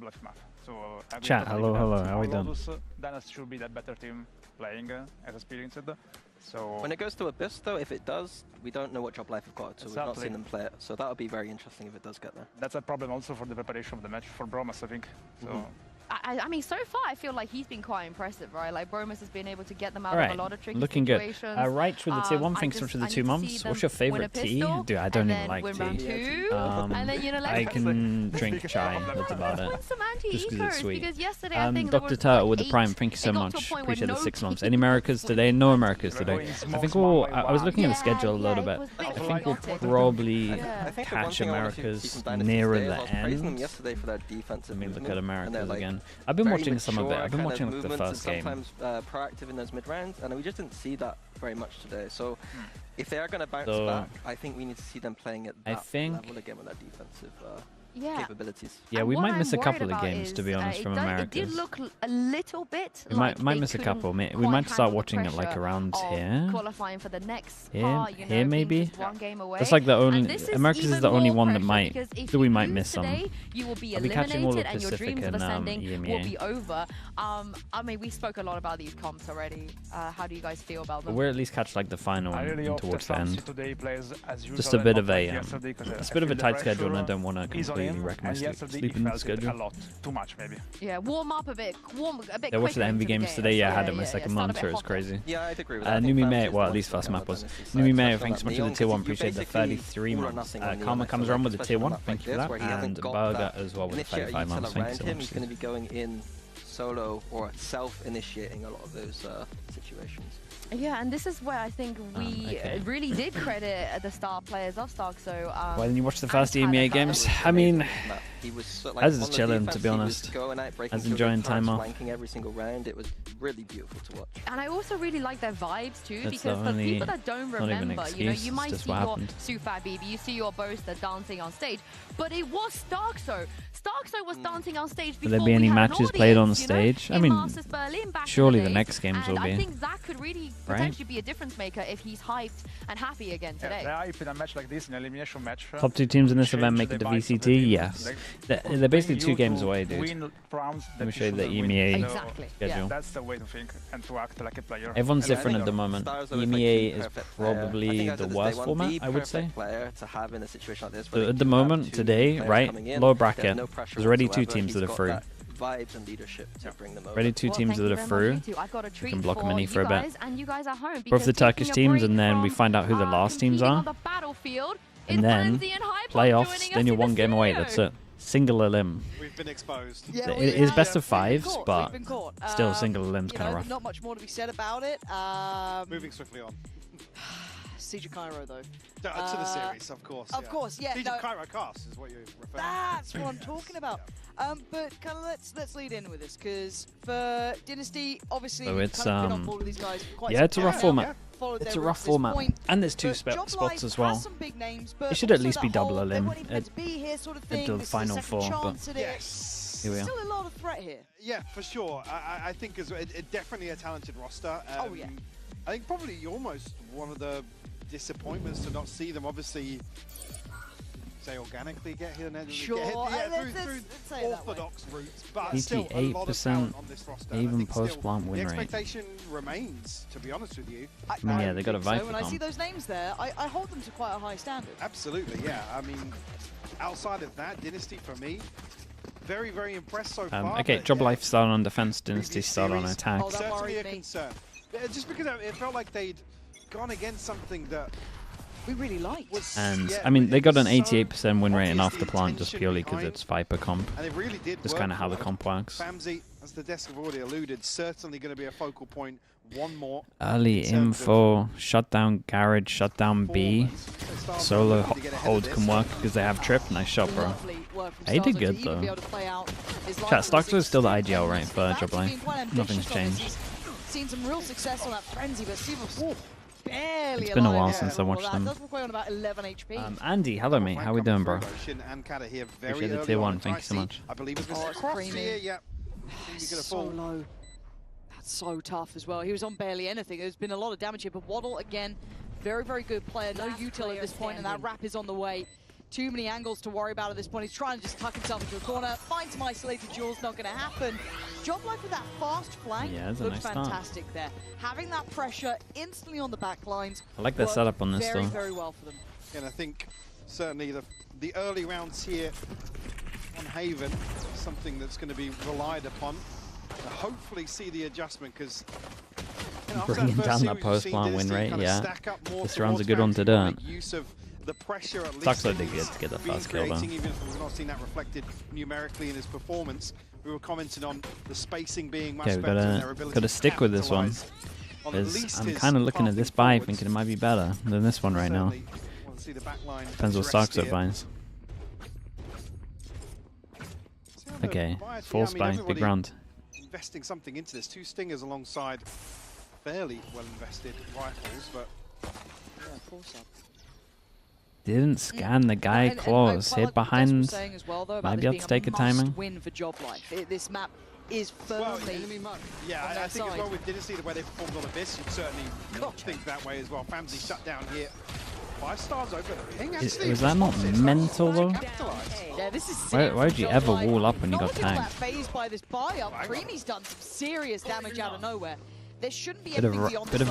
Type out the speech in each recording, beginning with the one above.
Joblife map. So chat, hello, how are we doing? Dynasty should be that better team playing as experienced. So when it goes to Abyss, though, if it does, we don't know what Joblife have got, so we've not seen them play it. So that would be very interesting if it does get there. That's a problem also for the preparation of the match for Bromas, I think. So. I mean, so far I feel like he's been quite impressive, right? Like Bromas has been able to get them out of a lot of tricky looking situations. Good. Right with the tier 1, thanks so much for the 2 months. What's your favorite tea? Dude, I don't even like tea. And then, you know, I can drink chai, that's about it. Just because it's sweet. Because yesterday, I think Dr. Turtle with the Prime, thank you so much. Appreciate the 6 months. Any Americas today? No Americas today. I think we'll, I was looking at the schedule a little bit. I think we'll probably catch Americas nearer the end. Let me look at Americas again. I've been watching some of it. I've been watching like the first game. Sometimes proactive in those mid rounds, and we just didn't see that very much today. So if they are going to bounce back, I think we need to see them play at that level again with that defensive capabilities. Yeah, we might miss a couple of games, to be honest, from Americas. It did look a little bit we might miss a couple. We might start watching it like around here. Qualifying for the next here maybe. That's like the only. Americas is the only one that might. That we might miss some. You will be I'll be catching all of and your Pacific dreams of and ascending will be EMEA. over. I mean, we spoke a lot about these comps already. How do you guys feel about them? We'll at least catch like the final and towards the end. Just a Just bit of a it's a bit of a tight schedule, and I don't want to completely wreck my sleeping schedule. A lot, too much maybe. Yeah, warm up a bit. Yeah, watched the MV games today. Yeah, I had it my second month, so it was crazy. Yeah, I'd agree with that. Numi May, well, at least first map was. Numi May, thanks so much for the tier 1. Appreciate the 33 months. Karma comes around with the tier 1. Thank you for that. And Burger as well with the 35 months. Thank you so much. He's going to be going in solo or self-initiating a lot of those situations. Yeah, and this is where I think we really did credit the star players of Stark. So why didn't you watch the first EMEA games? I mean, I was just chilling, to be honest. I was enjoying time off. Every single round, it was really beautiful to watch. And I also really like their vibes too, That's because for people that don't remember, you know, you might see your Sufat BB, you see your Boaster dancing on stage, but it was Starkso. Starkso was dancing on stage before. Will there be any matches played on stage? You know, I mean, surely the next games will be. I think that could really potentially be a difference maker if he's hyped and happy again today. Yeah, if in a match like this, an elimination match. Top 2 teams in this event make it to VCT? Yes. They're basically 2 games away, dude. Let me show you the EMEA schedule. That's the way to think and to act like a player. Everyone's different at the moment. EMEA is probably the worst format, I would say. So at the moment, today, right, lower bracket, there's already 2 teams that are through. Vibes and leadership to bring them over. Already 2 teams that are through. We can block many for a bit. Both the Turkish teams, and then we find out who the last teams are. And then playoffs, then you're 1 game away. That's it. Single elim. We've been exposed. Yeah, it is best of 5s, but still single elim's kind of rough. Not much more to be said about it. Moving swiftly on. Siege of Cairo, though. To the series, of course. Of course, yeah. Siege of Cairo cast is what you refer to. That's what I'm talking about. But kind of let's lead in with this, because for Dynasty, obviously, so it's been on board with these guys for quite it's a rough format. It's a rough format, and there's 2 spots as well. It should at least be double elim until the final 4, but yes. Here we are. Still a lot of threat here. Yeah, for sure. I think it's definitely a talented roster. Oh yeah. I think probably almost one of the disappointments to not see them obviously say organically get here and sure. through orthodox routes, but still 88% on this roster. even post-plant win rate. The expectation remains, to be honest with you. I mean, yeah, they got a Viper so when I see those names there, I hold them to quite a high standard. Absolutely, yeah. I mean, outside of that, Dynasty for me, very, very impressed so far. Okay, Joblife started on defense, Dynasty started on attack. Oh, certainly a concern. Just because it felt like they'd gone against something that we really liked. And I mean, they got an 88% win rate in after plant just purely because it's Viper comp. And it really did. That's kind of how the comp works. Famzy, as the desk have already alluded, certainly going to be a focal point. One more. Early info, shutdown garage, shutdown B. Solo hold can work because they have trip. Nice shot, bro. He did good though. Chat, Starkso is still the IGL right for Joblife. Nothing's changed. Seen some real success on that frenzy, but Siva barely. It's been a while since I watched them. Does require about 11 HP. Andy, hello mate, how we doing, bro? Appreciate the tier 1, thank you so much. I believe it's creamy. Yeah. So low. That's so tough as well. He was on barely anything. There's been a lot of damage here, but Waddle again, very, very good player. No util at this point, and that wrap is on the way. too many angles to worry about at this point. He's trying to just tuck himself into a corner, find some isolated duels, not going to happen. Joblife with that fast flank looks fantastic there. Having that pressure instantly on the back lines. I like their setup on this though. Very well for them. And I think certainly the early rounds here on Haven is something that's going to be relied upon. Hopefully see the adjustment, because bringing down that post-plant win rate, yeah. This round's a good one to do it. Sucks I did get the first kill though. Even if we've not seen that reflected numerically in his performance, we were commenting on the spacing being much better and their ability gotta stick with this one. I'm kind of looking at this buy thinking it might be better than this one right now. Depends what Starkso finds. Okay, force buy, big round. Investing something into this. 2 stingers alongside fairly well invested rifles, but yeah, force up. Didn't scan the guy close. Hid behind. Might be able to take a timing. Win for Joblife. This map is firmly yeah, I think as well with Dynasty, the way they performed on Abyss, you'd certainly think that way as well. Famzy shut down here. 5 stars over the ping. Was that not mental though? Yeah, this is why would you ever wall up when you got tagged? Phased by this buy-up. Creamy's done some serious damage out of nowhere. There shouldn't be bit of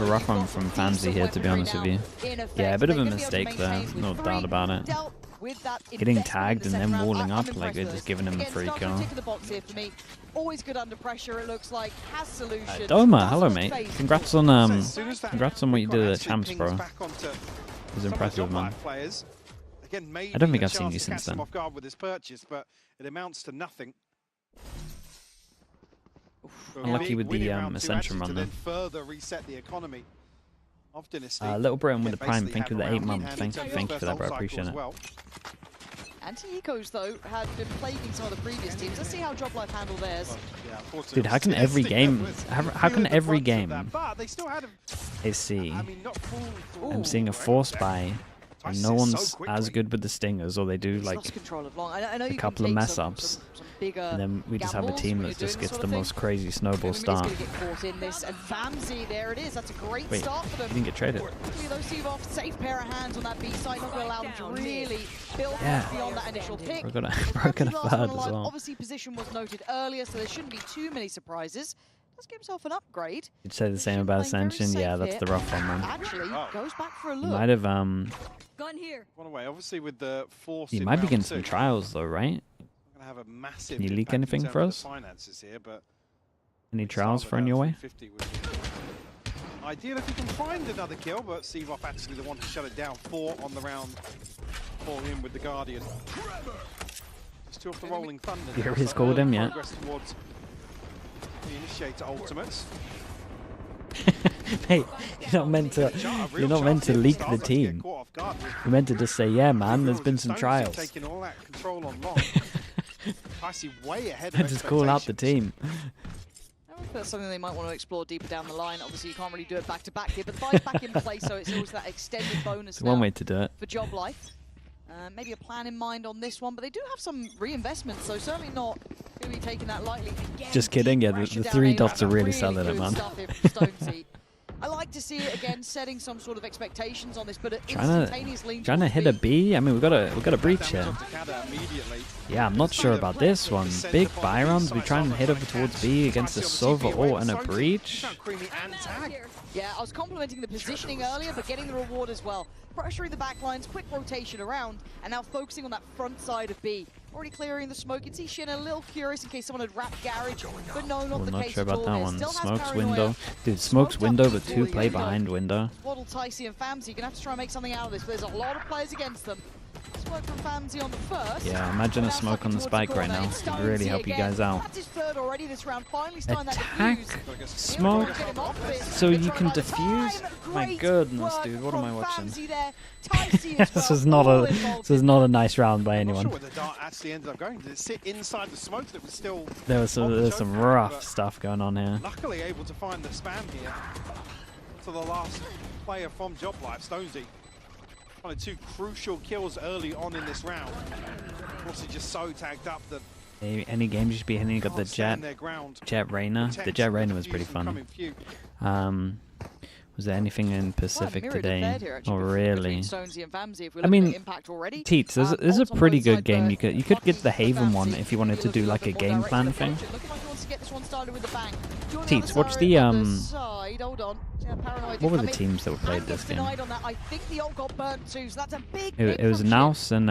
a rough one from Famzy here, to be honest with you. Yeah, a bit of a mistake there, no doubt about it. Getting tagged and then walling up, like they're just giving him a free kill. Always good under pressure, it looks like. Has solutions. Doma, hello mate. Congrats on what you did at Champs, bro. It was impressive, man. I don't think I've seen you since then. With his purchase, but it amounts to nothing. Unlucky with the Ascension run though. Further reset the economy of Dynasty. Little Britain with the Prime, thank you for the 8 months. Thank you for that, bro. I appreciate it. Anti-Ecos, though, had been plaguing some of the previous teams. Let's see how Joblife handle theirs. Dude, how can every game... How can every game... I see... I'm seeing a force buy, and no one's as good with the stingers, or they do, like, a couple of mess-ups. And then we just have a team that just gets the most crazy snowball start. Wait, he didn't get traded. Safe pair of hands on that B side, not going to allow them to really build beyond that initial pick. Broken a third as well. Obviously, position was noted earlier, so there shouldn't be too many surprises. Does give himself an upgrade. You'd say the same about Ascension. Yeah, that's the rough one, man. Actually, goes back for a look. Might have Gun here. Obviously, with the force. You might be getting some trials though, right? Have a massive Can you leak anything for us? Here, but any trials for on your way? Ideal if you can find another kill, but Seavoff actually the one to shut it down. 4 on the round for him with the Guardian. Just 2 off the Rolling Thunder. Here he's called him, yeah. Towards the Initiator ultimates. Hey, you're not meant to leak the team. You're meant to just say, yeah, man, there's been some trials. Taking all that control on long. I see way ahead of just call out the team. I think that's something they might want to explore deeper down the line. Obviously, you can't really do it back to back here, but the buy's back in place, so it's always that extended bonus. It's one way to do it. For Joblife. Maybe a plan in mind on this one, but they do have some reinvestment, so certainly not going to be taking that lightly. Again, just kidding, yeah, the 3 dots are really selling it, man. I like to see it again, setting some sort of expectations on this, but trying to hit a B. I mean, we've got a breach here. Yeah, I'm not sure about this one. Big buy rounds. We try and head over towards B against a Sova ult and a breach. Yeah, I was complimenting the positioning earlier, but getting the reward as well. Pressuring the backlines, quick rotation around, and now focusing on that front side of B. Already clearing the smoke. You'd see Shin a little curious in case someone had wrapped Garage, but no, not the case. Not sure about that one. Smoke's window. Dude, Smoke's window, but 2 play behind window. Waddle, Ticey, and Famzy, you're going to have to try and make something out of this, but there's a lot of players against them. Smoke from Famzy on the first. Yeah, imagine a smoke on the spike right now. It would really help you guys out. That's his third already this round. Finally attack smoke so you can defuse. My goodness, dude, what am I watching? This is not a nice round by anyone. I'm not sure where the dart actually ended up going. Did it sit inside the smoke that was still? There was some rough stuff going on here. Luckily able to find the spam here. To the last player from Joblife, StoneZ. One of 2 crucial kills early on in this round. Also just so tagged up that any games you should be hitting. You got the Jet Reyna. The Jet Reyna was pretty fun. Was there anything in Pacific today? Oh, really? I mean, Teats, this is a pretty good game. You could get the Haven one if you wanted to do like a game plan thing. Teats, watch the what were the teams that were played this game? It was Naus and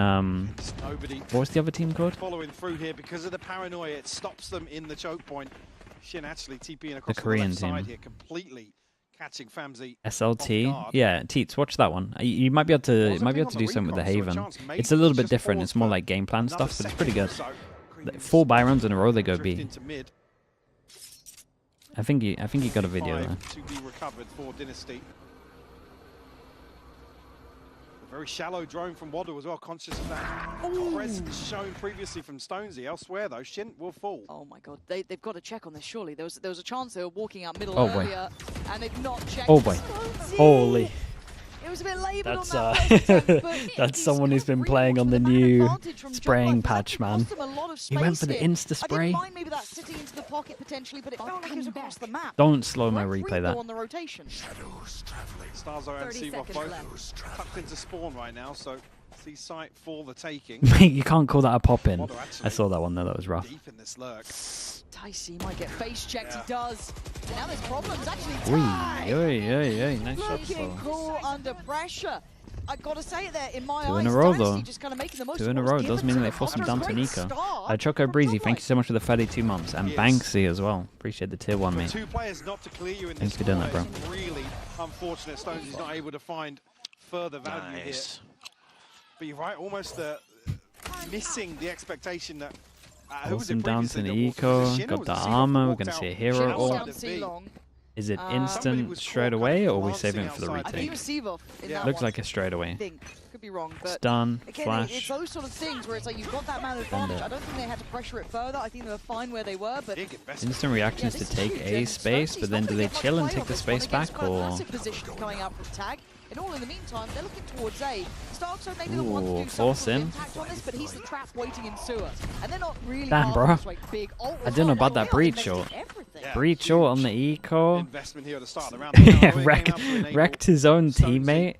what was the other team called? Following through here because of the paranoia, it stops them in the choke point. Shin actually TPing across the Korean left team side here, completely catching Famzy. SLT, yeah, Teats, watch that one. You might be able to do something with the Haven. It's a little bit different. It's more like game plan stuff, but it's pretty good. 4 buy rounds in a row, they go B. I think you got a video there. To be recovered for Dynasty. A very shallow drone from Waddle as well, conscious of that. Press shown previously from Stonesy. Elsewhere though, Shin will fall. Oh my god, they've got to check on this surely. There was a chance they were walking out middle earlier, and they've not checked. Oh boy, holy. It was a bit laboured That's on that that's someone who's been playing on the new spraying patch, man. He went for the insta spray. Maybe that's sitting into the pocket potentially, but it felt like it was across the map. Don't slow mo replay that. On the rotation. Starzo and Seawoff both tucked into spawn right now, so see sight for the taking. You can't call that a pop in. I saw that one though, that was rough. Deep in this lurk. TWS might get face checked, he does. And now there's problems actually. Nice shot. Looking cool under pressure. I gotta say it there, in my eyes, 2 in a row though. just kind of making the most 2 in a row does mean they force him down to Nico. Choco Breezy, thank you so much for the 32 months. And Banksy as well. Appreciate the tier 1, mate. 2 players not to clear you in Thanks for doing that, bro. Really unfortunate. Stones is not able to find further value here. But you're right, almost missing the expectation that force him down to the eco, got the armor, we're gonna see a hero ult. Is it instant straight away, or are we saving it for the retake? Looks like a straight away. Could be wrong, but stun, again, flash. it's those sort of things where it's like you've got that man advantage. I don't think they had to pressure it further. I think they were fine where they were, but instant reactions to take a space, but then do they chill and take the space back, or? Coming out from tag. And all in the meantime, they're looking towards A. Starkso maybe the one to do force in. Impact on this, but he's the trap waiting in sewer. And they're not really damn, bro. Big I didn't know about that breach shot. Breach shot on the eco. Investment here at the start of the round. Wrecked his own teammate.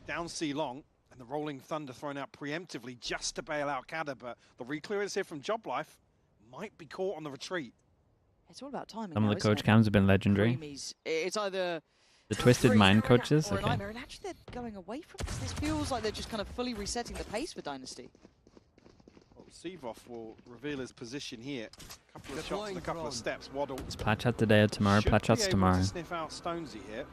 Down C long, and the Rolling Thunder thrown out preemptively just to bail out Kada, but the reclearance here from Joblife might be caught on the retreat. It's all about timing. Some of the coach cams have been legendary. It's either the Twisted Mind coaches. Okay. And actually, they're going away from this. This feels like they're just kind of fully resetting the pace for Dynasty. Well, Seawoff will reveal his position here. A couple of shots and a couple of steps. Waddle. It's patch out today or tomorrow. Patch out's tomorrow. Sniff out Stonesy here.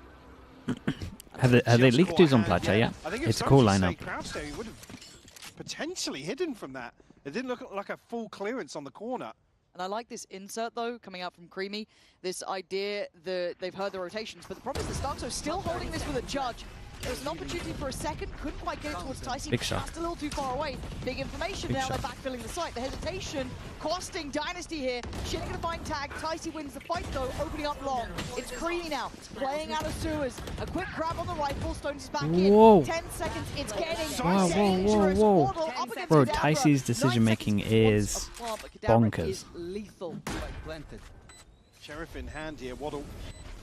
have they leaked who's on Platcha yet? It's a cool lineup. He would have potentially hidden from that. It didn't look like a full clearance on the corner. And I like this insert, though, coming out from Creamy. This idea that they've heard the rotations. But the problem is the Starkso still holding this with a judge. There was an opportunity for a second. Couldn't quite get it towards TWS. Big shot. Just a little too far away. Big information. Now they're backfilling the site. The hesitation costing Dynasty here. Shin gonna find tag. TWS wins the fight, though, opening up long. It's Creamy now, playing out of sewers. A quick grab on the rifle. Stones is back in. 10 seconds. It's getting whoa. Bro, TWS's decision making is bonkers. Lethal. Sheriff in hand here. Waddle.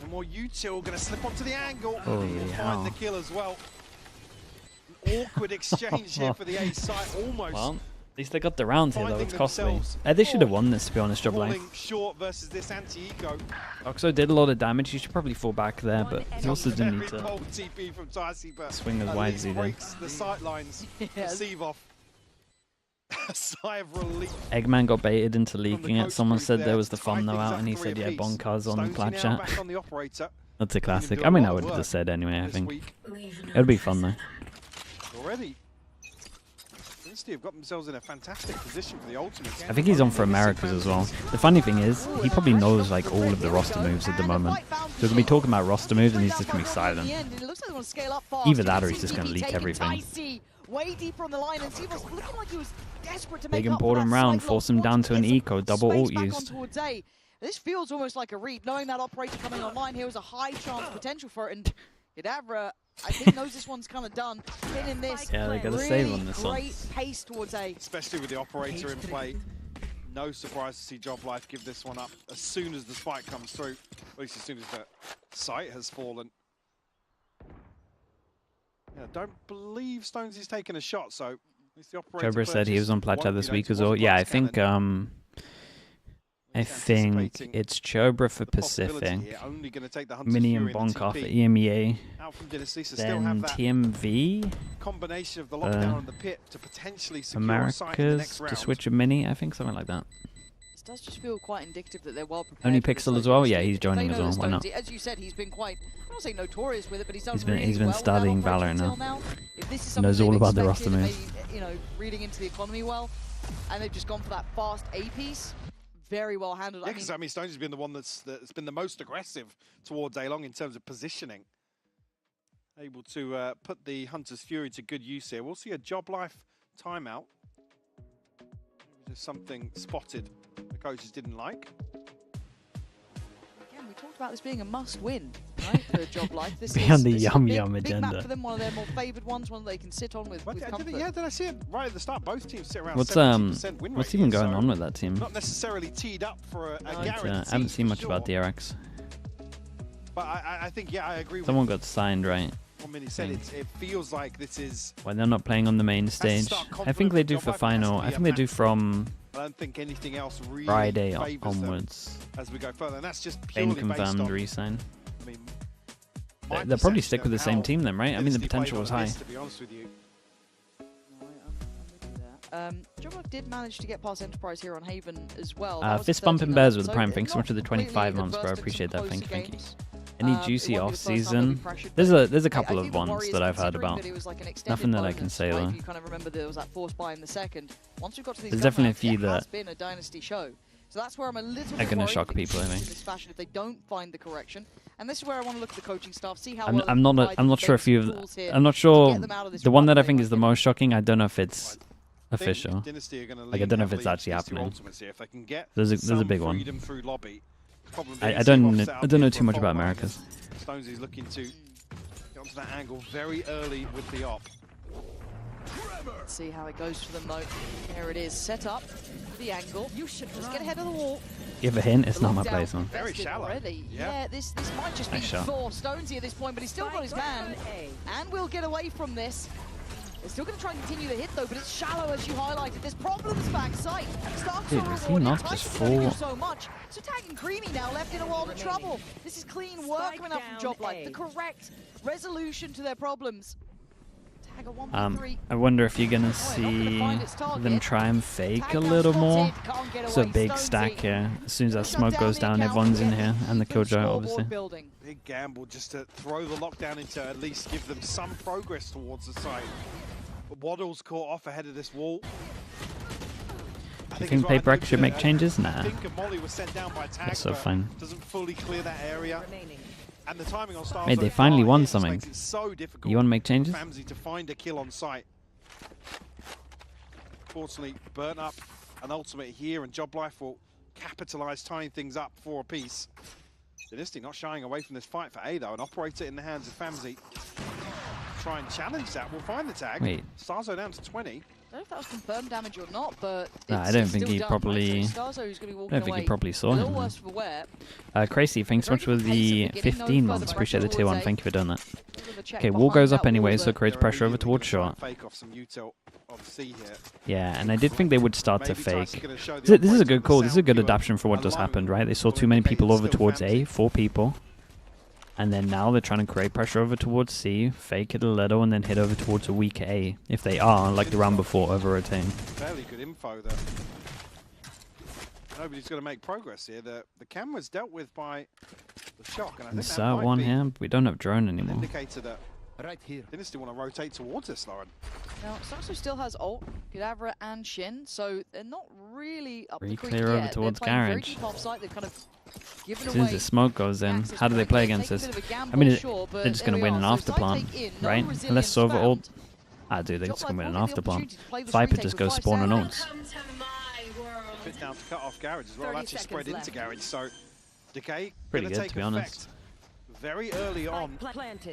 And more util going to slip onto the angle. Holy hell. Find the kill as well. An awkward exchange here for the A site, almost. Well, at least they got the round here, though. It's costly. They should have won this, to be honest, Joblife. Short versus this anti-eco. Oxo did a lot of damage. He should probably fall back there, but he also didn't need to TP from TWS, but swing as wide as he did. The sight lines. Seawoff. A sigh of relief. Eggman got baited into leaking it. Someone said there was the fun though out, and he said, yeah, bonkers on the plat chat. That's a classic. I mean, I would have just said anyway, I think. It would be fun though. Already. Dynasty have got themselves in a fantastic position for the ultimate. I think he's on for Americas as well. The funny thing is, he probably knows like all of the roster moves at the moment. So he's gonna be talking about roster moves and he's just gonna be silent. Either that or he's just gonna leak everything. Way deeper on the line, and Seawoff's looking like he was desperate to big make important round, force him down to an eco, double ult used. This feels almost like a read, knowing that operator coming online here was a high chance potential for it, and Kadabra, I think, knows this one's kind of done. Pinning this, yeah, they got to really save on this one. Great pace towards A. Especially with the operator in play. No surprise to see Joblife give this one up as soon as the spike comes through, at least as soon as the site has fallen. I don't believe Stonesy's taken a shot, so it's the operator. Jobber said he was on Plateau this week as well. Yeah, I think it's Chobra for Pacific, Mini and Bonk off at EMEA, then TMV, combination of the lockdown and the pit to potentially secure Americas to switch a Mini, I think, something like that. This does just feel quite indicative that they're well prepared. Only Pixel as well? Yeah, he's joining as well, why not? As you said, he's been quite, I don't say notorious with it, but he's done he's been studying Valor now. If this is knows all about the roster moves. You know, reading into the economy well, and they've just gone for that fast A piece. Very well handled. Yeah, because I mean, Stonesy's been the one that's been the most aggressive towards A-Long in terms of positioning. Able to put the Hunter's Fury to good use here. We'll see a Joblife timeout. There's something spotted the coaches didn't like. Again, we talked about this being a must-win, right, for Joblife. This be on the this yum is yum big agenda. Map for them, one of their more favoured ones, one that they can sit on with comfort. Yeah, did I see it right at the start? Both teams sit around what's 70% win rate. What's even here, going so on with that team? Not necessarily teed up for a guarantee. I haven't seen much about DRX. But I think, yeah, I agree with Someone got signed, right? He said it feels like this is... When they're not playing on the main stage. I think they do for final. I think they do from I don't think anything else really Friday onwards. As we go further, and that's just purely confirmed re-sign. I mean, they'll probably stick with the same team then, right? I mean, the potential was high. To be honest with you. Joblife did manage to get past Enterprise here on Haven as well. Fist bumping bears with the Prime. Thanks so much for the 25 months, bro. I appreciate that. Thank you. Any juicy off-season? There's a couple of ones that I've heard about. Nothing that I can say though. You kind of remember there was that force buy in the second. Once we've got to these, there's definitely a few that has been a Dynasty show. So that's where I'm a little bit gonna shock people, I think. In this fashion, if they don't find the correction, and this is where I want to look at the coaching staff, see how I'm not sure if you've. I'm not sure. The one that I think is the most shocking. I don't know if it's official. Like I don't know if it's actually happening. There's a big one. I don't know too much about Americas. Stonesy's looking to get onto that angle very early with the op. Let's see how it goes for them though. There it is, set up the angle. You should just get ahead of the wall. Give a hint, it's not my place, man. Very shallow. Already. Yeah, this might just be for Stonesy at this point, but he's still got his man. And we'll get away from this. They're still going to try and continue the hit though, but it's shallow as you highlighted. There's problems backside. Dude, is he not just full? So much. So tagging Creamy now left in a world of trouble. This is clean work coming up from Joblife. The correct resolution to their problems. Tag a 1v3. I wonder if you're gonna see them try and fake a little more. It's a big stack here. As soon as that smoke goes down, everyone's in here, and the Killjoy obviously. Big gamble just to throw the lockdown into at least give them some progress towards the site. But Waddle's caught off ahead of this wall. I think Paper should make changes? Nah. I think Molly was sent down by Tag, that's so fine. Doesn't fully clear that area. And the timing on Stars Mate, they finally won something. So difficult. You want to make changes? Famzy to find a kill on site. Fortunately, burn up an ultimate here, and Joblife will capitalize tying things up for a piece. Dynasty not shying away from this fight for A though, an operator in the hands of Famzy. Try and challenge that. We'll find the tag. Wait. Starzo down to 20. I don't know if that was confirmed damage or not, but nah, I don't think he properly. Saw him. Crazy, thanks so much for the 15 months. Appreciate the tier 1. Thank you for doing that. Okay, wall goes up anyway, so it creates pressure over towards short. Yeah, and I did think they would start to fake. This is a good call. This is a good adaptation for what just happened, right? They saw too many people over towards A, 4 people. And then now they're trying to create pressure over towards C, fake it a little, and then hit over towards a weak A. If they are, like the round before, over-rotating. Fairly good info there. Nobody's going to make progress here. The camera's dealt with by the shock. And I think that one here, we don't have drone anymore. Indicator that right here. Dynasty want to rotate towards this, Lauren. Now, Starzo still has ult, Kadavra and Shin, so they're not really up the creek clear over yet. towards Garage. They've kind of as soon as the smoke goes in, how do they play against this? I mean, they're just going to win an afterplant, right? Unless Sova ult. Ah, dude, they're just going to win an afterplant. Viper just goes spawn and ults. Bit down to cut off Garage as well, actually spread into Garage, so Decay pretty good, to be honest. Very early on.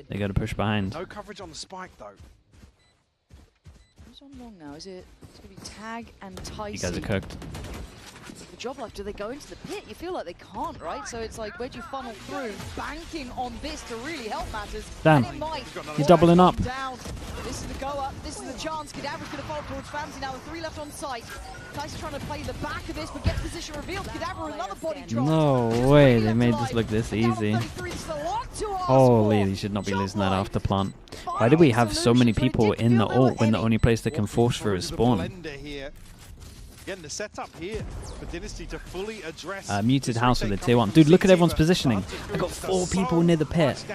They got to push behind. No coverage on the spike, though. Who's on long now? Is it? It's going to be Tag and Tyson. You guys are cooked. For Joblife, do they go into the pit? You feel like they can't, right? So it's like, where do you funnel through? Banking on this to really help matters. Damn. And it might. He's doubling up. Down. This is the go up. This is the chance. Cadaver's going to fall towards Famzy now with 3 left on site. Tyson trying to play the back of this, but gets position revealed. Cadaver another body drop. No way, they made this look this easy. Holy, you should not be losing that after plant. Why did we have so many people in the ult when the only place they can force through is spawn? Again, the setup here for Dynasty to fully address muted house with the tier 1. Dude, look at everyone's positioning. I got 4 people near the pit.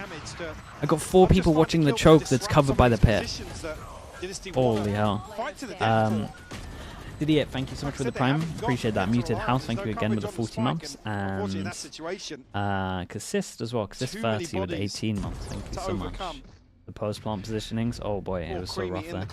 I got 4 people watching the choke that's covered by the pit. Holy hell. Didier, thank you so much for the prime. Appreciate that. Muted house, thank you again with the 40 months. And Cassist as well. Cassist 30 with the 18 months. Thank you so much. The post plant positionings. Oh boy, it was so rough there.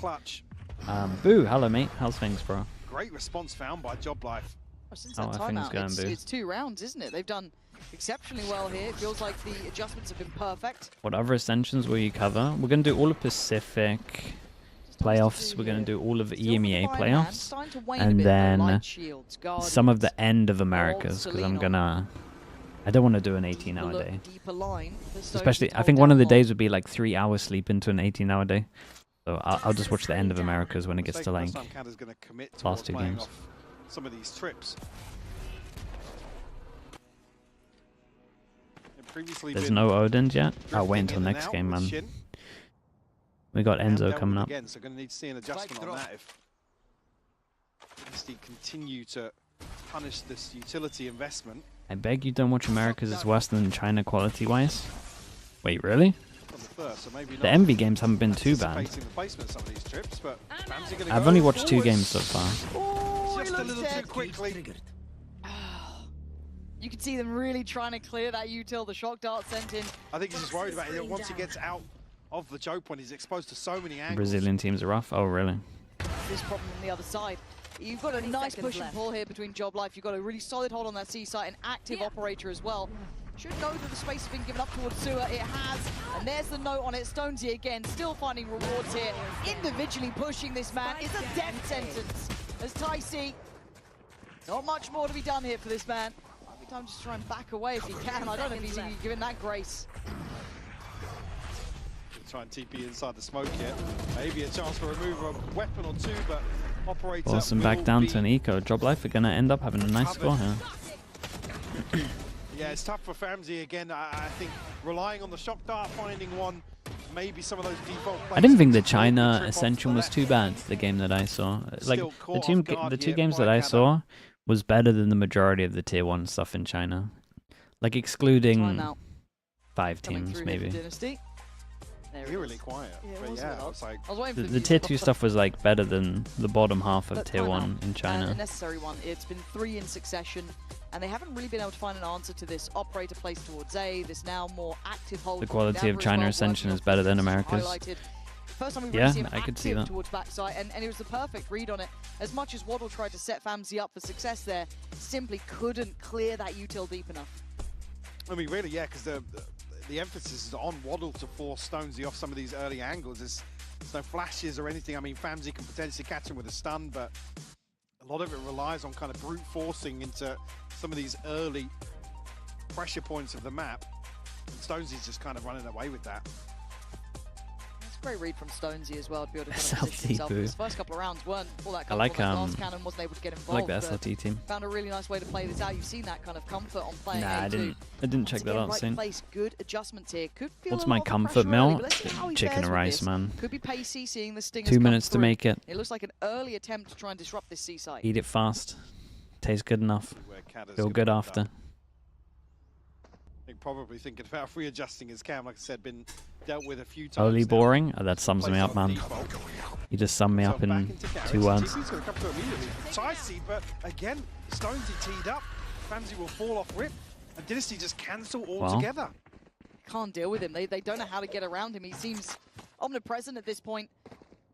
Boo, hello mate. How's things, bro? Great response found by Joblife. Since that timeout, it's 2 rounds, isn't it? They've done exceptionally well here. It feels like the adjustments have been perfect. What other Ascensions will you cover? We're going to do all of Pacific playoffs. We're going to do all of EMEA playoffs. And then some of the end of Americas, because I'm going to... I don't want to do an 18-hour day. Especially, I think one of the days would be like 3 hours sleep into an 18-hour day. So I'll just watch the end of Americas when it gets to like last 2 games. Some of these trips. There's no Odins yet. I'll wait until next game, man. We got Enzo coming up. So going to need to see an adjustment on that if Dynasty continue to punish this utility investment. I beg you don't watch Americas. It's worse than China quality-wise. Wait, really? The MV games haven't been too bad. I've only watched 2 games so far. Just a little too quickly. You can see them really trying to clear that util. The shock dart sent in. I think he's just worried about it. Once he gets out of the choke point, he's exposed to so many angles. Brazilian teams are rough. Oh, really? This problem on the other side. You've got a nice push and pull here between Joblife. You've got a really solid hold on that C site, an active operator as well. Should go to the space that's been given up towards Sewer. It has. And there's the note on it. Stonesy again, still finding rewards here. Individually pushing this man is a death sentence. As Tyc, not much more to be done here for this man. Might be time just to try and back away if he can. I don't know if he's even given that grace. Try and TP inside the smoke here. Maybe a chance for a remove a weapon or 2, but operator. Awesome, back down to an eco. Joblife are gonna end up having a nice score here. Yeah, it's tough for Famzy again. I think relying on the shock dart, finding one, maybe some of those default. I didn't think the China Ascension was too bad. The game that I saw, like the two games that I saw, was better than the majority of the tier 1 stuff in China. Like excluding 5 teams, maybe. Eerily quiet. Yeah, it's like the tier 2 stuff was like better than the bottom half of tier 1 in China. A necessary one. It's been 3 in succession, and they haven't really been able to find an answer to this operator placed towards A. This now more active hold. The quality of China Ascension is better than America's. First time we yeah, see him I could see that. Towards backside, and it was the perfect read on it. As much as Waddle tried to set Famzy up for success there, simply couldn't clear that util deep enough. I mean, really, yeah, because the emphasis is on Waddle to force Stonesy off some of these early angles. There's no flashes or anything. I mean, Famzy can potentially catch him with a stun, but a lot of it relies on kind of brute forcing into some of these early pressure points of the map. And Stonesy's just kind of running away with that. It's a great read from Stonesy as well to be able to kind of position himself. His first couple of rounds weren't all that comfortable. Glass Cannon wasn't able to get involved. I like the SLT team. Found a really nice way to play this out. You've seen that kind of comfort on playing Nah, A2. I didn't check that out right soon. Place, good adjustments here. Could feel What's a my lot of comfort pressure meal? early, Chicken and rice, man. Could be pacey, seeing the stingers 2 minutes to through. make it. It looks like an early attempt to try and disrupt this C-site. Eat it fast. Tastes good enough. Feel good after. I think probably thinking about readjusting his cam, like I said, been dealt with a few times. Only boring? Oh, that sums me up, man. You just summed me up in 2 words. TP's going to come through immediately. Tyc, but again, Stonesy teed up. Famzy will fall off rip, and Dynasty just cancel altogether. Can't deal with him. They don't know how to get around him. He seems omnipresent at this point.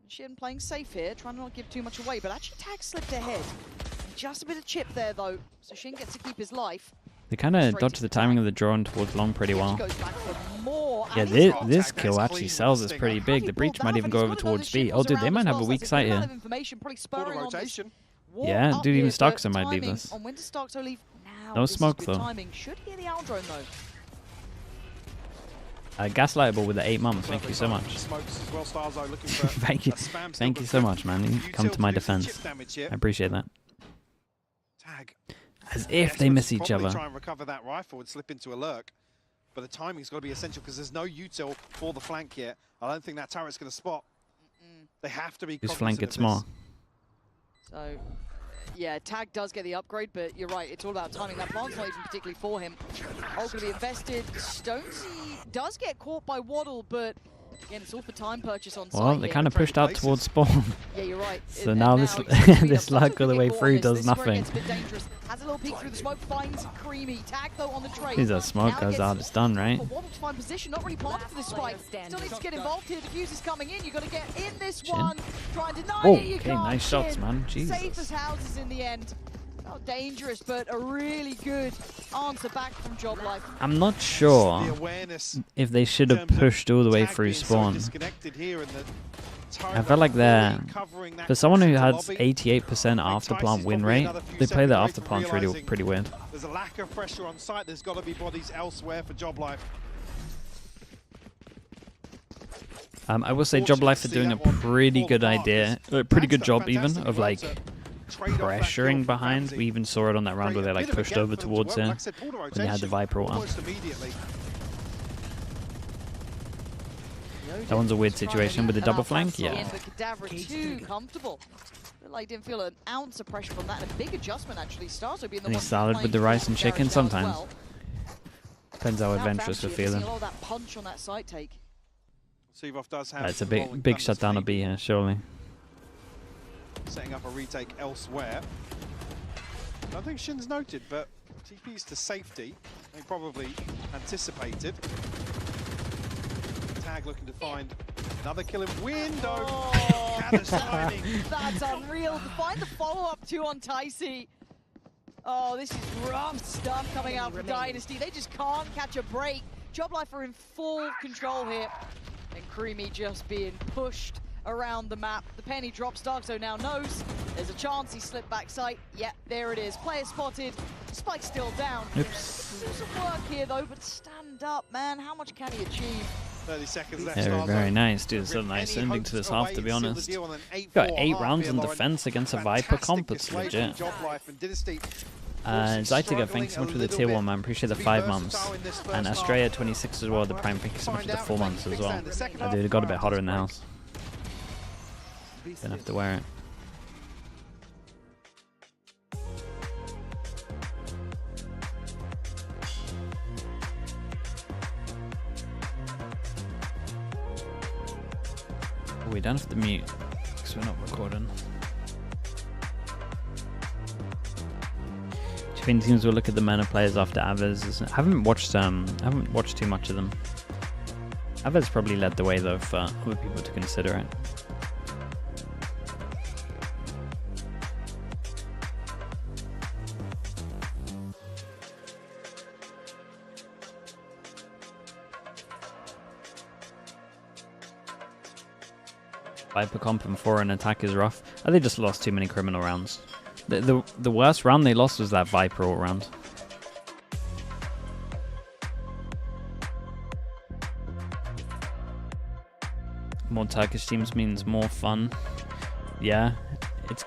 Shin playing safe here, trying to not give too much away, but actually Tag slipped ahead. Just a bit of chip there, though, so Shin gets to keep his life. They kind of dodged the timing of the draw and towards long pretty well. Yeah, this kill actually sells us pretty big. The breach might even go over towards B. Oh, dude, they might have a weak site here. Yeah, dude, even Starkso might leave this. On when does Starkso leave now? No smoke though. Timing. Should hear the owl drone though. Gaslightable with the 8 months. Thank you so much. Thank you. Thank you so much, man. You come to my defense. I appreciate that. As if they miss each other. Try and recover that rifle and slip into a lurk. But the timing's got to be essential because there's no util for the flank yet. I don't think that turret's going to spot. They have to be. Whose flank gets more? So, yeah, Tag does get the upgrade, but you're right. It's all about timing. That plant's not even particularly for him. All going to be invested. Stonesy does get caught by Waddle, but again, it's all for time purchase on site. Well, they kind of pushed out towards spawn. Yeah, you're right. So now this this lag all the way through does nothing. Has a little peek through the smoke, finds Creamy. Tag though on the trade. He's a smoke goes out, it's done, right? Waddle to find position, not really planted for this spike. Still needs to get involved here. Diffuse is coming in. You got to get in this one. Try and deny it. You okay, can't. nice shots, man. Jesus. Safe as houses in the end. Not dangerous, but a really good answer back from Joblife. I'm not sure if they should have pushed all the way through spawn. I felt like they're, for someone who has 88% after plant win rate, they play their after plant pretty weird. There's a lack of pressure on site. There's got to be bodies elsewhere for Joblife. I will say Joblife are doing a pretty good idea, pretty good job even of like pressuring behind. We even saw it on that round where they like pushed over towards it when they had the Viper on. That one's a weird situation with the double flank, yeah. Too comfortable. Like didn't feel an ounce of pressure from that. And a big adjustment actually. Starso being the Any salad with the rice and chicken sometimes. Depends how adventurous we're feeling. Punch on that side take. It's a big shutdown of B here, surely. Setting up a retake elsewhere. I don't think Shin's noted, but TP's to safety. They probably anticipated. Tag looking to find another kill in window. Oh, that's unreal. To find the follow-up too on Ticey. Oh, this is rough stuff coming out from Dynasty. They just can't catch a break. Joblife are in full control here. And Creamy just being pushed around the map. The penny drops. Starkso now knows there's a chance he slipped back sight. Yep, there it is. Player spotted. Spike's still down. Oops. Doesn't work here though, but stand up, man. How much can he achieve? 30 seconds left. Yeah, very nice, dude. It's a nice ending to this half, to be honest. Got 8 rounds in defense against a Viper comp. It's legit. Zytiga, thanks so much for the tier 1, man. Appreciate the 5 months. And Astraea 26 as well, the Prime. Thank you so much for the 4 months as well. Dude, it got a bit hotter in the house. Didn't have to wear it. We don't have to mute because we're not recording. Do you think teams will look at the mana players after Avers? I haven't watched too much of them. Avers probably led the way though for other people to consider it. Viper comp and 4 and attack is rough. They just lost too many criminal rounds. The worst round they lost was that Viper ult round. More Turkish teams means more fun. Yeah, it's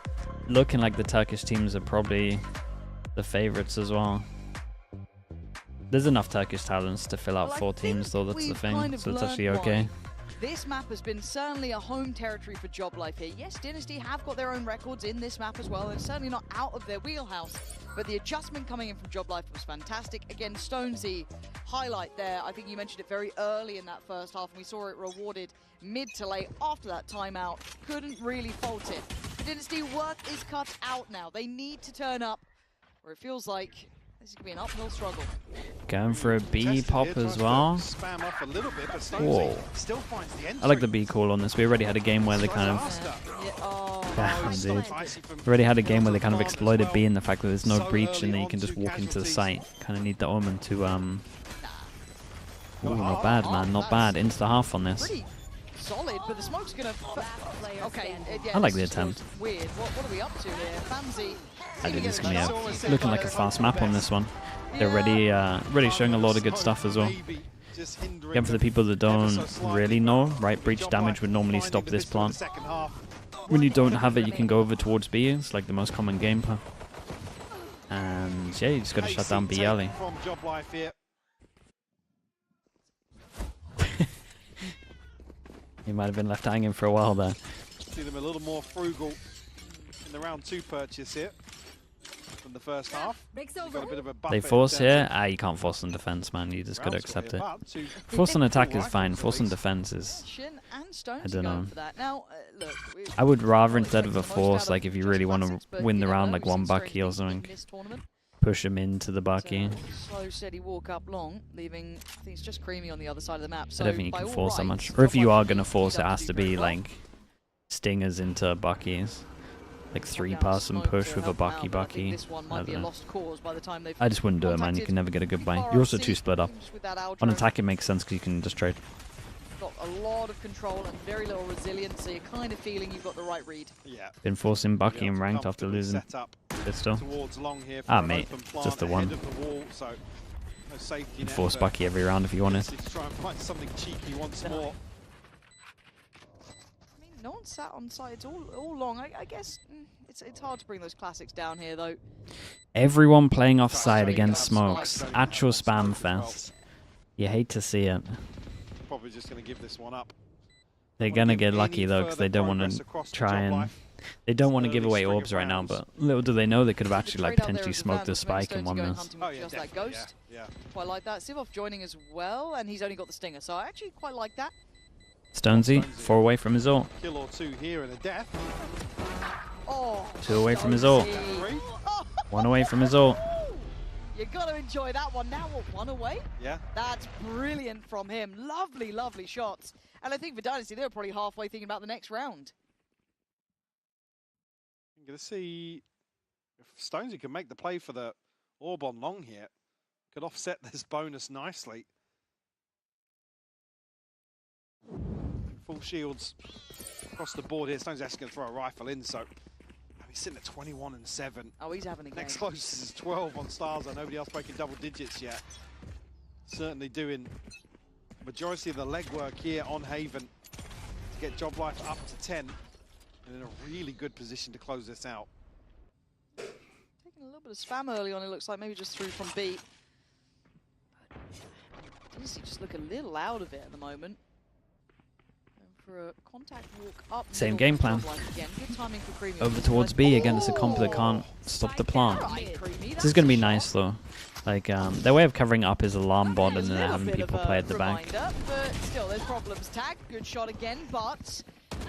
looking like the Turkish teams are probably the favorites as well. There's enough Turkish talents to fill out 4 teams though, that's the thing, so it's actually okay. This map has been certainly a home territory for Joblife here. Yes, Dynasty have got their own records in this map as well, and it's certainly not out of their wheelhouse. But the adjustment coming in from Joblife was fantastic. Again, Stonesy, highlight there. I think you mentioned it very early in that first half, and we saw it rewarded mid to late after that timeout. Couldn't really fault it. For Dynasty, work is cut out now. They need to turn up, or it feels like this is going to be an uphill struggle. Going for a B pop as well. Whoa. I like the B call on this. We already had a game where they kind of... Damn, dude. We already had a game where they kind of exploited B and the fact that there's no breach and then you can just walk into the site. Kind of need the Omen to... Ooh, not bad, man. Not bad. Into the half on this. solid, but the smoke's gonna... Okay, yeah, I like the attempt. Weird. What are we up to here? Famzy... I think it's going to be looking like a fast map on this one. They're really showing a lot of good stuff as well. Again, for the people that don't really know, right, breach damage would normally stop this plant. When you don't have it, you can go over towards B. It's like the most common game plan. And yeah, you just got to shut down B early. He might have been left hanging for a while there. See them a little more frugal in the round 2 purchase here from the first half. Got a bit of a they force here? You can't force on defense, man. You just got to accept it. Force on attack is fine. Force on defense is... I don't know. I would rather, instead of a force, like if you really want to win the round, like one Bucky or something, push him into the Bucky. Slow, steady walk up long, leaving things just creamy on the other side of the map. I don't think you can force that much. Or if you are going to force, it has to be like stingers into Buckies. Like 3-person push with a Bucky. I don't know. I just wouldn't do it, man. You can never get a good buy. You're also too split up. On attack, it makes sense because you can just trade. Got a lot of control and very little resilience, so you're kind of feeling you've got the right read. Yeah. Been forcing Bucky in ranked after losing pistol. Mate, just the one. You can force Bucky every round if you want it. Try and find something cheeky once more. No one sat on sides all long. I guess it's hard to bring those classics down here, though. Everyone playing offside against smokes. Actual spam fest. You hate to see it. Probably just going to give this one up. They're going to get lucky, though, because they don't want to try and... They don't want to give away orbs right now, but little do they know they could have actually like potentially smoked the spike in 1 minute. Just like Ghost. Quite like that. Sivov joining as well, and he's only got the Stinger, so I actually quite like that. Stonesy, 4 away from his ult. Kill or 2 here and a death. 2 away from his ult. 1 away from his ult. You got to enjoy that one. Now, what, 1 away? Yeah. That's brilliant from him. Lovely, lovely shots. And I think for Dynasty, they were probably halfway thinking about the next round. I'm going to see if Stonesy can make the play for the orb on long here. Could offset this bonus nicely. Full shields across the board here. Stonesy's actually going to throw a rifle in, so he's sitting at 21 and 7. Oh, he's having a game. Next closest is 12 on Stars. Nobody else breaking double digits yet. Certainly doing majority of the legwork here on Haven to get Joblife up to 10 and in a really good position to close this out. Taking a little bit of spam early on, it looks like, maybe just through from B. Dynasty just look a little out of it at the moment. For a contact walk up. Same game plan. Over towards B against a comp that can't stop the plant. This is going to be nice though. Like their way of covering up is alarm bot and then they're having people play at the back. But still, there's problems. Tag, good shot again, but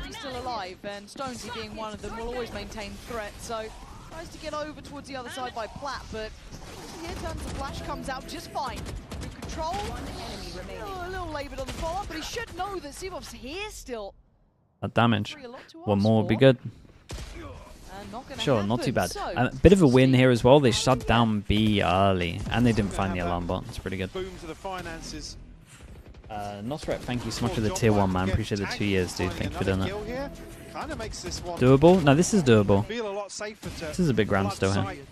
he's still alive, and Stonesy being one of them will always maintain threat. So tries to get over towards the other side by Platt, but here turns the flash, comes out just fine. Good control. A little laboured on the follow-up, but he should know that Sivov's here still. That damage. 1 more would be good. Sure, not too bad. A bit of a win here as well. They shut down B early, and they didn't find the alarm bot. It's pretty good. Boom to the finances. Nosret, thank you so much for the tier 1, man. Appreciate the 2 years, dude. Thank you for doing that. Kind of makes this one doable? No, this is doable. Feel a lot safer to this is a big round still here.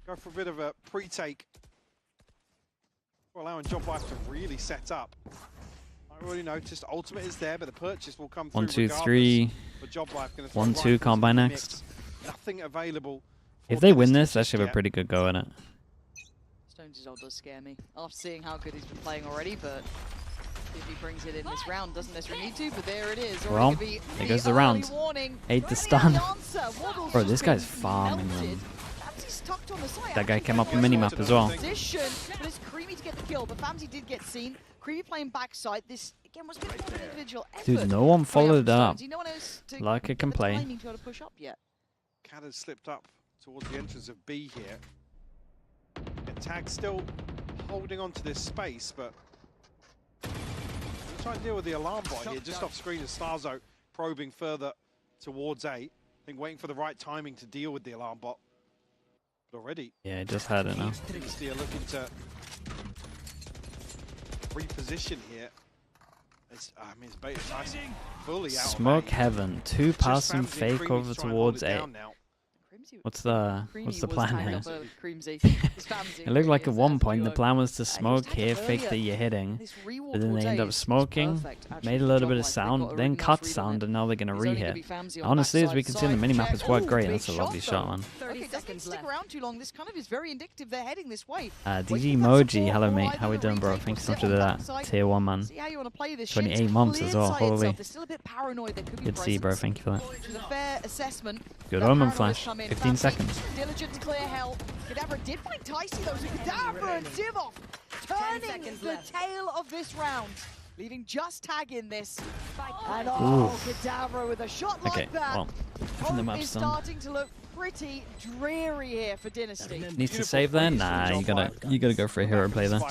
Go for a bit of a pre-take. Allowing Joblife to really set up. I already noticed ultimate is there, but the purchase will come through. 1, 2, 3. 1, 2, can't buy next. Nothing available. If they win this, they should have a pretty good go in it. Stonesy's ult does scare me after seeing how good he's been playing already, but if he brings it in this round, doesn't necessarily need to, but there it is. Well, there goes the round. 8 to stun. Bro, this guy's farming them. That guy came up a mini-map as well. But it's Creamy to get the kill, but Famzy did get seen. Creamy playing backside. This, again, was an individual effort. Dude, no one followed up like it can play. Cat has slipped up towards the entrance of B here. And Tag still holding on to this space, but we'll try and deal with the alarm bot here. Just off screen is Starzo probing further towards A. I think waiting for the right timing to deal with the alarm bot. Already. Yeah, I just had it now. Dynasty are looking to reposition here. I mean, it's bait nice, fully out Smoke heaven. 2 pass and fake over towards A. What's the plan here? It looked like at one point the plan was to smoke here, fake that you're hitting, but then they end up smoking, made a little bit of sound, then cut sound, and now they're going to re-hit. Honestly, as we can see on the minimap, it's worked great. That's a lovely shot, man. Okay, doesn't stick around too long. This kind of is very indicative. They're heading this way. DG Moji, hello mate, how we doing, bro? Thanks so much for that. Tier 1 man. 28 months as well, holy. Good to see you, bro. Thank you for that. Good Omen flash. 15 seconds. Diligent to clear hell. Kadabra did find Ticey though, so Kadabra and Zivov turning the tail of this round, leaving just tag in this. And Kadabra with a shot like that. Well, Hope is starting to look pretty dreary here for Dynasty. Needs to save there? Nah, you gotta go for a hero play there.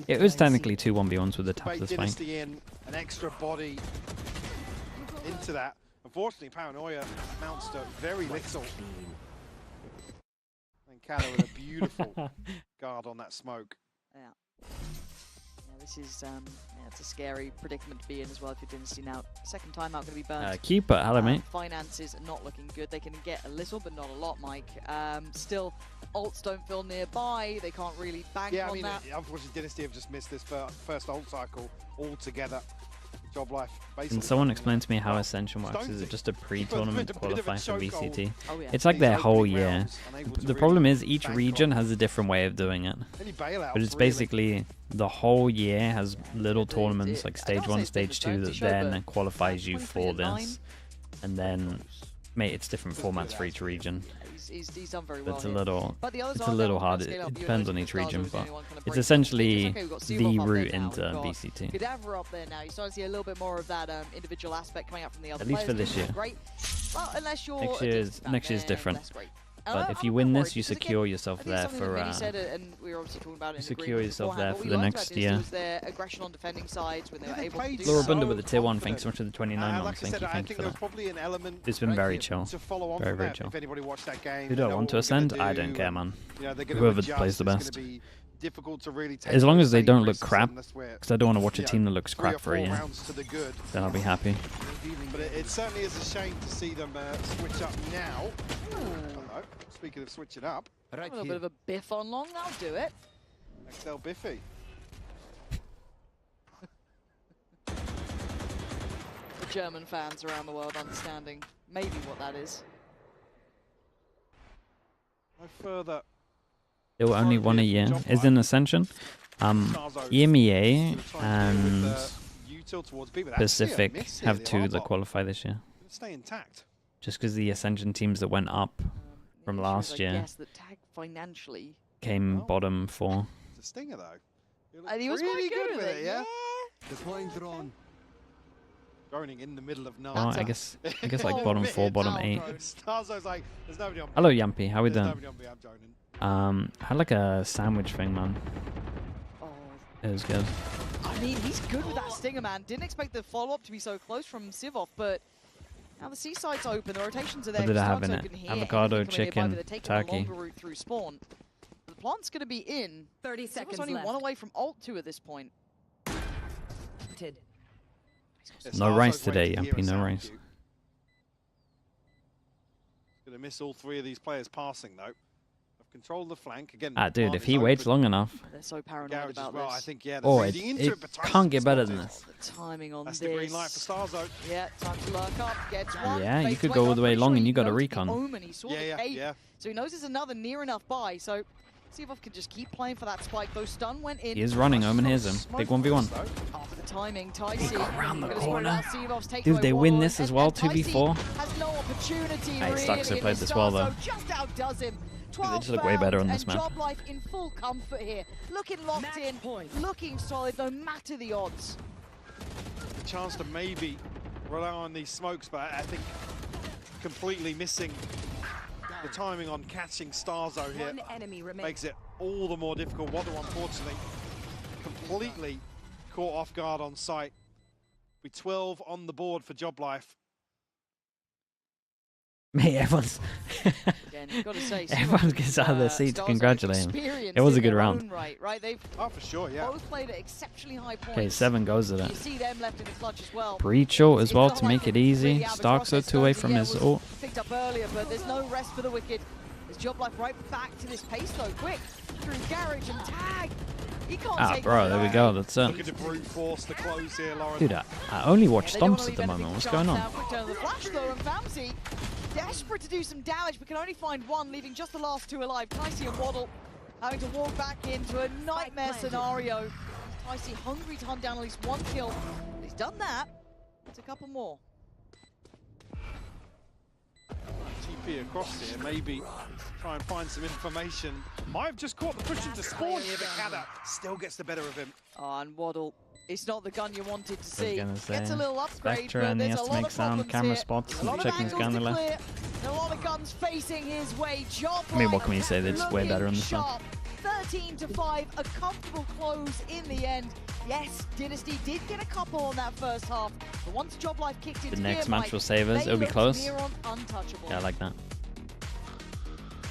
It was technically 2 1v1s with the tapless fight. Dynasty in an extra body into that. Unfortunately, Paranoia amounts to very little. And Kala with a beautiful guard on that smoke. Yeah. This is it's a scary predicament to be in as well if you're Dynasty now. Second time out going to be burnt. Keeper, hello mate. Finances are not looking good. They can get a little, but not a lot, Mike. Still, ults don't feel nearby. They can't really bank on that. Unfortunately, Dynasty have just missed this first ult cycle altogether. Joblife. Can someone explain to me how Ascension works? Is it just a pre-tournament qualify for VCT? It's like their whole year. The problem is each region has a different way of doing it. But it's basically the whole year has little tournaments like stage 1, stage 2 that then qualifies you for this. And then, mate, it's different formats for each region. He's done very well. It's a little hard. It depends on each region, but it's essentially the route into VCT. Kadabra up there now. You start to see a little bit more of that individual aspect coming out from the other At least for this year. Great. Well, unless you're next year's different. But if you win this, you secure yourself there for the next year. Laura Bunda with the tier 1, thanks so much for the 29 months. Thank you for that. It's been very chill. Very chill. Who do I want to ascend? I don't care, man. Whoever plays the best. As long as they don't look crap, because I don't want to watch a team that looks crap for a year. Then I'll be happy. But it certainly is a shame to see them switch up now. Speaking of switching up, a little bit of a biff on long, that'll do it. XL Biffy. The German fans around the world understanding maybe what that is. No further. They were only 1 a year. Is in Ascension. EMEA and Pacific have 2 that qualify this year. Stay intact. Just because the Ascension teams that went up from last year came bottom 4. It's a stinger though. And he was really good with it, yeah? Deploying drone. Droning in the middle of none. Oh, I guess like bottom 4, bottom 8. Starzo's like, there's nobody on. Hello Yampy, how we doing? I'm I had like a sandwich thing, man. Oh. It was good. I mean, he's good with that stinger, man. Didn't expect the follow-up to be so close from Zivov, but now the seaside's open, the rotations are there. What did I have in it? Avocado, chicken, turkey. Through spawn. The plant's going to be in. 30 seconds only 1 away from ult 2 at this point. No rice today, Yampy, no rice. Going to miss all 3 of these players passing, though. Control the flank again. Dude, if he waits long enough. They're so paranoid about this. I think, yeah, it can't get better than this. The timing on That's the green light for Starzo. Yeah, time to lurk up. Gets one. Yeah, you could go all the way long and you got a recon. Yeah. So he knows it's another near enough buy. So Zivov can just keep playing for that spike. Those stun went in. He is running. Omen hears him. Big 1v1. After the timing, Ticey around the corner. Dude, they win this as well, 2v4. Has no opportunity. Hey, Stuxo played this well though. Just outdoes him. They just look way better on this map. Joblife in full comfort here, looking locked in, looking solid no matter the odds. A chance to maybe rely on these smokes, but I think completely missing the timing on catching Starzo here makes it all the more difficult. Water, unfortunately, completely caught off guard on site. With 12 on the board for Joblife. Mate, everyone's everyone gets out of their seat to congratulate him. It was a good round. Right? Oh, for sure, yeah. Both played at exceptionally high points. Okay, 7 goes at it. You see them left in the clutch as well. Breacho as well to make it easy. Starkso 2 away from his ult. Picked up earlier, but there's no rest for the Wicked. There's Joblife right back to this pace though. Quick through garage and tag. He can't take bro, there we go. That's it. Looking to brute force the close here, Lauren. Dude, I only watch stomps at the moment. What's going on? Quick turn of the flash though, and Famsi desperate to do some damage, but can only find one, leaving just the last 2 alive. Ticey and Waddle having to walk back into a nightmare scenario. Ticey hungry to hunt down at least 1 kill. But he's done that. It's a couple more. TP across here, maybe try and find some information. Might have just caught the push into spawn here, but Kada still gets the better of him. Oh, and Waddle, it's not the gun you wanted to see. Gets a little upgrade, Spectre, but and he there's has a to lot make of sound, camera here. spots, A lot of checking angles scanner to left. clear, and a lot of guns facing his way. Joblife, I mean, what can we say? That's way better in this one. 13-5, a comfortable close in the end. Yes, Dynasty did get a couple on that first half, but once Joblife kicked into The next gear, match will save us. they It'll be looked close. near on untouchable. Yeah, I like that.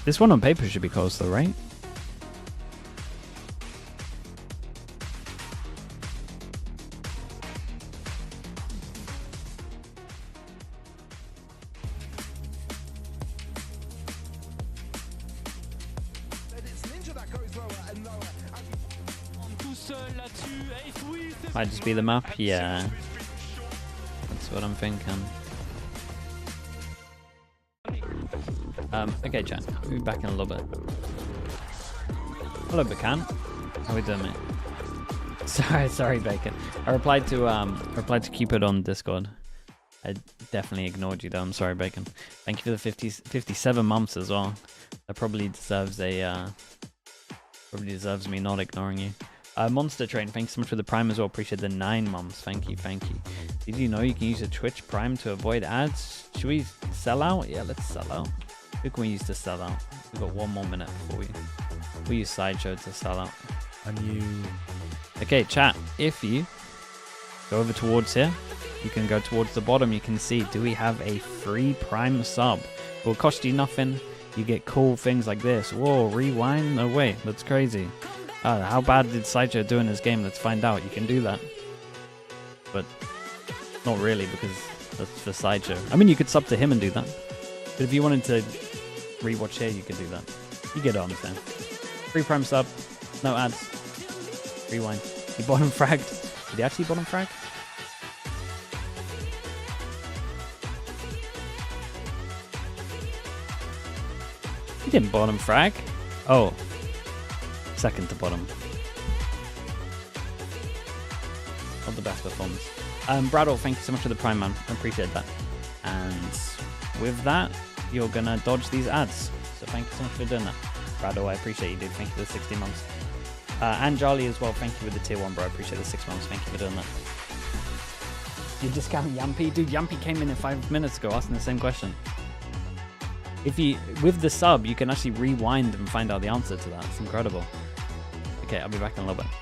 This one on paper should be close though, right? Might just be the map, yeah. That's what I'm thinking. Okay, chat. We'll be back in a little bit. Hello, Bacon. How we doing, mate? Sorry, Bacon. I replied to Cupid on Discord. I definitely ignored you though. I'm sorry, Bacon. Thank you for the 57 months as well. That probably deserves me not ignoring you. Monster Train, thanks so much for the Prime as well. Appreciate the 9 months. Thank you. Did you know you can use a Twitch Prime to avoid ads? Should we sell out? Yeah, let's sell out. Who can we use to sell out? We've got 1 more minute before we use Sideshow to sell out. Okay, chat. If you go over towards here, you can go towards the bottom. You can see, do we have a free Prime sub? It will cost you nothing. You get cool things like this. Whoa, rewind? No way. That's crazy. How bad did Sideshow do in his game? Let's find out. You can do that. But not really, because that's for Sideshow. I mean, you could sub to him and do that. But if you wanted to rewatch here, you could do that. You get on, Sam. Free Prime sub. No ads. Rewind. He bottom fragged. Did he actually bottom frag? He didn't bottom frag. Oh. Second to bottom. Not the best performance. Bradle, thank you so much for the Prime, man. I appreciate that. And with that, you're gonna dodge these ads. So thank you so much for doing that. Bradle, I appreciate you, dude. Thank you for the 16 months. And Charlie as well, thank you for the tier 1, bro. I appreciate the 6 months. Thank you for doing that. You discount Yampy? Dude, Yampy came in 5 minutes ago asking the same question. If you, with the sub, you can actually rewind and find out the answer to that. It's incredible. Okay, I'll be back in a little bit.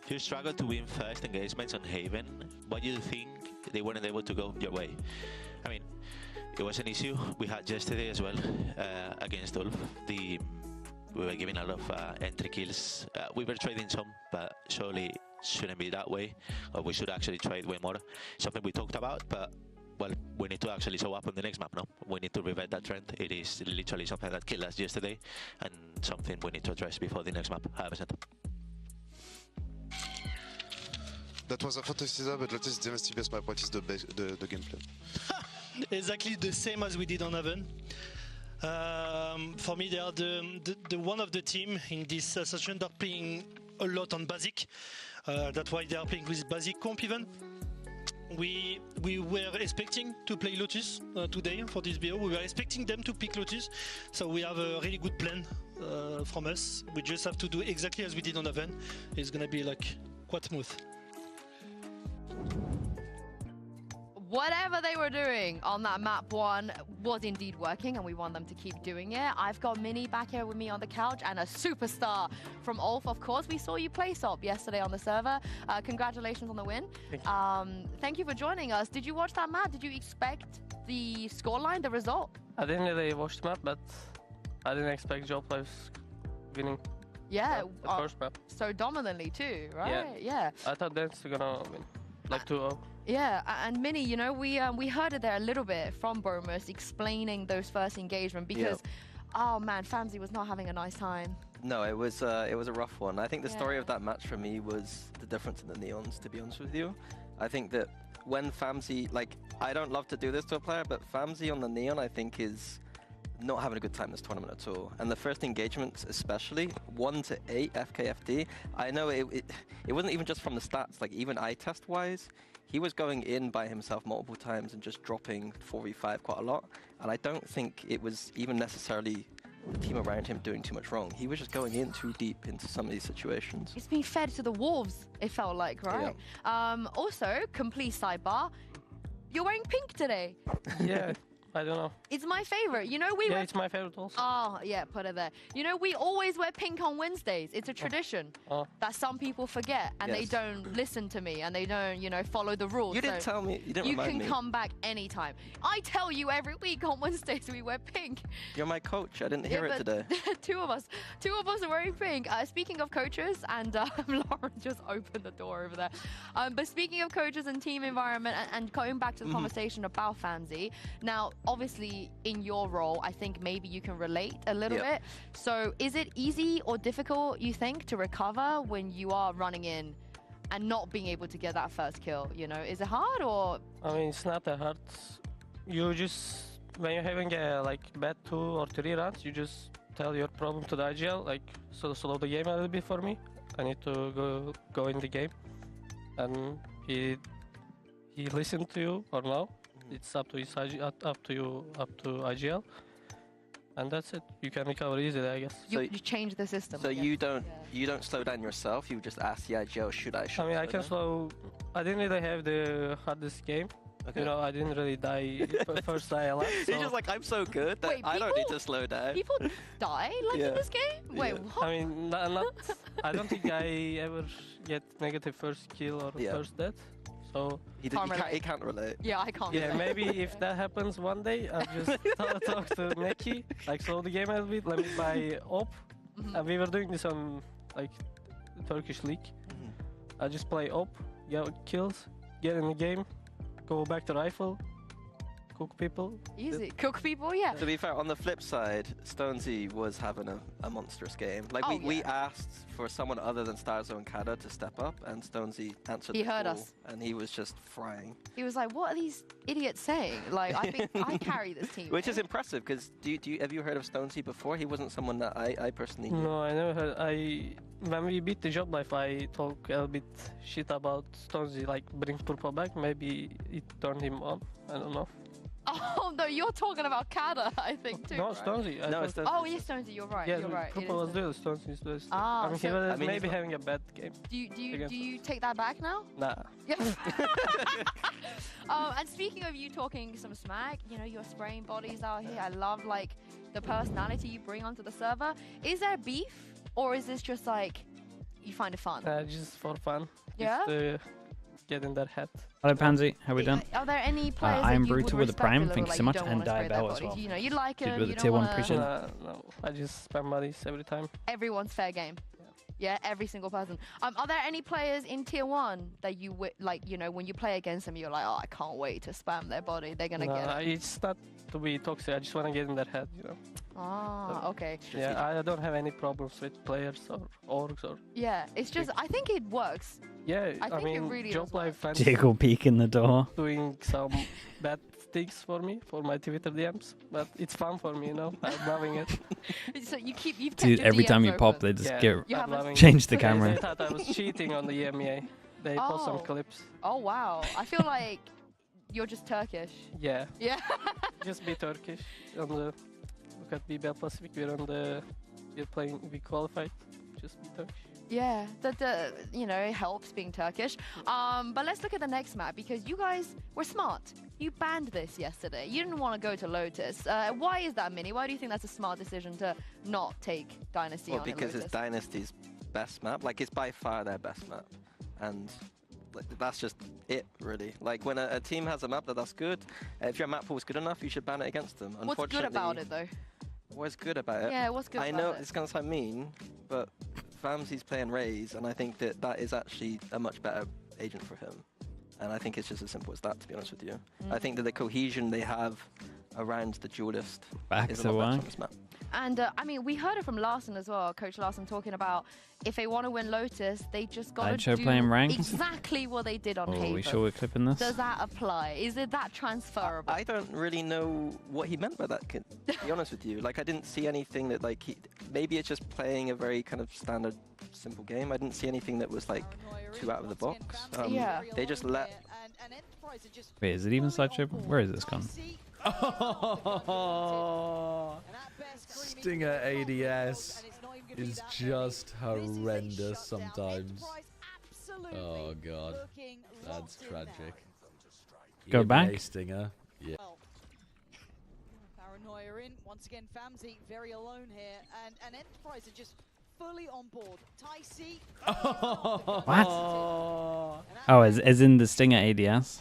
You struggled to win first engagements on Haven. What do you think they weren't able to go your way? I mean, it was an issue we had yesterday as well against Ulf. We were giving a lot of entry kills. We were trading some, but surely shouldn't be that way. Or we should actually trade way more. Something we talked about, but well, we need to actually show up on the next map, no? We need to revert that trend. It is literally something that killed us yesterday, and something we need to address before the next map. 100%. That was a fantasy sub, but that is Dynasty best map. What is the gameplay? Exactly the same as we did on Haven. For me, they are the one of the team in this session that are playing a lot on basic. That's why they are playing with basic comp even. We were expecting to play Lotus today for this BO. We were expecting them to pick Lotus, so we have a really good plan from us. We just have to do exactly as we did on Aven. It's gonna be like quite smooth. Whatever they were doing on that map 1 was indeed working, and we want them to keep doing it. I've got Mini back here with me on the couch, and a superstar from Ulf, of course. We saw you play SOP yesterday on the server. Congratulations on the win. Thank you for joining us. Did you watch that map? Did you expect the scoreline, the result? I didn't really watch the map, but I didn't expect Joblife winning. Yeah, the first map. So dominantly too, right? Yeah. I thought that's gonna win, like 2-0. Yeah, and Mini, you know, we heard it there a little bit from Bomus explaining those first engagement because, oh man, Famzy was not having a nice time. No, it was a rough one. I think the story of that match for me was the difference in the neons, to be honest with you. I think that when Famzy, like, I don't love to do this to a player, but Famzy on the neon, I think, is not having a good time this tournament at all. And the first engagements especially, 1 to 8 FKFD, I know it wasn't even just from the stats, like even eye test wise, he was going in by himself multiple times and just dropping 4v5 quite a lot. And I don't think it was even necessarily the team around him doing too much wrong. He was just going in too deep into some of these situations. It's being fed to the wolves, it felt like, right? Yeah. Also, complete sidebar, you're wearing pink today. Yeah. I don't know. It's my favorite. You know, it's my favorite also. Oh, yeah, put it there. You know, we always wear pink on Wednesdays. It's a tradition that some people forget, and they don't listen to me, and they don't, you know, follow the rules. You didn't tell me. You didn't remind me. You can come back anytime. I tell you every week on Wednesdays we wear pink. You're my coach. I didn't hear it today. Two of us are wearing pink. Speaking of coaches, and Lauren just opened the door over there. But speaking of coaches and team environment, and going back to the conversation about Famzy, now, obviously, in your role, I think maybe you can relate a little bit. So is it easy or difficult, you think, to recover when you are running in and not being able to get that first kill? You know, is it hard or? I mean, it's not that hard. You just, when you're having a bad 2 or 3 rounds, you just tell your problem to the IGL, like, slow the game a little bit for me. I need to go in the game. And he listened to you or no. It's up to IGL, and that's it. You can recover easily, I guess. You change the system. So you don't slow down yourself. You just ask the IGL, should I? I mean, I can slow. I didn't really have the hardest game. Okay. You know, I didn't really die first die a lot. So. You're just like, I'm so good that I don't need to slow down. People die in this game? Wait, what? I mean, I don't think I ever get negative first kill or first death. So he can't relate. Yeah, I can't. Yeah, maybe if that happens one day, I'll just talk to Neki, like slow the game a little bit. Let me buy op, and we were doing this on like Turkish league. I just play op, get kills, get in the game, go back to rifle, cook people. Easy, cook people, yeah. To be fair, on the flip side, Stonesy was having a monstrous game. Like we asked for someone other than Starzo and Kada to step up, and Stonesy answered. He heard us, and he was just frying. He was like, "What are these idiots saying?" Like, I think I carry this team. Which is impressive, because have you heard of Stonesy before? He wasn't someone that I personally knew. No, I never heard. When we beat the Joblife, I talk a little bit shit about Stonesy, like bring Purple back. Maybe it turned him on. I don't know. Oh no, you're talking about Kada, I think too. No, right? Stonesy. No, it's Stonesy. Oh yes, Stonesy. You're right. Yeah, you're right. Purple was doing Stonesy's best. Ah, I mean, he was maybe having a bad game. Do you take that back now? Nah. Yeah. And speaking of you talking some smack, you know, you're spraying bodies out here. I love like the personality you bring onto the server. Is there beef, or is this just like you find it fun? Just for fun. Yeah. Just, get in that hat. Hello Pansy, how are we doing? Are there any players I'm that you Brutal would with the Prime, thank you like so much, don't and wanna spray their Diabell as bodies? well. You know, you like Dude it, with you the don't tier 1 wanna... appreciate No, I just spam bodies every time. Everyone's fair game. Yeah, every single person. Are there any players in tier 1 that you like, you know, when you play against them, you're like, oh, I can't wait to spam their body. They're gonna get it. It's not to be toxic. I just want to get in that head, you know. Ah, so, okay. Yeah, I don't have any problems with players or orgs or. Yeah, it's just I think it works. Yeah, I think mean, it really Joblife fans Jiggle peek in the door. doing some bad things for me, for my Twitter DMs, but it's fun for me, you know. I'm loving it. So you've kept Dude, your every time DMs you pop, open. they just I'm loving change it. the camera. They thought I was cheating on the EMEA. They post some clips. Oh wow! I feel like you're just Turkish. Yeah. Yeah. Just be Turkish. On the look at BBL Pacific. We're playing. We qualified. Just be Turkish. Yeah, that you know, it helps being Turkish. But let's look at the next map, because you guys were smart. You banned this yesterday. You didn't want to go to Lotus. Why is that, Mini? Why do you think that's a smart decision to not take Dynasty on because Lotus? it's Dynasty's best map. Like, it's by far their best map, and like, that's just it, really. Like, when a team has a map that's good, if your map pool is good enough, you should ban it against them. What's good about it, though? What's good about it? Yeah, what's good about it? I know it's going to sound mean, but Famsy's playing Raze, and I think that is actually a much better agent for him. And I think it's just as simple as that, to be honest with you. I think that the cohesion they have around the duelist is a lot better on this map. And I mean, we heard it from Larson as well, Coach Larson, talking about if they want to win Lotus, they just got to do playing ranked? exactly what they did on Haven. Are we sure we're clipping this? Does that apply? Is it that transferable? I don't really know what he meant by that, to be honest with you. Like, I didn't see anything that, like, maybe it's just playing a very kind of standard, simple game. I didn't see anything that was, like, too out of the box. Yeah. They just let... Wait, is it even Sideshow? Where is this gone? Stinger ADS is just horrendous sometimes. Oh god, that's tragic. Go back. Stinger. Yeah. Paranoia in once again. Famzy very alone here, and Enterprise are just fully on board. Tyc. What? Oh, as in the Stinger ADS?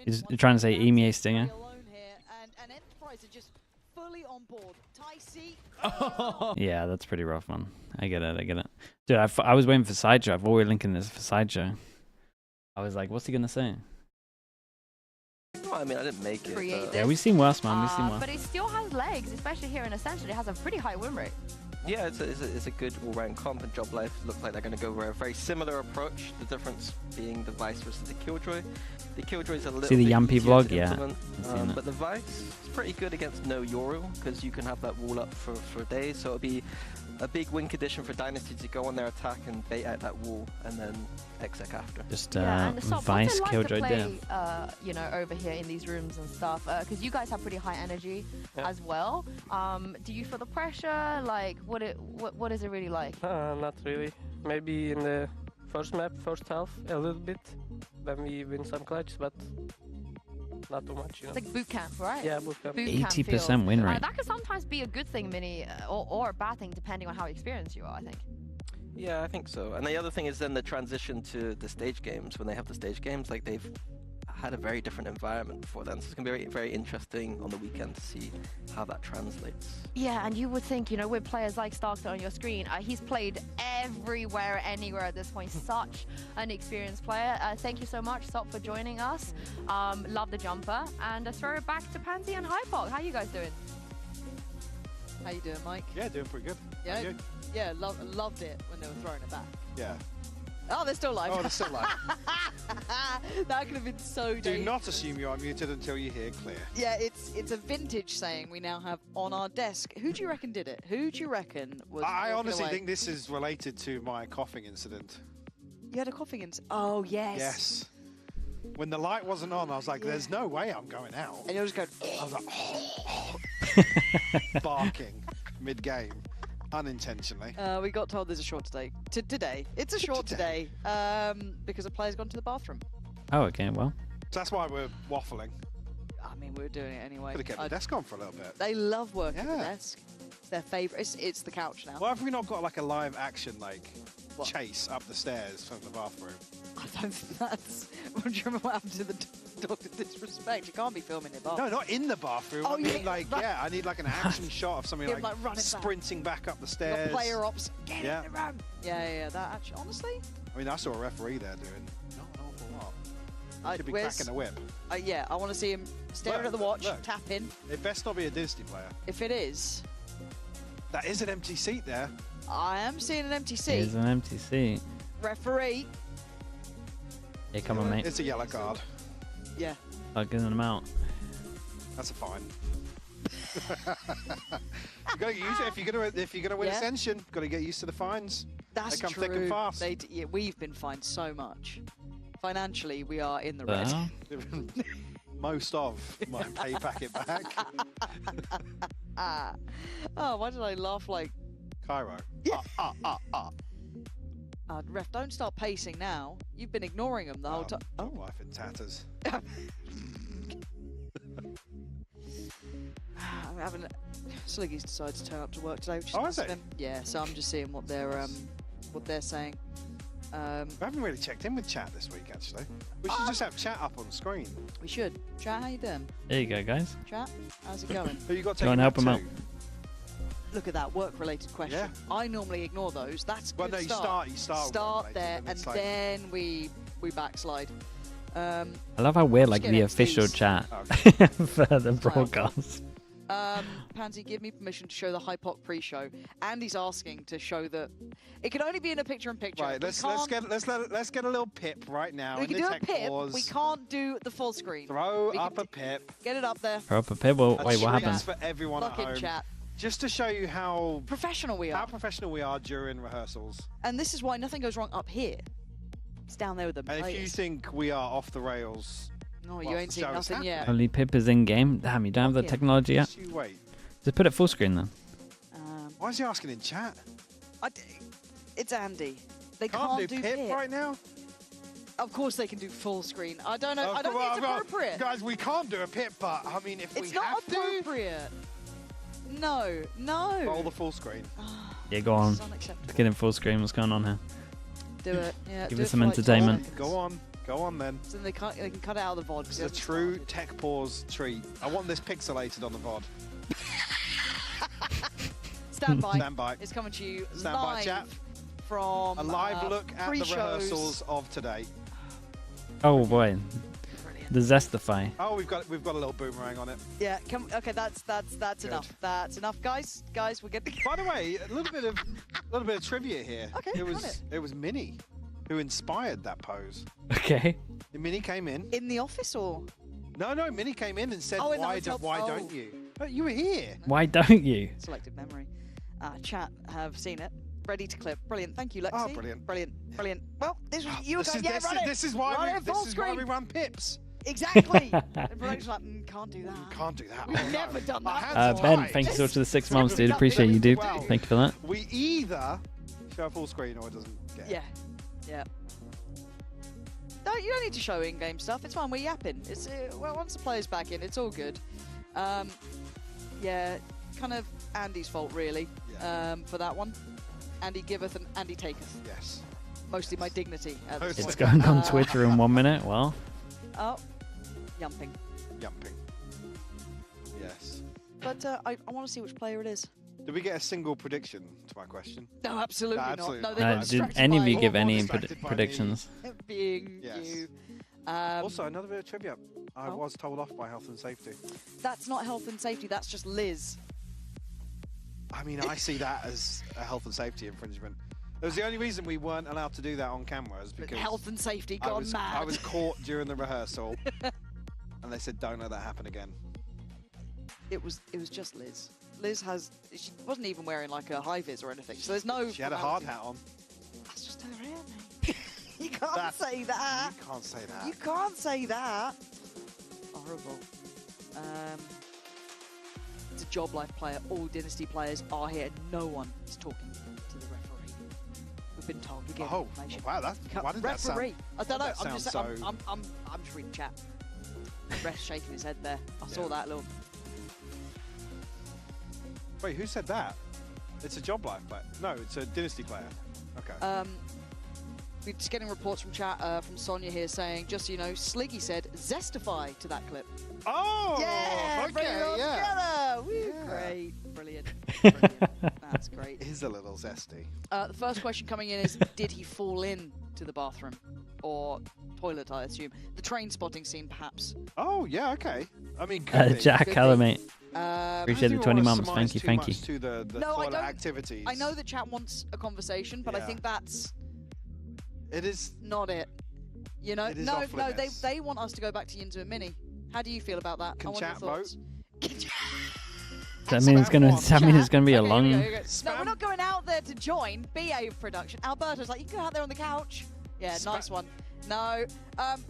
You're trying to say EMEA Stinger? And Enterprise are just fully on board. Tyc. Yeah, that's pretty rough, man. I get it. Dude, I was waiting for Sideshow. I've always linking this for Sideshow. I was like, what's he gonna say? Well, I mean, I didn't make it. Yeah, we've seen worse, man. We've seen worse. But it still has legs, especially here in Ascension. It has a pretty high win rate. Yeah, it's a good all-round comp, and Joblife looks like they're going to go for a very similar approach. The difference being the Vice versus the Killjoy. The Killjoy's a little See the bit Yampy easier vlog? to Yeah. implement, but the Vice is pretty good against no Yoru, because you can have that wall up for days. So it'll be a big win condition for Dynasty to go on their attack and bait out that wall, and then exec after. Just and the Vice like Killjoy to down. play, you know, over here in these rooms and stuff, because you guys have pretty high energy as well. Do you feel the pressure? Like, what is it really like? Not really. Maybe in the first map, first half, a little bit. Then we win some clutches, but not too much, you know. It's like boot camp, right? Yeah, boot camp. 80% win rate. That could sometimes be a good thing, Mini, or a bad thing, depending on how experienced you are, I think. Yeah, I think so. And the other thing is then the transition to the stage games. When they have the stage games, like, they've had a very different environment before then. So it's going to be very, very interesting on the weekend to see how that translates. Yeah, and you would think, you know, with players like Starkster on your screen, he's played everywhere, anywhere at this point. Such an experienced player. Thank you so much, Sop, for joining us. Love the jumper. And throw it back to Pansy and Hypok. How you guys doing? How you doing, Mike? Yeah, doing pretty good. Yeah, yeah, loved it when they were throwing it back. Yeah. Oh, they're still live. Oh, they're still live. That could have been so dangerous. Do not assume you are muted until you hear clear. Yeah, it's a vintage saying we now have on our desk. Who do you reckon did it? Who do you reckon was I honestly away? think this is related to my coughing incident. You had a coughing incident? Oh, yes. Yes. When the light wasn't on, I was like, there's no way I'm going out. And you just go... I was like, barking mid-game. Unintentionally. We got told there's a short today. Today. It's a short today. Because a player's gone to the bathroom. Oh, okay, well. So that's why we're waffling. I mean, we're doing it anyway. Could have kept the desk on for a little bit. They love working at the desk. It's their favourite. It's the couch now. Why have we not got like a live action, like, chase up the stairs from the bathroom? I don't think that's... Do you remember what happened to the Dr. Disrespect? You can't be filming in the bathroom. No, not in the bathroom. Oh, I mean, yeah, like, yeah, I need like an action shot of somebody Him, like, running sprinting back up the Your stairs. player ops. Get in Yeah. the room. Yeah, that actually... Honestly... I mean, I saw a referee there doing not an awful lot. Could be where's- cracking a whip. yeah, I want to see him staring Look, at the watch, look. tapping. It best not be a Dynasty player. If it is, That is an empty seat there. I am seeing an empty seat. Here's an empty seat. Referee. Yeah, come on, mate. It's a yellow card. Yeah. Plugging them out. That's a fine. You gotta use it if you're gonna win Ascension. Gotta get used to the fines. That's they come true. thick and fast. Yeah, we've been fined so much. Financially, we are in the red. Most of my pay packet back. Oh, why did I laugh like Cairo? Ref, don't start pacing now. You've been ignoring them the whole time. Life in tatters. I'm having Sliggy's decided to turn up to work today. Which is it? Yeah, so I'm just seeing what they're saying. We haven't really checked in with chat this week, actually. We should just have chat up on screen. We should. Chat, how you doing? There you go, guys. Chat, how's it going? Who you got Go and help him out. Look at that work-related question. Yeah. I normally ignore those. That's a good you start there, and then we backslide. I love how we're like the official chat for the broadcast. Pansy, give me permission to show the Hypoc pre-show. Andy's asking to show that it can only be in a picture-in-picture. Right, let's get a little pip right now. We can do a pip. We can't do the full screen. Throw up a pip. Get it up there. Throw up a pip. Well, wait, what happened? For everyone Look at home. in chat. Just to show you how professional we are. How professional we are during rehearsals. And this is why nothing goes wrong up here. It's down there with the players. And if you think we are off the rails, no, you ain't seen nothing yet. Only pip is in game. Damn, you don't have the technology yet. You wait. Just put it full screen then. Why is he asking in chat? It's Andy. They can't do pip right now. Of course they can do full screen. I don't know. I don't think it's appropriate. Guys, we can't do a pip, but I mean, if we have to. It's not appropriate. No. Roll the full screen. Yeah, go on. Let's get in full screen. What's going on here? Do it. Yeah. Give us some entertainment. Go on then. So they can cut it out of the VOD. It's a true tech pause treat. I want this pixelated on the VOD. Stand by. Stand by. It's coming to you Stand live by, chat. From a live look at the rehearsals of today. Oh boy. The DNSTY. Oh, we've got a little boomerang on it. Yeah, okay, that's enough. That's enough, guys. Guys, we're getting. By the way, a little bit of trivia here. Okay, it was Minnie who inspired that pose. Okay. Minnie came in the office, or? No, Minnie came in and said, "Why don't you?" But you were here. Why don't you? Selective memory. Chat have seen it. Ready to clip. Brilliant. Thank you, Lexi. Oh, brilliant. Well, this is why we run pips. Exactly. The production's like, can't do that. Can't do that. We've never done that. Ben, thank you so much for the 6 months, dude. Appreciate you, dude. Thank you for that. We either show full screen or it doesn't get. Yeah. No, you don't need to show in-game stuff. It's fine. We're yapping. It's well, once the player's back in, it's all good. Yeah, kind of Andy's fault really for that one. Andy giveth and Andy taketh. Yes. Mostly my dignity. At this It's point. going on Twitter in 1 minute. Well. Oh, yumping. Yes. But I want to see which player it is. Did we get a single prediction to my question? No, absolutely not. No, did any of you give any predictions? Being you. Also, another bit of trivia. I was told off by health and safety. That's not health and safety. That's just Liz. I mean, I see that as a health and safety infringement. It was the only reason we weren't allowed to do that on camera is because health and safety gone mad. I was caught during the rehearsal, and they said, "Don't let that happen again." It was just Liz. She wasn't even wearing like a high vis or anything, so there's no. She had a hard hat on. That's just her hair, mate. You can't say that. You can't say that. You can't say that. Horrible. It's a Joblife player. All Dynasty players are here. No one is talking to the referee. We've been told we get information. Wow, why did that sound? Referee. I don't know. I'm just so... I'm just reading chat. Ref's shaking his head there. I saw that little. Wait, who said that? It's a Joblife player. No, it's a Dynasty player. Okay. We're just getting reports from chat from Sonia here saying, just so you know, Sliggy said "DNSTY" to that clip. Oh, yeah, okay, bring it all together. Woo, yeah. Great, brilliant. That's great. It is a little zesty. The first question coming in is, did he fall in to the bathroom or toilet? I assume the train spotting scene, perhaps. Oh yeah, okay. I mean, Jack Calamate. Appreciate the 20 months. Thank you. To the toilet activities. I know that chat wants a conversation, but I think that's. It is not it. You know, it is no, they want us to go back to Yinzu and Mini. How do you feel about that? Can I want chat your thoughts. vote? That means it's gonna be a long. No, we're not going out there to join BA production. Alberto's like, you can go out there on the couch. Yeah, nice one. No,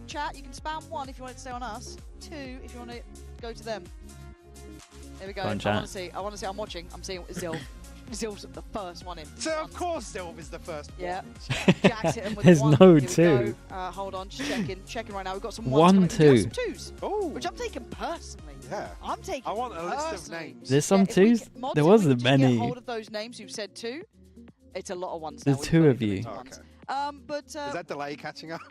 chat, you can spam 1 if you want it to stay on us. 2 if you want to go to them. There we go. Go on, I chat. want to see. I'm watching. I'm seeing Zilv. Zilv's the first one in. So of course Zilv is the first one. Yeah. Jack's hit him with There's 1. no Here we 2. go. Hold on, just checking right now. We've got some 1, 1s coming. 2. Some 2s. Oh. Which I'm taking personally. Yeah. I'm taking. I want a list of personally. names. There's some if we 2s. get- mods, There if we wasn't can just many. Get hold of those names who've said 2. It's a lot of 1s. There's now. We've 2 got of you. ones. Okay. But Is that delay catching up?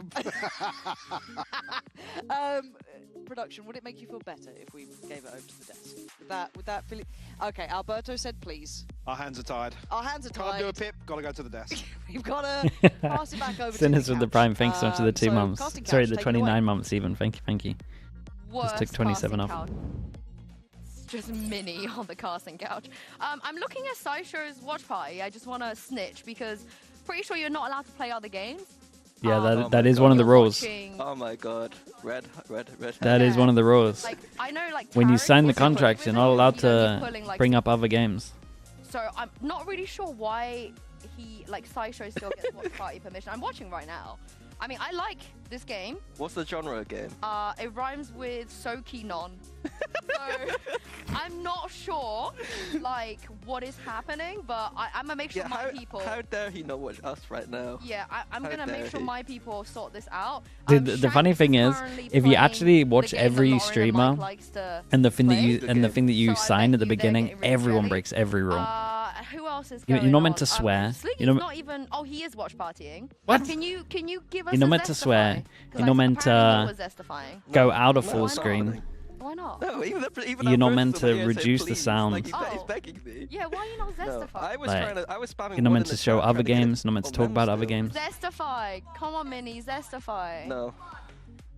production, would it make you feel better if we gave it over to the desk? Would that feel? Okay, Alberto said please. Our hands are tied. Our hands are Can't tied. do a pip. Gotta go to the desk. We've got to pass it back over to Sinners the with the couch. prime. Thanks so much for the 2 so, months. casting Sorry, couch, the take it away. 29 months even. Thank you. Worst took 27 casting off. couch. It's just mini on the casting couch. I'm looking at Sideshow's watch party. I just want to snitch because pretty sure you're not allowed to play other games. Yeah, Oh that my is God. one of the You're rules. watching- Oh my God. Red. That is Yeah. one of the rules. Like I know, like When you Tarek sign the was pulling contract, with you're it, not allowed you know, he's to pulling, like, bring up other games. So I'm not really sure why he Sideshow still gets watch party permission. I'm watching right now. I mean, I like this game. What's the genre again? It rhymes with Soki Non. So I'm not sure, like, what is happening, but I'm gonna make sure my people. How dare he not watch us right now? Yeah, I'm How gonna dare make sure he. my people sort this out. The funny thing is, if you actually watch every streamer, and the thing that you So I sign bet at the you they're beginning, getting really everyone jelly. breaks every rule. Who else is You're going not meant to on? swear. Sliggy's You're not- not even. Oh, he is watch partying. What? Can you give us? You're not a meant to swear. Zestify? 'Cause You're not meant apparently to he was Zestifying. go out of No, full why not? screen. Why not? No, even You're not our meant hosts to over here say reduce the please, sound. Like he's Oh. begging me. Yeah, why are you not No, Zestify? I was Like, trying to. I was spamming. You're not one meant in to the show chat other trying to get games. Not meant to on talk them about still. other games. Zestify. Come on, Minnie. Zestify. No.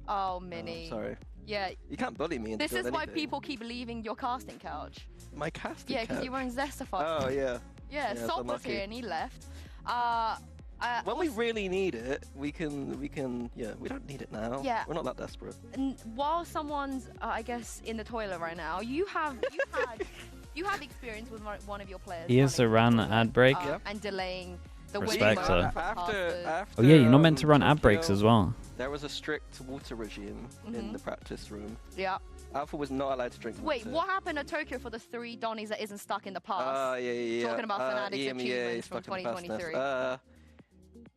Oh, Minnie. Sorry. Yeah. You can't bully me into This is doing why anything. people keep leaving your casting couch. My casting Yeah, because couch. you weren't Zestify. Oh yeah. Yeah, it's Salt was unlucky. here and he left. When we really need it, we can. Yeah, we don't need it now. Yeah. We're not that desperate. While someone's, I guess, in the toilet right now, you have experience with one of your players. He has to run an ad break. And delaying the Respect, window sir. of After, Oh yeah, you're not meant to run ad Tokyo, breaks as well. There was a strict water regime in the practice room. Yeah. Alpha was not allowed to drink water. Wait, what happened at Tokyo for the 3 Donnies that isn't stuck in the past? Yeah. Talking about Fnatic's EMEA achievements from stuck in the past now. 2023.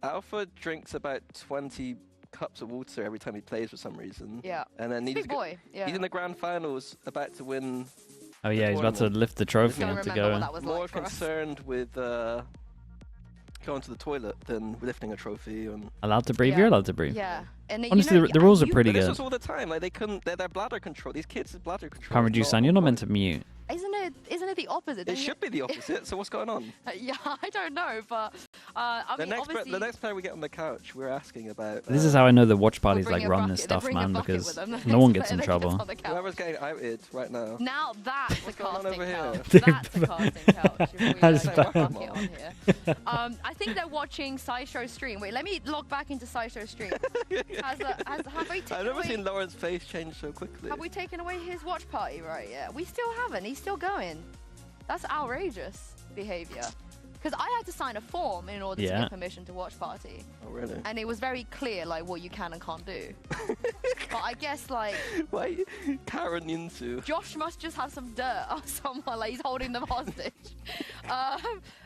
Alpha drinks about 20 cups of water every time he plays for some reason. Yeah. And then Big boy. Yeah. he's in the grand finals, about to win. Oh yeah, he's about to lift the trophy Don't and to remember what go. that was More like for us. concerned with going to the toilet than lifting a trophy. And Allowed to breathe? Yeah. You're allowed to breathe. Yeah. And Honestly, the rules are pretty But this good. was all the time. Like they couldn't. Their bladder control. These kids' bladder control. Can't is reduce not sound. on You're not point. meant to mute. Isn't it the opposite? It Then should be the opposite. So what's going on? Yeah, I don't know, but I The mean, next, obviously, the next player we get on the couch, we're asking about. This is how I know the watch parties bring like a run this bucket- they stuff, bring a man, bucket because with them. no one Next gets in player trouble. on the couch. Whoever's getting outed right now. Now that's a going on casting over here? couch. That's a casting couch. If we How's get that? a bucket on here. I think they're watching Sideshow stream. Wait, let me log back into Sideshow stream. Have we taken I've never away? seen Lauren's face change so quickly. Have we taken away his watch party right yet? We still haven't. He's still going. That's outrageous behavior. Because I had to sign a form in order to Yeah. get permission to watch party. Oh really? And it was very clear, like, what you can and can't do. But I guess, like, Why Karen into? Josh must just have some dirt on someone, like he's holding them hostage.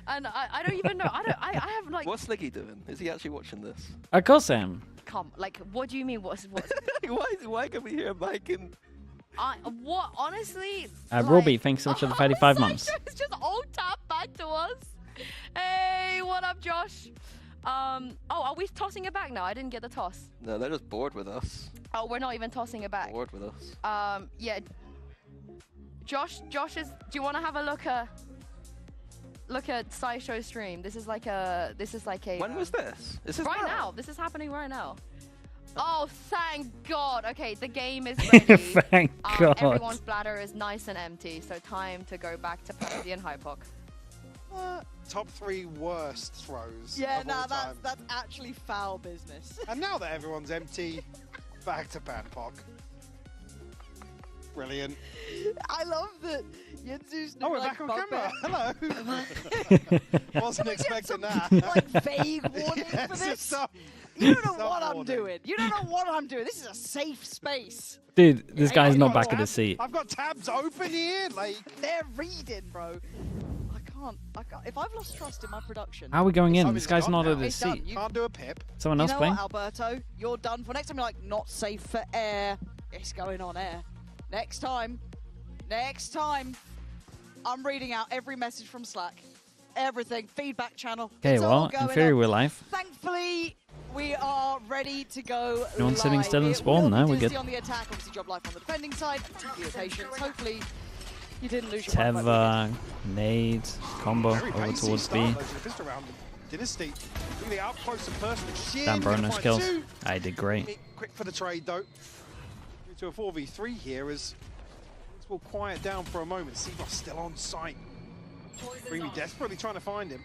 And I don't even know. I have, like... What's Sliggy doing? Is he actually watching this? Of course I am. Come, like, what do you mean, what's... why can we hear Mike and... What, honestly... Robbie, thanks so much for the 35 months. It's just all tap back to us. Hey, what up, Josh? Oh, are we tossing it back now? I didn't get the toss. No, they're just bored with us. Oh, we're not even tossing it back. Bored with us. Yeah. Josh is... Do you want to have a look at Sideshow stream? This is like a... When was this? Is this right now. This is happening right now. Oh, thank God. Okay, the game is ready. Thank God. Everyone's bladder is nice and empty, so time to go back to Pansy and Hypoc. Top 3 worst throws. Yeah, of no, all time. that's actually foul business. And now that everyone's empty, back to Banpoc. Brilliant. I love that Yenzu's Oh, we're like, back on camera. Hello. Wasn't expecting that. Like vague warning Yes, for this. some You don't know what I'm warning. doing. You don't know what I'm doing. This is a safe space. Dude, this guy's I've not got back in tabs- his seat. I've got tabs open here. Like, They're reading, bro. I can't. If I've lost trust in my production. How are we going in? Oh, This it's guy's gone not now. at his It's done. seat. You can't do a pip. Someone else know playing? what, Alberto? You're done for. Next time you're like, not safe for air. It's going on air. Next time, I'm reading out every message from Slack. Everything. Feedback channel. Okay, It's all well, going in theory on. we're live. Thankfully, we are ready to go. No one's sitting live. still in It spawn will now, be we're Dynasty good. on the attack, obviously Joblife on the defending side. Be patient. Hopefully, you didn't lose your mind. Teva, nade, combo Very over pacey towards start, B. though, to the pistol round. Dynasty really up close and personal. Shin Damn, bro, gonna no find skills. two. I did great. Quick for the trade though. To a 4v3 here as things will quiet down for a moment. Seaboss still on site. Creamy desperately trying to find him.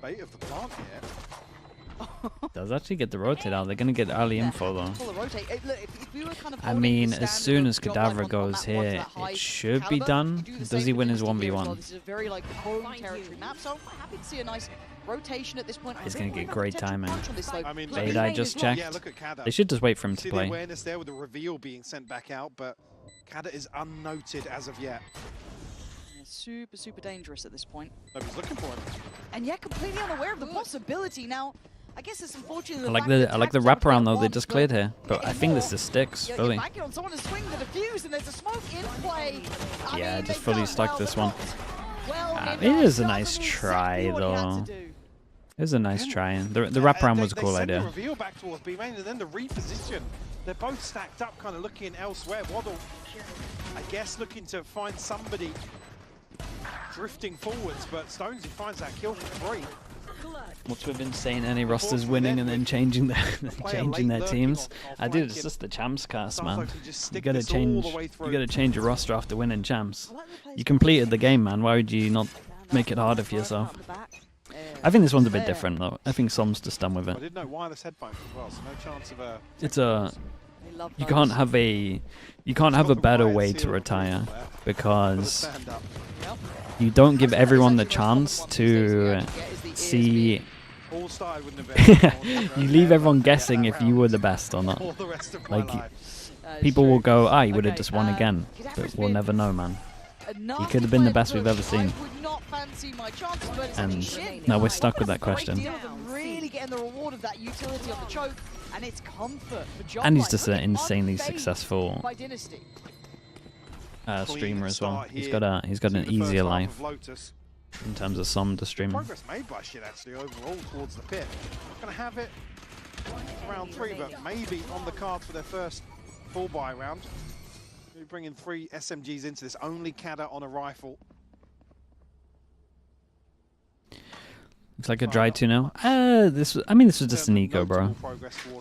Bait of the plant here. Does actually get the rotate out. They're going to get early info though. Pull the rotate. Look, if we were kind of I holding mean, the as standard soon of as Joblife Cadaver on goes that one to here, that high it should be caliber, done. you do the Does same he for win his Dynasty here as well. 1v1? This is a very like home territory map, so I'm quite happy to see a nice rotation at this point. He's I going don't to get know great potential timing. punch on this, though. I mean, Bait look- I just Yeah, checked. look at Kada. They should just wait for him to See the play. awareness there with the reveal being sent back out, but Kada is unnoted as of yet. Yeah, super dangerous at this point. Nobody's looking for him. And yet completely unaware of the possibility. Now, I guess it's unfortunate. I like the wraparound though they just cleared here, but I think this is sticks You're fully. banking on someone to swing the defuse, and there's a smoke in play. I Yeah, mean, just they've fully done stuck well, this but one. not well It enough. is a Doesn't nice try exactly what he had though. to do. It was a nice try. The wraparound was a cool They idea. send the reveal back towards B main and then the reposition. They're both stacked up, kind of looking elsewhere. Waddle, I guess, looking to find somebody drifting forwards, but Stonesy finds that kill for free. What's with insane any rosters winning and then changing their teams? I did. It's just the champs cast, man. You gotta change your roster after winning champs. You completed the game, man. Why would you not make it harder for yourself? I think this one's a bit different though. I think Som's just done with I it. did know wireless headphones as well, so no chance of a. It's a you can't have a better way to retire because you don't give everyone the chance to see. You leave everyone guessing if you were the best or not. Like people will go, you would have just won again, but we'll never know, man. You could have been the best we've ever seen. And now we're stuck with that question. Really getting the reward of that utility on the choke, and it's comfort for Joblife. And he's just an insanely successful by Dynasty. streamer as well. He's got an easier life in terms of Som to streaming. Progress made by Shit actually overall towards the pit. Not going to have it round 3, but maybe on the cards for their first full buy round. Maybe bringing 3 SMGs into this. Only Kada on a rifle. Looks like a dry 2-0. This was just an eco, bro.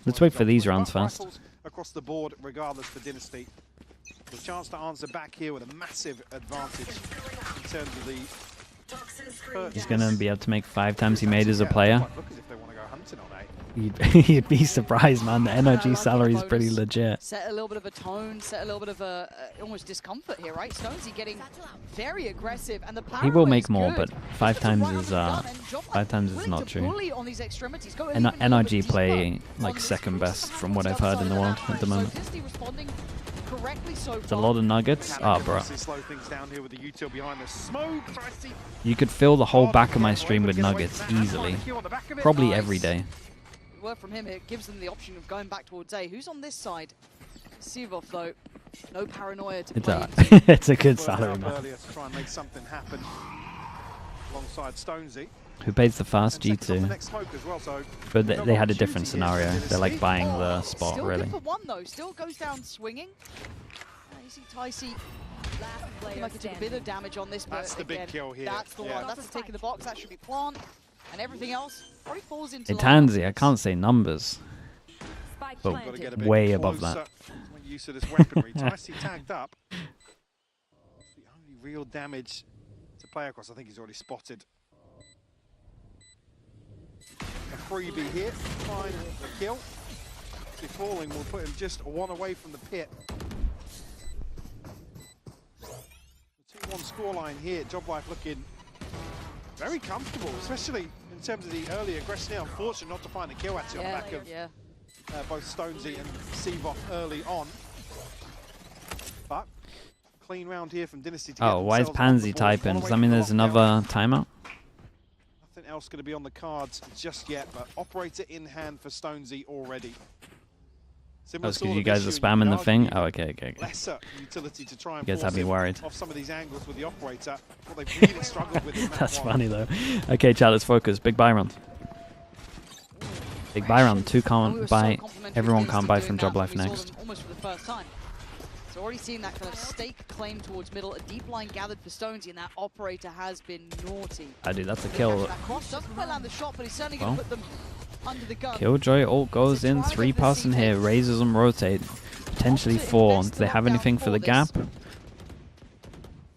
Let's wait for these rounds fast. Across the board, regardless for Dynasty. The chance to answer back here with a massive advantage in terms of the. He's gonna be able to make 5 times he made as a player. Look as if they want to go hunting on You'd be surprised, man. The NRG salary is pretty legit. Set a little bit of a tone, set a little bit of a almost discomfort here, right? Stonesy getting very aggressive, and the He will paranoia make is more, good. but 5 times is not true. NRG play like second best from what I've heard in the world at the moment. It's a lot of nuggets. Bro. You could fill the whole back of my stream with nuggets easily. Probably every day. Word from him, it gives them the option of going back towards A. Who's on this side? Sivov, though. No paranoia to play. It's a good salary, man. Try and make something happen alongside Stonesy. Who pays the fast G2? But they had a different scenario. They're like buying the spot, Still really. good for one, though. Still goes down swinging. You see Tycee looking like he took a bit of damage on this, but that's the big kill here. That's the one. That's the take in the box. That should be plant. And everything else probably falls into Tansy, I can't say numbers, but way above that. Use of this weaponry. Tycee tagged up. The only real damage to play across, I think he's already spotted. A freebie here, find the kill. Actually falling will put him just one away from the pit. The 2-1 scoreline here. Joblife looking very comfortable, especially in terms of the early aggression. Unfortunate not to find a kill actually on the back of both Stonesy and Seavoth early on. But clean round here from Dynasty. Oh, why is Pansy typing? Does that mean there's another timeout? Nothing else going to be on the cards just yet, but operator in hand for Stonesy already. That's because you guys are spamming the thing? Oh, okay. Lesser utility to try and you guys have me worried. Off some of these angles with the operator. What they've really struggled with in That's funny though. Okay, chat, let's focus. Big buy round. Big buy round. 2 can't buy. Everyone can't buy from Joblife next. Almost for the first time. So already seeing that kind of stake claim towards middle. A deep line gathered for Stonesy, and that operator has been naughty. I do. That's a kill. That cross doesn't quite land the shot, but he's certainly going to put them under the gun. Killjoy ult goes in. 3-person here. Raises them, rotate. Potentially 4. Do they have anything for the gap?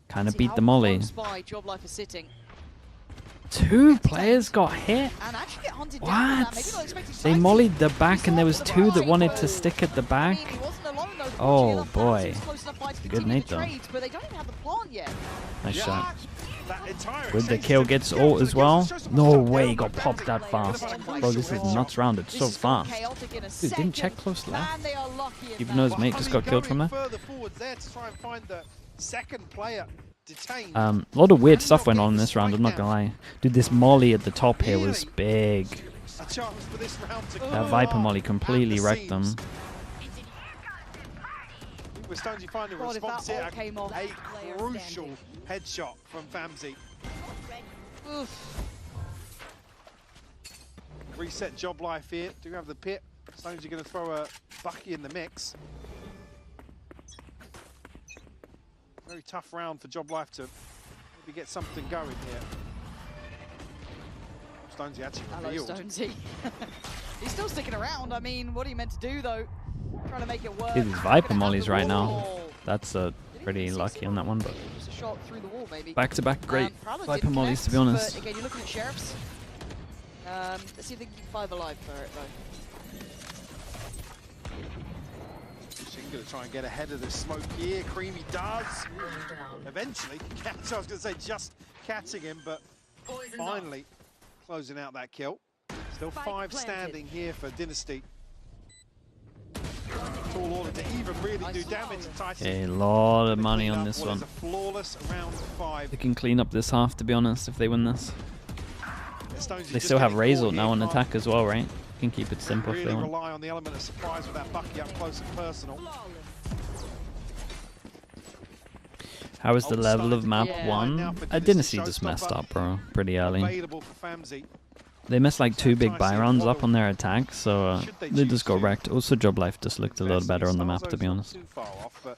Kind of beat the molly. 2 players got hit? What? They mollied the back and there was 2 that wanted to stick at the back? Oh boy. Good nade though. Nice shot. With the kill gets ult as well? No way, got popped that fast. Bro, this is nuts rounded so fast. Dude, didn't check close left. Even though his mate just got killed from there. A lot of weird stuff went on in this round, I'm not gonna lie. Dude, this molly at the top here was big. That Viper molly completely wrecked them. With Stonesy finding a response here, a crucial headshot from Famzy. Reset Joblife here. Do have the pit. Stonesy going to throw a Bucky in the mix. Very tough round for Joblife to maybe get something going here. Stonesy actually revealed. Hello, Stonesy. He's still sticking around. I mean, what are you meant to do though? Trying to make it work. Dude, these Viper mollies right now. That's pretty lucky on that one, but back-to-back great Viper mollies, to be honest. But again, you're looking at Sheriffs. Let's see if they can keep 5 alive for it, though. Going to try and get ahead of the smoke here. Creamy does. Eventually, I was going to say just catching him, but finally closing out that kill. Still 5 standing here for Dynasty. Tall order to even really do damage to Tyson. A lot of money on this one. Flawless round 5. They can clean up this half, to be honest, if they win this. They still have Razor now on attack as well, right? Can keep it simple if they want. Rely on the element of surprise with that Bucky up close and personal. How is the level of map 1? Dynasty just messed up, bro, pretty early. They missed like 2 big buy rounds up on their attack, so they just got wrecked. Also, Joblife just looked a little better on the map, to be honest. But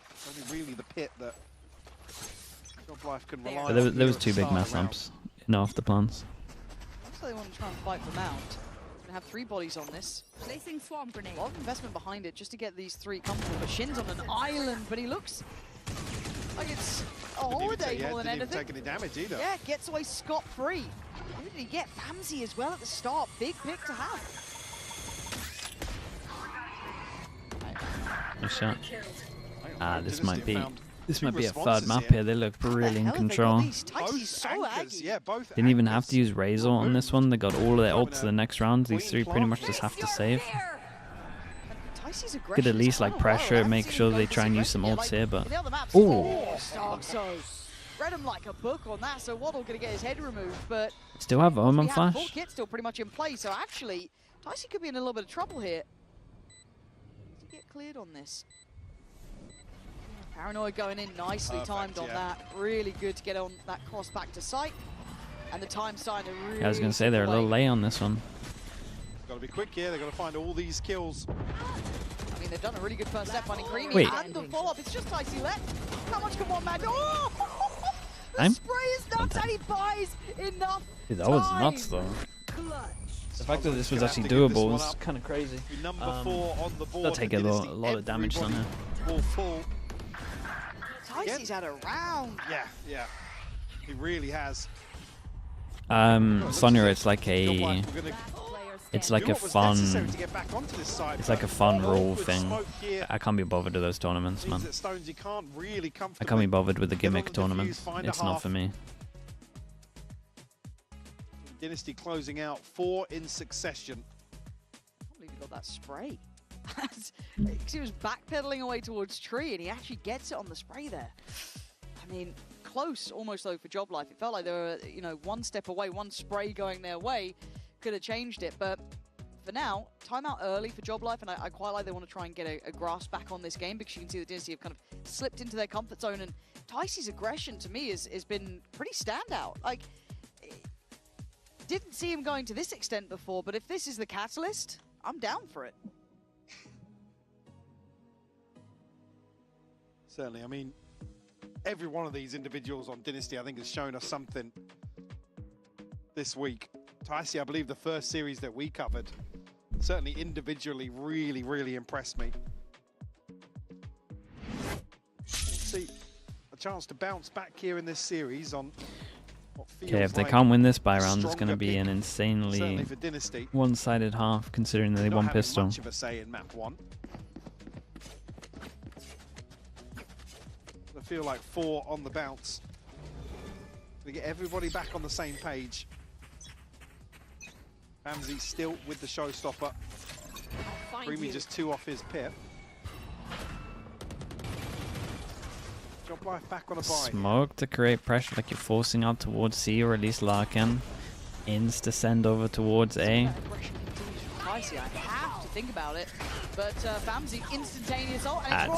there was 2 big mess ups in off the plans. So they want to try and fight them out. Have 3 bodies on this. Placing swarm grenade. A lot of investment behind it just to get these 3 comfortable. But Shin's on an island, but he looks like it's a holiday more than anything. Didn't take any damage either. Yeah, gets away scot-free. Who did he get? Famzy as well at the start. Big pick to have. Nice shot. This might be a 3rd map here. They look really in control. Didn't even have to use Razor on this one. They got all of their ults to the next round. These 3 pretty much just have to save. Could at least like pressure, make sure they try and use some ults here, but ooh. Read him like a book on that, so Waddle gonna get his head removed, but still have Omen flash. Full kit still pretty much in play, so actually Dicey could be in a little bit of trouble here. To get cleared on this. Paranoid going in nicely timed on that. Really good to get on that cross back to sight. And the time starting to really I was going to say they're a little late on this one. Got to be quick here. They've got to find all these kills. I mean, they've done a really good first step finding Creamy. Wait. And the follow-up. It's just Dicey left. How much can one man do? Oh! The I'm spray is nuts and he buys enough. Dude, that was nuts though. The fact that this was actually doable was kind of crazy. They'll take a lot of damage on her. Dicey's had a round. Yeah. He really has. Sonya, it's like a It's like a fun. It's like a fun rule thing. I can't be bothered with those tournaments, man. I can't be bothered with the gimmick tournaments. It's not for me. Dynasty closing out 4 in succession. I can't believe he got that spray. Because he was backpedaling away towards tree, and he actually gets it on the spray there. I mean, close almost though for Joblife. It felt like they were, you know, one step away, one spray going their way could have changed it. But for now, timeout early for Joblife, and I quite like they want to try and get a grasp back on this game, because you can see the Dynasty have kind of slipped into their comfort zone, and Tyce's aggression to me has been pretty standout. Like, didn't see him going to this extent before, but if this is the catalyst, I'm down for it. Certainly, I mean, every one of these individuals on Dynasty, I think, has shown us something this week. Dicey, I believe the first series that we covered, certainly individually, really, really impressed me. See, a chance to bounce back here in this series on what feels Okay, if they like can't win this by round, it's going to be an insanely certainly for Dynasty. one-sided half, considering that they won pistol. Much of a say in map 1. I feel like 4 on the bounce. We get everybody back on the same page. Ramsey still with the showstopper. Creamy just 2 off his pip. Joblife back on a buy. Smoke to create pressure, like you're forcing out towards C, or at least Larkin. Insta send over towards A. I have to think about it, but Famzy instantaneous ult, and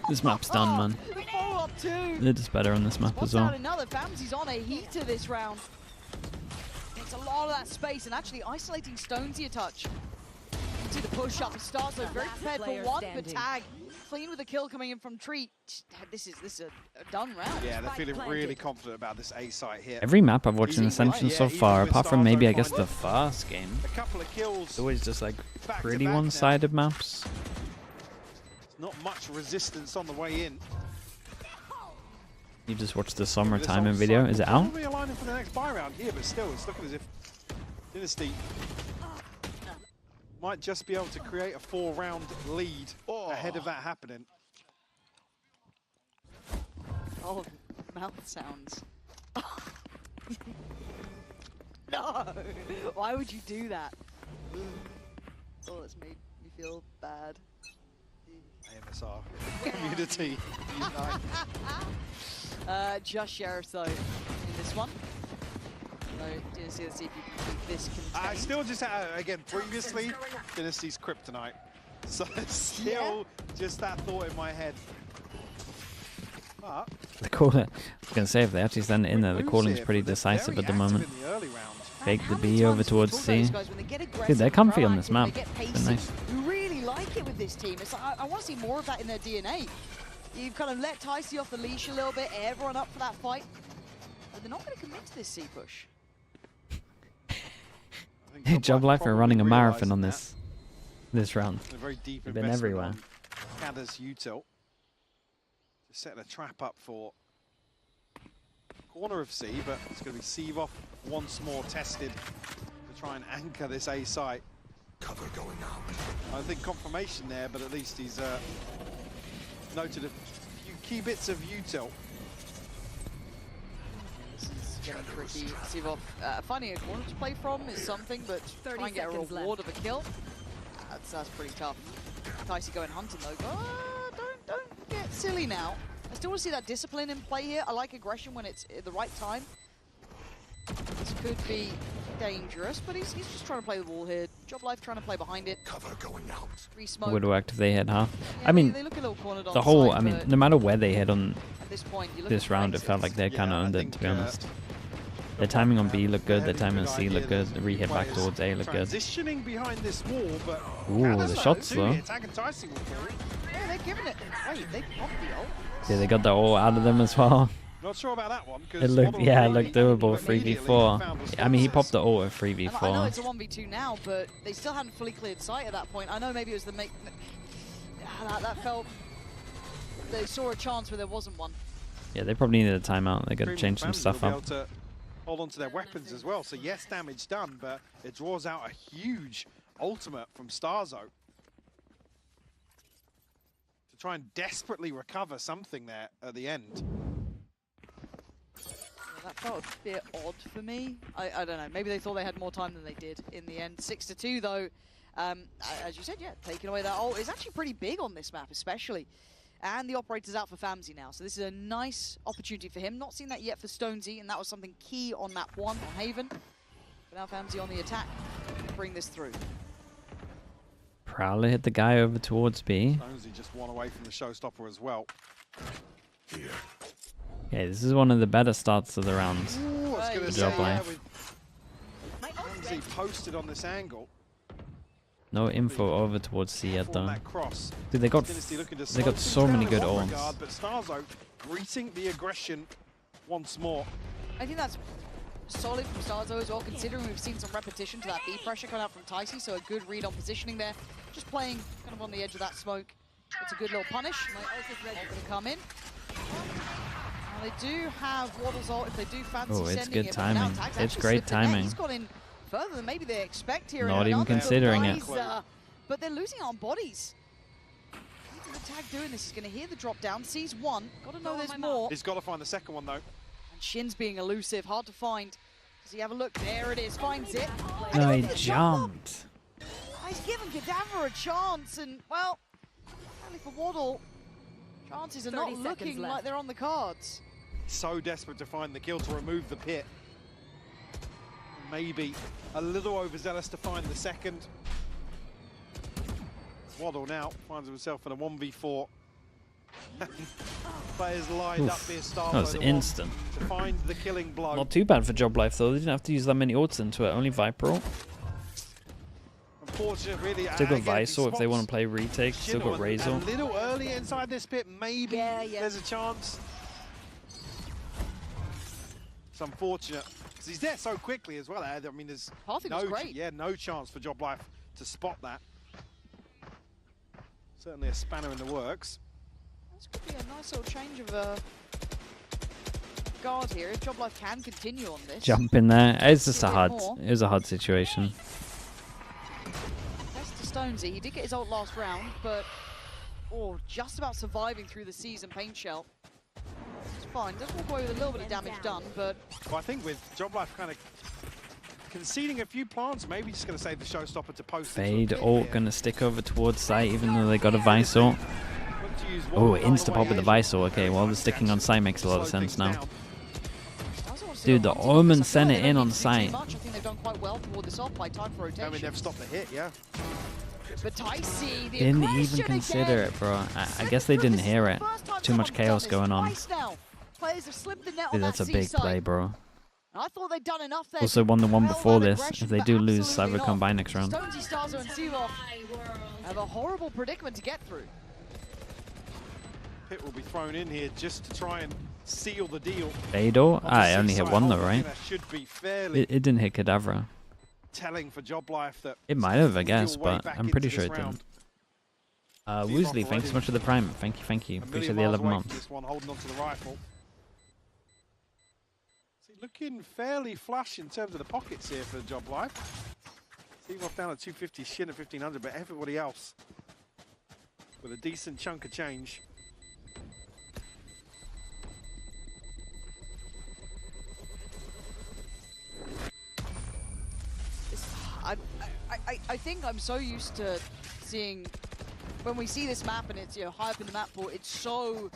This map's done, man. Follow-up too. They're just better on this map as well. Another Famzy's on a heater this round. Gets a lot of that space, and actually isolating Stonesy a touch. You can see the push up starts, so very prepared for one, but tag clean with a kill coming in from Tree. This is a done round. Yeah, they're feeling really confident about this A site here. Every map I've watched in Ascension so far, apart from maybe I guess the first game, a couple of kills. it's always just like pretty one-sided maps. Not much resistance on the way in. You just watched the summer timing video. Is it out? Probably aligning for the next buy round here, but still, it's looking as if Dynasty might just be able to create a 4-round lead ahead of that happening. Oh, mouth sounds. No! Why would you do that? Oh, that's made me feel bad. AMSR community unite. Just Sheriff though in this one. So Dynasty, let's see if you can keep this contained. I still just again previously Dynasty's kryptonite, so still just that thought in my head. But The caller, I was going to say, if they actually send it in there, the calling's pretty decisive at the moment. Fake the B over towards C. Dude, they're comfy on this map. They're nice. You really like it with this team. It's like, I want to see more of that in their DNA. You've kind of let Ticey off the leash a little bit, everyone up for that fight. But they're not going to commit to this C push. Joblife are running a marathon on this round. They've been everywhere. Kada's util. Just setting a trap up for corner of C, but it's going to be Sevov once more tested to try and anchor this A site. Cover going out. I think confirmation there, but at least he's noted a few key bits of util. This is getting tricky. Sevov finding a corner to play from is something, but try and get a reward of a kill. That's pretty tough. Ticey going hunting though. Don't get silly now. I still want to see that discipline in play here. I like aggression when it's at the right time. This could be dangerous, but he's just trying to play the wall here. Joblife trying to play behind it. Cover going out. Would have worked if they hit half. Yeah, I mean, they look a little cornered on the whole, side, I mean, no matter where they hit on this point, this round, it felt like they kind of earned it, to be honest. Their timing on B looked good, their timing on C looked good, the re-hit back towards A looked good. Transitioning behind this wall, but Ooh, the shots though. Yeah, they're giving it. Wait, they popped the ult. Yeah, they got that all out of them as well. Not sure about that one. It looked, yeah, it looked doable 3v4. I mean, he popped the ult at 3v4. I know it's a 1v2 now, but they still hadn't fully cleared sight at that point. I know maybe it was the make. That felt. They saw a chance where there wasn't one. Yeah, they probably needed a timeout. They got to change some stuff up. Hold on to their weapons as well. So yes, damage done, but it draws out a huge ultimate from Starzo to try and desperately recover something there at the end. That felt a bit odd for me. I don't know. Maybe they thought they had more time than they did in the end. 6-2 though. As you said, yeah, taking away that ult is actually pretty big on this map, especially. And the operator's out for Famzy now, so this is a nice opportunity for him. Not seen that yet for Stonesy, and that was something key on map 1 on Haven. But now Famzy on the attack to bring this through. Prowler hit the guy over towards B. Stonesy just one away from the showstopper as well. Yeah, this is one of the better starts of the rounds. Ooh, I was gonna Good say, job, yeah, Life. Famzy posted on this angle. No info over towards C yet though. Cross. Dude, they got so many good ults. But Starzo greeting the aggression once more. I think that's solid from Starzo as well, considering we've seen some repetition to that B pressure coming out from Ticey, so a good read on positioning there. Just playing kind of on the edge of that smoke. It's a good little punish. Going to come in. Now they do have Waddle's ult if they do fancy sending it. Oh, it's good but timing. now Tag's It's actually great slipped in there. timing. He's got in further than maybe they expect here. Not in even another considering it. But they're losing out on bodies. The Tag doing this is going to hear the drop down. Sees one. Got to know there's more. He's got to find the second one though. And Shin's being elusive. Hard to find. Does he have a look? There it is. Finds it. No, he jumped. He's given Cadaver a chance, and well, only for Waddle, chances are not looking like they're on the cards. So desperate to find the kill to remove the pit. Maybe a little overzealous to find the second. Waddle now finds himself in a 1v4. Players lined up here. That was instant. To find the killing blow. Not too bad for Joblife though. They didn't have to use that many ults into it. Only Viper ult. Unfortunate, really. Still got Visor if they want to play retake. Still got Razor. A little early inside this pit. Maybe there's a chance. It's unfortunate because he's there so quickly as well. I mean, there's no chance for Joblife to spot that. Certainly a spanner in the works. This could be a nice little change of guard here if Joblife can continue on this. Jump in there. It's just a hard. It was a hard situation. Best to Stonesy. He did get his ult last round, but just about surviving through the season paint shell. It's fine. Does walk away with a little bit of damage done, but well, I think with Joblife kind of conceding a few plants, maybe just going to save the showstopper to post. Fade ult gonna stick over towards site, even though they got a Visor. Oh, insta pop with the Visor. Okay, well the sticking on site makes a lot of sense now. Dude, the Omen sent it in on site. I think they've done quite well to ward this off by time for rotation. I mean, they've stopped the hit, yeah. But Ticey, the Didn't even consider it, bro. I guess they didn't hear it. Too much chaos going on. Players have slipped the net Dude, on that's a that big C-side. play, bro. I thought they'd done enough there. Also won the one before this. If they do lose, Cyber come by next round. Stonesy, Starzo, and Sealoff have a horrible predicament to get through. Pit will be thrown in here just to try and seal the deal. Fade ult? Ah, it only hit one though, right? That should be fairly It didn't hit Cadaver. telling for Joblife that It might have, I guess, way but back I'm pretty into sure this it didn't. round. Woozly, thanks so much for the prime. Thank you. Appreciate the 11 months. This one holding onto the rifle. See, looking fairly flush in terms of the pockets here for Joblife. Sealoff down at 250, Shin at 1500, but everybody else with a decent chunk of change. I think I'm so used to seeing when we see this map and it's high up in the map pool, it's so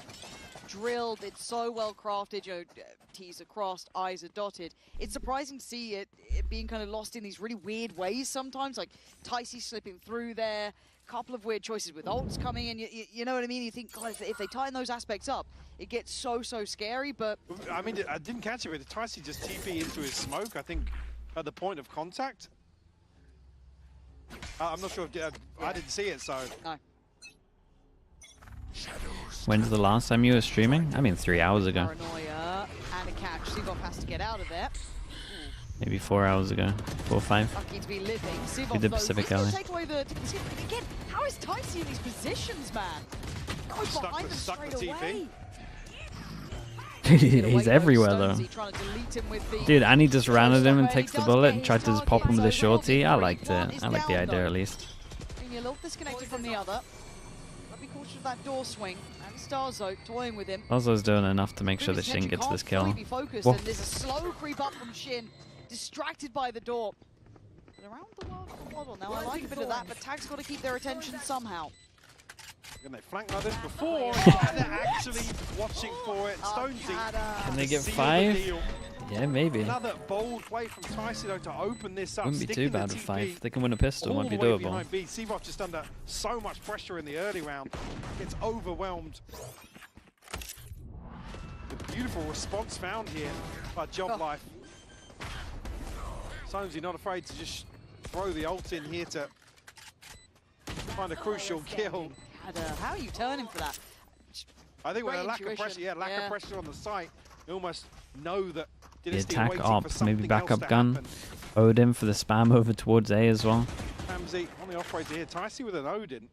drilled, it's so well crafted, T's are crossed, I's are dotted. It's surprising to see it being kind of lost in these really weird ways sometimes, like Ticey slipping through there, a couple of weird choices with ults coming in, you know what I mean? You think, God, if they tighten those aspects up, it gets so scary, but... I mean, I didn't catch it, but Ticey just TP into his smoke, I think, at the point of contact. I'm not sure if I didn't see it, so... No. When's the last time you were streaming? I mean, 3 hours ago. Paranoia and a catch. Sealoff has to get out of there. Maybe 4 hours ago. 4 or 5. Lucky to be living. We did Pacific Alley. Take away the again, how is Ticey in these positions, man? Goes behind them straight away. He's everywhere though. Dude, and he just ran at him and takes the bullet and tried to just pop him with a shorty. I liked it. I like the idea at least. Being a little disconnected from the other. But be cautious of that door swing. And Starzo toying with him. Starzo's doing enough to make sure that Shin gets this kill. Whoa. And there's a slow creep up from Shin. Distracted by the door. But around the world model now, I like a bit of that, but Tag's got to keep their attention somehow. Can they flank like this before? And they're actually watching for it. Stonesy. Can they get 5? Yeah, maybe. Another bold play from Tycido to open this up. Wouldn't be too bad with 5. They can win a pistol, might be doable. Seavoth just under so much pressure in the early round. Gets overwhelmed. The beautiful response found here by Joblife. Stonesy not afraid to just throw the ult in here to find a crucial kill. How are you turning for that? I think with a lack of pressure, lack of pressure on the site, you almost know that The attack ops, maybe backup gun. Odin for the spam over towards A as well. Ramsey on the operator here. Ticey with an Odin.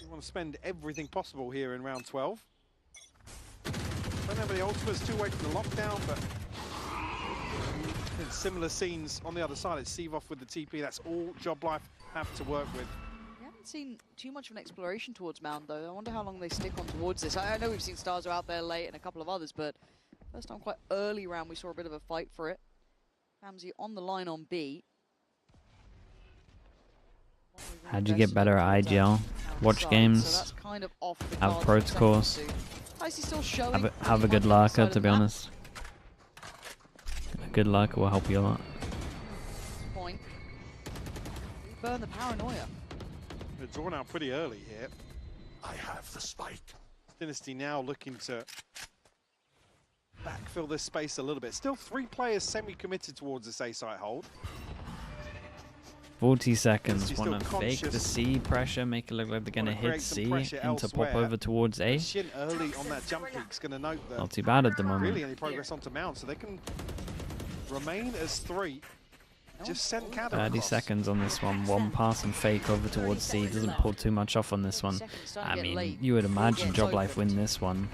You want to spend everything possible here in round 12. Don't have any ultimates, 2 away from the lockdown, but in similar scenes on the other side. It's Seavoth with the TP. That's all Joblife have to work with. We haven't seen too much of an exploration towards Mound, though. I wonder how long they stick on towards this. I know we've seen Starzo out there late and a couple of others, but first time quite early round we saw a bit of a fight for it. Ramsey on the line on B. How'd you get better at IGL? Watch games, so that's kind of off the have protocols, have a good lurker, to be honest. A good lurker will help you a lot. Point. Burn the paranoia. They're drawn out pretty early here. I have the spike. Dynasty now looking to backfill this space a little bit. Still 3 players semi-committed towards this A site hold. 40 seconds. Want to fake the C pressure, make it look like they're going to hit C and to pop over towards A. Shin early on that jump peak's going to note that not too bad at the moment. Really any progress onto Mount, so they can remain as 3. Just send Caddo 30 seconds on this one. 1 pass and fake over towards C. Doesn't pull too much off on this one. I mean, you would imagine Joblife win this one.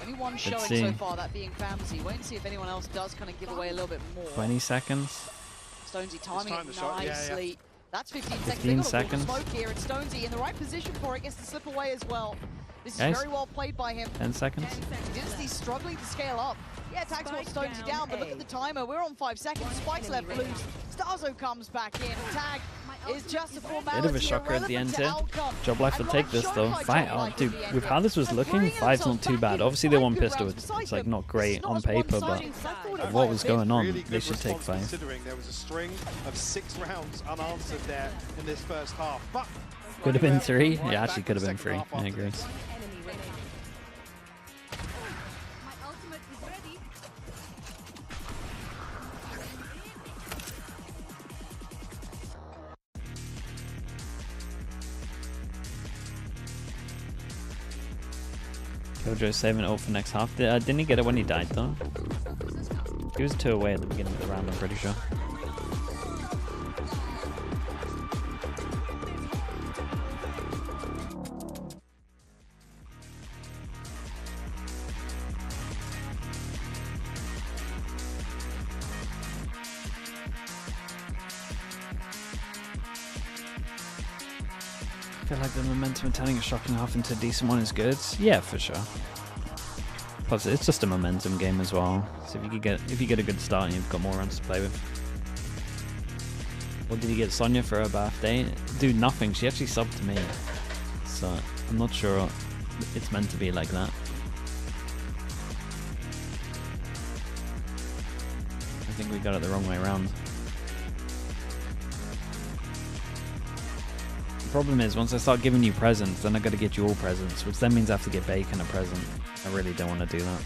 Only one showing so far, that being Famzy. Wait and see if anyone else does kind of give away a little bit more. 20 seconds. Stonesy timing it nicely. Yeah. That's 15 seconds. 15 seconds. Smoke here, and Stonesy in the right position for it, gets to slip away as well. This is very well played by him. 10 seconds. Dynasty's struggling to scale up. Yeah, Tag's got Stonesy down, but look at the timer. We're on 5 seconds. Spike's left loose. Starzo comes back in. Tag is just a formality. Bit of a shocker at the end here. Joblife will take this though. 5, oh, dude, with how this was looking, 5's not too bad. Obviously they won pistol. It's like not great on paper, but with what was going on, they should take 5. Considering there was a string of 6 rounds unanswered there in this first half. But could have been 3. Yeah, actually could have been 3. I agree. Killjoy's saving it all for next half. Didn't he get it when he died though? He was 2 away at the beginning of the round, I'm pretty sure. I feel like the momentum of turning a shocking half into a decent one is good. Yeah, for sure. Plus, it's just a momentum game as well. So if you get a good start, you've got more runs to play with. What did you get Sonya for her birthday? Dude, nothing. She actually subbed to me. So I'm not sure it's meant to be like that. I think we got it the wrong way around. The problem is, once I start giving you presents, then I gotta get you all presents, which then means I have to get Bacon a present. I really don't want to do that.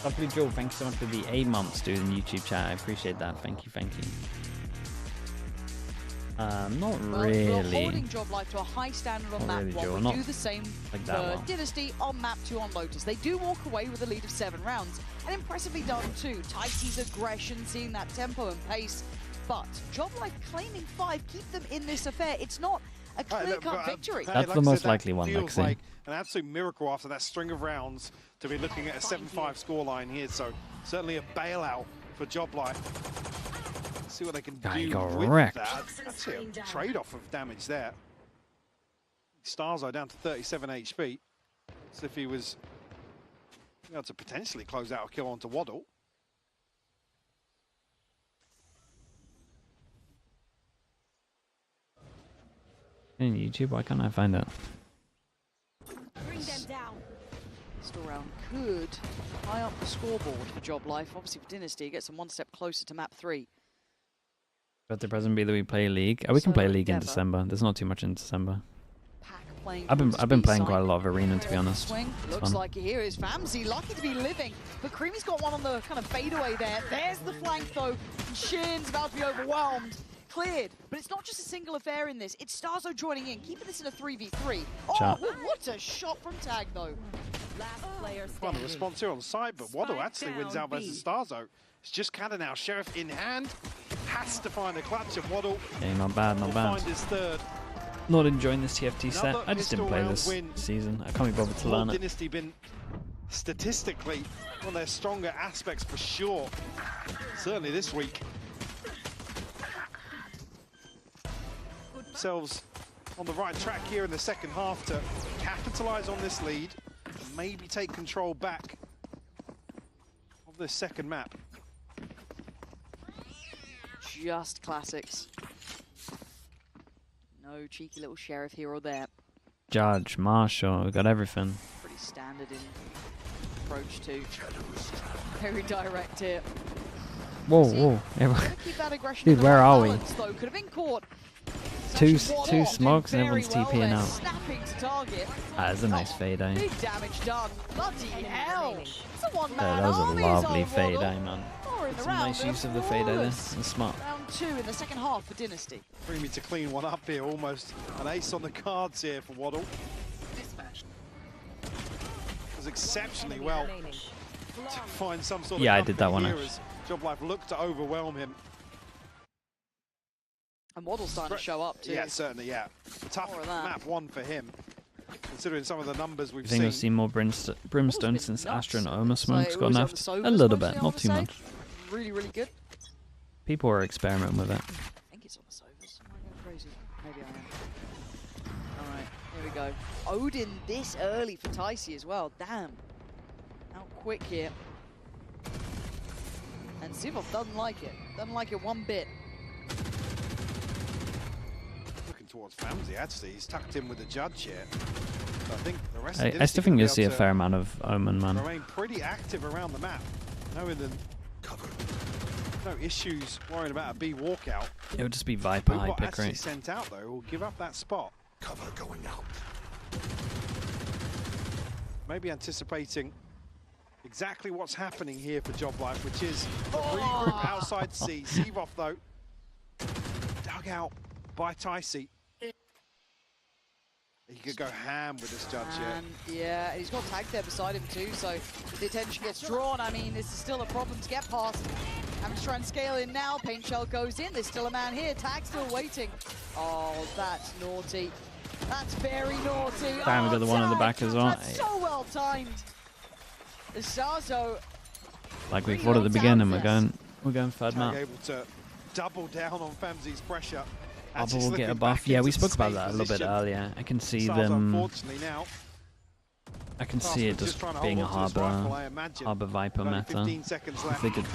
Lovely Joel, thank you so much for the 8 months, dude, in YouTube chat. I appreciate that. Thank you, thank you. Not really. We're holding Joblife to a high standard on map 1. We do the same like for Dynasty on map 2 on Lotus. They do walk away with a lead of 7 rounds, and impressively done too. Tyce's aggression, seeing that tempo and pace, but Joblife claiming 5, keep them in this affair. It's not a clear-cut victory. That's the most likely one, feels Lexi. like an absolute miracle after that string of rounds to be looking at a 7-5 scoreline here. So certainly a bailout for Joblife. Let's see what they can do with wrecked. that. Actually a trade-off of damage there. Starzo down to 37 HP. So if he was able to potentially close out a kill onto Waddle. In YouTube, why can't I find it? Bring them down. Still round could high up the scoreboard for Joblife. Obviously for Dynasty, it gets them one step closer to map 3. But the present be that we play League. We can play League in December. There's not too much in December. I've been playing quite a lot of Arena, to be honest. Looks like here is Famzy, lucky to be living, but Creamy's got one on the kind of fadeaway there. There's the flank though, and Shin's about to be overwhelmed. Cleared, but it's not just a single affair in this. It's Starzo joining in, keeping this in a 3v3. Oh, what a shot from Tag though. Well, the response here on side, but Waddle actually wins out versus Starzo. It's just Canada now, Sheriff in hand. Has to find a clutch of Waddle. Yeah, not bad, not bad. Find his third. Not enjoying this TFT set. I just didn't play this season. I can't be bothered to learn it. Dynasty been statistically one of their stronger aspects for sure. Certainly this week. Themselves on the right track here in the second half to capitalize on this lead and maybe take control back of this second map. Just classics. No cheeky little Sheriff here or there. Judge, Marshall, we got everything. Pretty standard in approach to. Very direct here. Whoa, whoa. Keep that aggression Dude, where are we? Though. Could have been caught. Two smokes and everyone's TPing out. Snapping to target. That's a nice fade, eh? Big damage done. Bloody hell. It's a one-man That was a army, lovely Zolwaddle. fade, eh, man? That's a nice use of the fade, eh? That's smart. Round 2 in the second half for Dynasty. Creamy to clean one up here, almost an ace on the cards here for Waddle. Does exceptionally well to find some sort of I did that one here actually. as Joblife looked to overwhelm him. And Waddle's starting to show up too. Yeah, certainly, yeah. Tough map 1 for him, considering some of the numbers we've You think we'll see more Brimstone since Astra and Oma Smoke's got nerfed? A little bit, not too much. Really, really good. People are experimenting with it. I think it's on the Sovas. Am I going crazy? Maybe I am. Alright, here we go. Odin this early for Ticey as well. Damn. Out quick here. And Zivov doesn't like it. Doesn't like it one bit. Looking towards Famzy, actually. He's tucked in with the judge here. So I think the rest I still think you'll see a fair amount of Omen, man. Remain pretty active around the map. Knowing that no issues worrying about a B walkout. It would just be Viper high pick actually rate. sent out though will give up that spot. Cover going out. Maybe anticipating exactly what's happening here for Joblife, which is a regroup outside C. Zivov though, dug out by Ticey. He could go ham with this judge here. Yeah, he's got Tag there beside him too, so the attention gets drawn. I mean, this is still a problem to get past. Having to try and scale in now. Paint Shell goes in. There's still a man here. Tag still waiting. Oh, that's naughty. That's very naughty. Damn, we got the one in the back as well. That's so well timed. The Sarzo. Like we thought at the beginning, we're going third map. Able to double down on Famzy's pressure. Arbor will get a buff. Yeah, we spoke about that a little bit earlier. I can see them. I can see it just being a Harbor Viper meta. I figured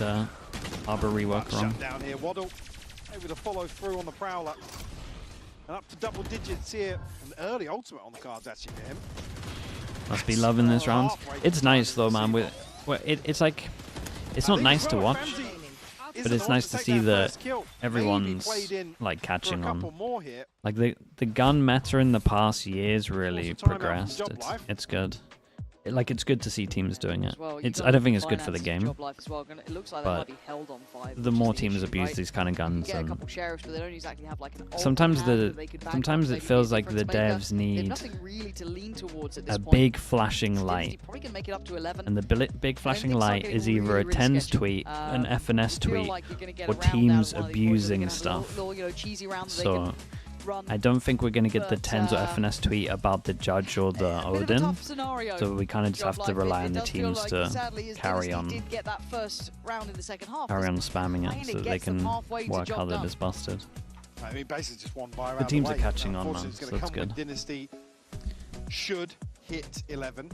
Harbor rework wrong. Down here, Waddle able to follow through on the Prowler. And up to double digits here. An early ultimate on the cards actually for him. Must be loving this round. It's nice though, man. It's like, it's not nice to watch, but it's nice to see that everyone's like catching on. Like the gun meta in the past years really progressed. It's good. Like, it's good to see teams doing it. Well, I don't think it's good for the game. Joblife as well. It looks like they might be held on 5. The more teams abuse these kind of guns, Get a and couple sheriffs, but they don't exactly have like an sometimes sometimes it feels like the devs need really to lean towards at this a point. big flashing light, Probably can make it up to 11. and the big flashing light is either a TENS tweet, an FNS tweet, or teams teams abusing stuff. So I don't think we're going to get the TENS or FNS tweet about the Judge or the Odin, so we kind of just have to rely on the teams to carry on spamming it so that they can work how they're just busted. I mean, basically just one buy round. The teams away. are catching on, man, Unfortunately, it's so gonna that's come when good. Dynasty should hit 11.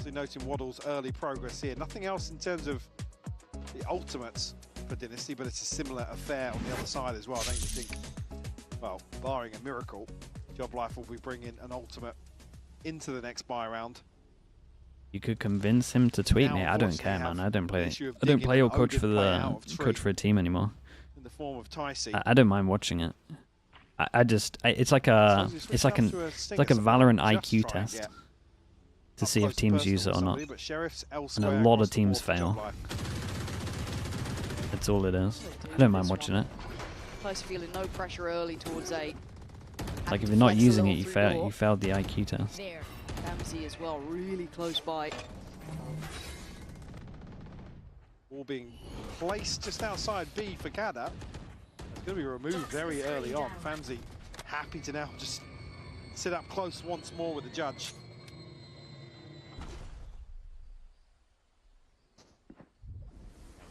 So noting Waddle's early progress here. Nothing else in terms of the ultimates for Dynasty, but it's a similar affair on the other side as well. Don't you think? Well, barring a miracle, Joblife will be bringing an ultimate into the next buy round. You could convince him to tweet me. I don't care, man. I don't play or coach for a team anymore. In the form of Tyce. I don't mind watching it. It's like a Valorant IQ test to see if teams use it or not. And a lot of teams fail. That's all it is. I don't mind watching it. Feeling no pressure early towards A. Like, if you're not using it, you failed the IQ test. Ramsey as well, really close by. All being placed just outside B for Kada. It's going to be removed very early on. Famzy happy to now just sit up close once more with the Judge.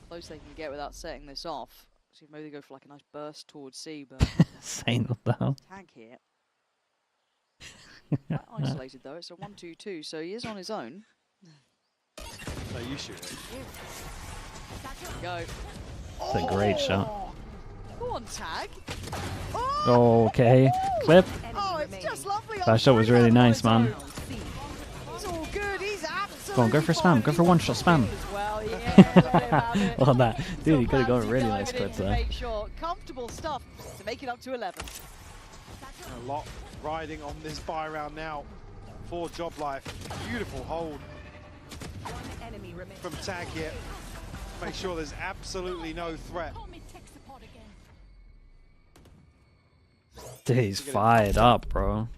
Close they can get without setting this off. See if maybe they go for like a nice burst towards C, but Saying what the hell? tag here. Quite isolated though, it's a 1-2-2, so he is on his own. No, you shoot it. Go. It's a great shot. Go on, tag. Oh, okay. Clip. Oh, it's just lovely. That shot was really nice, man. He's all good. He's absolutely Go on, go for spam. Go for one shot spam. Well, yeah, Well, that. Dude, he could have got a really nice clip there. Make sure. Comfortable stuff to make it up to 11. A lot riding on this buy round now for Joblife. Beautiful hold from tag here. Make sure there's absolutely no threat. Dude, he's fired up, bro.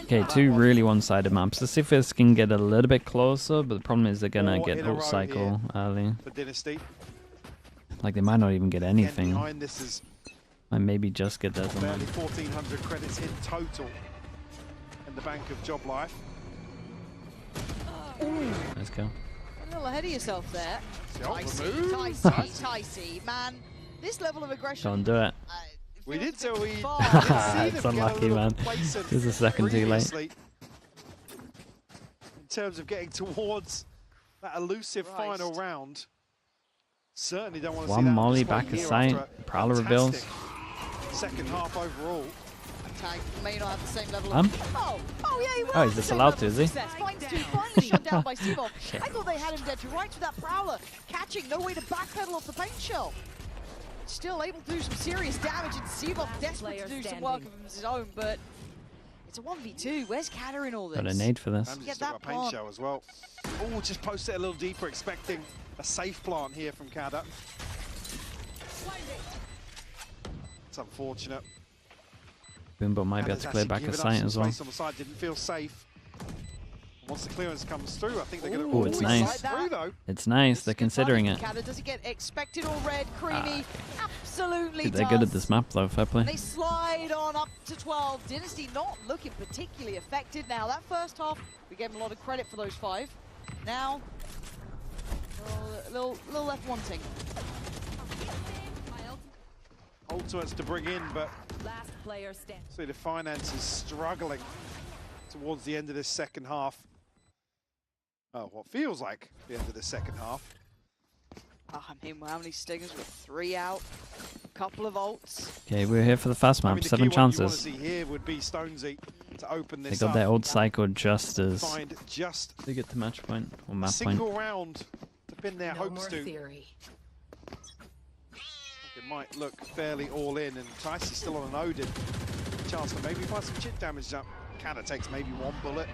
Okay, two really one-sided maps. Let's see if this can get a little bit closer, but the problem is they're gonna get ult cycle early. For Dynasty. Like, they might not even get anything. Behind this is Might maybe just get there barely somewhere. 1,400 credits in total in the bank of Joblife. Let's go. A little ahead of yourself there. Tyce, man. This level of aggression. Don't do it. We did so we It's unlucky, man. This is a second too late. In terms of getting towards that elusive final round, certainly don't want to see One that molly display back of here sight. after a Prowler reveals. fantastic second half overall. Tag may not have the same level Oh, yeah, he will. oh, he's disallowed to, is he? Finally shut down by Steve-Off. I thought they had him dead to rights with that Prowler. Catching, no way to backpedal off the paint shell. Still able to do some serious damage, and Steve-Off desperate to do some work of his own, but it's a 1v2. Where's Kada in all this? Got a nade for this. Ramsey's still got a paint shell as well. Oh, just post it a little deeper, expecting a safe plant here from Kada. It's unfortunate. Boombo might be able to clear back a sight as well. On the side didn't feel safe. Once the clearance comes through, I think they're going to. Oh, it's nice. It's nice. They're considering it. Kada, does it get expected or red? Creamy, absolutely. Dude, they're good at this map though. Fair play. They slide on up to 12. Dynasty not looking particularly affected now. That first half, we gave them a lot of credit for those 5. Now, a little left wanting. Ultimates to bring in, but see the finances struggling towards the end of this second half. Oh, what feels like the end of the second half. Oh, I mean, how many stingers with 3 out? A couple of ults. Okay, we're here for the fast map. 7 chances. You want to see here would be Stonesy to open this They got up. their old cycle just as Find just they get to match point or a map point. single round to pin their hopes to. It might look fairly all in, and Tyce is still on an Odin. Chance to maybe find some chip damage up Kind of takes maybe one bullet.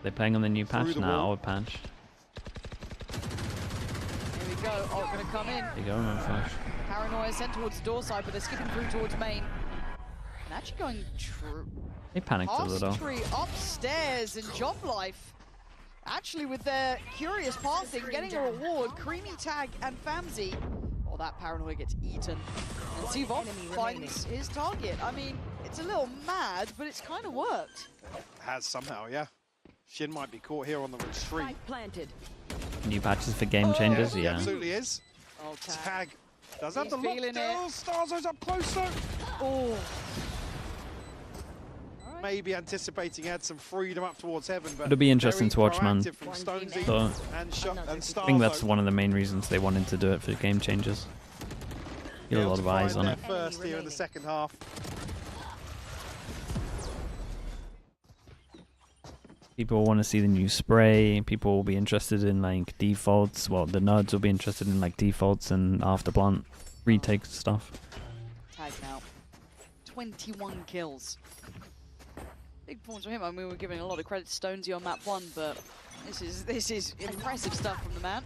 They're playing on the new patch the now, wall. old patch. Here we go. Oh, gonna come in. There you go, man, flash. Paranoia sent towards the door side, but they're skipping through towards main. And actually going true. They panicked a little. Tree upstairs in Joblife. Actually, with their curious passing, getting a reward. Creamy Tag and Famzy. Oh, that Paranoia gets eaten. And Zivov finds his target. I mean, it's a little mad, but it's kind of worked. Has somehow, yeah. Shin might be caught here on the retreat. Planted. New patches for game changers, He yeah. absolutely is. Oh, Tag does have He's the feeling lockdown. it. Starzo's up closer. Oh. Maybe anticipating he had some freedom up towards heaven, but It'll be interesting to watch, man. from Stonesy So, and Starzo. I think that's one of the main reasons they wanted to do it for game changers. Get a lot of eyes on it. First here in the second half. People want to see the new spray. People will be interested in like defaults. Well, the nerds will be interested in like defaults and afterplant retake stuff. Tag now. 21 kills. Big points from him. I mean, we're giving a lot of credit to Stonesy on map 1, but this is impressive stuff from the man.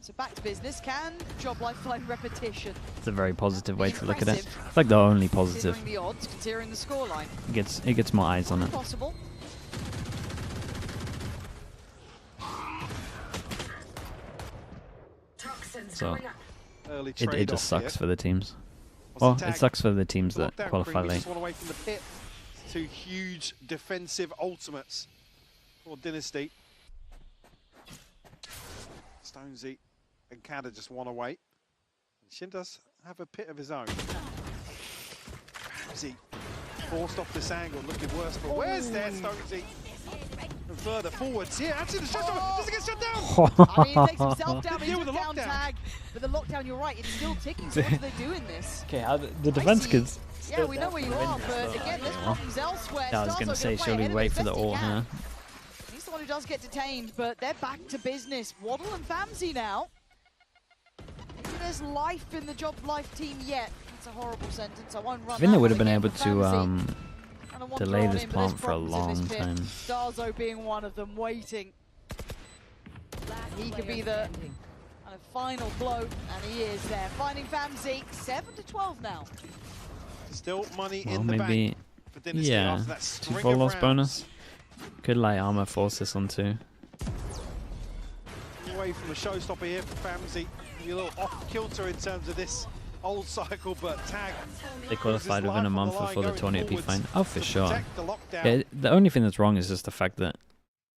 So back to business. Can Joblife find repetition? It's a very positive way to look at it. It's like the only positive. Considering the odds, considering the scoreline. It gets more eyes on it. Possible. So Early it just sucks here. for the teams. What's Well, the it tag? sucks for the teams that Lockdown qualify Cream, late. just one away from the pit. Two huge defensive ultimates for Dynasty. Stonesy and Kada just one away. And Shin does have a pit of his own. Is he forced off this angle, looking worse, but where's there Stonesy? And further forwards here. Actually, the shot doesn't get shut down. I mean, he takes himself down, but he Deal with took the down lockdown. Tag. But the lockdown, you're right, it's still ticking. So what do they do in this? Okay, the defense kids. Yeah, we know where you are, but again, there's problems elsewhere. Yeah, I was Starzo gonna say, play surely ahead of wait as for the best he ult can. here. He's the one who does get detained, but they're back to business. Waddle and Famzy now. Maybe there's life in the Joblife team yet. That's a horrible sentence. I won't run I think they that would have one been again able for to Famzy. And a wander delay on this in, but there's plant for a problems in long this pit. time. Starzo being one of them, waiting. He could be the kind of final blow, and he is there. Finding Famzy, 7-12 now. Still money Well, in the maybe, bank for Dynasty yeah, after that string 2-4 of loss rounds. bonus. Could light armor force this on 2. Away from the showstopper here for Famzy. Maybe a little off kilter in terms of this old cycle, but Tag. They qualified within a month before the tournament would be fine. Oh, for sure. Protect the lockdown. Yeah, the only thing that's wrong is just the fact that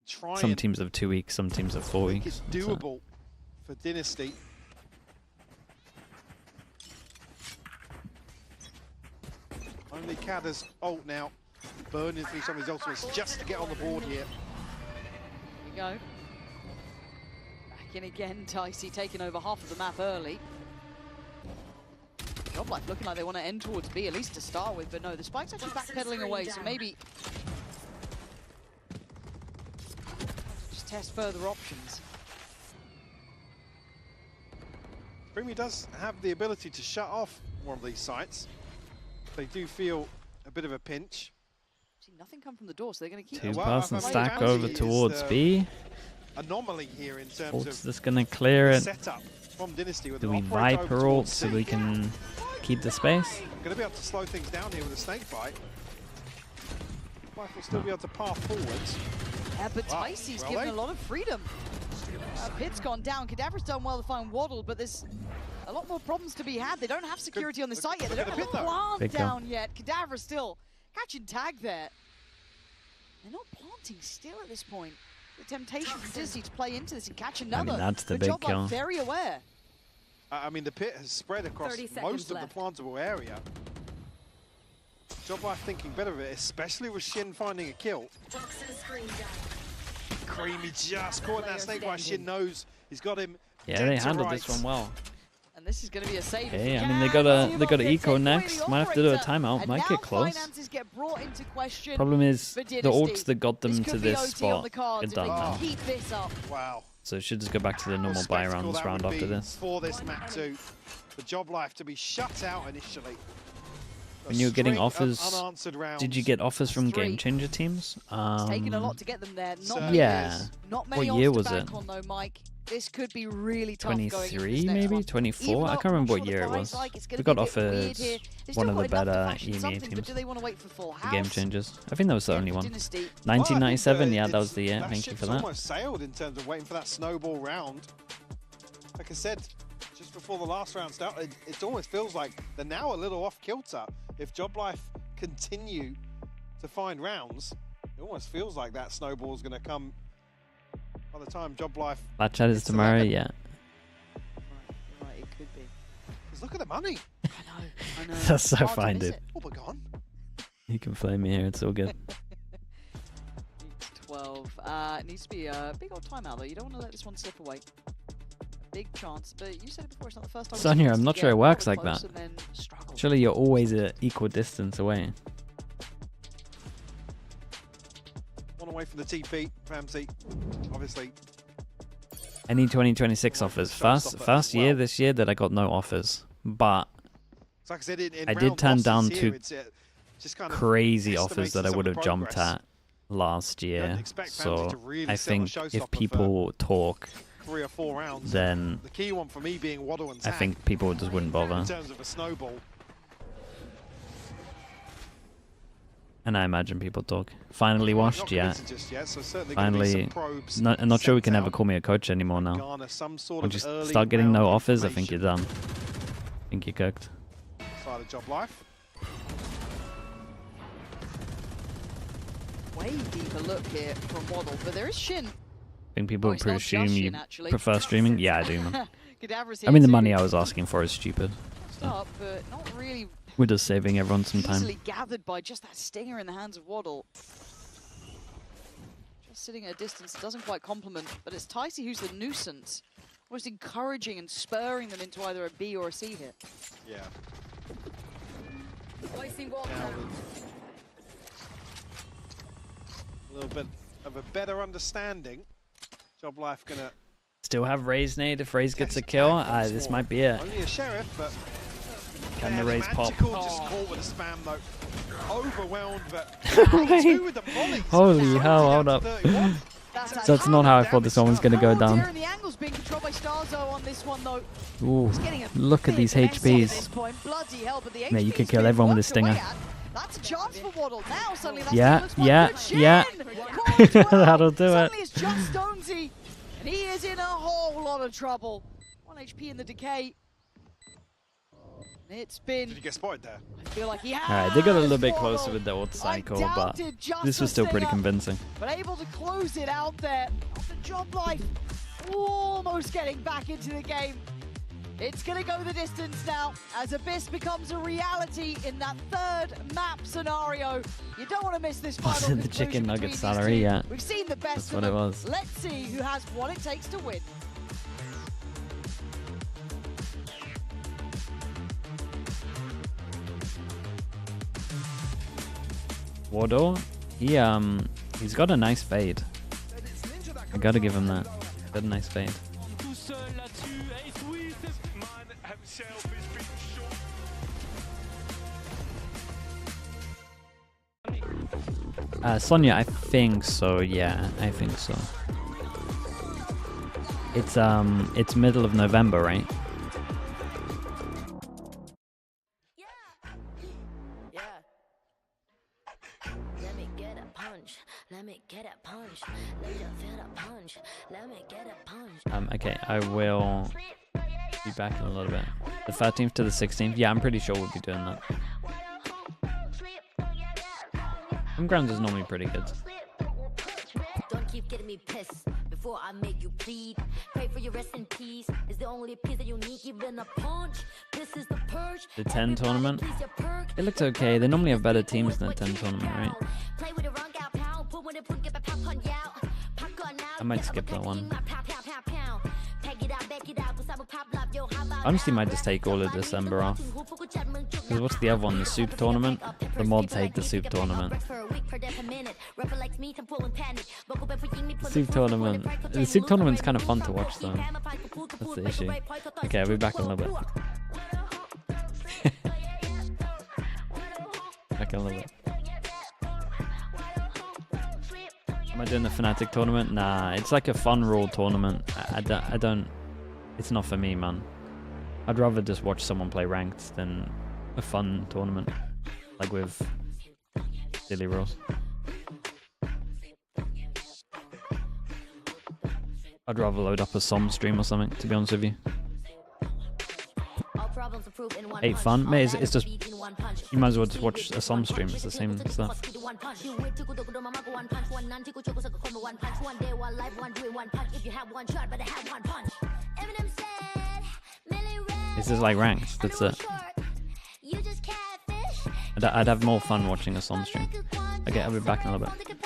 Try some and teams have 2 weeks, some teams have 4 make weeks. it doable for Dynasty. Only Kada's ult now, burning through some of his ultimates just to get on the board here. Here we go. Back in again, Dicey taking over half of the map early. Joblife looking like they want to end towards B, at least to start with, but no, the Spike's actually backpedaling away, so maybe just test further options. Creamy does have the ability to shut off one of these sites. They do feel a bit of a pinch. See nothing come from the door, so they're going to keep 2-person Famzy stack is over towards the B. Anomaly here in terms Ult's of just gonna clear the it. setup from Dynasty with Do an we operator over Viper ult towards so C. we can keep the space? Going to be able to slow things down here with a snake bite. Life will still be able to path forwards. Yeah, but Wow. Dicey's Well, given they- a lot of freedom. Pit's gone down. Cadaver's done well to find Waddle, but there's a lot more problems to be had. They don't have security on the site yet. They look don't at have the the pit, though. plant Big kill. down yet. Cadaver still catching Tag there. They're not planting still at this point. The temptation for Dizzy to play into this and catch another. that's the But big Joblife kill. very aware. I mean, the pit has spread across 30 most seconds of left. the plantable area. Joblife thinking better of it, especially with Shin finding a kill. Creamy just caught in that snake bite. Shin knows he's got him. Yeah, dead they to handled rights. this one well. And this is going to be a save. Okay, I mean they got a eco next. Might have to do a timeout. Might get close. Finances get brought into question. Problem is for the Dynasty. ults that got them This to could be this OT on spot the cards are if done they now. can keep this up. Wow. So it should just go back to the normal What a buy spectacle rounds that round would after be this. For this map 2, for Joblife to be shut out initially. When you were getting string of offers, unanswered rounds. did you get offers from game changer teams? It's taken a lot to get them there. Not many, Yeah. not many What year odds was to it? bank on, though, Mike. This could be really tough going into this 23 next maybe? one. 24? Even I though can't I'm remember not what sure year the it price was. hike is gonna We be got a bit weird offered here. They've one still of the got enough to better fashion EMEA something, but teams. do they want to wait for full The game house? changers. I think that was the only one. Dynasty. 1997, yeah, that it's- was the year. that Thank you ship's for that. almost sailed in terms of waiting for that snowball round. Like I said, just before the last round started, it almost feels like they're now a little off kilter. If Joblife continue to find rounds, it almost feels like that snowball's going to come by the time Joblife. That chat is tomorrow, yeah. Right, it could be. Because look at the money. I know. That's so Hard to fine, miss dude. it. Oh, we're gone. You can flame me here, it's all good. 12. It needs to be a big old timeout, though. You don't want to let this one slip away. Big chance, but you said it before, it's not the first time. Sonia, I'm not sure it works like close that. and then struggle. Surely you're always at equal distance away. One away from the TP, Ramsey. Obviously. Any 2026 offers. First year this year that I got no offers. But So like I said, in I did round turn losses down here, two it's, just kind of crazy offers that I estimating would some have of the jumped progress. at last year. expect Ramsey So to really I sell a think showstopper if for people talk, 3 or 4 rounds. then The key one for me being Waddle and I Tag think people just wouldn't bother. in terms of a snowball. And I imagine people talk. Finally Not washed, yeah. convincing just yet, so certainly gonna be Finally, some probes I'm not sure we sent can ever out. call me a coach anymore now. Garner some sort Once of you early start getting no round offers, I think you're information. done. I think you're cooked. Side of Joblife. Way deeper look here from Waddle, but there is Shin. I think people it's not presume just you Shin, actually. prefer streaming. Yeah, I do, man. Cadaver's I here mean, the too. money I was asking for is stupid. So Up, but not really we're just saving everyone some time. easily gathered by just that stinger in the hands of Waddle. Just sitting at a distance doesn't quite complement, but it's Ticey who's the nuisance. Almost encouraging and spurring them into either a B or a C hit. Yeah. A little bit of a better understanding. Joblife gonna. Still have Raze nade if Raze gets a kill. This might be it. Only a sheriff, but. Can the Raze pop? Just caught with a spam though. Overwhelmed, but. Two with the volley. Holy hell, hold up. That's not how I thought this one was going to go down. And the angle's being controlled by Starzo on this one though. Ooh, He's getting a look at these bit messy at this HPs. point. Bloody hell, but the Yeah, you HP's could kill been everyone with a worked away stinger. at. That's a chance for Waddle. Now suddenly that's Yeah, looks quite yeah, good. Shin! yeah. Caught well. That'll do it. Suddenly it's just Stonesy, and he is in a whole lot of trouble. 1 HP in the decay. It's been. Did you get spotted there? I feel like he has. Alright, they got a little bit Waddle. closer with the ult cycle, but doubted just this the was still pretty stinger, convincing. But able to close it out there. After Joblife almost getting back into the game. It's going to go the distance now as Abyss becomes a reality in that third map scenario. You don't want to miss this final Wasn't the conclusion chicken nugget between these salary? two. Yeah. We've seen the best That's of what it them. was. Let's see who has what it takes to win. Waddle, he's got a nice fade. I gotta give him that. Got a nice fade. Sonia, I think so. Yeah, I think so. It's middle of November, right? Okay, I will be back in a little bit. The 13th to the 16th. Yeah, I'm pretty sure we'll be doing that. Home grounds is normally pretty good. Don't keep getting me pissed before I make you plead. Pray for your rest in peace. Is the only piece that you need, even a punch. This is the purge. The 10 tournament. It looks okay. They normally have better teams than the 10 tournament, right? I might skip that one. I honestly might just take all of December off. Because what's the other one? The soup tournament? The mods hate the soup tournament. The soup tournament's kind of fun to watch though. That's the issue. Okay, I'll be back in a little bit. back a little bit. Am I doing the Fnatic tournament? Nah, it's like a fun rule tournament. I don't. It's not for me, man. I'd rather just watch someone play ranked than a fun tournament, like with silly rules. I'd rather load up a SOM stream or something, to be honest with you. Ain't fun, mate. It's just, you might as well just watch a SOM stream. It's the same stuff. This is like ranked. That's it. I'd have more fun watching a SOM stream. Okay, I'll be back in a little bit.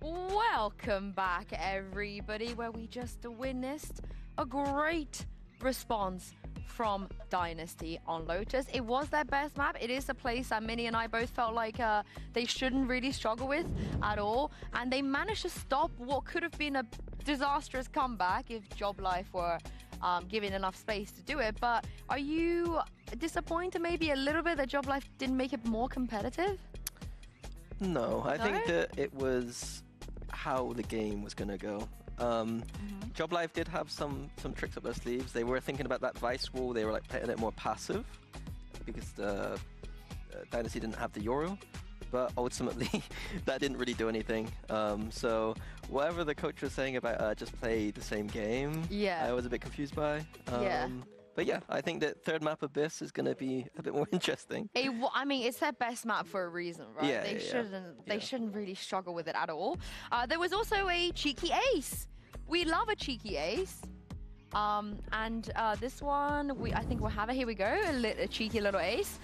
Welcome back, everybody, where we just witnessed a great response from Dynasty on Lotus. It was their best map. It is a place that Minnie and I both felt like they shouldn't really struggle with at all, and they managed to stop what could have been a disastrous comeback if Joblife were given enough space to do it. But are you disappointed maybe a little bit that Joblife didn't make it more competitive? No, I think that it was how the game was going to go. Joblife did have some tricks up their sleeves. They were thinking about that Vice wall. They were like playing it more passive because Dynasty didn't have the Yoru, but ultimately that didn't really do anything. So whatever the coach was saying about just play the same game, I was a bit confused by. But yeah, I think that third map Abyss is going to be a bit more interesting. I mean, it's their best map for a reason, right? Yeah, they shouldn't really struggle with it at all. There was also a cheeky ace. We love a cheeky ace. And this one, I think we'll have it. Here we go, a cheeky little ace.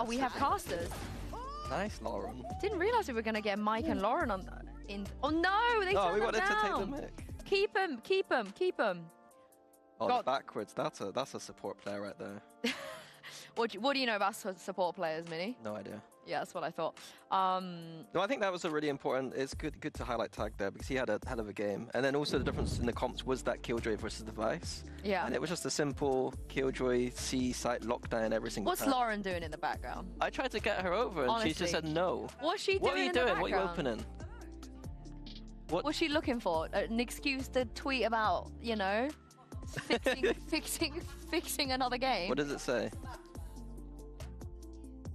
We have casters. Nice, Lauren. Didn't realize we were going to get Mike and Lauren on. Oh no, they turned we wanted them down. to take the mic. Keep him, keep him, keep him. Oh, backwards. That's a support player right there. What do you know about support players, Minnie? No idea. Yeah, that's what I thought. No, I think that was a really important. It's good to highlight Tag there because he had a hell of a game. And then also the difference in the comps was that Killjoy versus the Vice. Yeah. And it was just a simple Killjoy C site lockdown every single time. What's Lauren doing in the background? I tried to get her over and she just said no. What's she doing? What are you doing? What are you opening? What's she looking for? An excuse to tweet about, you know, fixing another game? What does it say?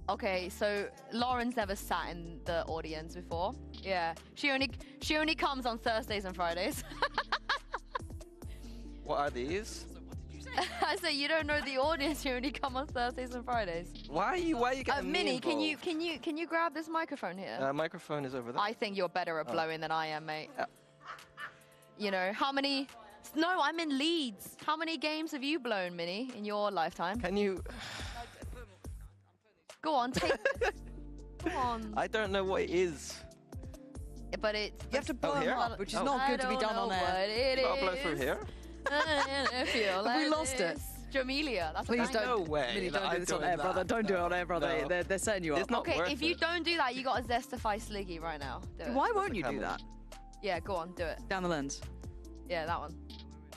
Okay, so Lauren's never sat in the audience before. Yeah, she only comes on Thursdays and Fridays. What are these? I said you don't know the audience. You only come on Thursdays and Fridays. Why are you getting Minnie, me can you grab this microphone here? Microphone is over there. I think you're better at blowing than I am, mate. You know how many? No, I'm in Leeds. How many games have you blown, Minnie, in your lifetime? Can you? Go on, take this. Come on. I don't know what it is. But it's... You have to blow them up, which is not good to be done on air. I'll blow through here. Have we lost it? Jamelia, that's Please don't. No way. Minnie, don't do this on air, brother. Don't do it on air, brother. No. They're setting you up. Okay, if you don't do that, you got to Zestify Sliggy right now. Why won't you do that? Yeah, go on, do it. Down the lens. Yeah, that one.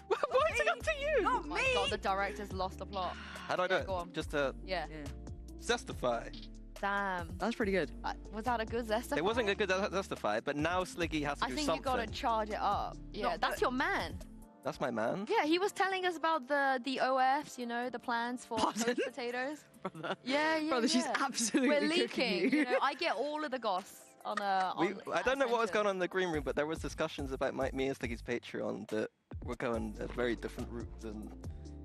Why is it up to you? Not me. My God, the director's lost the plot. How do I do it? Go on. Just yeah. Zestify. Damn. That's pretty good. Was that a good Zestify? It wasn't a good Zestify, but now Sliggy has to do something. I think you got to charge it up. Yeah, that's your man. That's my man? Yeah, he was telling us about the OFs, you know, the plans for post potatoes. Brother. Yeah. Brother, she's absolutely We're leaking. You know, I get all of the goss on I don't know what was going on in the green room, but there was discussions about me and Sliggy's Patreon that were going a very different route than...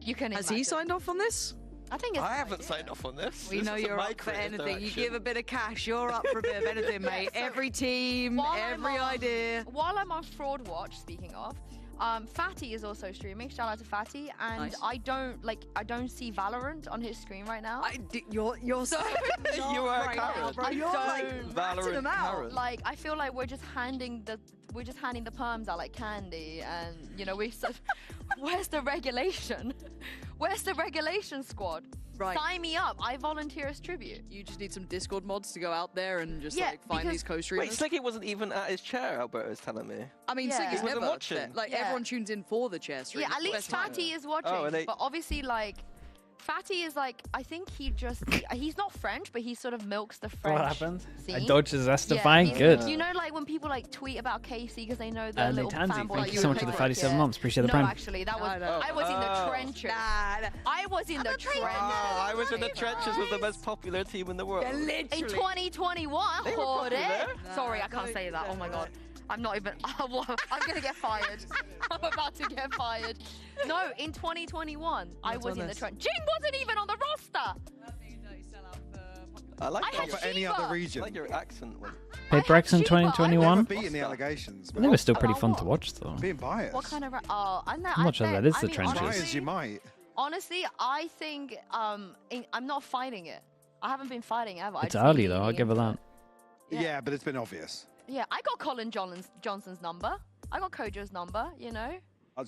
You can Has he signed off on this? I think it's... I haven't signed off on this. We know you're up for anything. You give a bit of cash, you're up for a bit of anything, mate. Every team, every idea. While I'm on Fraud Watch, speaking of, Fatty is also streaming. Shout out to Fatty. And Nice. I don't see Valorant on his screen right now. You're so You are a Karen. bro. You're like ratting them out. Karen. Like, I feel like we're just handing the perms out like candy, and you know, where's the regulation? Where's the regulation squad? Right. Sign me up. I volunteer as tribute. You just need some Discord mods to go out there and just Yeah, like find because- these Wait, co-streamers. Sliggy wasn't even at his chair, Alberto's telling me. I mean, Yeah. Sliggy's He wasn't never watching. there. Like Yeah. everyone tunes in for the chair stream. Yeah, at least Best time. Fatty is watching. Oh, and they- But obviously, like, Fatty is like, I think he's not French, but he sort of milks the French. What happened? Scene. I dodged his Yeah, Estify. he's- Good. You know, like when people like tweet about Casey because they know the And little Tansy, fanboy. thank you you so were much for the playing with. 37 months. Appreciate the No, prime. actually, that was No. I was in the Oh. trenches. Nah. I was in the trenches. I was in the trenches with the most popular team in the world. Yeah, In literally. 2021, They were hold probably it. there. Sorry, I can't say that. Oh my god. I'm not even. I'm gonna get fired. I'm about to get fired. No, in 2021, I was in the trench. Jing wasn't even on the roster. I like I had that. For any Shiva. other I region. like your accent. Paper X in Shiva, I 2021. Never beaten the allegations. They were still pretty About fun what? to watch, though. Being biased. What kind of? I'm not sure that is the trenches. Try Honestly, as you might. honestly, I think I'm not fighting it. I haven't been fighting ever. It's early, though. I'll give her that. Yeah, but it's been obvious. Yeah, I got Colin Johnson's number. I got Kojo's number. You know.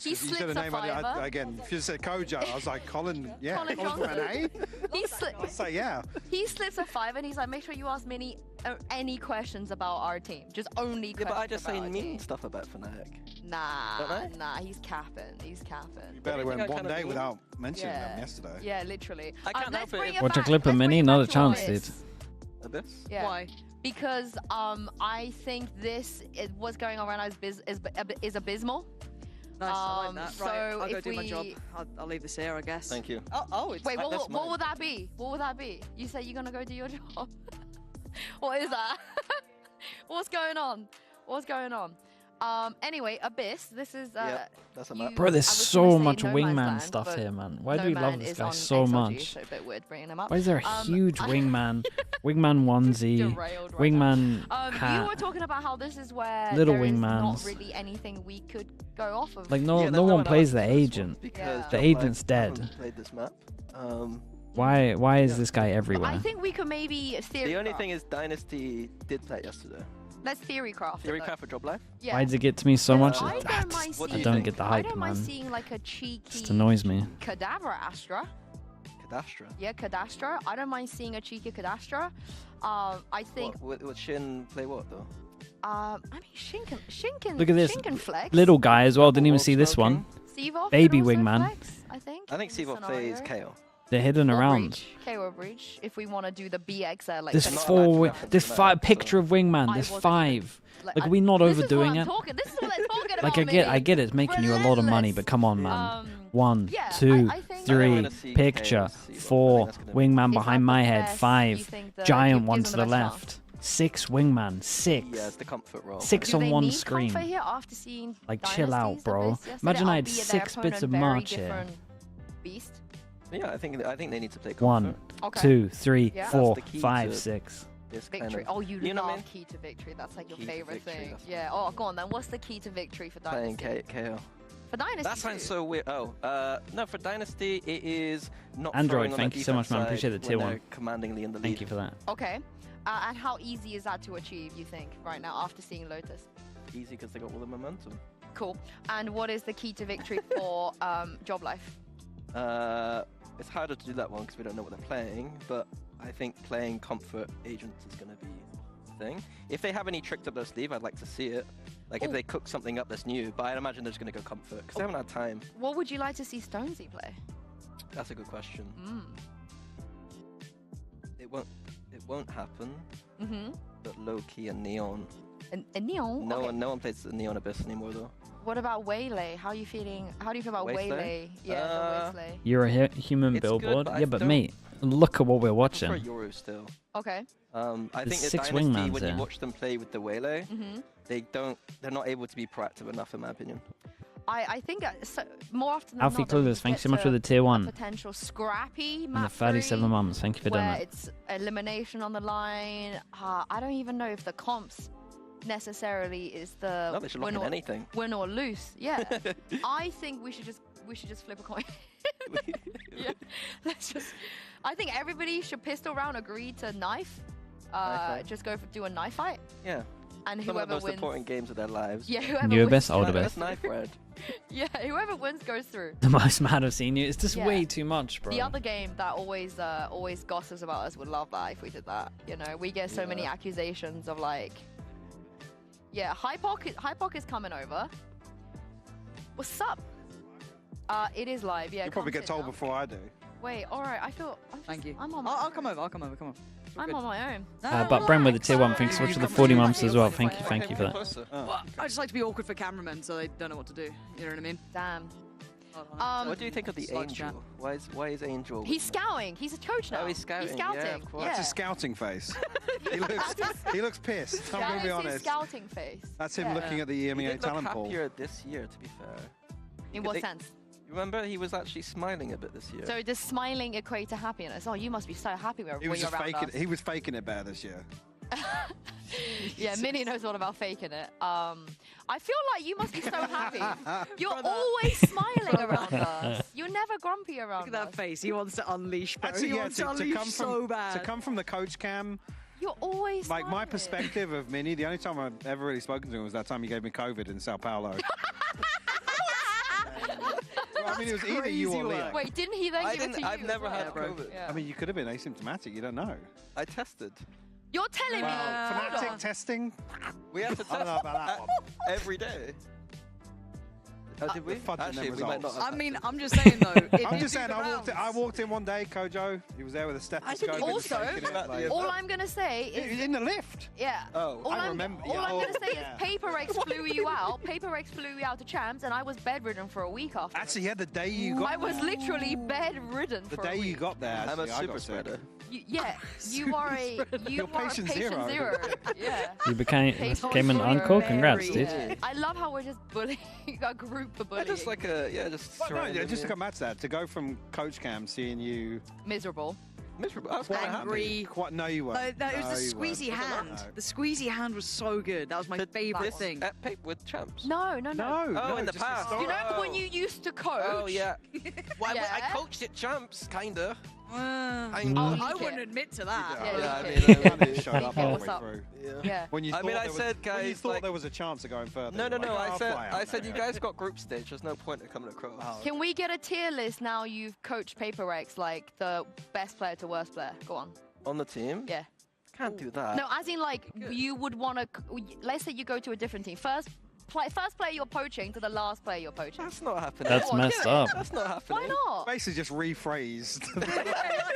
He You said slips a a name fiver. again. If you said Kojo, I was like, Colin, yeah. Colin Colin from Johnson. NA? He slipped. I'd say, yeah. He slips a five and he's like, make sure you ask Minnie any questions about our team. Just only Yeah, questions but I just about say our mean team. stuff about Fnatic. Don't I? Nah, he's capping. He's capping. You barely I went think I one kind of day mean- without mentioning Yeah. them yesterday. Yeah, literally. I can't let's help it bring if- Watch a back- clip of let's Minnie, bring not back a to chance, Abyss. dude. Abyss? Yeah. Why? Because I think what's going on right now is abysmal. Nice, I like that. So Right, I'll go if do my job. we- I'll leave this here, I guess. Thank you. Oh, it's Wait, that's what mine. would that be? What would that be? You say you're gonna go do your job. What is that? What's going on? What's going on? Anyway, Abyss. This is Yep, that's a map. Bro, there's I was so gonna say much No Man's wingman Land, stuff but here, man. Why do No we love Man this is guy on so XLG, much? So a bit weird bringing him up. Why is there a huge wingman, wingman onesie, Derailed right wingman You hat? were talking about how this is where Little there is not wingmans. really anything we could go off of. Like Yeah, no there's one else plays the for this one agent. because The Joblife agent's haven't dead. Played this map. Why is this guy I everywhere? think we could maybe theory. The only thing is Dynasty did play yesterday. Let's theory craft. it, though. Theorycraft for Joblife? Yeah. Why does it get to me so much? I don't mind What do I you don't think? get the I hype, don't mind man. seeing like a cheeky. Just annoys me. Cadabra Astra. Cadastra. Yeah, Cadastra. I don't mind seeing a cheeky Cadastra. I think. What Shin play what though? I mean, Shinken. Look at this Shinken flex. little guy as well. Didn't even see this one. Sivov Baby could also wingman. Flex, I think. I think Sivov plays KO. They're hidden Or around. Breach. KO Breach. If we want to do the BXL like. There's the- four. There's five. Picture of wingman. There's wasn't five. Like, I- are we not this overdoing is it? what I'm talking. This is what they're talking Like about. I get it. It's making you a lot of money, but come on, man. One, yeah, two, I think- I don't 3. wanna see Picture. KO, Sivov. 4. I think that's gonna be- Wingman Is behind that my the head. best? You 5. think the- Giant gives one them to the the best chance? left. 6 wingman. 6. Yeah, it's the comfort role. 6 Do on they one need screen. comfort here after seeing Like, chill out, Dynasty's bro. Abyss yesterday, Imagine I had albeit their 6 bits of opponent very March here. different Beast. Yeah, I think they need to play comfort. 1, Okay. 2, 3, Yeah. 4, That's the key 5, to- 6. This kind Victory. of Oh, you know love what I mean? key to victory. That's like your Key to favorite victory, thing. that's Yeah. Oh, go on then. What's the key to victory for Playing Dynasty? KO. For Dynasty. That sounds too. so weird. Oh, no, for Dynasty, it is not Android, throwing on thank that you so much, defense man. side Appreciate the tier when 1. they're commandingly in the lead. Thank you for that. Okay. And how easy is that to achieve, you think, right now after seeing Lotus? Easy because they got all the momentum. Cool. And what is the key to victory for Joblife? It's harder to do that one because we don't know what they're playing, but I think playing comfort agents is going to be the thing. If they have any tricks up their sleeve, I'd like to see it. Like if they cook something up that's new, but I'd imagine they're just going to go comfort because they haven't had time. What would you like to see Stonesy play? That's a good question. It won't happen. But low key and neon. And Neon. No okay. one plays the Neon Abyss anymore though. What about Waylay? How are you feeling? How do you feel about Waylay? Waylay? Yeah, the Waylay. You're a human It's good, billboard? but I Yeah, but don't- mate, look at what we're I watching. prefer Yoru still. Okay. I There's think the 6 Dynasty, wingmans when there. you watch them play with the Waylay, they're not able to be proactive enough in my opinion. I think more often than Alfie not, that we Clueless, thanks get so much to for the tier a 1. potential scrappy And map the 37 3 mums. Thank you for doing where that. it's elimination on the line. I don't even know if the comps necessarily is the No, they should lock in anything. win or lose. Yeah. I think we should just flip a coin. Yeah. Let's just. I think everybody should pistol round agree to knife. Just go do a knife fight. Yeah. And Some whoever of the most wins. important games of their lives. Yeah, whoever You're wins. best, all the That's best. knife red. Yeah, whoever wins goes through. The most mad I've seen you. It's just Yeah. way too much, bro. The other game that always gossips about us would love that if we did that. You know, we get so many accusations of like, yeah, Hypoc is coming over. What's up? It is live. Yeah. You'll probably come get sit told down. before I do. Wait, all right. Thank you. I'm on. I'll come over. Come on. I'm on my own. But Bren with the tier 1, thanks so much for the 40 months as well. Thank you for that. Well, I just like to be awkward for cameramen, so they don't know what to do. You know what I mean? Damn. What do you think of the Angel? Why is Angel? He's scouting. He's a coach now. Oh, he's scouting. He's scouting. Yeah, of course. That's his scouting face. he looks pissed. I'm That going to be is his honest. scouting face. That's him Yeah. looking at the He EMEA did look talent pool. happier this year, to be fair. In what sense? Remember, he was actually smiling a bit this year. So does smiling equate to happiness? Oh, you must be so happy when He was you're just around faking. us. He was faking it better this year. Yeah, Minnie knows all about faking it. I feel like you must be so happy. You're always smiling around us. You're never grumpy around Look at us. that face. He wants to unleash, bro. Actually, He yeah, wants to to unleash come so from bad. to come from the coach cam. You're always Like my smiling. perspective of Minnie, the only time I've ever really spoken to him was that time he gave me COVID in Sao Paulo. Well, I mean, it was either you or Leo. Wait, didn't he then give it to you? I've never had COVID. Yeah. I mean, you could have been asymptomatic. You don't know. I tested. You're telling me. Fanatic testing. We had to I don't know test about that one. every day. Oh, did we? The fudge in Actually, them we might not results. have I mean, I'm just saying though. it I'm did just do saying, the I rounds. walked in one day, Kojo. He was there with a stethoscope. Also, like, all I'm gonna say is in the lift. yeah. Oh, all I I'm, remember. All yeah. I'm gonna say Yeah. is Paper Rex flew you out. Paper Rex flew you out to champs, and I was bedridden for a week after. Actually, yeah, the day you got I was literally bedridden the for a day week. you got there. I'm a actually, I super got sick. spreader. Yeah, you are a You're patient patient zero. Yeah. You became an Patient uncle. zero. Congrats, dude. Yeah. I love how we're just bullying a group for bullying. Just like a just. Well, no, throwing them just to in. come back to that, to go from coach cam seeing you Miserable. Miserable. I was quite Angry. happy. quite no, you weren't. No, it was No, the you squeezy weren't. hand. No. The squeezy hand was so good. That was my favorite thing. At with champs. No. No, Oh, no, in the just past. You know Oh. when you used to coach? Oh yeah. Well, Yeah. I coached at champs, kinda. I leak wouldn't it. admit to that. Yeah, Yeah, I leak mean, it. I mean, Showed up Yeah, halfway what's up? through. Yeah. When you I thought mean, I there was- said, when you guys, thought like- there was a chance of going further. No, you were like, "Oh, I'll I fly out said there." you guys got group stage. There's no point in coming across. Can we get a tier list now you've coached Paper Rex, like the best player to worst player? Go on. On the team? Yeah. Can't do that. No, as in like you would want to. Let's say you go to a different team. First player you're poaching to the last player you're poaching. That's not happening. That's Go on, do messed it. up. That's not happening. Why not? Basically, just rephrased.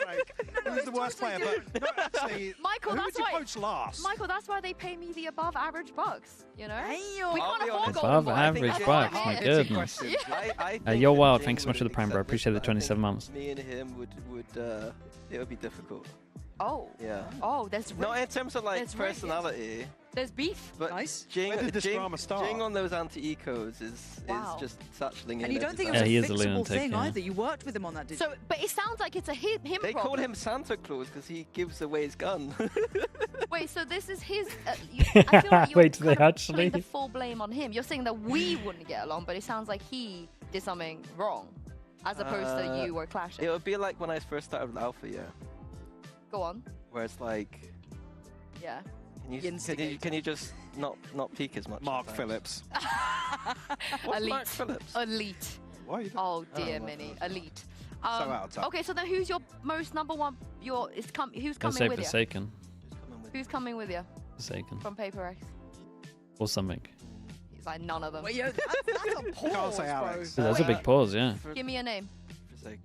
Like, it was the worst player, but no, actually, Michael, who that's would you why. coach last? Michael, that's why they pay me the above average bucks. You know. Damn. We I'll can't be afford honest. golden Above boy. average That's bucks, what I my mean. goodness. I think You're that wild. Jing Thanks so much for the wouldn't prime, bro. accept Appreciate the this, but I 27 think months. Me and him would it would be difficult. Oh. Yeah. Oh, there's Not in terms of like There's risk. personality, there's beef. but Nice. Jing, Where did this Jing, drama start? Jing on those anti-ecos is Wow. just satcheling in. And you don't every think it time. was he a is a fixable lunatic, thing yeah. either. You worked with him on that, did So, but it sounds like it's a him They problem. called him Santa Claus because he gives away his gun. Wait, so this is his. I feel like you're Wait, do they kind of actually? putting the full blame on him. You're saying that we wouldn't get along, but it sounds like he did something wrong, as opposed to you were clashing. It would be like when I first started with Alpha, yeah, Go on. where it's like, Yeah. can you just not peek as much? Mark sometimes? Phillips. What's Elite. Mark Phillips? Elite. Why are you doing? Oh dear, Oh, Minnie. well. Elite. out of touch. Okay, so then who's your most number one? Who's I'll coming say with you? Forsaken. Who's coming with you Forsaken. from Paper X? Or something. He's like none of them. Wait, yo, that's a pause, Can't say bro. Alex. That's a big pause, yeah. Give me a name. Forsaken?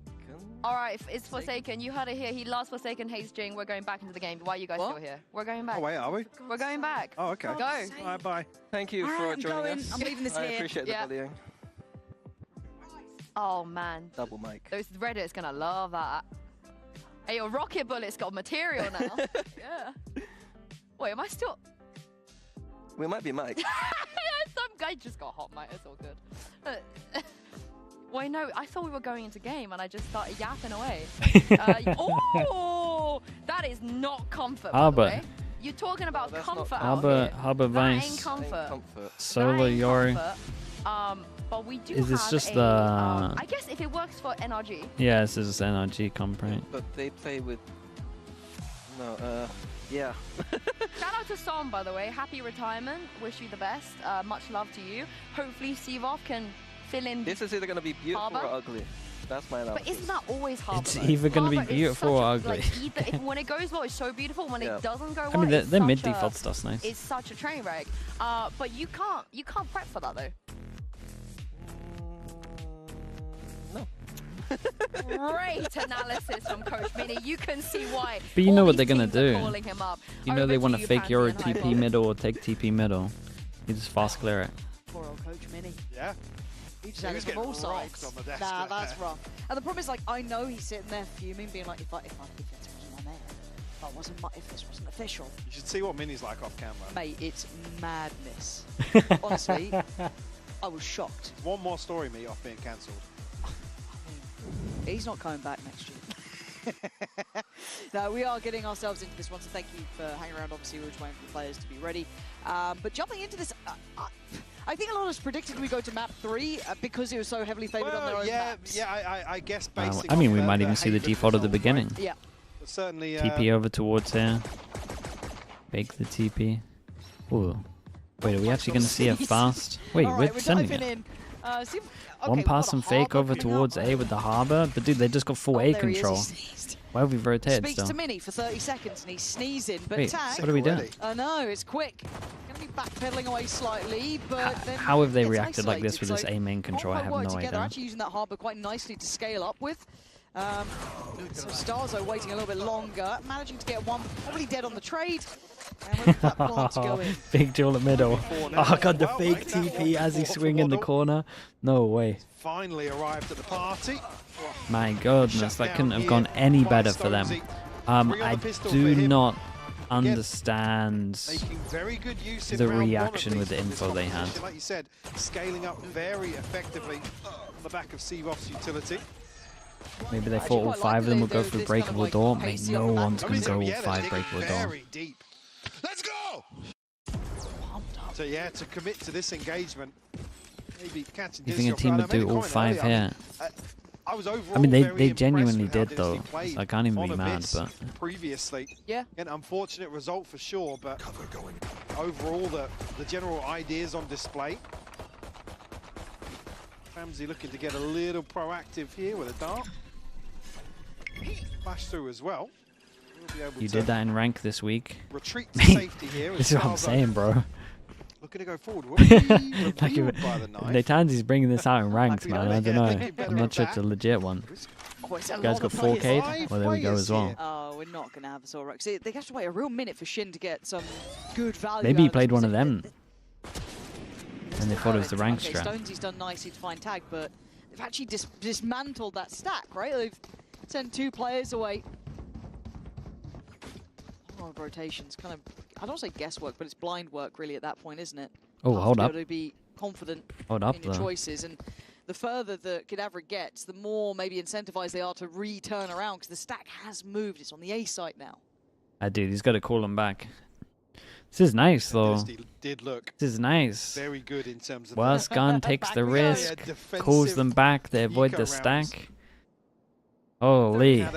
All right, it's Forsaken. You heard it here. He loves Forsaken, hates Jing. We're going back into the game. Why are you guys What? still here? We're going back. Oh wait, are we? We're going back. Oh, okay. Go. All right, bye. Thank you All for right, I'm joining going. us. I'm leaving this I here. appreciate Yeah. the bullying. Oh man, Double mic. those Reddit's gonna love that. Hey, your rocket bullet's got material now. Yeah. Wait, am I still? We might be mic. Some guy just got hot, mate. It's all good. Wait, no, I thought we were going into game and I just started yapping away. Oh, that is not comfort, by the but way. you're talking about comfort. Harbor That ain't Vice. comfort. Solo Yori. But we do Is this have just a, the? I guess if it works for NRG. Yeah, this is NRG comp, right? But they play with. No, yeah. Shout out to Som, by the way. Happy retirement. Wish you the best. Much love to you. Hopefully, Sivov can fill in. This is either going to be beautiful Harbor. or ugly. That's my analysis. But isn't that always Harbor? It's either going to be beautiful or ugly. Like, when it goes well, it's so beautiful. When it doesn't go well, I mean, it's their such mid a- default stuff's nice. It's such a train wreck. But you can't prep for that though. No. Great analysis from Coach Mini. You can see why. But you know what they're gonna do. Calling him up. You know Over they to want to you, fake Pansy your and TP Hyper. middle or take TP middle. You just fast clear it. Poor old Coach Mini. Yeah. He just He had was it from getting all sides. rocked on the desk Nah, there. that's rough. And the problem is, like, I know he's sitting there fuming, being like, if this wasn't if this wasn't official, You should see what Mini's like off camera. mate, it's madness. Honestly, I was shocked. One more story, me, off being cancelled. He's not coming back next year. No, we are getting ourselves into this one, so thank you for hanging around. Obviously, we were just waiting for the players to be ready. But jumping into this, I think a lot of us predicted we go to map 3 because it was so heavily favoured on their own maps. Yeah, I guess basically. I mean, we might even see the default at the beginning. Yeah. But certainly. TP over towards here. Bake the TP. Ooh. Wait, are we actually going to see it fast? Wait, All we're right, sending diving it. in. See if, One okay, pass we've and got a fake Harbor over coming towards up. A with the Harbor. But dude, they just got full A There he is, he control. sneezed. Why have we rotated Speaks still? to Mini for 30 seconds and he's sneezing, but Wait, tag. what are we doing? I know, it's quick. Gonna be backpedaling away slightly, but then How have they gets reacted like this with isolated. this A main control? I Not have quite no worked together, idea. actually using that Harbor quite nicely to scale up with. So Starzo waiting a little bit longer, managing to get one, probably dead on the trade. And with that plant to go in. Big duel at middle. Oh god, the fake TP as he swing in the corner. No way. Finally arrived at the party. My goodness, that couldn't have gone any better for them. I do not understand Very good use in the round one, reaction at with the least, of this info they had. competition. Like you said, scaling up very effectively on the back of Sivov's utility. Maybe they thought all 5 of them would go through breakable door. Mate, no one's going to go all 5 breakable door. Very deep. Let's go! So yeah, to commit to this engagement, maybe catching. You think a team would do all 5 here? I was overall I mean, very they impressed genuinely with how did though. Dynasty played So I can't even on be a mad, bit but previously, yeah, an unfortunate result for sure, but overall the general ideas on display. Ramsey looking to get a little proactive here with a dart. Flash through as well. We'll be able you to did that in rank this week. retreat to safety here. This is what I'm saying, bro. Looking to go forward. Will be Like revealed by the knife. Natanzi's bringing this out in ranked, we man. know I they don't get know. better I'm not at sure it's a that. legit one. Oh, it's a You guys lot got of players. 4K'd? Well, there we go as well. Oh, we're not going to have a Zorak. See, they have to wait a real minute for Shin to get some good value. Maybe he out of played this one of position. them. And they thought it was the rank Okay, strat. Stonesy's done nicely to find tag, but they've actually dismantled that stack, right? They've sent 2 players away. A lot of rotations, kind of, I don't want to say guesswork, but it's blind work really at that point, isn't it? Oh, hold up. To be confident Hold up, in your though. choices, and the further the Cadaveric gets, the more maybe incentivized they are to re-turn around, because the stack has moved. It's on the A site now. Dude, he's got to call him back. This is nice, though. Dynasty did look This is nice. very good in terms of Worst gun takes the risk, calls them back, they avoid the stack. Holy.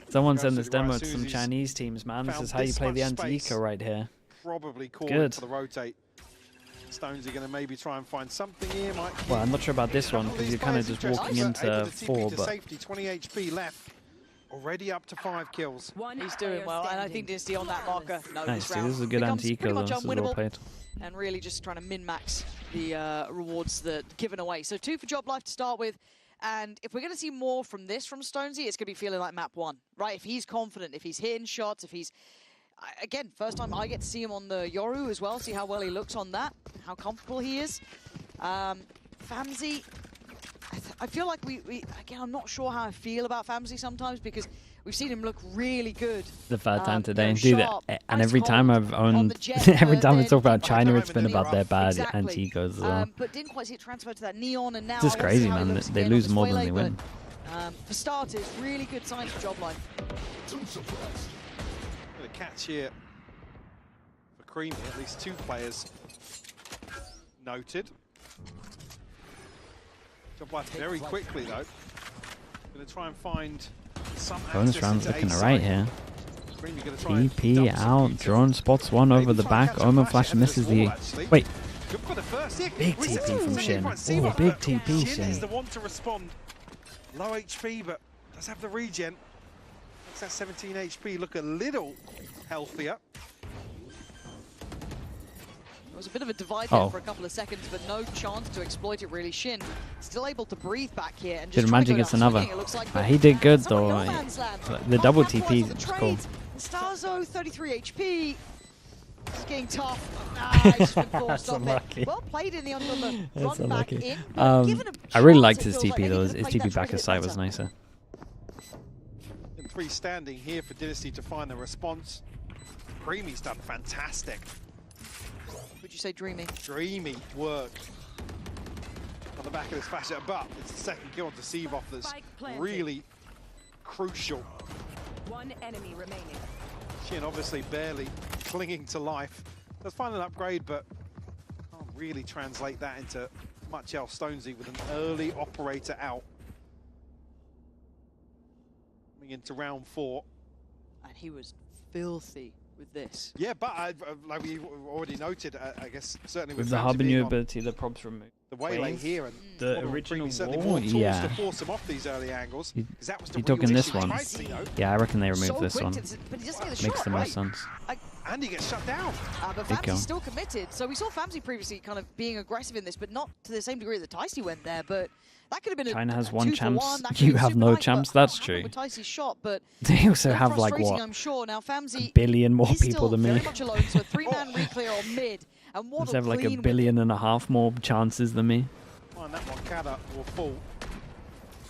Someone send this demo to some Chinese teams, man. This is how you play the anti-eco right here. Probably called Good. for the rotate. Stones are going to maybe try and find something here. Well, I'm not sure about this one, because you're kind of just walking into 4, but... Safety, 20 HP left. Already up to 5 kills. He's doing well, and I think Dynasty on that marker. No, Nice, this dude. round This is a good becomes anti-eco, pretty though. much This is well unwinnable, played. and really just trying to min-max the rewards that given away. So 2 for Joblife to start with, and if we're going to see more from this from Stonesy, it's going to be feeling like map 1, right? If he's confident, if he's hitting shots, if he's... Again, first time I get to see him on the Yoru as well, see how well he looks on that, how comfortable he is. Famzy, I feel like we again, I'm not sure how I feel about Famzy sometimes, because we've seen him look really good. The third time today, you know, dude. sharp, And ice every time cold I've on owned, the jet, every time I then talk about China, it's been about their bad Exactly. anti-ecos as well. But didn't quite see it transfer to that Neon, and now It's just I wanna crazy, see how he man. looks They again lose on more this than they Waylay, win. but, for starters, really good signs for Joblife. Got a catch here. Creamy. At least 2 players noted. Joblife very quickly though. Going to try and find some Bonus access round's into looking A alright side. here. Creamy gonna try and TP dump some out, beauty. drone spots one over the Try and back. catch a Omen flash Flash ahead of misses this the... wall, actually. Wait, Good for the first hit. big We TP see from the Shin. point see Oh, what- big but TP, Shin is Shin. the one to respond. Low HP, but does have the regen. Makes that 17 HP look a little healthier. There was a bit of a divide there Oh. for a couple of seconds, but no chance to exploit it really. Shin still able to breathe back here and Did just try to Magic go gets down another. swinging, it looks like, He did good Someone though. no man's land. The double Can't TP capitalize on the is cool. trades. Starzo, 33 HP. It's getting tough. Ah, he's been forced That's off unlucky. it. Well played in the on the That's run back unlucky. in. but given a I really chance, liked it his feels like TP they though. could have His played TP that back trade a aside bit was better. nicer. And 3 standing here for Dynasty to find the response. Creamy's done fantastic. Would you say dreamy? Dreamy work on the back of this flash, but it's the second kill on Deceive off that's really crucial. One enemy remaining. Shin obviously barely clinging to life. Does find an upgrade, but can't really translate that into much else. Stonesy with an early operator out. Coming into round 4. And he was filthy with this. Yeah, but like we already noted, I guess certainly With with the Ramsey being Harbinu on ability, the probs remove. the waylay wave, here, and the Creamy original certainly wall, more tools yeah. to force him off these early angles. 'Cause that was the You real talking this issue. one? Nicely, though. Yeah, I reckon they removed So this quick one. but he doesn't get the Makes shot, the right? most sense. And he gets shut down. But Big kill. Famsy's still committed. So we saw Famsy previously kind of being aggressive in this, but not to the same degree that Ticey went there. But that could have been China a has 1 2 for champs. 1. That could You be have super no nice, champs. but That's what true. happened with Ticey's shot, but They also still have like frustrating, what? I'm sure. Now Famsy A billion more is people still than very me. much alone, so a 3-man re-clear on mid. And They Waddle have like a clean with billion and a half more chances than me. And that one Kada will fall.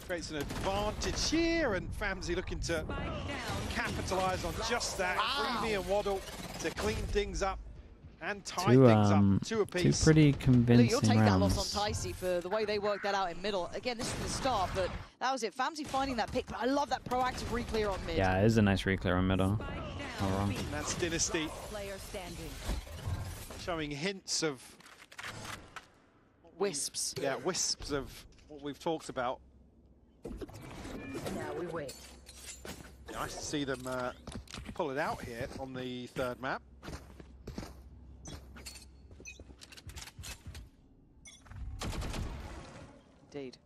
Creates an advantage here, and Famsy looking to capitalise on just that. Creamy and Waddle to clean things up and tie things up. 2 Two apiece. pretty Look, you'll convincing take that loss rounds. on Ticey for the way they worked that out in middle. Again, this is the start, but that was it. Famsy finding that pick, but I love that proactive re-clear on mid. Yeah, it is a nice re-clear in middle. Not wrong. And that's Dynasty Player standing. showing hints of wisps. Yeah, wisps of what we've talked about. Now we wait. Nice to see them pull it out here on the 3rd map. Indeed.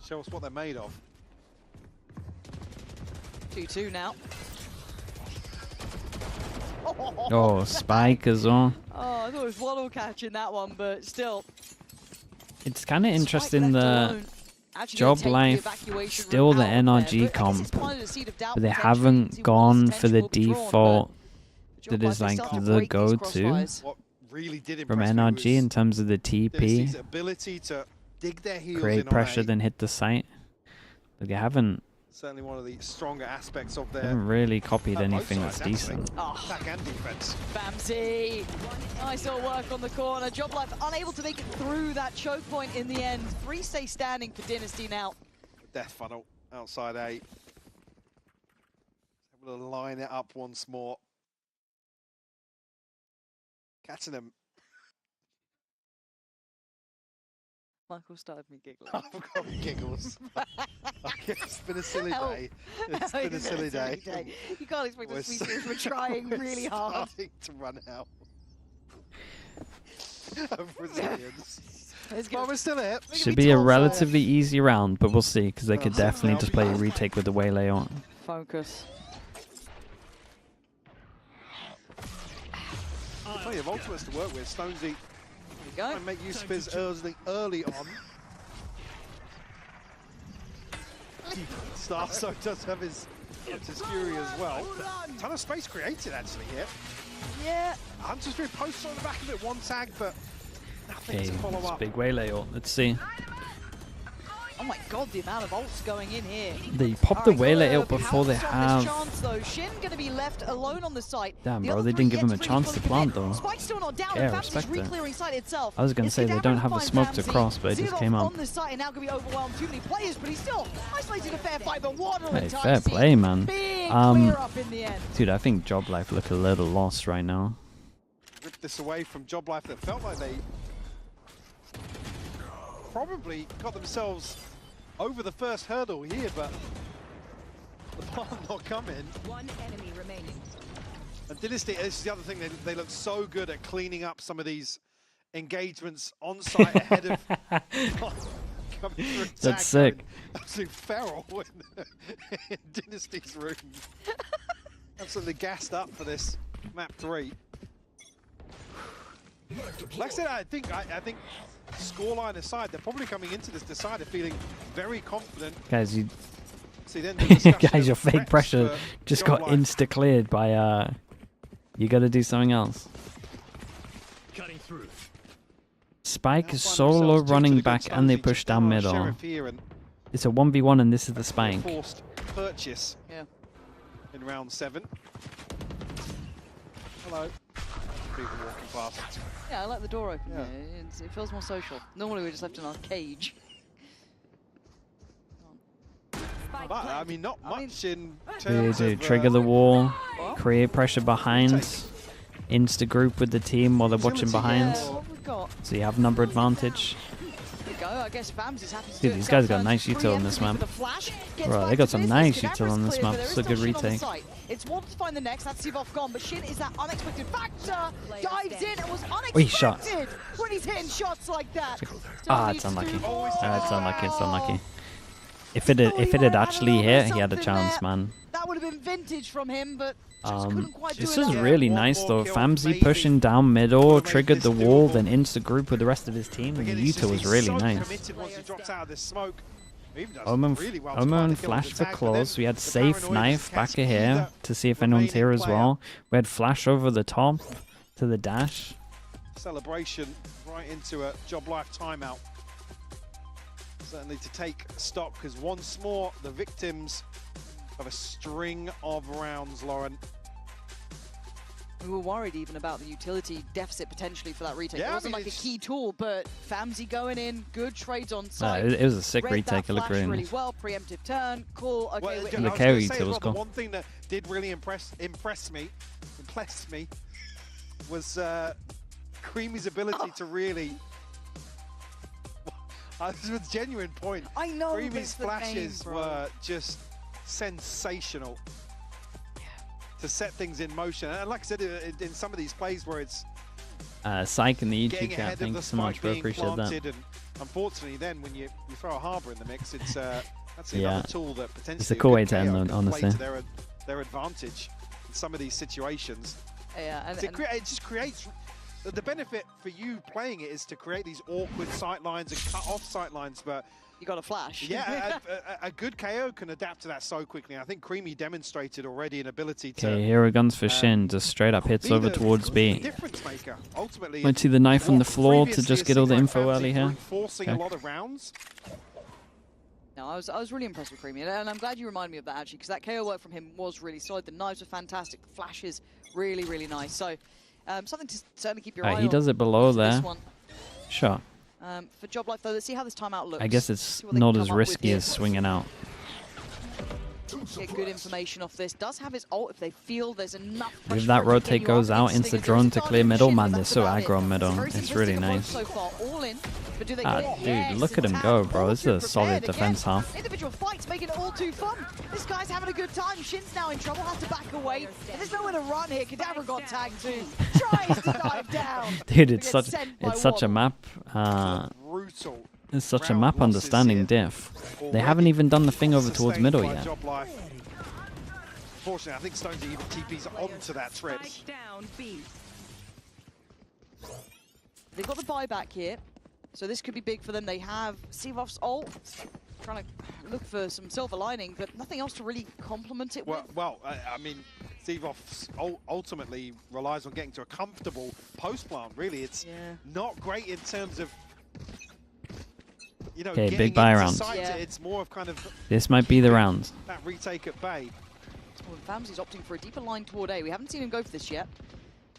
Show us what they're made of. 2-2 now. Oh, Spike as well. Oh, I thought it was Waddle catching that one, but still. It's kind of Spike interesting left that alone. Actually gonna take the Joblife evacuation still route the out of there, NRG but I guess comp, it's planted a seed of doubt but they potentially. haven't See what gone potential for the will be drawn, default but that Joblife, is they like start to the break these go-to crossfires. What really did from impress me NRG was in terms of the Dynasty's TP, ability to dig their heels create in pressure, on A. then hit the site. But they haven't Certainly one of the stronger aspects of their haven't really copied both anything sides, that's decent. attack and defense. Famsy, nice little work on the corner. Joblife unable to make it through that choke point in the end. 3 stay standing for Dynasty now. Death funnel outside A. Able to line it up once more. Catching them. Michael started me giggling. I've got giggles. It's been a silly Help. day. It's been a silly day. You can't expect We're us to be serious. We're trying we're really hard. starting to run out of resilience. But we're still here. Should be a relatively easy round, but we'll see, because they could definitely just play a retake with the waylay on. Focus. Plenty of ultimates to work with. Stonesy Go. and make use of his early on. Starso does have his Hunter's Fury as well. Ton of space created actually here. Yeah. Hunter's Fury posts on the back of it, 1 tag, but nothing Okay, to follow it's up. big waylay on. Let's see. Oh my god, the amount of ults going in here. They popped the whaler out before they have... Chance, though. Shin gonna be left alone on the site. Damn, bro, they didn't give him a chance to plant, though. Spike's still not down, Yeah, and respect Famsy's that. reclearing site itself. I was going to say they don't have the smoke to cross, but it just came out. On the site and now gonna be overwhelmed. Too many players, but he's still isolated a fair fight, but Water Hey, and fair play, man. Big clear up in the end. Dude, I think Joblife look a little lost right now. Ripped this away from Joblife that felt like they probably got themselves over the first hurdle here, but the bomb not coming. One enemy remaining. And Dynasty, this is the other thing, they look so good at cleaning up some of these engagements on site ahead of coming through attack. That's sick. Absolute feral in Dynasty's room. Absolutely gassed up for this map 3. Like I said, I think scoreline aside, they're probably coming into this decider feeling very confident. Guys, you... See, then the discussion Guys, your of fake threats pressure for just got Joblife. insta-cleared by, You gotta do something else. Cutting through. Spike is solo running back and they push down middle. Sheriff here and It's a 1v1 and this is the Spike. forced purchase Yeah. in round 7. Hello. People walking past. Yeah, I like the door open. Yeah. Yeah, it feels more social. Normally we're just left in our cage. But, I mean, not much in Yeah, terms dude, of... trigger the wall, create pressure behind, insta group with the team while they're watching behind. What have we got? So you have number advantage. There we go. I guess Famsy's happy to Dude, do these it. guys got Turns nice util on this preemptively map. with the flash, gets Bro, back they got to some business. nice Cadaver's util on this clear, map. but there It's is a good still Shin on the retake. site. It's Water to find the next. That's Sivov gone, but Shin is that unexpected factor. Dives in and was unexpected Oh, he shot. when he's hitting shots like that. Ah, it's unlucky. It's unlucky. It's unlucky. If it had actually hit, he had a chance, man. That would have been vintage from him, but just couldn't quite This do it. was really nice though. Famzy pushing down middle, triggered the wall, then insta group with the rest of his team, and the util was really nice. Omo and flash for close. We had safe knife back here to see if anyone's here as well. We had flash over the top to the dash. Celebration right into a Joblife timeout. Certainly to take stock, because once more the victims of a string of rounds, Lauren. We were worried even about the utility deficit potentially for that retake. Yeah, It wasn't I mean, like a key tool, but Famzy going in, good trades on No, site. it was a sick Read retake. that It looked flash really really nice. well, preemptive turn, cool. Okay, Well, wait, I The was KO gonna say util as was well, cool. the one thing that did really impress me was Creamy's ability to really. This was a genuine point. I know. but Creamy's it's the name, flashes bro. were just sensational to set things in motion. And like I said, in some of these plays where it's Psych in the getting YouTube chat. ahead of Thank the you so much, spike bro. being Appreciate planted, that. and unfortunately, then when you throw a Harbor in the mix, it's that's Yeah. another tool that potentially It's a cool way to KO end, can play honestly. to their advantage in some of these situations. Yeah, and, It just creates the benefit for you playing it is to create these awkward sight lines and cut off sight lines, but you got a flash. yeah, a good KO can adapt to that so quickly. I think Creamy demonstrated already an ability to Okay, hero guns for Shin. Just straight up hits be over the towards B. difference maker. Ultimately, Went to the knife on the what floor to previously just it get all the seemed like info Famzy early here. Forcing Okay. a lot of rounds. No, I was really impressed with Creamy, and I'm glad you reminded me of that actually, because that KO work from him was really solid. The knives were fantastic, the flashes really, really nice. So something to certainly keep your eye on. He does it below for this there. one. Sure. For Joblife though, let's see how this timeout looks. I guess See it's what they not can as come up with risky here. as swinging out. Get good information off this. Does have his ult if they feel there's enough pressure. If that for it to get rotate you goes up. out, Instinct insta is drone to starting clear from middle, Shin, man. but They're that's so about it. aggro middle. Very It's really simplistic approach nice. So far, all in. But do they Ah, get it? dude, Yes, look at him it's go, tapped. bro. This is a All solid prepared defense again. half. Individual fights making it all too fun. This guy's having a good time. Shin's now in trouble, has to back away. And there's nowhere to run here. Cadaver got tagged too. Tries to dive down. Dude, it's Gets such sent by a Waddle. map. Brutal. It's such a round map losses understanding here. diff. They Already haven't even done the thing over towards sustained middle by yet. Joblife. Unfortunately, I think Stonesy even TP's onto that trip. Spike down B. They've got the buyback here, so this could be big for them. They have Sivov's ult, trying to look for some silver lining, but nothing else to really complement it with. Well, I mean, Sivov ultimately relies on getting to a comfortable post plant. Really, it's not great in terms of you know, Okay, getting big buy into round. sight, Yeah. it's more of kind of This might be the round. that retake at bay. Well, Famsy's opting for a deeper line toward A. We haven't seen him go for this yet.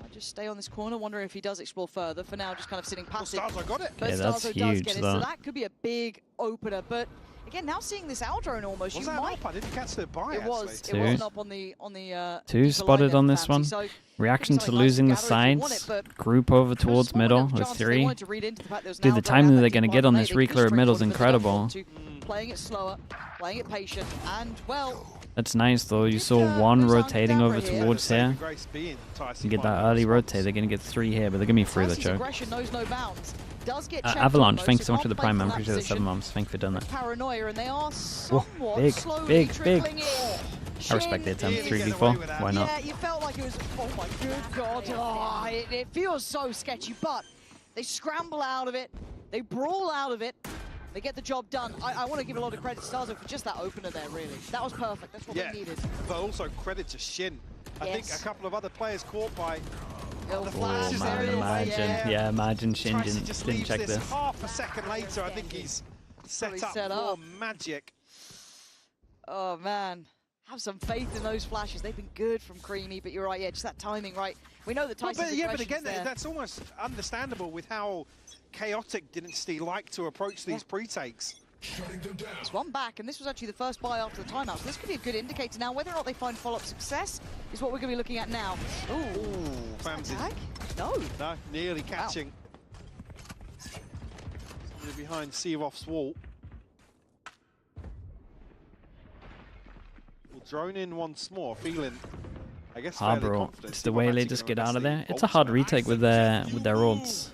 Might just stay on this corner, wondering if he does explore further. For now, just kind of sitting passive. Starzo got it. But Yeah, that's Starzo does huge, get it, that. so that could be a big opener. But again, now seeing this out drone almost, Was you that might. up? I didn't catch the buy. It was. Two. It wasn't up on the Two deeper spotted line there on for this Famsy, one. so Reaction to something nice losing the gather if you want sides. it, but Group over for a towards small middle enough with chance, they 3. wanted to read into the fact there was an Dude, the out drone timing and they're that going to deep get line on play, this they could reclear just middle is straight for the incredible. playing it slower, playing it patient, and well. That's nice though. You saw one rotating over towards here. You get that early rotate. They're going to get 3 here, but they're going to be through the Tyce's choke. aggression knows no bounds. Does get checked Avalanche, almost, thanks so much can't for the play prime. from I'm that appreciate the 7 position. months. Thanks for doing that. Paranoia, and they are somewhat big, slowly big, big. trickling in. I respect the attempt. 3v4. Why not? Yeah, you felt like it was, oh my good God. Oh, it feels so sketchy, but they scramble out of it. They brawl out of it. They get the job done. I want to give a lot of credit to Starzo for just that opener there, really. That was perfect. That's what Yeah, we needed. but also credit to Shin. I think a couple of other players caught by the Oh flashes there. man, imagine. Yeah, imagine Shin Tyce just didn't leaves check this this. half a second later. I think he's set up for magic. Oh, man. Have some faith in those flashes. They've been good from Creamy, but you're right, yeah, just that timing right. We know that Tyson's but again, there. that's almost understandable with how chaotic Dynasty like to approach these pre-takes. It's one back, and this was actually the first buy after the timeout, so this could be a good indicator now. Whether or not they find follow-up success is what we're going to be looking at now. Ooh, Famsy. No. No, nearly catching. Somebody behind Seavoff's wall. We'll drone in once more, feeling, I guess, fairly Bro. confident. It's the Seavoff Waylay actually just gonna get out of there. invest the It's a hard ultimate. retake with their ults.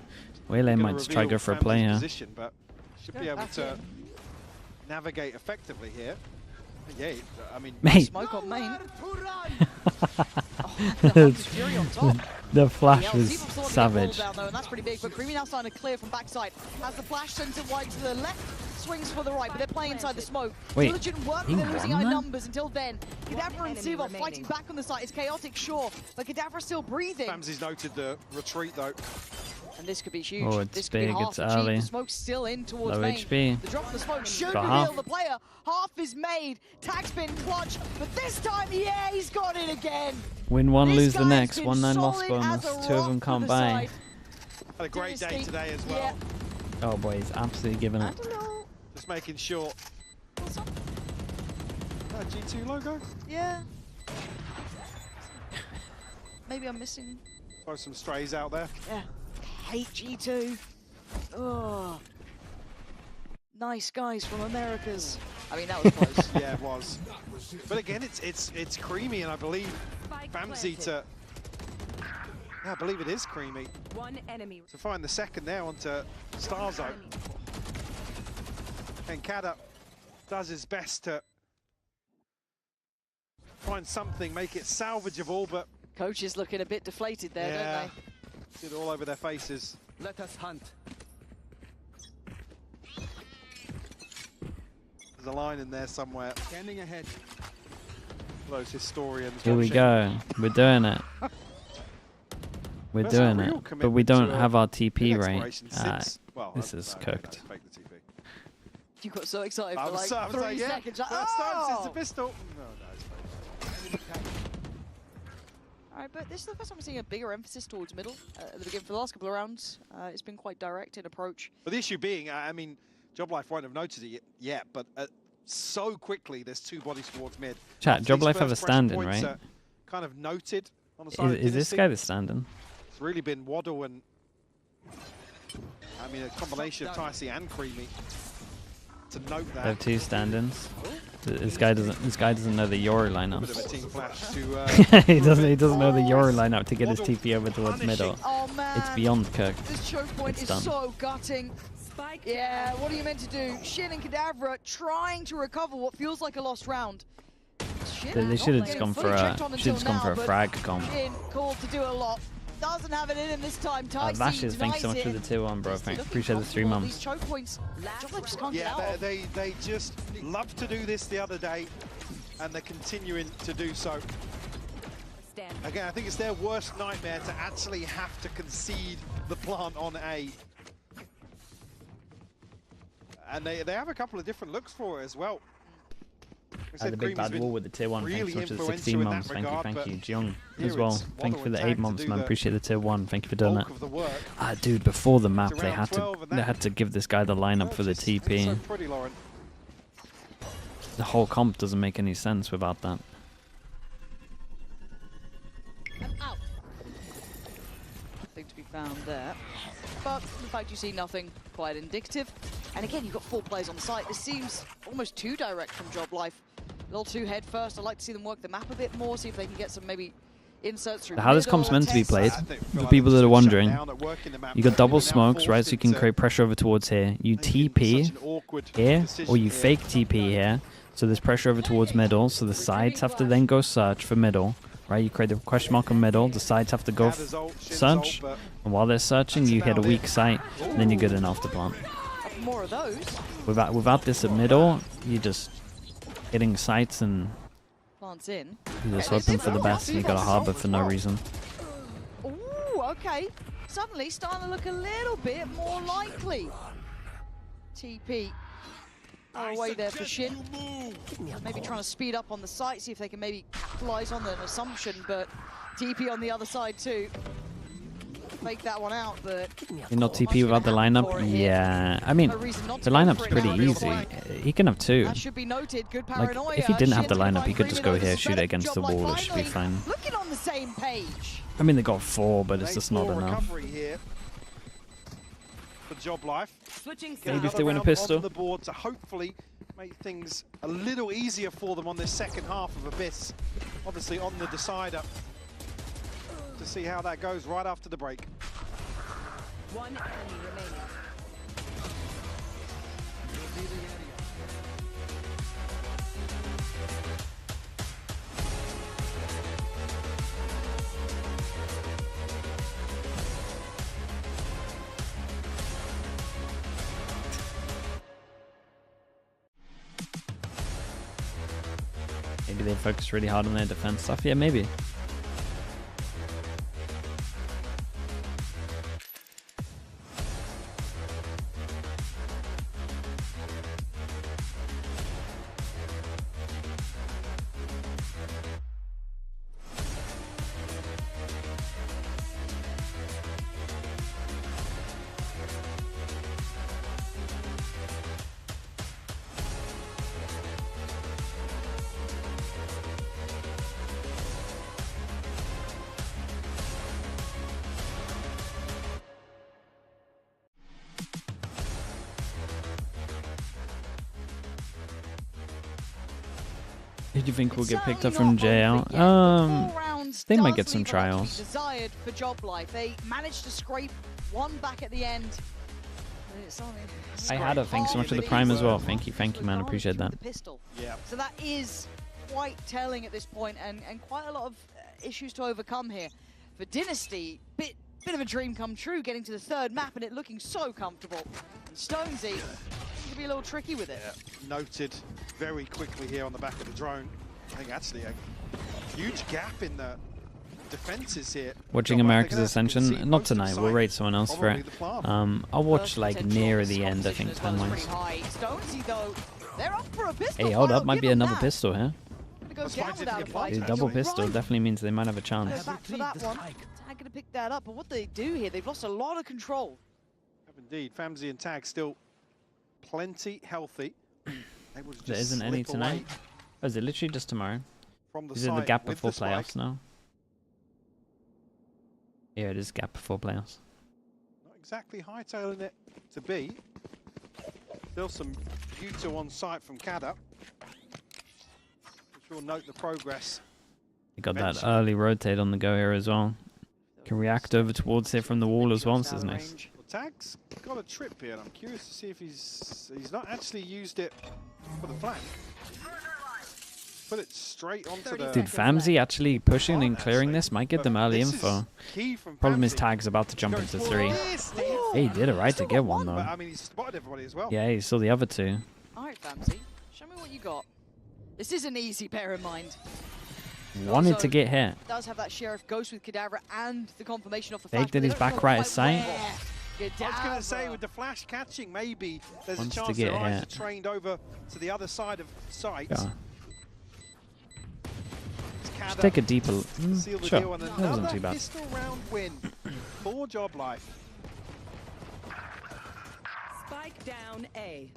Waylay Gonna might just try to go reveal for a Famsy's play here. position, but should be able to navigate effectively here. Yeah, I mean, Mate. Smoke on main. The flash Yeah, was Seavoff's the one to get savage. rolled down, though, and that's pretty big, but Creamy now starting to clear from backside. Has the flash sent it wide to the left, swings for the right, but they're playing inside the smoke. Wait, Diligent work, he they're losing won high that? numbers until then. Kadavra and Seavoff fighting back on the site. It's chaotic, sure, but Kadavra's still breathing. Famsy's noted the retreat, though. And this could be huge. Oh, it's this could be big, half it's a cheap. early. The smoke's still in towards Low main. HP. The drop of the smoke should Got reveal half. the player. Half is made. Tag's been clutch, but this time, yeah, he's got it again. Win one, This lose the guy's next. been 1-9 loss solid bonus. as a 2 of them rock for can't the buy. side. Had a great day Dynasty, today as well. yeah. Oh boy, he's absolutely giving it. Just making sure. G2 logo? Yeah. Maybe I'm missing. Throw some strays out there. Yeah. Hate G2. Oh. Nice guys from Americas. I mean, that was close. Yeah, it was. But again, it's Creamy, and I believe Famsy to. Yeah, I believe it is Creamy. One enemy. To find the second there onto Starzo. And Kada does his best to find something, make it salvageable, but Coach is looking a bit deflated there, yeah, don't see it all over their faces. Let us hunt. There's a line in there somewhere. Standing ahead. Those historians. Here we go. We're doing it. We're That's a doing real it. But we commitment don't to, have our TP good right. exploration since- well, This is no, cooked. fake the TP. You got so excited I for was like 3 like, yeah, seconds. Like, first time since the oh! pistol. No, it's fake. Alright, but this is the first time we're seeing a bigger emphasis towards middle. At the beginning, for the last couple of rounds, it's been quite direct in approach. But the issue being, I mean, Joblife won't have noticed it yet, but so quickly there's 2 bodies towards mid. Chat, After these Joblife have a first pressure stand-in, points right? are kind of noted on the side of Is this Dynasty. guy the stand-in? It's really been Waddle and, I mean, a combination of Tyce and Creamy to note that. They have 2 stand-ins. This guy doesn't know the Yori lineup. Bit of a team flash to, he doesn't know the Yori lineup to get his TP over towards middle. Oh man, It's beyond cooked. this choke point It's is done. so gutting. Yeah, what are you meant to do? Shin and Kadavra trying to recover what feels like a lost round. Shin They should have just getting gone for fully a checked on until now, but frag comp. Shin called to do a lot. Doesn't have it in him this time. Tyce Vashes, thanks so much denies for the it. 2-1, bro. Looking Appreciate the 3 comfortable. These months. choke points, Joblife just can't get out yeah, of. they just love to do this the other day, and they're continuing to do so. Again, I think it's their worst nightmare to actually have to concede the plant on A. And they have a couple of different looks for it as well. The big bad wall with the tier 1. Thanks so much for the 16 months. Thank you. Jung as well. Thank you for the 8 months, man. Appreciate the tier 1. Thank you for doing that. Dude, before the map, they had to give this guy the lineup for the TP. The whole comp doesn't make any sense without that. Nothing to be found there. But the fact you see nothing, quite indicative. And again, you've got 4 players on site. This seems almost too direct from Joblife. A little too head first. I'd like to see them work the map a bit more, see if they can get some maybe inserts through. How this comp's meant to be played, for people that are wondering, you got double smokes, right? So you can create pressure over towards here. You TP here, or you fake TP here. So there's pressure over towards middle. So the sides have to then go search for middle. Right, you create the question mark on middle, the sides have to go search, and while they're searching, you hit a weak site, and then you're good enough to plant. More of those. Without this at middle, you're just hitting sites and plants in. You're just hoping for the best, and you got a harbor for no reason. Ooh, okay. Suddenly starting to look a little bit more likely. TP. Away there for Shin. Maybe trying to speed up on the site, see if they can maybe capitalize on an assumption, but TP on the other side too. Fake that one out, but You're not TP without the lineup? Yeah. I mean, the lineup's pretty easy. He can have 2. That should be noted. Good Like, paranoia. if he didn't have the Shin's lineup, he could just go here, shoot it select against the Joblife wall, it should be finally. fine. Looking on the same page. I mean, they got 4, but it's just not enough. Here for Joblife. Maybe if they win a pistol. On the board to hopefully make things a little easier for them on this second half of Abyss. Obviously on the decider to see how that goes right after the break. One enemy remaining. Maybe they focus really hard on their defense stuff. Yeah, maybe. Who do you think will get picked up from JL? They might get some trials. Desired for Joblife. They managed to scrape one back at the end. I had a thanks so much for the prime as well. Thank you, man. Appreciate that. Yeah. So that is quite telling at this point, and quite a lot of issues to overcome here. For Dynasty, bit of a dream come true, getting to the 3rd map and it looking so comfortable. And Stonesy to be a little tricky with it. Yeah, noted very quickly here on the back of the drone. I think actually a huge gap in the defenses here. Watching America's Ascension, not tonight. We'll rate someone else for it. I'll watch like near the end, I think, time-wise. Hey, hold up, might be another pistol here. The double pistol definitely means they might have a chance. Back for that one. Tag gonna pick that up, but what they do here, they've lost a lot of control. Indeed, Famzy and Tag still plenty healthy. There isn't any tonight. Oh, is it literally just tomorrow? Is it the gap before playoffs now? Yeah, it is gap before playoffs. Not exactly hightailing it to be. Still some U2 on site from Kada. Which will note the progress. You got that early rotate on the go here as well. Can react over towards here from the wall as well, so it's nice. Tag's got a trip here, and I'm curious to see if he's not actually used it for the flank. Put it straight onto the... Dude, Famzy actually pushing and clearing this might get them early info. Problem is Tag's about to jump into 3. Hey, he did it right to get one though. I mean, he spotted everybody as well. Yeah, he saw the other 2. Alright, Famzy, show me what you got. This isn't easy, bear in mind. Wanted to get hit. Does have that Sheriff Ghost with Cadaver and the confirmation of the Faked at his back right side. I was going to say, with the flash catching, maybe there's Wants a to chance get their eyes hit. are trained over to the other side of site. Yeah. Just take a deeper. Seal the Sure, deal, and that wasn't another too bad. pistol round win for Joblife. Spike down A.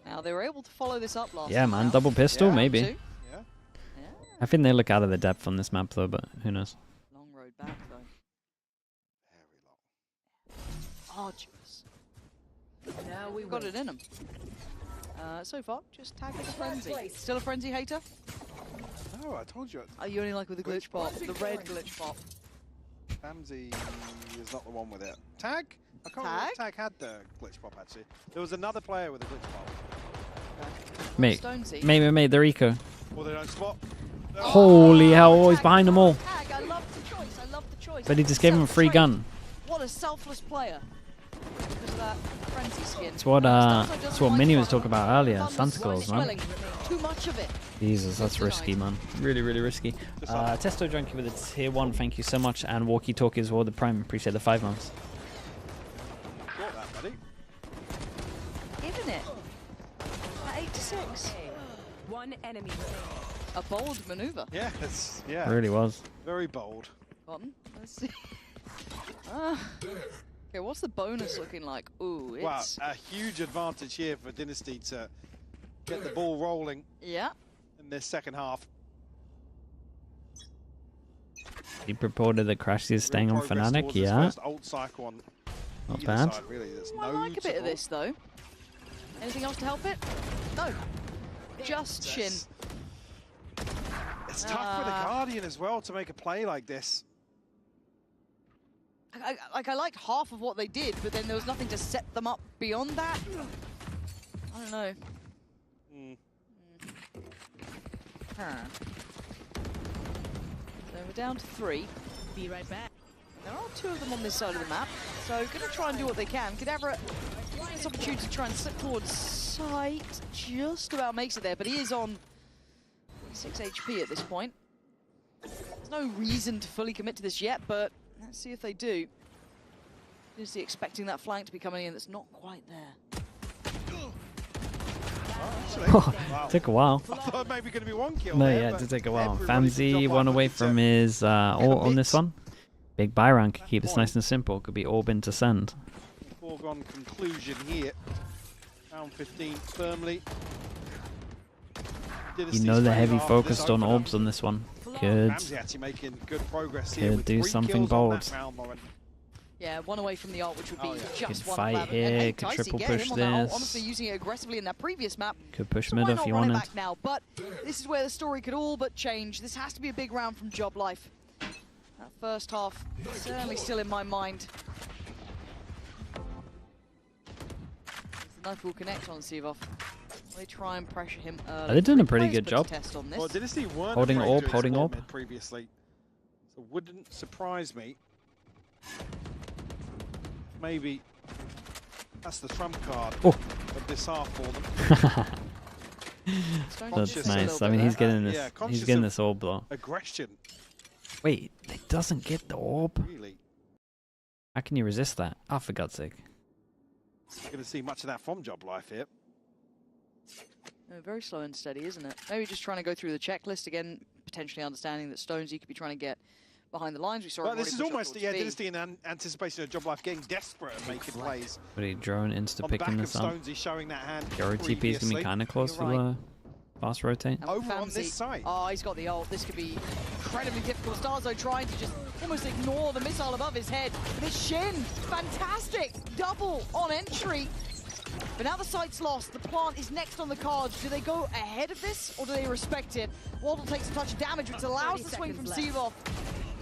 Now they were able to follow this up last Yeah, time man, round. double pistol, Round maybe. 2. I think they look out of the depth on this map though, but who knows? Long road back though. Arduous. Now We've got it in them. So far, just tagging a frenzy. Still a frenzy hater? No, I told you. You only like with the glitch pop, the red glitch pop. Famzy is not the one with it. Tag? I can't remember if Tag had the glitch pop actually. There was another player with a glitch pop. Mate, Stonesy. mate, they're eco. Or they don't spot. Holy hell, oh, he's behind them all. Tag, I love the choice, I love the choice. But he just gave him a free gun. What a selfless player. Because of that frenzy skin. It's what Minnie was talking about earlier, Santa Claus, man. Too much of it. Jesus, that's risky, man. Really, really risky. Testo Junkie with a tier 1, thank you so much. And Walkie Talkie as well, the Prime. Appreciate the 5 months. Got that, buddy. Isn't it? At 8-6. One enemy. A bold maneuver. Yeah, it's It really was. very bold. Button. Let's see. Okay, what's the bonus looking like? Ooh, it's... Wow, a huge advantage here for Dynasty to get the ball rolling. Yeah. In this second half. He reported that Crash is staying on Fnatic, yeah. First ult cycle on Not either bad. Side, really. There's I like a bit of this though. Anything else to help it? No. Just Shin. It's tough for the Guardian as well to make a play like this. I liked half of what they did, but then there was nothing to set them up beyond that. I don't know. Huh. So we're down to 3. Be right back. There are 2 of them on this side of the map, so gonna try and do what they can. Kadabra, this opportunity to try and slip towards site, just about makes it there, but he is on 6 HP at this point. There's no reason to fully commit to this yet, but let's see if they do. Is he expecting that flank to be coming in that's not quite there? Wow. Took a while. I thought maybe going to be 1 kill. No, there, yeah, it but did take a while. everybody from Famzy Joblife one away looking from to his ult on this commit. one. Big buy round could keep this nice and simple. Could be orb into send. Foregone conclusion here. Round 15 firmly. You know they're heavy focused on orbs on this one. Could Famzy actually making good progress here with do 3 something kills on that bold. round, Lauren. Yeah, 1 away from the ult, which would be just Could 1 fight eleven. here, And hey, could Dicey, triple get him push on that ult, this. honestly using it aggressively in that previous map. Could push So mid why if not you run it wanted. back now? But this is where the story could all but change. This has to be a big round from Joblife. That first half certainly still in my mind. The knife will connect on Sivov. They try and pressure him early. They're doing a pretty Players good put job. to test on this. Well, Dynasty weren't Holding afraid orb, to holding explore orb. mid previously, so wouldn't surprise me. Maybe that's the trump card of this half for them. That's nice. I mean, he's getting this. Yeah, He's conscious getting of this orb though. aggression. Wait, he doesn't get the orb. Really, How can you resist that? Oh, for God's sake. you're going to see much of that from Joblife here. Very slow and steady, isn't it? Maybe just trying to go through the checklist again, potentially understanding that Stonesy could be trying to get behind the lines. We saw. But him this is already push up almost towards B. Dynasty in anticipation of Joblife getting desperate and making plays. But he drone insta On the back picking of this up. Stonesy showing that hand. Your OTP is gonna be previously. kind of close You're for the fast rotate. And Over on Famzy- this side. Oh, he's got the ult. This could be incredibly difficult. Starzo trying to just almost ignore the missile above his head. This Shin, fantastic. Double on entry. But now the site's lost. The plant is next on the cards. Do they go ahead of this or do they respect it? Waddle takes a touch of damage, which allows the swing from Sivov.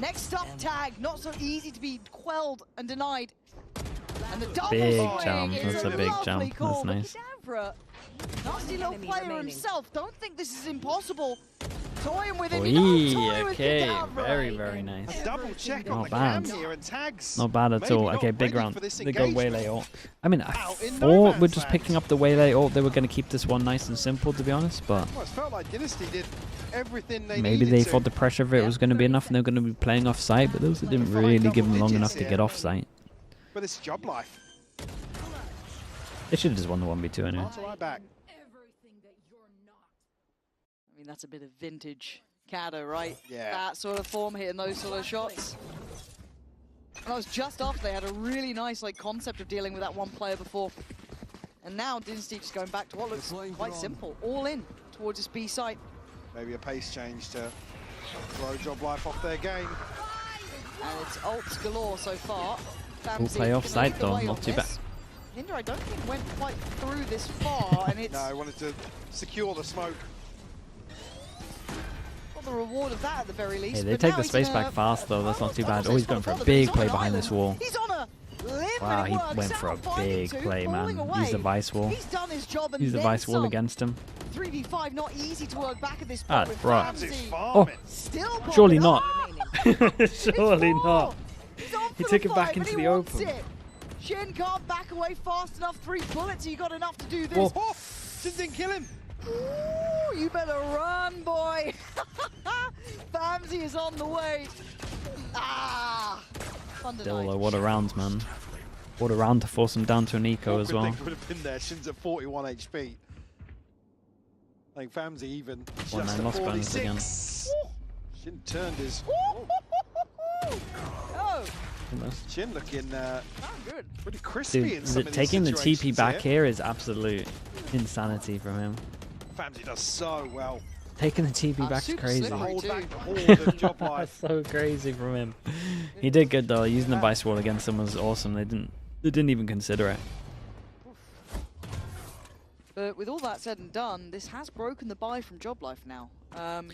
Next up, Tag. Not so easy to be quelled and denied. And the double Big swing jump. is That's a big lovely jump. call. That's But nice. Kadabra, nasty little enemy player remaining. himself. Don't think this is impossible. Toying with him. Oi, You don't toy with okay, Kadabra. very nice. A double check on Not the bad. cam here and Tags. Not bad at maybe all. not Okay, big ready round. for this They go engagement. Waylay ult. I mean, I Out in no thought man's with just land. picking up the Waylay ult, they were going to keep this one nice and simple, to be honest. But Well, it felt like Dynasty did everything they maybe needed they to. thought the pressure of it was going to be enough, and they were going to be playing off site. But those didn't really give them long enough to get off site. But it's Joblife. They should have just won the 1v2 anyway. Answer right back. I mean, that's a bit of vintage Kado, right? Yeah. That sort of form, hitting those sort of shots. And that was just after they had a really nice concept of dealing with that one player before. And now Dynasty just going back to what looks quite simple. All in towards this B site. Maybe a pace change to throw Joblife off their game. And it's ults galore so far. We'll play off site though, not too bad. Hinder, I don't think went quite through this far, and it's... No, I wanted to secure the smoke. Got the reward of that at the very least. Hey, they take the space back fast though, that's not too bad. Oh, he's going for a big play behind this wall. He's on a limb. Wow, he went for a big play, man. Use the vice wall. He's done his job and Use the vice wall against him. 3v5, not easy to work back at this Ah, point. right. Oh, still surely not. Surely not. He took it back into the open. Shin can't back away fast enough. 3 bullets, you got enough to do this. Whoa. Oh, didn't kill him. Ooh, you better run, boy. Famzy is on the way. Ah. Still, what a round, man. What a round to force him down to an eco as well. Would have been there. Shin's at 41 HP. I think Famzy even. One man lost bonus again. Shin turned his. Oh. Shin looking good. pretty crispy in some of these taking the TP back here. here is absolute insanity from him. Famzy does so well. Taking the TP back is crazy. Hold back the horde of Joblife. That's so crazy from him. He did good though. Using the vice wall against him was awesome. They didn't even consider it. But with all that said and done, this has broken the buy from Joblife now.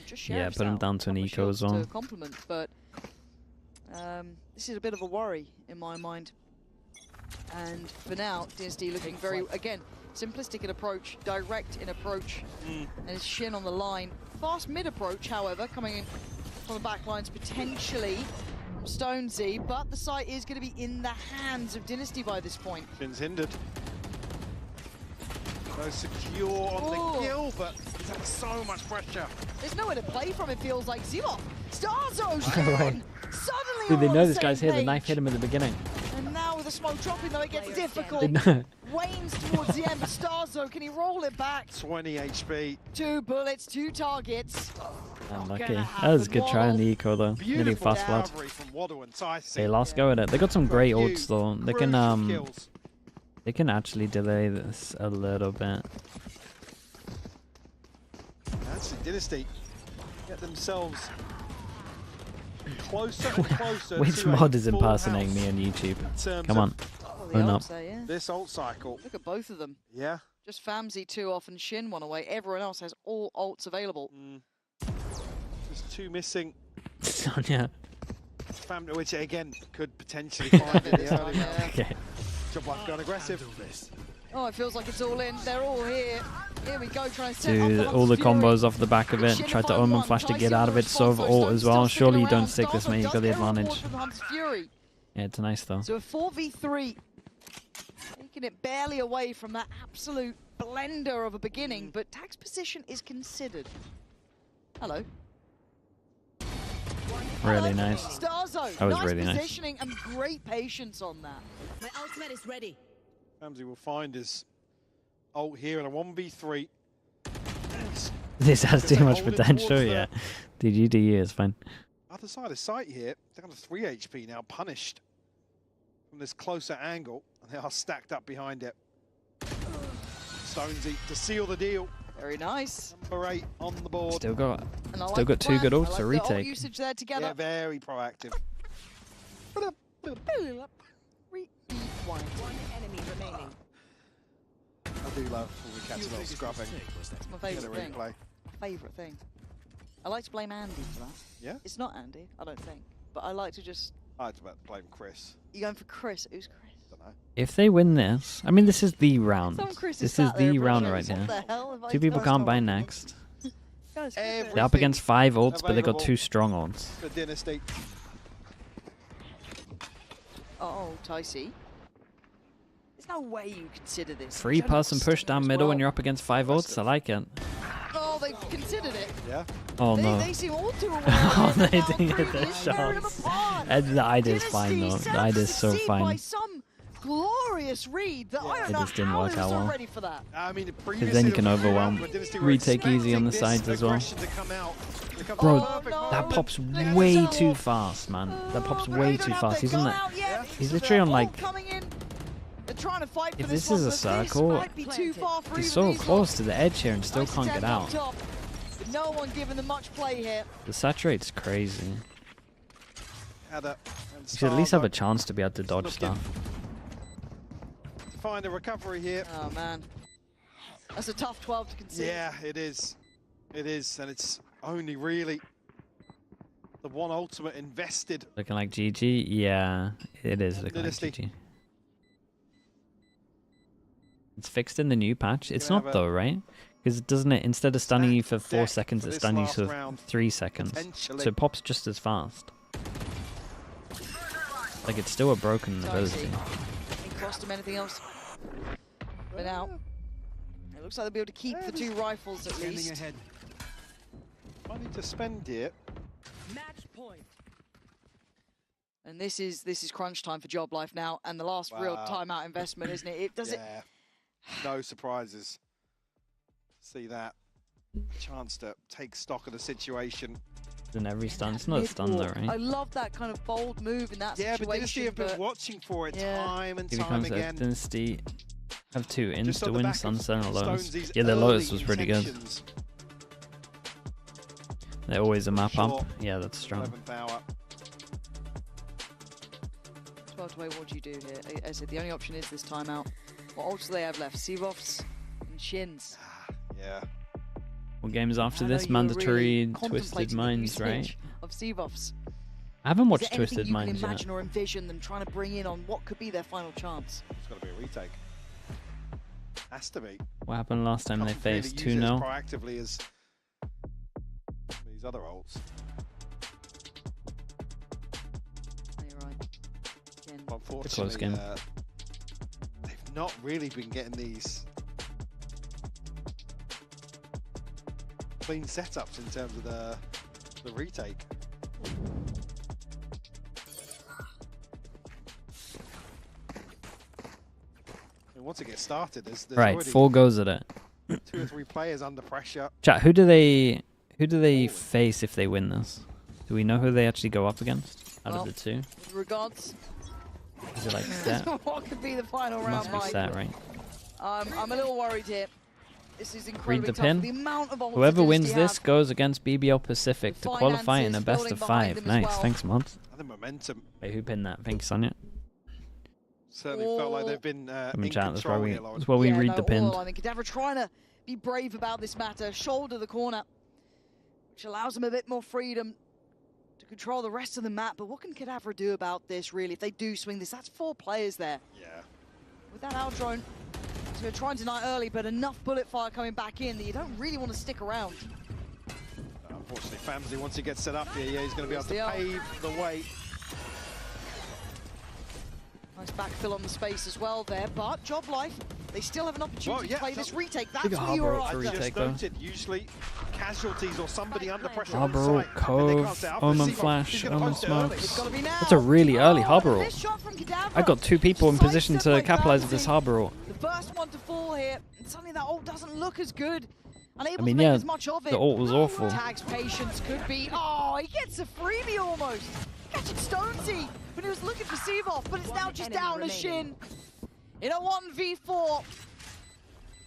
Just Yeah, put him down to an eco as well. To compliment, but this is a bit of a worry in my mind. And for now, DNSTY looking very, again, simplistic in approach, direct in approach, and it's Shin on the line. Fast mid approach, however, coming in from the back lines potentially from Stonesy, but the site is going to be in the hands of Dynasty by this point. Shin's hindered. So secure on the kill, but he's under so much pressure. There's nowhere to play from, it feels like. Zilov, Starzo's in! Suddenly Dude, they all know on this the guy's same here. The page. knife hit him at the beginning. And now with the smoke dropping, though, it gets difficult. They know. Wanes towards the end, but Starzo, can he roll it back? 20 HP. 2 bullets, 2 targets. Unlucky. That was a good try on the eco though. Nearly Beautiful fast blood. cavalry from Waddle and Tyson. They lost go at it. They got some great Few ults though. They can actually delay this a little bit. That's Dynasty. Get themselves closer and closer. Which to mod a is full impersonating house me on in YouTube? terms Come of on. The Own up. ults there, yeah. This ult cycle. Look at both of them. Yeah. Just Famzy 2 off and Shin 1 away. Everyone else has all ults available. Just 2 missing. Sonya. Family, which again could potentially find in the early round. Okay. Joblife going aggressive. Oh, it feels like it's all in. They're all here. Here we go, trying to set up Dude, the all the Hunter's Fury. combos off the back of it. Tried to omen flash to get out of it. Sov ult as well. Surely you don't stick this, mate. You've got the advantage. Yeah, it's nice though. So a 4v3. Taking it barely away from that absolute blender of a beginning, but Tag's position is considered. Hello. Really nice. Starzo, That was nice really nice. positioning and great patience on that. My ultimate is ready. Famzy will find his ult here in a 1v3. This has too much holding potential, towards yeah. DGDE is fine. Other side of sight here, down to 3 HP now, punished from this closer angle. And they are stacked up behind it. Stonesy to seal the deal. Very nice. Number 8 on the board. Still got And I still like got the 2 good plan. I ults like to the ult retake. usage there together. Yeah, very proactive. 3v1. One enemy remaining. I do love when we catch a little scrubbing. That's my Get a favourite thing. replay. My favourite thing. I like to blame Andy for that. Yeah? It's not Andy, I don't think. But I like to just... I had to blame Chris. You going for Chris? Who's Chris? Don't know. If they win this, I mean, this is the round. Some Chris This is is sat there the round approaching right us. What here. the hell have I 2 people done? can't buy next. Guys, They're up against 5 ults, but they got 2 strong ults. The Dynasty. Oh, Ticey. There's no way you consider this. 3-person push down middle when you're up against 5 ults. I like it. Oh, they've considered it. Yeah. Oh They no. seem all too aware. Oh, of it they now, didn't get their previous, tearing them shots. apart. And the ID's fine though. Dynasty The ID's so set up to succeed by fine. some glorious read that I don't It know just didn't how work he was out not well. ready for that. I mean, Because then you can overwhelm. Retake easy on the sides as well. Bro, that pops way too fast, man. That pops way too fast. He's on that. He's literally on like. They're trying to fight for If this is a circle, he's so close to the edge here and still can't get out. No one giving them much play here. The saturate's crazy. You You should at least have a chance to be able to dodge stuff. Find a recovery here. Oh man, that's a tough 12 to concede. Yeah, it is. It is, and it's only really the one ultimate invested. Looking like GG? Yeah, it is looking like Dynasty. GG. It's fixed in the new patch. It's not though, right? Because doesn't it, instead of stunning you for 4 seconds, it's stunning you for 3 seconds. So it pops just as fast. Like it's still a broken ability. He crossed him, anything else? But now, it looks like they'll be able to keep the 2 rifles at least. Ahead. Money to spend here. Match point. And this is crunch time for Joblife now, and the last real timeout investment, isn't it? It does it. No surprises. See that chance to take stock of the situation. In every stun, it's not a stun though, right? I love that kind of bold move in that situation. Yeah, but Dynasty have been watching for it time and Here he time comes again. Dynasty. Have 2 Just on insta the wins, back of Sunset and Lotus. Stonesy's Yeah, their Lotus early was pretty good. intentions. They're always a map Sure. up. Yeah, that's strong. 11th hour. 12 away, what do you do here? As I said, the only option is this timeout. What ults do they have left? Seavoffs and Shins. Yeah. What games after I know this? you were Mandatory really Twisted contemplating the Minds, right? usage of Seavoffs. I haven't Is watched there Twisted anything you Minds can yet. imagine or envision them trying to bring in on what could be their final chance? It's got to be a retake. Has to be. What happened last time they Can't really faced use it as 2-0? proactively as these other ults. You're right. Again, Unfortunately, close game. They've not really been getting these clean setups in terms of the retake. And once it gets started, there's Right, already 4 goes at it. 2 or 3 players under pressure. Chat, who do they face if they win this? Do we know who they actually go up against out of the 2? with regards. Is it like set? What could be the final It round, must be Mike? set, right? I'm a little worried here. This is Read incredibly the tough. pin. The amount of ults Whoever that wins Dynasty this have. goes against BBL Pacific to qualify in a finances best building of behind 5. them as Nice, well. thanks, Mod. And the momentum Wait, who pinned that? Thanks, Sonia. certainly felt like they've been Come in in chat, that's why control we, here, Lauren. that's why we Yeah, read no, the pinned. all I think Cadavra trying to be brave about this matter, shoulder the corner, which allows them a bit more freedom to control the rest of the map. But what can Cadavra do about this, really? If they do swing this, that's 4 players there. Yeah. With that out drone, so they're trying to deny early, but enough bullet fire coming back in that you don't really want to stick around. Unfortunately, Famsy, once he gets set up here, he's going to be able to Yeah. pave the way. Nice backfill on the space as well there, but Joblife, they still have an opportunity to play this retake. That's Big what you were Harbour after. retake, Just noted, usually casualties or somebody under pressure Harbour on ult, site, and they can't Cove, set up. Omen He's Flash, gonna Omen punch it early. Smokes. That's a really early Harbour ult. This shot from Cadavra. I got 2 people in position Decisive to by capitalize with this Famsy. Harbour ult. The first one to fall here, and suddenly that ult doesn't look as good. Unable I mean, to make yeah, as much of it. the ult was awful. Tag's patience could be. Oh, he gets a freebie almost. Catching Stonesy, but he was looking for Seavoff, but it's now just down a Shin. In a 1v4.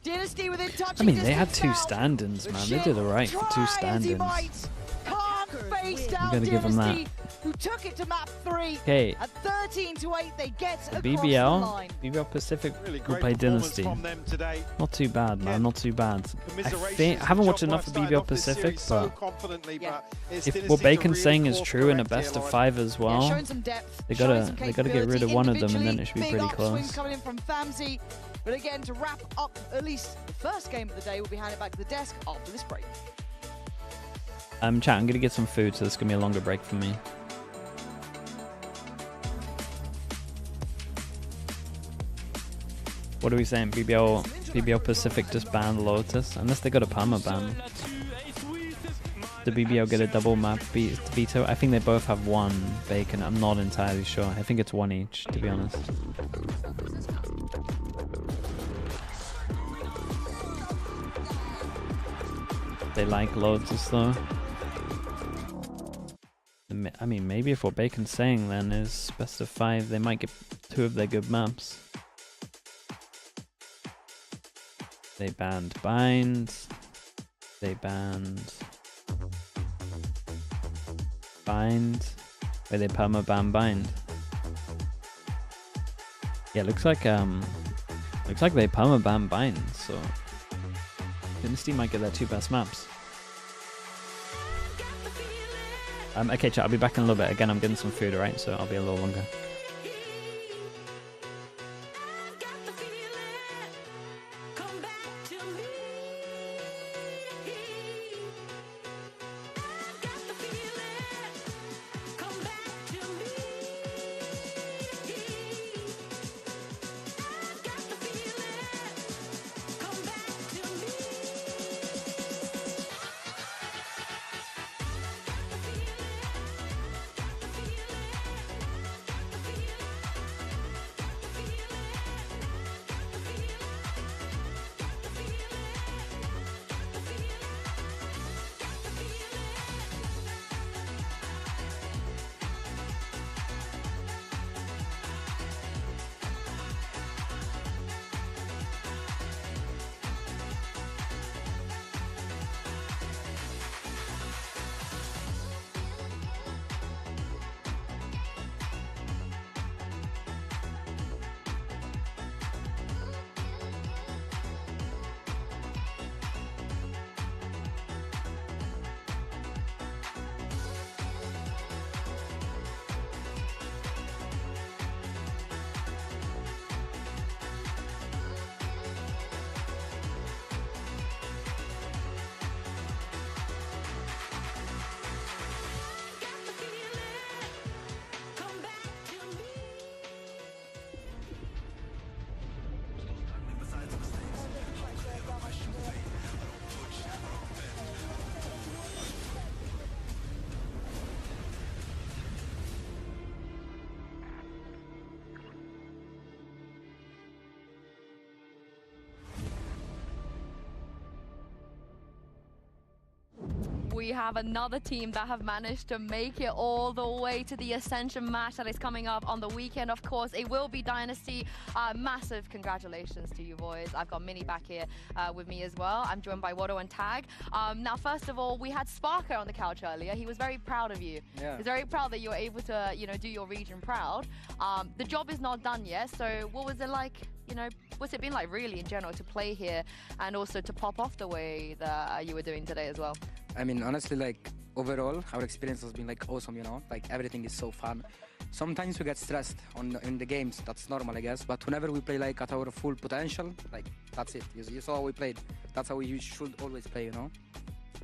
Dynasty within touching I mean, they had distance 2 now. stand-ins, But man. They Shin did alright for 2 tries, he stand-ins. might. Can't face down gotta give 'em that. Dynasty, who took it to map 3. Okay. At 13-8, they get The across BBL, the line. BBL Pacific Really will great play performance Dynasty. from them today. Not too bad, man. Not too bad. Commiserations I haven't watched with enough of Joblife started BBL off this Pacific, series so but confidently, but it's if Dynasty what to Bacon's really saying is course true in a correct best here, of Lauren. 5 as Yeah, well, showing some depth, they showing some gotta get rid of capability. one of them, and then it should be Big pretty upswing close. coming in from Famsy. But again, to wrap up at least the first game of the day, we'll be handing back to the desk after this break. Chat, I'm gonna get some food, so this is gonna be a longer break for me. What are we saying? BBL Pacific just banned Lotus, unless they got a perma ban. the BBL get a double map veto? I think they both have one Bacon. I'm not entirely sure. I think it's one each, to be honest. They like Lotus though. I mean, maybe if what Bacon's saying then is best of 5, they might get 2 of their good maps. They banned Bind. They banned Bind. Wait, they perma-ban Bind. Yeah, looks like they perma-ban Bind, so Dynasty might get their 2 best maps. Okay, chat, I'll be back in a little bit. Again, I'm getting some food, alright? So I'll be a little longer. We have another team that have managed to make it all the way to the Ascension match that is coming up on the weekend. Of course, it will be Dynasty. Massive congratulations to you boys. I've got Mini back here with me as well. I'm joined by Watto and Tag. Now, first of all, we had Sparker on the couch earlier. He was very proud of you. Yeah. He's very proud that you were able to, do your region proud. The job is not done yet, so what was it like? What's it been like really in general to play here and also to pop off the way that you were doing today as well? I mean, honestly, like, overall, our experience has been, like, awesome, Like, everything is so fun. Sometimes we get stressed in the games. That's normal, I guess. But whenever we play, like, at our full potential, like, that's it. You saw how we played. That's how we should always play,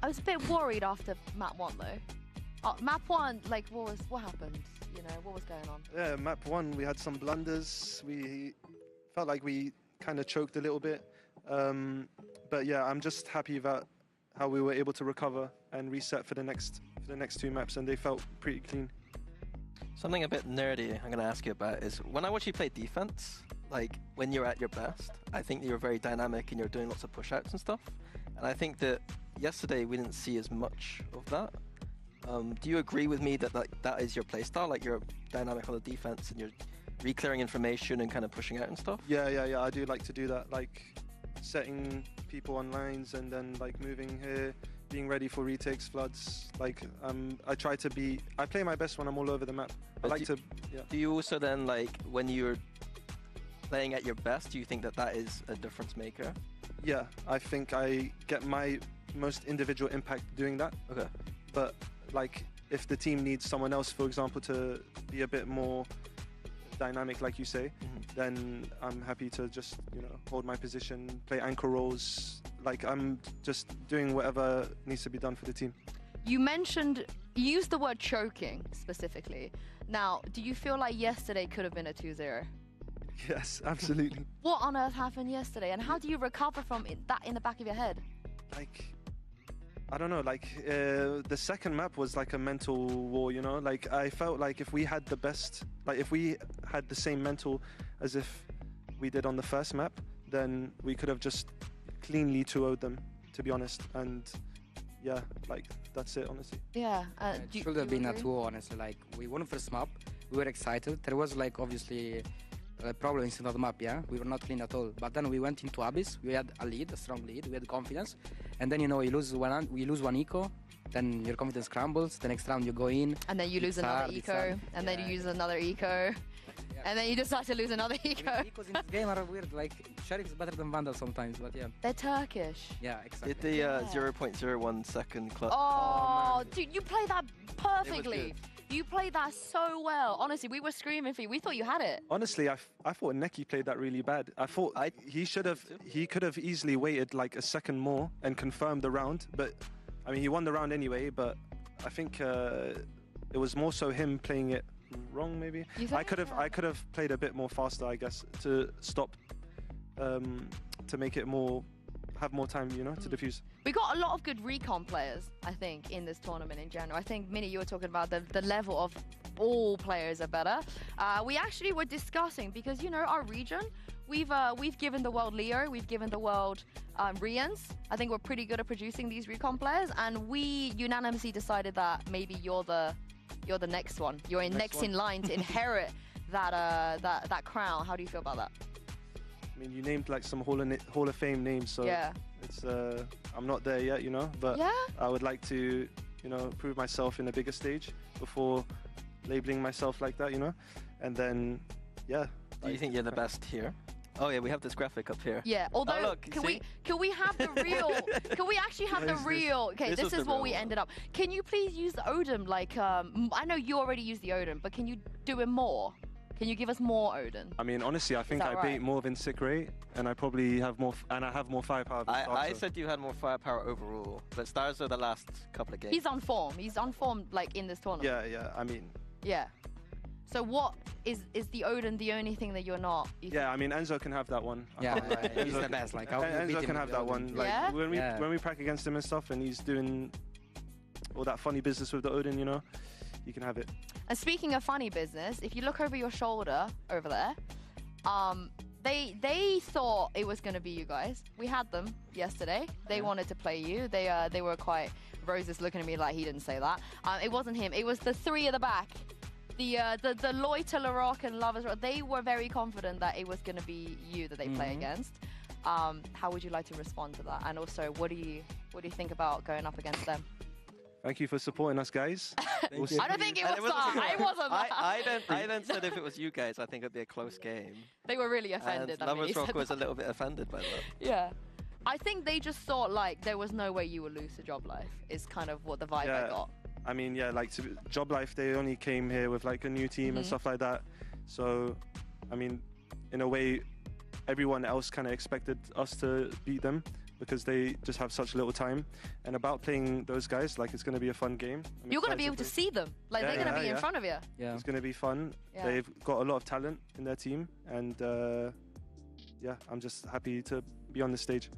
I was a bit worried after map 1, though. Map 1, like, what happened? What was going on? Yeah, map 1, we had some blunders. We felt like we kind of choked a little bit. But, yeah, I'm just happy about how we were able to recover and reset for the next 2 maps, and they felt pretty clean. Something a bit nerdy I'm going to ask you about is, when I watch you play defense, like, when you're at your best, I think you're very dynamic and you're doing lots of push-outs and stuff. And I think that yesterday we didn't see as much of that. Do you agree with me that that is your playstyle? Like, you're dynamic on the defense and you're re-clearing information and kind of pushing out and stuff? Yeah, I do like to do that. Like, setting people on lines and then like moving here, being ready for retakes, floods. Like I play my best when I'm all over the map. Do you also then, like, when you're playing at your best, do you think that is a difference maker? Yeah, I think I get my most individual impact doing that. Okay. But like, if the team needs someone else, for example, to be a bit more dynamic, like you say, then I'm happy to just, hold my position, play anchor roles. Like, I'm just doing whatever needs to be done for the team. You used the word choking specifically. Now, do you feel like yesterday could have been a 2-0? Yes, absolutely. What on earth happened yesterday, and how do you recover from that in the back of your head? Like, I don't know, like the second map was like a mental war, you know? Like I felt like if we had the best, like if we had the same mental as if we did on the first map, then we could have just cleanly 2-0'd them, to be honest. And yeah, like that's it, honestly. Yeah. It should have been a 2-0, honestly. Like we won first map, we were excited. There was like obviously problems in the map, yeah? We were not clean at all. But then we went into Abyss, we had a lead, a strong lead, we had confidence. And then, you know, we lose one eco, then your confidence crumbles, the next round you go in. And then you lose another eco, and then you use another eco. And then you decide to lose another eco. Ecos in this game are weird, like Sheriff's better than Vandal sometimes, but yeah. They're Turkish. Yeah, exactly. Did the 0.01 second clutch? Oh, dude, you play that perfectly. You played that so well. Honestly, we were screaming for you. We thought you had it. Honestly, I thought Neki played that really bad. I thought he could have easily waited like a second more and confirmed the round. But I mean, he won the round anyway. But I think it was more so him playing it wrong. Maybe I could have played a bit more faster, I guess, to stop, to make it have more time, you know, to defuse. We got a lot of good recon players, I think, in this tournament in general. I think, Minnie, you were talking about the level of all players are better. We actually were discussing, because, you know, our region, we've given the world Leo, we've given the world Rians. I think we're pretty good at producing these recon players, and we unanimously decided that maybe you're the next one. You're next in line to inherit that crown. How do you feel about that? I mean, you named like some Hall of Fame names, so yeah. It's I'm not there yet, you know, but yeah. I would like to, you know, prove myself in a bigger stage before labeling myself like that, you know, and then yeah. Do you think you're the best here? Oh yeah, we have this graphic up here. Yeah, although look, can we have the real? Can we actually have the real? Okay, this is what we ended up. Can you please use the Odin? Like, I know you already used the Odin, but can you do it more? Can you give us more Odin? I mean, honestly, I think I bait more than sick rate, and I probably have more, and I have more firepower. I said you had more firepower overall, but stars are the last couple of games. He's on form. He's on form, like in this tournament. Yeah. I mean. Yeah. So what is the Odin the only thing that you're not? Yeah, I mean Enzo can have that one. Yeah, he's the best. Like Enzo can have that one. Like yeah? when we prac against him and stuff, and he's doing all that funny business with the Odin, you know, you can have it. And speaking of funny business, if you look over your shoulder over there, they thought it was going to be you guys. We had them yesterday. They wanted to play you. They were quite. Rose is looking at me like he didn't say that. It wasn't him. It was the three at the back. The Loiter, Larocque, and Lovers. They were very confident that it was going to be you that they play against. How would you like to respond to that? And also, what do you think about going up against them? Thank you for supporting us, guys. I don't think it was that. It wasn't that. I then said if it was you guys, I think it'd be a close game. They were really offended. And Lovers Rock was a little bit offended by that. Yeah. I think they just thought like there was no way you would lose to Joblife. Is kind of what the vibe I got. I mean, yeah, like to Joblife, they only came here with like a new team and stuff like that. So, I mean, in a way, everyone else kind of expected us to beat them because they just have such little time. And about playing those guys, like it's going to be a fun game. You're going to be able to see them. Like they're going to be in front of you. Yeah. It's going to be fun. Yeah. They've got a lot of talent in their team. And yeah, I'm just happy to be on the stage.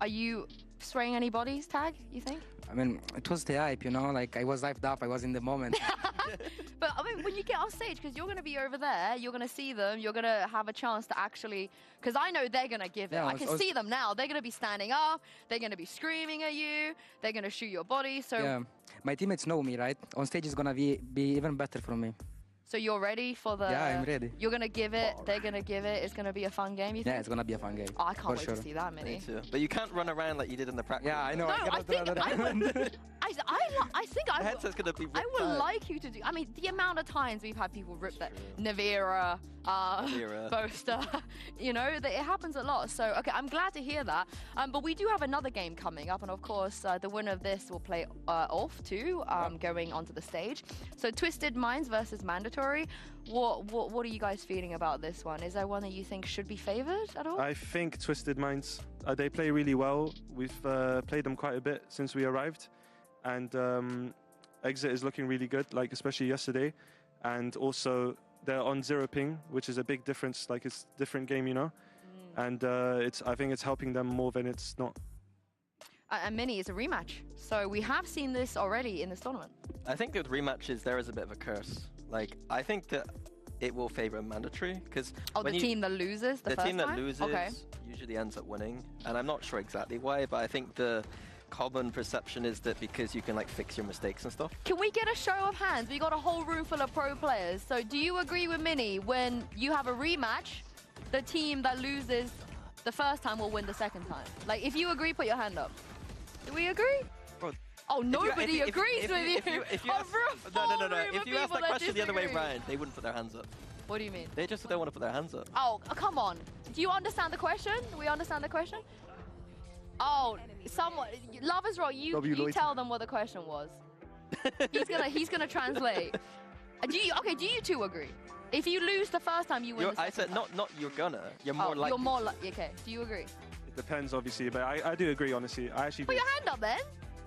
Are you spraying any bodies, Tag, you think? I mean, it was the hype, you know, like I was hyped up, I was in the moment. But I mean, when you get on stage, because you're going to be over there, you're going to see them, you're going to have a chance to actually, because I know they're going to give it. I can see them now. They're going to be standing up, they're going to be screaming at you, they're going to shoot your body. So yeah, my teammates know me, right? On stage is going to be even better for me. So you're ready for the... Yeah, I'm ready. You're going to give it, they're going to give it, it's going to be a fun game, you think? Yeah, it's going to be a fun game. Oh, I can't wait to see that, Minnie. Me too. But you can't run around like you did in the practice. Yeah, I know. No, I think I headset's going to be ripped I would out. like you to do... I mean, the amount of times we've had people rip that... Navira, Boaster, you know, it happens a lot. So, okay, I'm glad to hear that. But we do have another game coming up, and of course, the winner of this will play off too, going onto the stage. So, Twisted Minds versus Mandatory. What are you guys feeling about this one? Is there one that you think should be favored at all? I think Twisted Minds, they play really well. We've played them quite a bit since we arrived, and Exit is looking really good, like especially yesterday, and also they're on 0 ping, which is a big difference. Like it's a different game, you know, and I think it's helping them more than it's not. And Mini is a rematch. So we have seen this already in this tournament. I think with rematches, there is a bit of a curse. Like, I think that it will favor mandatory because the team that loses the first team that time? loses usually ends up winning, and I'm not sure exactly why, but I think the common perception is that because you can like fix your mistakes and stuff. Can we get a show of hands? We got a whole room full of pro players. So do you agree with Mini when you have a rematch, the team that loses the first time will win the second time? Like, if you agree, put your hand up. Do we agree? Bro, oh, nobody agrees with you. If you ask that question the other way around, they wouldn't put their hands up. What do you mean? They just don't want to put their hands up. Oh, come on. Do you understand the question? We understand the question? Oh, someone, Love is wrong. You tell them what the question was. he's gonna translate. Do you two agree? If you lose the first time, you win. I said not you're gonna. You're more likely. You're more likely. Okay. Do you agree? It depends, obviously, but I do agree. Honestly, I actually. Put your hand up then.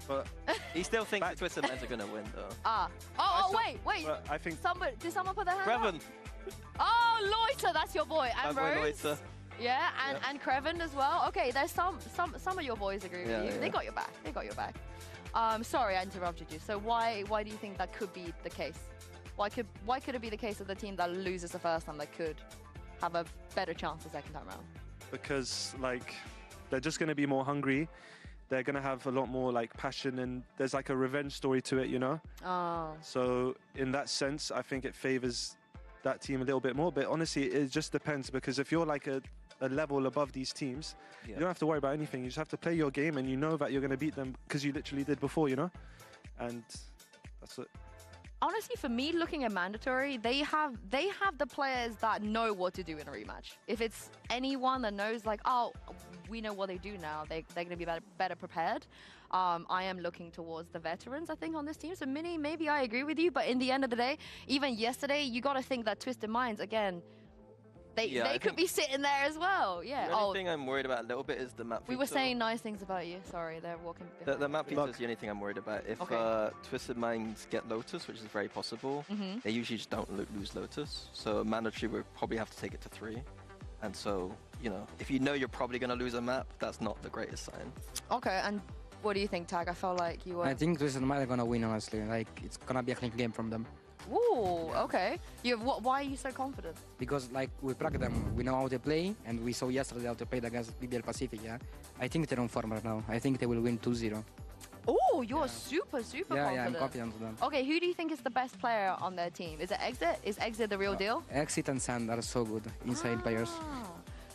But he still thinks the Twisted Minds are gonna win, though. Wait. I think. Did someone put their hand Creven. up? Oh, Loiter, that's your boy. And My boy Rose. Loiter. Yeah, and Creven as well. Okay, there's some of your boys agree with you. Yeah. They got your back. They got your back. Sorry, I interrupted you. So why do you think that could be the case? Why could it be the case of the team that loses the first time that could have a better chance the second time around? Because like they're just going to be more hungry. They're going to have a lot more like passion, and there's like a revenge story to it, you know? Oh. So in that sense, I think it favors that team a little bit more. But honestly, it just depends, because if you're like a level above these teams, you don't have to worry about anything. You just have to play your game, and you know that you're going to beat them because you literally did before, you know? And that's it. Honestly, for me, looking at mandatory, they have the players that know what to do in a rematch. If it's anyone that knows, like, oh, we know what they do now, they're going to be better prepared. I am looking towards the veterans, I think, on this team. So, Mini, maybe I agree with you, but in the end of the day, even yesterday, you got to think that Twisted Minds, again, they could be sitting there as well. Yeah. The only thing I'm worried about a little bit is the map. We were saying nice things about you. Sorry, they're walking. The map feature is the only thing I'm worried about. If Twisted Minds get Lotus, which is very possible, they usually just don't lose Lotus. So mandatory will probably have to take it to 3. And so, you know, if you know you're probably going to lose a map, that's not the greatest sign. Okay, and what do you think, Tag? I felt like you were... I think Twisted Minds are going to win, honestly. Like, it's going to be a clean game from them. Ooh, okay. Why are you so confident? Because, like, we practice them, we know how they play, and we saw yesterday how they played against BBL Pacific, yeah? I think they're on form right now. I think they will win 2-0. Oh, you're super confident. Yeah, I'm confident with them. Okay, who do you think is the best player on their team? Is it Exit? Is Exit the real deal? Exit and Sand are so good, inside players.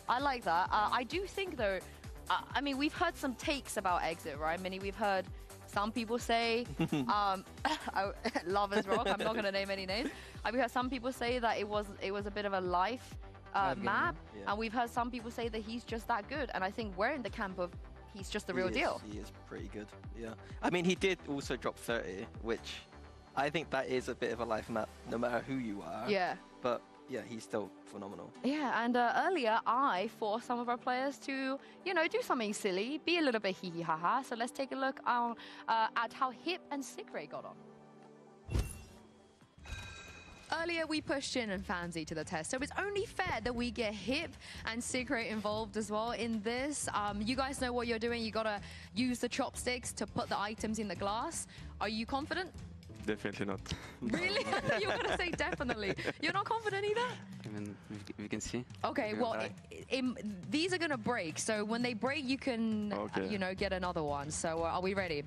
I like that. I do think, though, I mean, we've heard some takes about Exit, right? Many we've heard... Some people say, Love is Rock, I'm not going to name any names. We've heard some people say that it was a bit of a life map, and we've heard some people say that he's just that good. And I think we're in the camp of he's just the real deal. He is pretty good, yeah. I mean, he did also drop 30, which I think that is a bit of a life map, no matter who you are. Yeah. But yeah, he's still phenomenal. Yeah, and earlier I forced some of our players to, you know, do something silly, be a little bit hee hee ha ha. So let's take a look at how Hip and Sigray got on. Earlier we pushed Shin and Fancy to the test, so it's only fair that we get Hip and Sigray involved as well in this. You guys know what you're doing. You gotta use the chopsticks to put the items in the glass. Are you confident? Definitely not. Really? You were going to say definitely. You're not confident either? I mean, we can see. Okay, well, these are going to break. So when they break, you can, you know, get another one. So are we ready?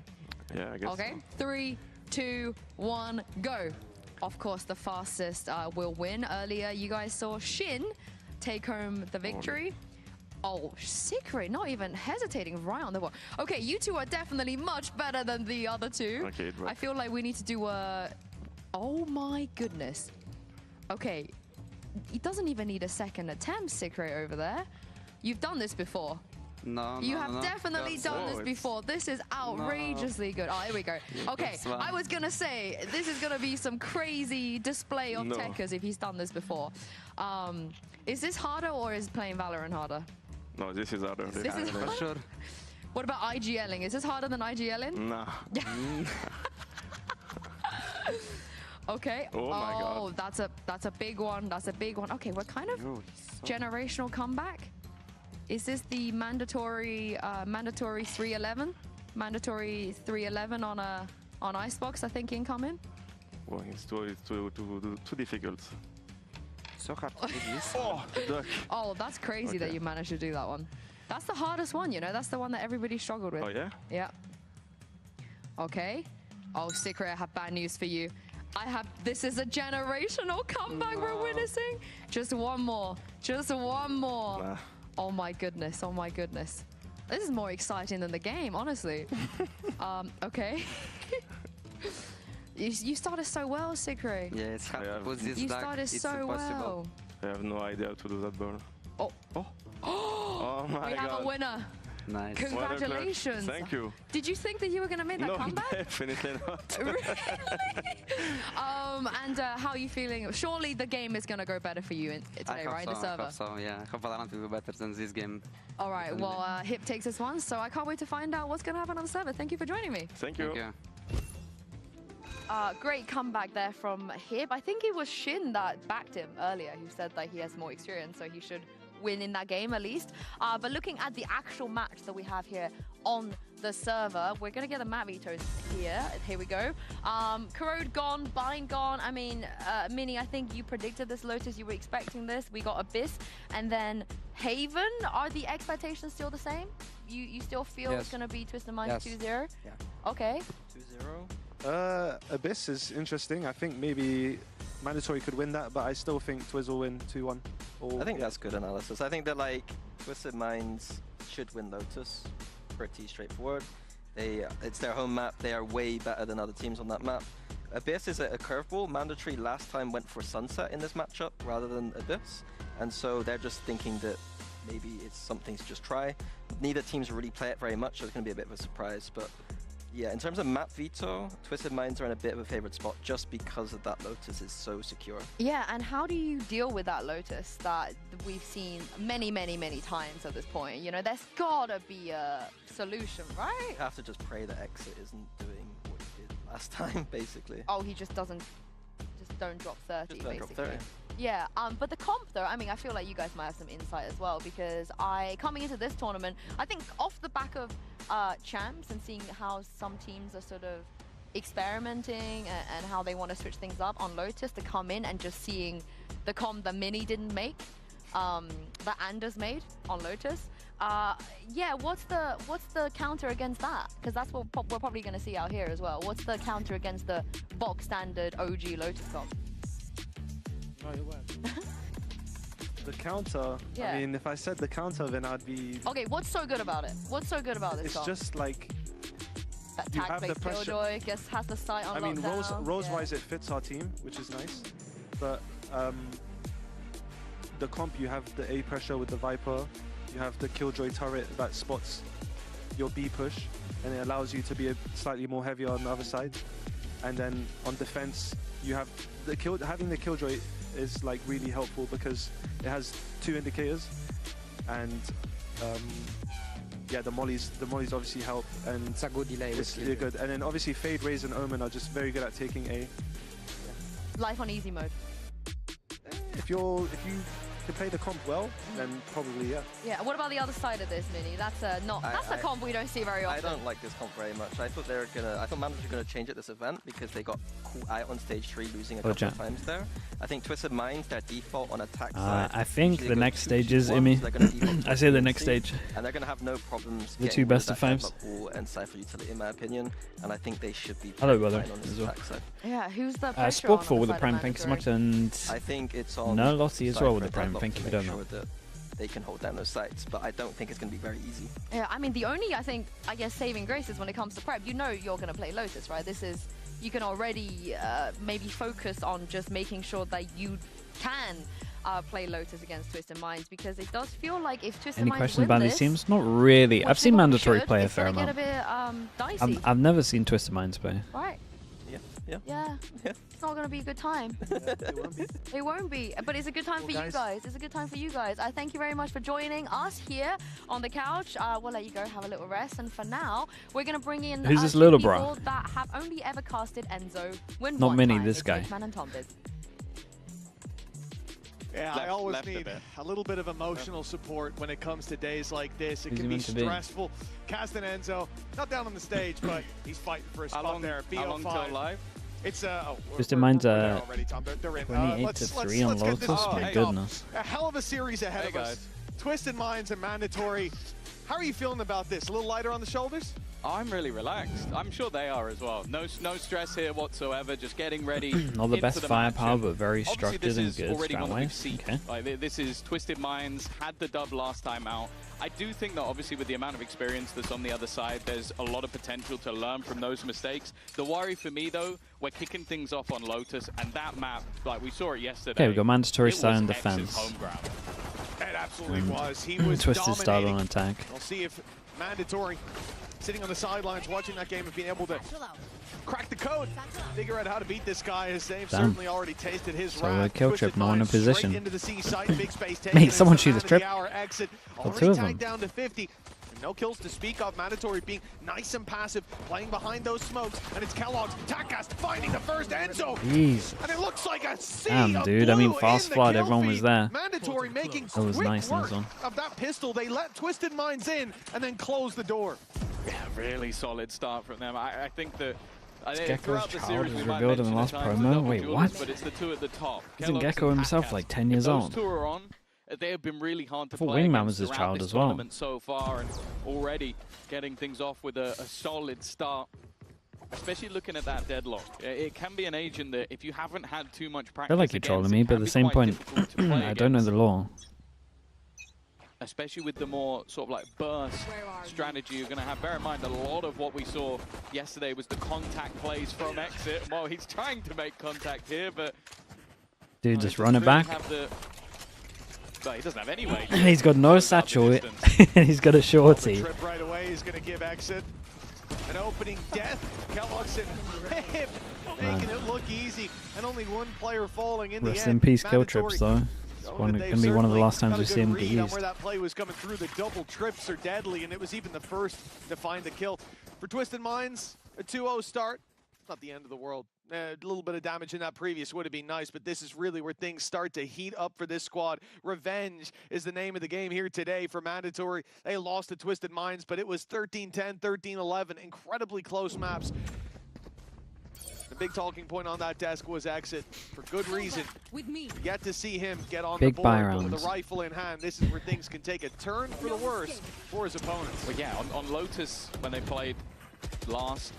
Yeah, I guess Okay, 3, 2, 1, go. Of course, the fastest will win. Earlier, you guys saw Shin take home the victory. Oh, Sigray, not even hesitating, right on the ball. Okay, you two are definitely much better than the other two. Okay, I feel like we need to do a... Oh my goodness. Okay, he doesn't even need a second attempt, Sigray over there. You've done this before. No, You have definitely done this before. This is outrageously good. Oh, here we go. Okay, I was going to say, this is going to be some crazy display of techers if he's done this before. Is this harder or is playing Valorant harder? No, this is harder. This is harder? For sure. What about IGLing? Is this harder than IGLing? Nah. Okay. Oh my God. That's a big one. That's a big one. Okay, we're kind of generational comeback. Is this the mandatory 311? Mandatory 311 on Icebox, I think, incoming. Well, it's too difficult. So hard to do this. Duck. Oh, that's crazy that you managed to do that one. That's the hardest one, you know? That's the one that everybody struggled with. Oh, yeah? Yeah. Okay. Oh, Secret, I have bad news for you. This is a generational comeback we're witnessing. Just one more. Just one more. Nah. Oh my goodness. Oh my goodness. This is more exciting than the game, honestly. Okay. You started so well, Secret. Yeah, it's hard to put this You back. started It's so impossible. well. I have no idea how to do that ball. Oh. Oh. Oh my We have god. a winner. Nice. Congratulations. Thank you. Did you think that you were going to make that No, comeback? definitely not. Really? And how are you feeling? Surely the game is going to go better for you today, right? The server. I hope so, yeah. I hope Valorant will be better than this game. All right, well, Hip takes this one, so I can't wait to find out what's going to happen on the server. Thank you for joining me. Thank you. Thank you. Great comeback there from Hip. I think it was Shin that backed him earlier, who said that he has more experience, so he should win in that game at least. But looking at the actual match that we have here on the server, we're going to get the map vetoes here. Here we go. Corrode gone, Bind gone. I mean, Mini, I think you predicted this, Lotus. You were expecting this. We got Abyss and then Haven. Are the expectations still the same? You still feel it's going to be Twisted Minds 2-0? Yeah. Okay. 2-0. Abyss is interesting. I think maybe Mandatory could win that, but I still think Twiz will win 2-1. I think that's good analysis. I think that like Twisted Minds should win Lotus. Pretty straightforward. It's their home map. They are way better than other teams on that map. Abyss is a curveball. Mandatory last time went for Sunset in this matchup rather than Abyss, and so they're just thinking that maybe it's something to just try. Neither teams really play it very much, so it's going to be a bit of a surprise. But yeah, in terms of map veto, Twisted Minds are in a bit of a favorite spot just because of that Lotus is so secure. Yeah, and how do you deal with that Lotus that we've seen many, many, many times at this point? You know, there's gotta be a solution, right? You have to just pray that Exit isn't doing what he did last time, basically. Oh, he just don't drop 30, Just don't drop basically. 30. Yeah, but the comp though, I mean, I feel like you guys might have some insight as well, because coming into this tournament, I think off the back of champs and seeing how some teams are sort of experimenting and how they want to switch things up on Lotus, to come in and just seeing the comp that Mini didn't make, that Anders made on Lotus. Yeah, what's the counter against that? Because that's what we're probably going to see out here as well. What's the counter against the box standard OG Lotus comp? No, you're right. The counter, Yeah. I mean, if I said the counter, then I'd be... Okay, what's so good about it? What's so good about this It's comp? just like... That you have the tag-based pressure. Killjoy, has the sight on I mean, lockdown. rose-wise, it fits our team, which is nice. But the comp, you have the A pressure with the Viper, you have the Killjoy turret that spots your B push, and it allows you to be slightly more heavier on the other side. And then on defense, you have having the Killjoy is like really helpful because it has 2 indicators, and yeah, the mollies obviously help, and it's a good delay. It's really good. And then obviously Fade, Raze, and Omen are just very good at taking A. Life on easy mode. If you can play the comp well, then probably yeah. Yeah. What about the other side of this, Mini? That's a comp we don't see very often. I don't like this comp very much. I thought Managers were gonna change at this event because they got caught out on stage 3 losing a couple of times there. I think Twisted Minds, their default on attack side. I think usually the go next 2 stage is 1, Imi. so they're gonna default I say the next stage. And they're gonna have no problems. The 2 best of 5s. And Cypher utility, in my opinion. And I think they should be. Hello, brother. fine on this As well. attack side. Yeah. Who's the pressure Sporkful on with the side of Prime, thank you so much, and I think it's on no Lottie as well with the Cypher Prime, to thank you for make doing sure that. They can hold down those sites, but I don't think it's going to be very easy. Yeah, I mean, the only, I guess, saving grace is when it comes to prep. You know you're going to play Lotus, right? You can already maybe focus on just making sure that you can play Lotus against Twisted Minds, because it does feel like if Twisted Any Minds questions win about this, these teams? Not really. I've seen Mandatory play a it's fair gonna amount. get a bit dicey. I've never seen Twisted Minds play. Right. Yeah. It's not going to be a good time. It won't be. But it's a good time for you guys. It's a good time for you guys. I thank you very much for joining us here on the couch. We'll let you go have a little rest. And for now, we're going to bring in Who's this 2 little people bro? that have only ever casted Enzo. Win Not one Mini, time. this It's guy. Hitman and Tombiz. Yeah, I always need a little bit of emotional support when it comes to days like this. It Who's can he be meant to be? stressful. Castanenzo, not down on the stage, but he's fighting for a spot there. How long till live? It's Twisted Mind's we're already, Tom. They're in. 28 to 3 on get this Lotus. My kicked goodness. off. A hell of a series ahead of us. Twisted Minds and Mandatory. How are you feeling about this? A little lighter on the shoulders? I'm really relaxed. I'm sure they are as well. No stress here whatsoever. Just getting ready. Not the best firepower, match. but very Obviously, structured this and is good already one that we've strat-wise. seen. Okay. Like, this is Twisted Minds, had the dub last time out. I do think that obviously with the amount of experience that's on the other side, there's a lot of potential to learn from those mistakes. The worry for me though, we're kicking things off on Lotus, and that map, like we saw it yesterday. Okay, we've got Mandatory it style was and X's defense. home ground. It absolutely was. He was Twisted style dominating. on attack. We'll see if Mandatory, sitting on the sidelines watching that game, and being able to crack the code, figure out how to beat this guy, as they've certainly already tasted his So wrath. kill Twisted trip, no one in Minds straight position. into the C site, big space taken, Mate, and someone it's shoot the this man trip. of the hour exit. Well, Already two of tagged them. down to 50. No kills to speak of. Mandatory being nice and passive, playing behind those smokes, and it's Kellogg's Takas finding the first Enzo. Jeez. And it looks like a sea Damn, of dude. I mean, blue fast in the flood, kill everyone was feed. there. Mandatory making That was quick nice in work this one. of that pistol. They let Twisted Minds in and then close the door. Yeah, really solid start from them. I think that Gecko's throughout the child series was we might revealed in the mention last at times the promo. double Wait, duels, what? But it's the two at the top. Isn't Kellogg's Gecko and himself Takas. like 10 years If those old? two are on, they have been really hard to I thought play Wingman against was his throughout child this as well. tournament so far, and already getting things off with a solid start. Especially looking at that deadlock. It can be an agent that if you haven't had too much I practice feel like you're against, trolling it me, but can at the be same quite point, difficult to play I don't know against. the law. Especially with the more sort of like burst strategy you're going to have. Bear in mind, a lot of what we saw yesterday was the contact plays from exit. And while he's trying to make contact here, but Dude, just run it back. But he doesn't have any way. He's got no satchel, and he's got a shorty. Trip right away is going to give exit an opening death. Kellogg's in hip, making it look easy, and only one player falling in the end. Rest in peace, kill Mandatory. trips, though. It's Oh, going but to they've be one of the certainly last times got a we see good him get read on used. where that play was coming through. The double trips are deadly, and it was even the first to find the kill. For Twisted Minds, a 2-0 start. Not the end of the world. A little bit of damage in that previous would have been nice, but this is really where things start to heat up for this squad. Revenge is the name of the game here today for Mandatory. They lost to Twisted Minds, but it was 13-10, 13-11. Incredibly close maps. The big talking point on that desk was exit, for good reason. Yet to see him get on Big the buy board, but with rounds. a rifle in hand, this is where things can take a turn for the worse for his opponents. Well, yeah, on Lotus, when they played last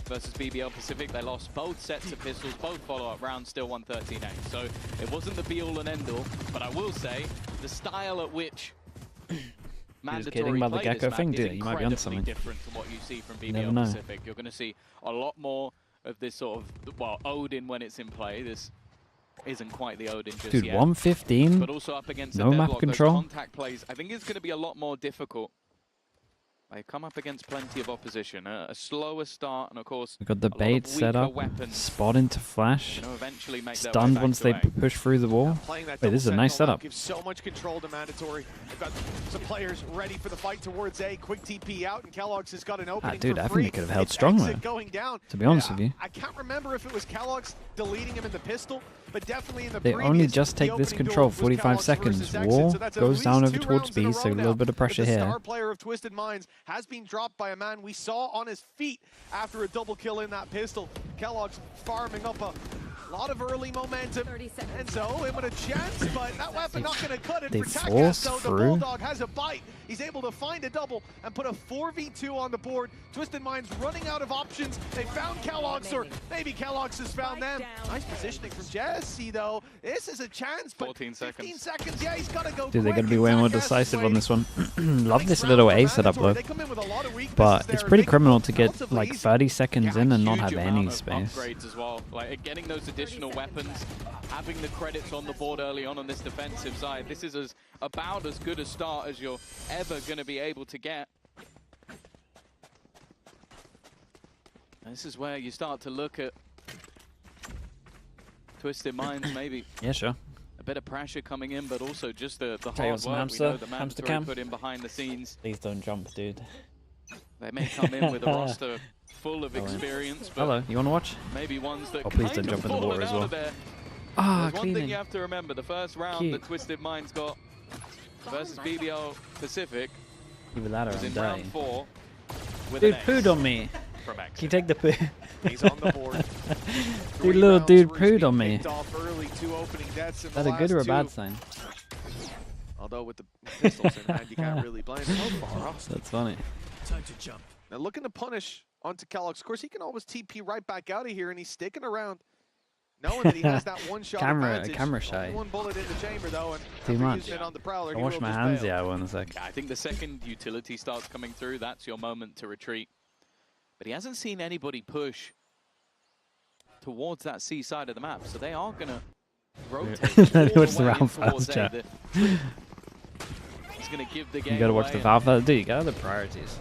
versus BBL Pacific, they lost both sets of pistols, both follow-up rounds, still won 13-8. So it wasn't the be-all and end-all, but I will say, the style at which Mandatory kidding about the play this Gecko map thing, is dude. You might be onto incredibly something. different from what you see from Never BBL know. Pacific. You're going to see a lot more of this sort of, well, Odin when it's in play. This isn't quite the Odin just Dude, yet. 115, But also up against no the map deadlock, control. those contact plays, I think it's going to be a lot more difficult. They come up against plenty of opposition. A slower start, and of course, We've got the a lot of bait set weaker up, weapons, spot into flash, you know, eventually make their way stunned back once to they A. push through the wall. Playing that Wait, this is a double nice sentinel setup. gives so much control to Mandatory. They've got some players ready for the fight towards A. Quick TP out, and Kellogg's has got an opening Dude, for I think free. they could have held It's strong exit there, going down. to be honest with you. I can't remember if it was Kellogg's deleting him in the pistol, but definitely in the They previous, only just the take this opening control, duel was 45 Kellogg's seconds. versus exit, War so that's at goes least down over 2 towards rounds in B, a so row a little now bit of pressure that the here. star player of Twisted Minds has been dropped by a man we saw on his feet after a double kill in that pistol. Kellogg's farming up a lot of early momentum, and so him with a chance, but that weapon not going to cut it They for Takas, force so the through. Bulldog has a bite. He's able to find a double and put a 4v2 on the board. Twisted Minds running out of options. They found Kellogg's, or maybe Kellogg's has found them. Nice positioning from Jesse, though. This is a chance, but 14 seconds. 15 seconds, yeah, he's got to go Dude, they're quick. going to be way more Takas decisive on waiting. this one. Love this little A setup, though. They come in with a lot of weaknesses But there. it's pretty They criminal to get relatively like easy. 30 seconds in and not Huge have amount any of space. upgrades as well. Like getting those additional weapons, having the credits on the board early on this defensive side. This is about as good a start as you're ever going to be able to get. And this is where you start to look at Twisted Minds, maybe. Yeah, sure. A bit of pressure coming in, but also just the Tell you hard what, work some we know hamster, the hamster Mandatory cam. put in behind the scenes. Please don't jump, dude. They may come in with a roster full of Oh, yeah. experience, but Hello, you want to watch? maybe ones that Oh, please kind don't of jump in the fallen water as out well. of their Ah, There's one thing cleaning. you have to remember. The first round Cute. that Twisted Minds got versus BBL Pacific Either that or was I'm in dying. round 4 with Dude an pooed ace on me. from Can Exit. you take the poo? He's on the board. Dude, little dude pooed on me. Off early, 2 opening deaths in Is the that a good or a last bad 2. sign? Although with the pistols in hand, you can't really blame him. So far off. That's funny. Time to jump. Now looking to punish onto Kellogg's. Of course, he can always TP right back out of here, and he's sticking around, knowing that he has that one shot advantage. Camera shy. Only one bullet in the chamber though, and Too after much. using it on the Prowler, I he wash will my just hands. bail. Yeah, one sec. Yeah, I think the second utility starts coming through, that's your moment to retreat. But he hasn't seen anybody push towards that C side of the map, so they are going to rotate Then all watch the the way round towards fast A. chat. He's going to give the game You gotta watch away the and valve. Dude, you got other priorities.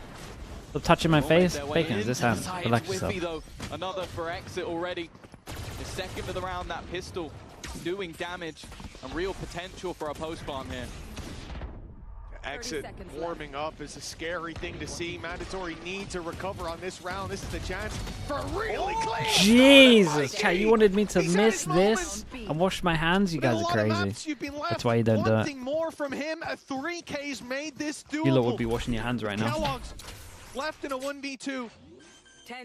Stop touching my roll it face. their way Bacon, is in. this hand? Side Relax whiffy, yourself. though. Another for Exit already. The second of the round, that pistol doing damage and real potential for a post-bomb here. Exit warming up is a scary thing to see. Mandatory need to recover on this round. This is the chance for really clean. Jesus, chat, you wanted me to miss this and wash my hands? You guys are crazy. That's why you don't do it. More from him. A 3K's made this You lot would doable. be washing your hands right now. Kellogg's left in a 1v2.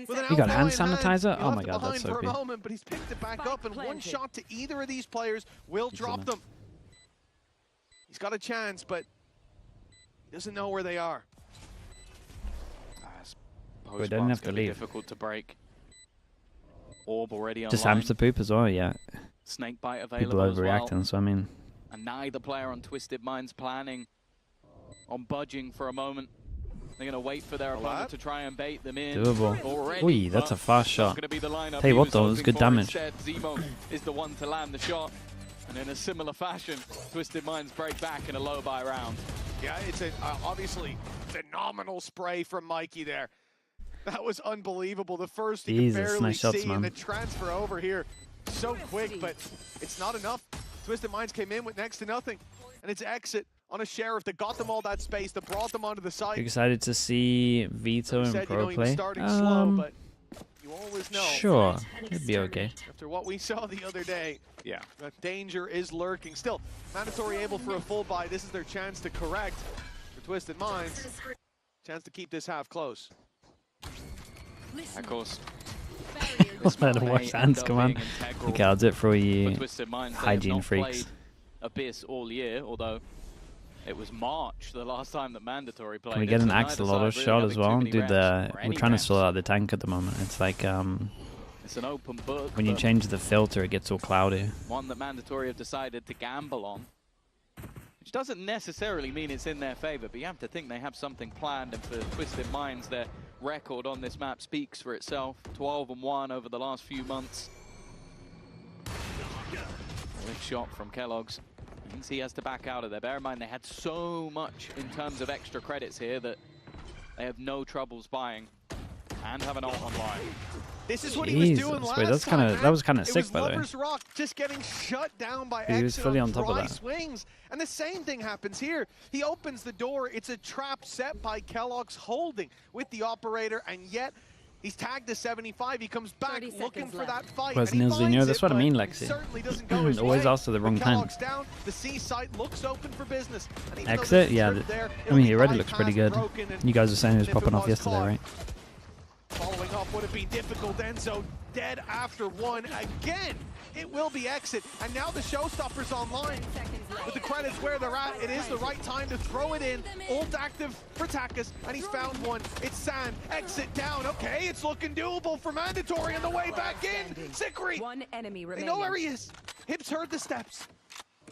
With an You got hand alpha in sanitizer? He Oh left my it god, that's behind so for a good. moment, but he's picked it back up, and one shot to either of these players will drop them. He's got a chance, but he doesn't know where they are. We don't have to leave. Difficult to break. Orb already online. Just hamster poop as well, yeah. Snake bite People available as overreacting, well. so I mean. And neither player on Twisted Minds planning on budging for a moment. They're going to wait for their opponent to try and bait them in. Doable. Already, Ui, that's a fast shot. Gonna be the lineup Tell you he what though, it was hoping good for. damage. Instead, Zemo is the one to land the shot. And in a similar fashion, Twisted Minds break back in a low buy round. Yeah, it's a obviously phenomenal spray from Mikey there. That was unbelievable. The first he could barely nice shots, see, man. and the transfer over here so quick, but it's not enough. Twisted Minds came in with next to nothing, and it's Exit on a sheriff that got them all that space, that brought them onto the site. You excited to see Vito in Said, pro he was play? starting slow, but you always know. Sure, it'd be okay. After what we saw the other day, yeah, the danger is lurking. Still, Mandatory able for a full buy. This is their chance to correct for Twisted Minds. Chance to keep this half close. Of course. Let him wash hands, come on. Okay, I'll do it for all you hygiene freaks. Abyss all year, although it was March the last time that Mandatory played. Can we get an Axolotl shot as well? Dude, we're trying to sort out the tank at the moment. It's like it's an open book. when you change the filter, it gets all cloudy. One that Mandatory have decided to gamble on. Which doesn't necessarily mean it's in their favor, but you have to think they have something planned, and for Twisted Minds, their record on this map speaks for itself. 12-1 over the last few months. Big shot from Kellogg's. Means he has to back out of there. Bear in mind, they had so much in terms of extra credits here that they have no troubles buying and have an ult online. This is what he was doing last time. That was kind of sick, it was by the way. Lovers Rock just getting shut down by He was Exit fully on top of dry that. swings. And the same thing happens here. He opens the door. It's a trap set by Kellogg's holding with the operator, and yet he's tagged to 75. He comes back looking for that fight. Where's and he Nils finds Vigneault? That's it, what I but mean, it Lexi. certainly doesn't go his Always way. asked at the wrong time. Kellogg's down. The C site looks open for business. And even though Exit? there's a Yeah. trip there, I it'll mean, be he already looks pretty bypassed, good. broken, and You guys were saying he was if it popping off was yesterday, caught, right? Following up would have been difficult. Enzo dead after one again. It will be Exit, and now the showstopper's online. With the credits where they're at, it is the right time to throw it in. Ult active for Takas, and he's found one. It's Sand. Exit down. Okay, it's looking doable for Mandatory on the way back in. Sikri. One enemy They remaining. know where he is. Hips heard the steps.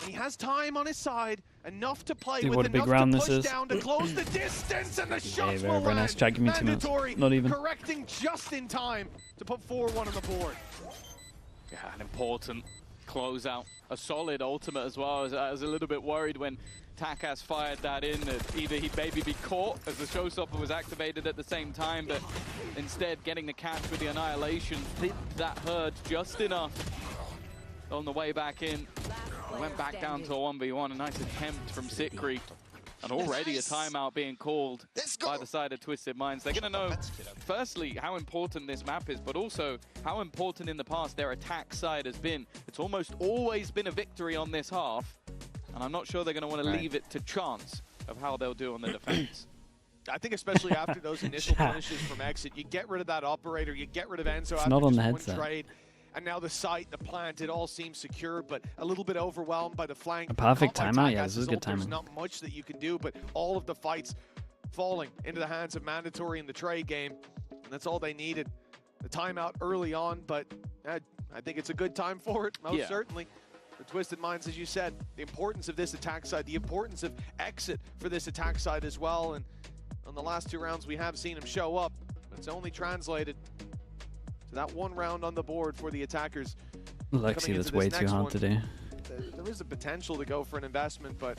He has time on his side, enough to play Dude, with, what a big enough round to this push is. down to close the distance, and the shots will very nice. land. Chat, give me 2 minutes. Mandatory Not even. correcting just in time to put 4-1 on the board. Yeah, an important closeout. A solid ultimate as well. I was a little bit worried when Takas fired that in, that either he'd maybe be caught as the showstopper was activated at the same time, but instead getting the catch with the Annihilation flipped that herd just enough on the way back in. Went back down to a 1v1, a nice attempt from Sikri. And already a timeout being called by the side of Twisted Minds. They're going to know, firstly, how important this map is, but also how important in the past their attack side has been. It's almost always been a victory on this half, and I'm not sure they're going to want to leave it to chance of how they'll do on the defense. I think especially after those initial finishes from Exit, you get rid of that operator, you get rid of Enzo It's after not on just the one headset. trade. And now the site, the plant, it all seems secure, but a little bit overwhelmed by the flank. A perfect Caught by timeout, Takas yeah, this is as good ult. There's timing. not much that you can do, but all of the fights falling into the hands of Mandatory in the trade game. And that's all they needed. The timeout early on, but I think it's a good time for it, most certainly. The Twisted Minds, as you said, the importance of this attack side, the importance of Exit for this attack side as well. And on the last 2 rounds, we have seen him show up. It's only translated to that 1 round on the board for the attackers. Lexi, that's way too hard to do. There is a potential to go for an investment, but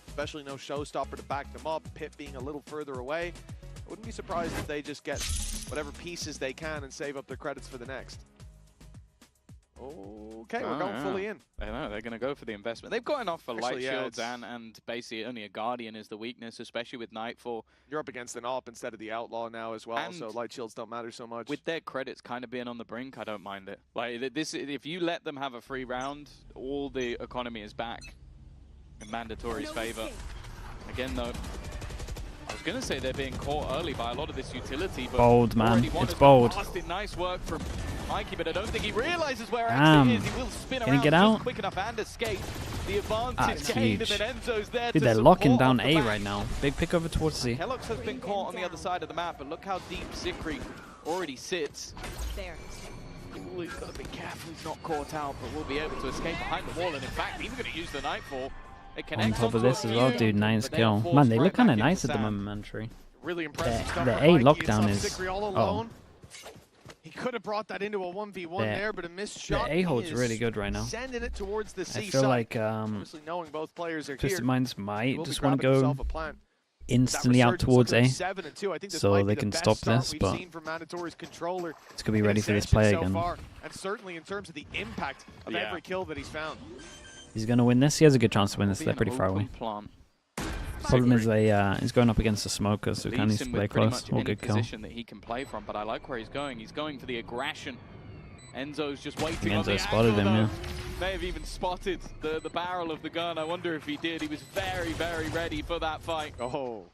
especially no showstopper to back them up. Pit being a little further away. I wouldn't be surprised if they just get whatever pieces they can and save up their credits for the next. Okay, we're going fully in. I know, they're going to go for the investment. They've got enough for Actually, light yeah, shields and basically only a Guardian is the weakness, especially with Nightfall. You're up against an AWP instead of the Outlaw now as well, so light shields don't matter so much. With their credits kind of being on the brink, I don't mind it. Like this, if you let them have a free round, all the economy is back in Mandatory's favor. Again, though, I was going to say they're being caught early by a lot of this utility, but Bold, man. already one It's has been bold. blasted. Nice work from Mikey, but I don't think he realizes where Damn. Exit is. He will spin Can he around get just out? quick enough and escape. The advantage That's gained, huge. and then Enzo's there Dude, to they're locking support down off the A back. right now. Big pick over towards C. Helix has been caught on the other side of the map, but look how deep Zikri already sits. There. Ooh, he's got to be careful he's not caught out, but will be able to escape behind the wall, and in fact, even going to use the Nightfall. It On connects top of onto this a as well, few, dude. Nice but they are kill. Man, they forced look right kind of back nice into at the sand. momentary. Really impressive stuff The from A Mikey. lockdown It's is... Zikri all alone. He could have brought that into a 1v1 there, but a missed shot. The A hold's He is really good right now. Sending it towards the C I feel side. like Obviously knowing both players are Twisted here, Minds he might will be just want to grabbing go himself a plant. instantly That out towards A, resurgence of 7-2. I think this so might be they the can best stop start this, we've but seen from Mandatory's controller it's going to be in ready for this Ascension play so again. far, and certainly in terms of the impact of every kill that he's found. He's going to win this. He has a good chance to win this. They're pretty far away. Problem is he's going up against the smokers, so he kind of needs to play close. All good kill. Position that he can play from, but I like where he's going. He's going for the aggression. Enzo's just waiting on the Enzo spotted angle, him, though. May have even spotted the barrel of the gun. I wonder if he did. He was very, very ready for that fight. Oh.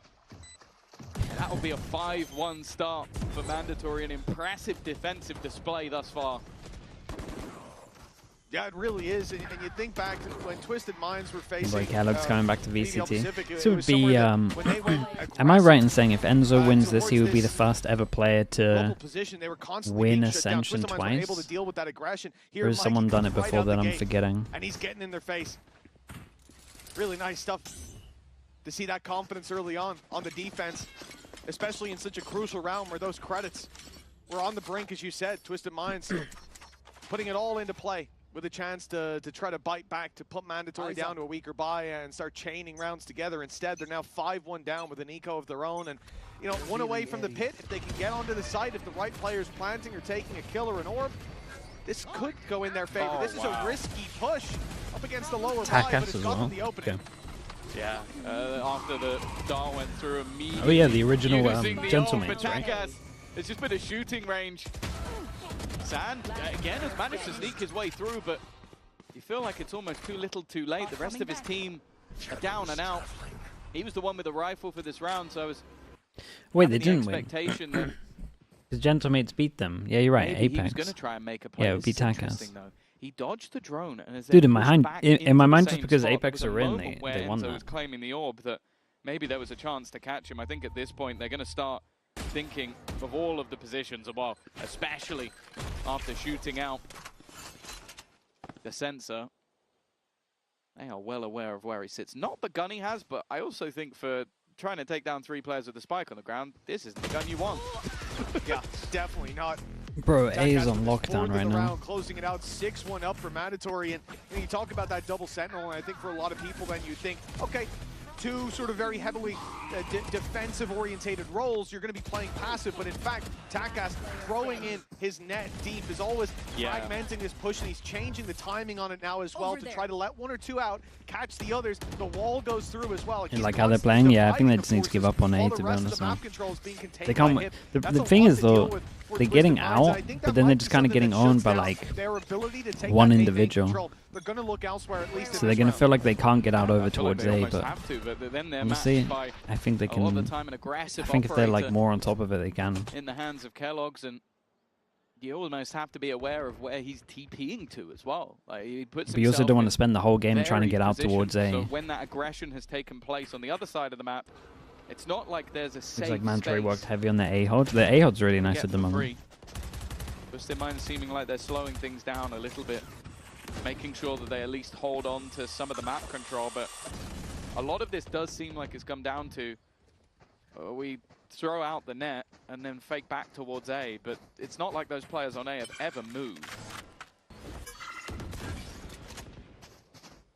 That'll be a 5-1 start for Mandatory. An impressive defensive display thus far. Yeah, it really is. And you think back to when Twisted Minds were facing... Like Caleb's coming back to BBL VCT. Pacific, This it would was be... somewhere that when they went am I right in saying if Enzo wins this, he towards would be the this first ever player to global position, they were constantly win being shut down. Ascension Twisted Minds weren't able twice? to deal with that aggression. Or Here, has Mikey someone done it comes right before out the that I'm gate, forgetting? And he's getting in their face. Really nice stuff to see that confidence early on the defense, especially in such a crucial round where those credits were on the brink, as you said. Twisted Minds putting it all into play with a chance to try to bite back, to put Mandatory down to a weaker buy and start chaining rounds together. Instead, they're now 5-1 down with an eco of their own. And, you know, one away from the pit, if they can get onto the site, if the right player's planting or taking a kill or an orb, this could go in their favor. Oh, this is a risky push up against the lower buy, Takas but it's as got well. them the opening. Okay. Yeah, after the dart went through immediately. Oh yeah, the original using the Gentleman, orb right? attack. It's just been a shooting range. Sand, again, has managed to sneak his way through, but you feel like it's almost too little too late. The rest of his team are down and out. He was the one with the rifle for this round, so I was Wait, they having didn't the win. expectation that His Gentlemates beat them. Yeah, you're right. maybe Apex. he was going to try and make a play. Yeah, it would be This is Takas. interesting, though. He dodged the drone and has Dude, then in my pushed mind, back in into my the mind, just same because spot. Apex There was are a in, moment where they won Enzo that. was claiming the orb that maybe there was a chance to catch him. I think at this point they're going to start thinking of all of the positions, well, especially after shooting out the sensor. They are well aware of where he sits. Not the gun he has, but I also think for trying to take down 3 players with the spike on the ground, this isn't the gun you want. Yeah, definitely not. Bro, A is Takas on with his lockdown fourth of right the now. round, closing it out 6-1 up for Mandatory. And you talk about that double sentinel, and I think for a lot of people then you think, okay, two sort of very heavily defensive-orientated roles, you're going to be playing passive, but in fact, TACAS throwing in his net deep is always fragmenting this push, and he's changing the timing on it now as well to try to let one or two out, catch the others. The wall goes through as well. You like how they're playing? Yeah, I think they just need to give up on A, to be honest now. They can't. The thing is, though, they're getting out, but then they're just kind of getting owned by, like, one individual. They're going to look elsewhere at least. So they're going to feel like they can't get out over towards A, but then we'll see. I think they can. I think if they're like more on top of it, they can. In the hands of Kellogg's, and you almost have to be aware of where he's TPing to as well. Like, he puts But you also don't want to spend the whole game trying to get out towards A. So when that aggression has taken place on the other side of the map, it's not like there's a safe Looks like Mantra space. worked heavy on the A HOD. The A HOD's really nice at the moment. Twisted Mind seeming like they're slowing things down a little bit, making sure that they at least hold on to some of the map control, but a lot of this does seem like it's come down to we throw out the net and then fake back towards A, but it's not like those players on A have ever moved.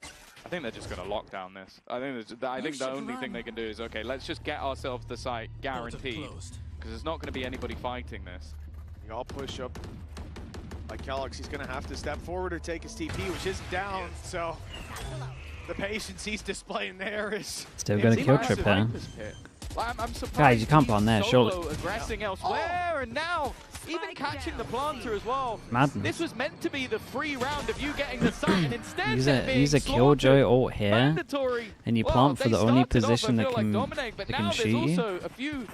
I think they're just going to lock down this. I think the only thing they can do is, okay, let's just get ourselves the site guaranteed, because there's not going to be anybody fighting this. You all push up. Like Kellogg's, he's going to have to step forward or take his TP, which is down, so the patience he's displaying there is... Still got a kill trip there. I'm surprised. Guys, you can't plan there, surely. Aggressing elsewhere, and now even catching the planter as well. Madness. This was meant to be the free round of you getting the site, and instead use a Killjoy ult here, and you plant for the only position that can shoot you.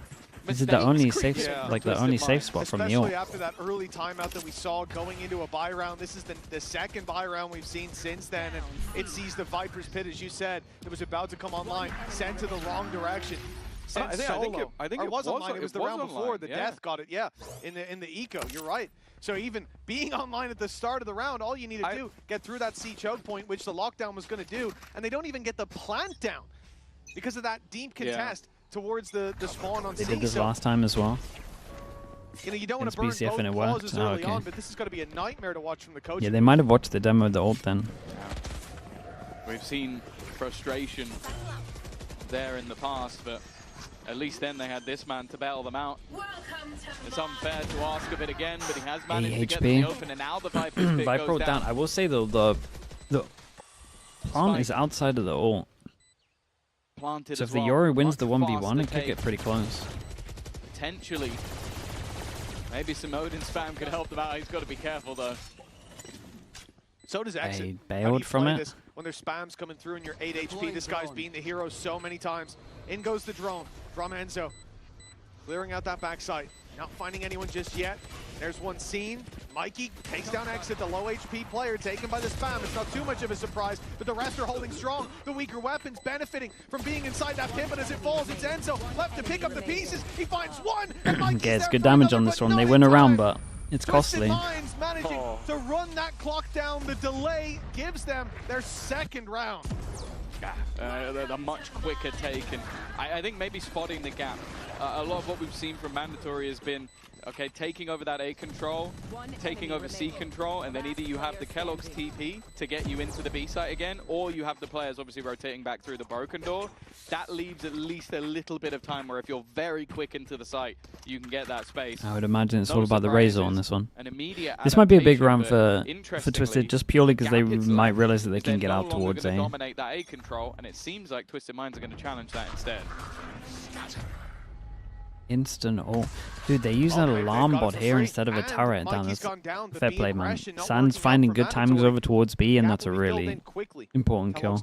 This is the only safe, the only safe spot from the ult. Especially after that early timeout that we saw going into a buy round. This is the second buy round we've seen since then, and it sees the Viper's Pit, as you said, that was about to come online, sent to the wrong direction. I think it was online. It was the round before. The Death got it, in the eco. You're right. So even being online at the start of the round, all you need to do, get through that C choke point, which the lockdown was going to do, and they don't even get the plant down because of that deep contest towards the spawn on C. They did this last time as well. You know, you don't want to burn BCF and it worked. pauses early on, but this is going to be a nightmare to watch from the coach. Yeah, they might have watched the demo of the ult then. We've seen frustration there in the past, but at least then they had this man to bail them out. It's unfair to ask of it again, but he has managed to get them in the open, and now the Viper's Pit Viper goes down. I will say though, the plant is outside of the ult. So if the Yori wins the 1v1, it could get pretty close. Potentially. Maybe some Odin spam could help them out. He's got to be careful though. So does Exit. They bailed from it. When there's spams coming through and you're 8 HP, this guy's been the hero so many times. In goes the drone from Enzo. Clearing out that backside. Not finding anyone just yet. There's one seen. Mikey takes down Exit, the low HP player, taken by the spam. It's not too much of a surprise, but the rest are holding strong. The weaker weapons benefiting from being inside that pit, but as it falls, it's Enzo left to pick up the pieces. He finds one, and Mikey's Gets there good for damage another, on this but one. They not win in around, time. but it's Twisted costly. Minds managing to run that clock down. The delay gives them their second round. A much quicker take, and I think maybe spotting the gap. A lot of what we've seen from Mandatory has been, okay, taking over that A control, taking over C control, and then either you have the Kellogg's TP to get you into the B site again, or you have the players obviously rotating back through the broken door. That leaves at least a little bit of time where if you're very quick into the site, you can get that space. I would imagine it's all about the Razor on this one. An immediate This might be a big adaptation, round for Twisted, just purely because they might realize that they can get out towards A. Dominate that A control, and it seems like Twisted Minds are going to challenge that instead. Instant ult. Dude, they use an alarm bot here instead of a turret down. That's fair play, man. Sand's finding good timings over towards B, and that's a really important kill.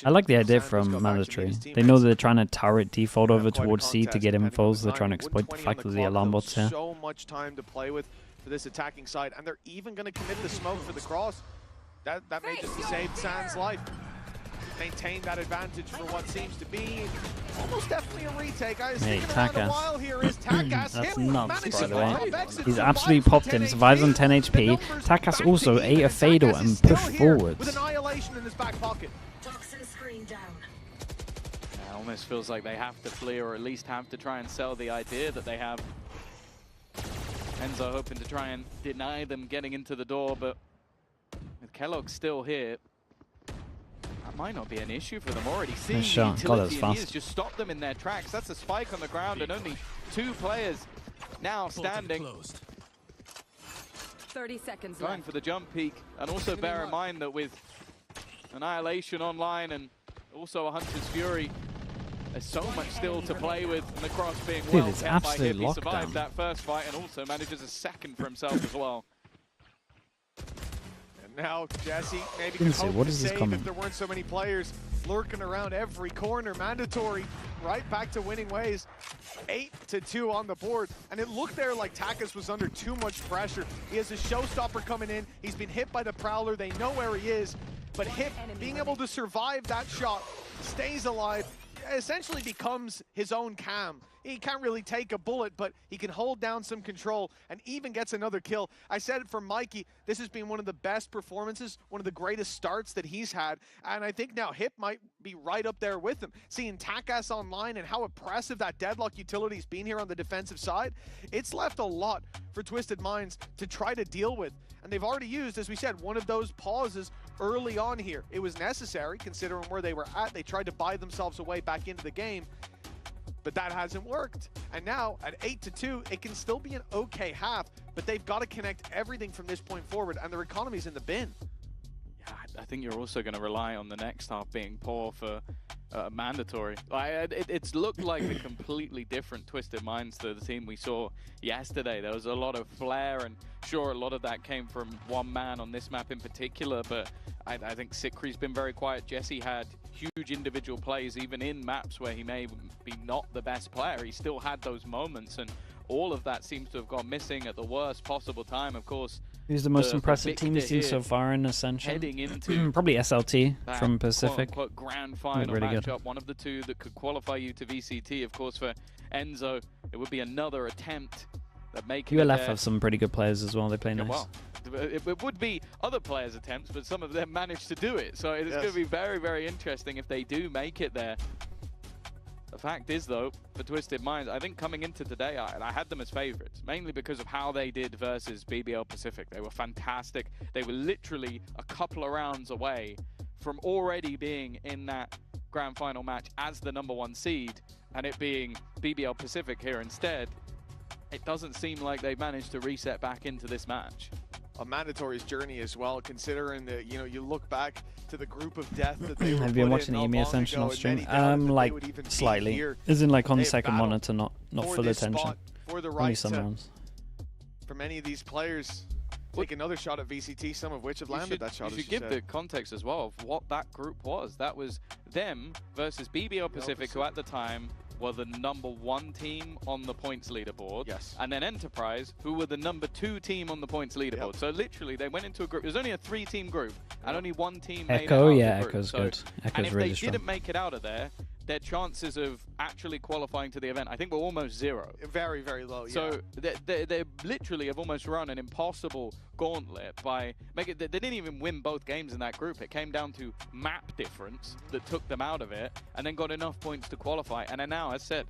I like the idea from Mandatory. They know they're trying to turret default over towards C to get infos. They're trying to exploit the fact that the alarm bot's here. So much time to play with for this attacking side, and they're even going to commit the smoke for the cross. That may just have saved Sand's life. Maintain that advantage for what seems to be almost definitely a retake. I was thinking around a while here is TACAS. That's nuts, by the way. He's absolutely popped him, survives on 10 HP. TACAS also ate a fatal and pushed forwards. With annihilation in his back pocket. It almost feels like they have to flee, or at least have to try and sell the idea that they have. Enzo hoping to try and deny them getting into the door, but with Kellogg still here, That might not be an issue for them already. Seeing Nice the shot. God, that was utility fast. just stop them in their tracks. That's a spike on the ground and only 2 players now standing. 30 seconds Going left. for the jump peak. And also bear in mind that with Annihilation online and also a Hunter's Fury, there's so much still to play with, and the cross being well it's kept by absolute him. He survived lockdown. that first fight and also manages a second for himself as well. And now Jesse maybe Didn't could see, hope what to is this save comment? if there weren't so many players lurking around every corner. Mandatory right back to winning ways. 8-2 on the board, and it looked there like Takas was under too much pressure. He has a showstopper coming in. He's been hit by the Prowler. They know where he is, but Hip being able to survive that shot, stays alive, essentially becomes his own Cam. He can't really take a bullet, but he can hold down some control and even gets another kill. I said it for Mikey, this has been one of the best performances, one of the greatest starts that he's had, and I think now Hip might be right up there with him. Seeing Takas online and how impressive that deadlock utility's been here on the defensive side, it's left a lot for Twisted Minds to try to deal with. And they've already used, as we said, one of those pauses early on here. It was necessary, considering where they were at. They tried to buy themselves a way back into the game, but that hasn't worked. And now, at 8-2, it can still be an okay half, but they've got to connect everything from this point forward, and their economy's in the bin. Yeah, I think you're also going to rely on the next half being poor for mandatory. It's looked like a completely different Twisted Minds to the team we saw yesterday. There was a lot of flair, and sure, a lot of that came from one man on this map in particular, but I think Sikri's been very quiet. Jesse had huge individual plays, even in maps where he may be not the best player. He still had those moments, and all of that seems to have gone missing at the worst possible time. Of course, who's the most impressive team you've seen so far in Ascension? heading into Probably SLT from Pacific. quote-unquote grand final really matchup, good. one of the 2 that could qualify you to VCT. Of course, for Enzo, it would be another attempt at making ULF it have some pretty good players as well. They play yeah, nice. well, it would be other players' attempts, but some of them managed to do it. So it's going to be very, very interesting if they do make it there. The fact is, though, for Twisted Minds, I think coming into today, I had them as favorites, mainly because of how they did versus BBL Pacific. They were fantastic. They were literally a couple of rounds away from already being in that grand final match as the #1 seed, and it being BBL Pacific here instead. It doesn't seem like they've managed to reset back into this match. A Mandatory's journey as well, considering that, you know, you look back to the group of death that they were Have you been put watching in the not EMEA long Ascension ago, on and stream? many doubted that they Like would even be slightly. here. Isn't like on They the have second battled monitor, not for full this attention. spot, for the Only right some to, rounds. for many of these players, take another shot at VCT, some of which have landed that shot. You should give the context as well of what that group was. That was them versus BBL Pacific, who at the time were the #1 team on the points leaderboard. Yes. And then Enterprise, who were the #2 team on the points leaderboard. So literally, they went into a group. It was only a 3-team group, and only one team made it Echo, out of yeah, the group. Echo's So- good. and Echo's if really they strong. didn't make it out of there, their chances of actually qualifying to the event, I think, were almost 0. Very, very low, So they literally have almost run an impossible gauntlet by making. They didn't even win both games in that group. It came down to map difference that took them out of it, and then got enough points to qualify. And are now, as said,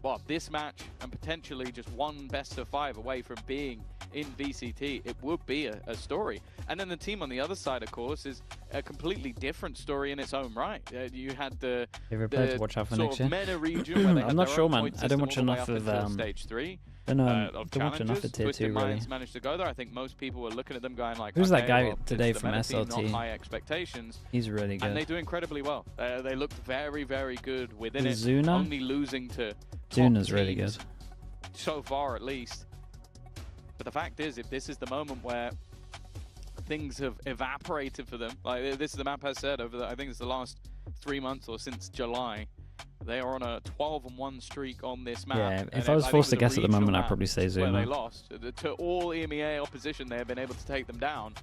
well, this match and potentially just one best of 5 away from being in VCT, it would be a story. And then the team on the other side, of course, is a completely different story in its own right. You had the Favorite player to watch out for sort next of year? MENA region where they had I'm not their sure, own man. point I don't system watch all the way enough up of until stage 3. Don't Of don't watch enough challenges. of tier Twisted 2 really. Minds managed to go there. I think most people were looking at them going like, Who's that okay, guy well, today it's the from MENA team, SLT? not high expectations. He's really good. And they do incredibly well. They looked very, very good within it. Zuna? Only losing to Zuna's top really good. teams so far, at least. But the fact is, if this is the moment where things have evaporated for them, like this is the map has said over I think it's the last 3 months or since July, they are on a 12-1 streak on this map. Yeah, And if I was think forced to it was a guess at the moment, regional I'd probably map say where Zuma. they lost. To all EMEA opposition, they have been able to take them down.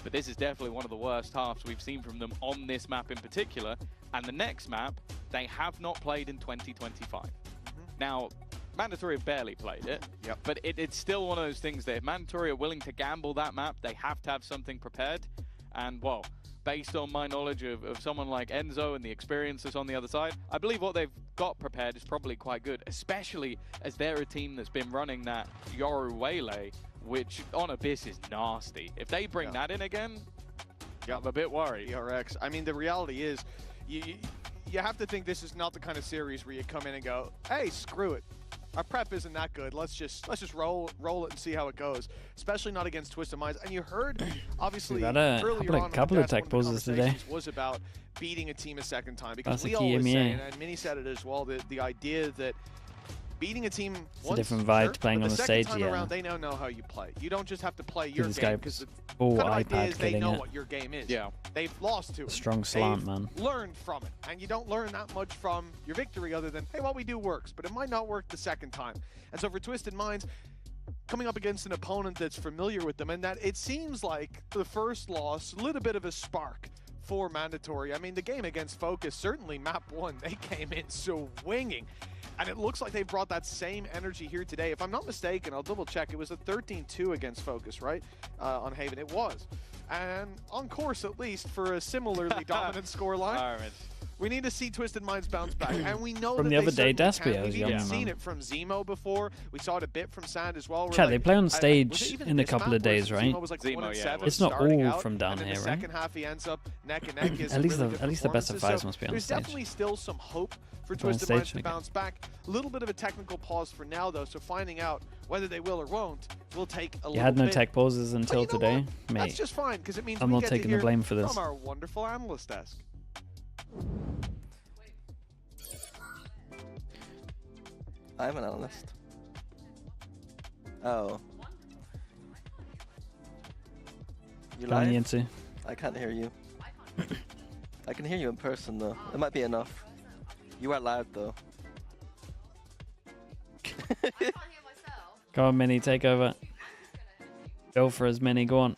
But this is definitely one of the worst halves we've seen from them on this map in particular. And the next map, they have not played in 2025. Now, Mandatory have barely played it, but it's still one of those things that if Mandatory are willing to gamble that map, they have to have something prepared. And, well, based on my knowledge of someone like Enzo and the experiences on the other side, I believe what they've got prepared is probably quite good, especially as they're a team that's been running that Yoru Waylay, which on Abyss is nasty. If they bring that in again, Yeah, I'm a bit worried. ERX. I mean, the reality is, you have to think this is not the kind of series where you come in and go, hey, screw it. Our prep isn't that good. Let's just roll it and see how it goes. Especially not against Twisted Minds. And you heard, obviously, earlier on, couple of tech pauses today. Was about beating a team a second time, because VCT we always say, EMEA. and Mini said it as well, the idea that beating a team It's a different vibe playing on the stage, time around, they now know how you play. You don't just have to play your this game, guy because the full kind of idea iPad is they getting know it. what your game is. Yeah. They've lost to it. Strong slant, man. Learned from it, and you don't learn that much from your victory other than, hey, what we do works, but it might not work the second time. And so for Twisted Minds, coming up against an opponent that's familiar with them, and that it seems like the first loss, a little bit of a spark for Mandatory. I mean, the game against Focus, certainly map 1, they came in swinging. And it looks like they brought that same energy here today. If I'm not mistaken, I'll double check. It was a 13-2 against Focus, right? On Haven, it was. And on course, at least, for a similarly dominant scoreline. We need to see Twisted Minds bounce back, and we know From that the other day, DSY We've was young, even seen man. it from Zemo before. We saw it a bit from Sand as well. Chat, they play on stage was it even in a this couple map of where days, right? Zemo was like 1-7 It's not starting all out, from down and then here, the right? second half he ends up neck and neck. He has At least really the- good at least the best of performances. fives must be on There's stage. definitely still some hope for They're on Twisted Minds stage, to okay. bounce back. A little bit of a technical pause for now, though, so finding out whether they will or won't will take a You little had no bit. tech pauses until But you know today, what? That's mate. just fine, because it means I'm we not get to taking the hear blame for this. from our wonderful analyst desk. I'm an analyst. Oh. You Going live? into. I can't hear you. I can hear you in person though. It might be enough. You are loud though. Go on, Mini, take over. Go for as many, go on.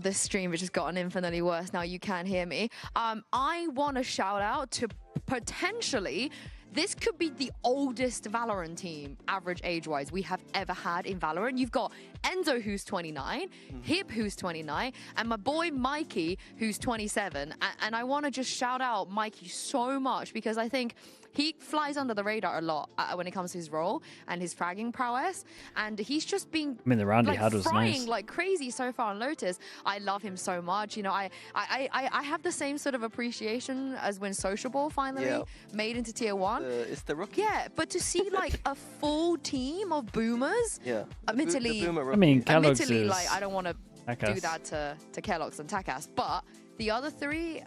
This stream has just gotten infinitely worse. Now you can hear me. I want to shout out to potentially, this could be the oldest Valorant team, average age-wise, we have ever had in Valorant. You've got Enzo, who's 29, Hip, who's 29, and my boy Mikey, who's 27. And I want to just shout out Mikey so much, because I think he flies under the radar a lot when it comes to his role and his fragging prowess, and he's just been I mean, the round he like had was frying nice. like crazy so far on Lotus. I love him so much. You know, I have the same sort of appreciation as when Sociable finally made into tier 1. It's the rookie. Yeah, but to see like a full team of boomers, Yeah. admittedly, I mean, Kellogg's admittedly, is like I don't want to do Takas. that to Kellogg's and Takas, but the other three,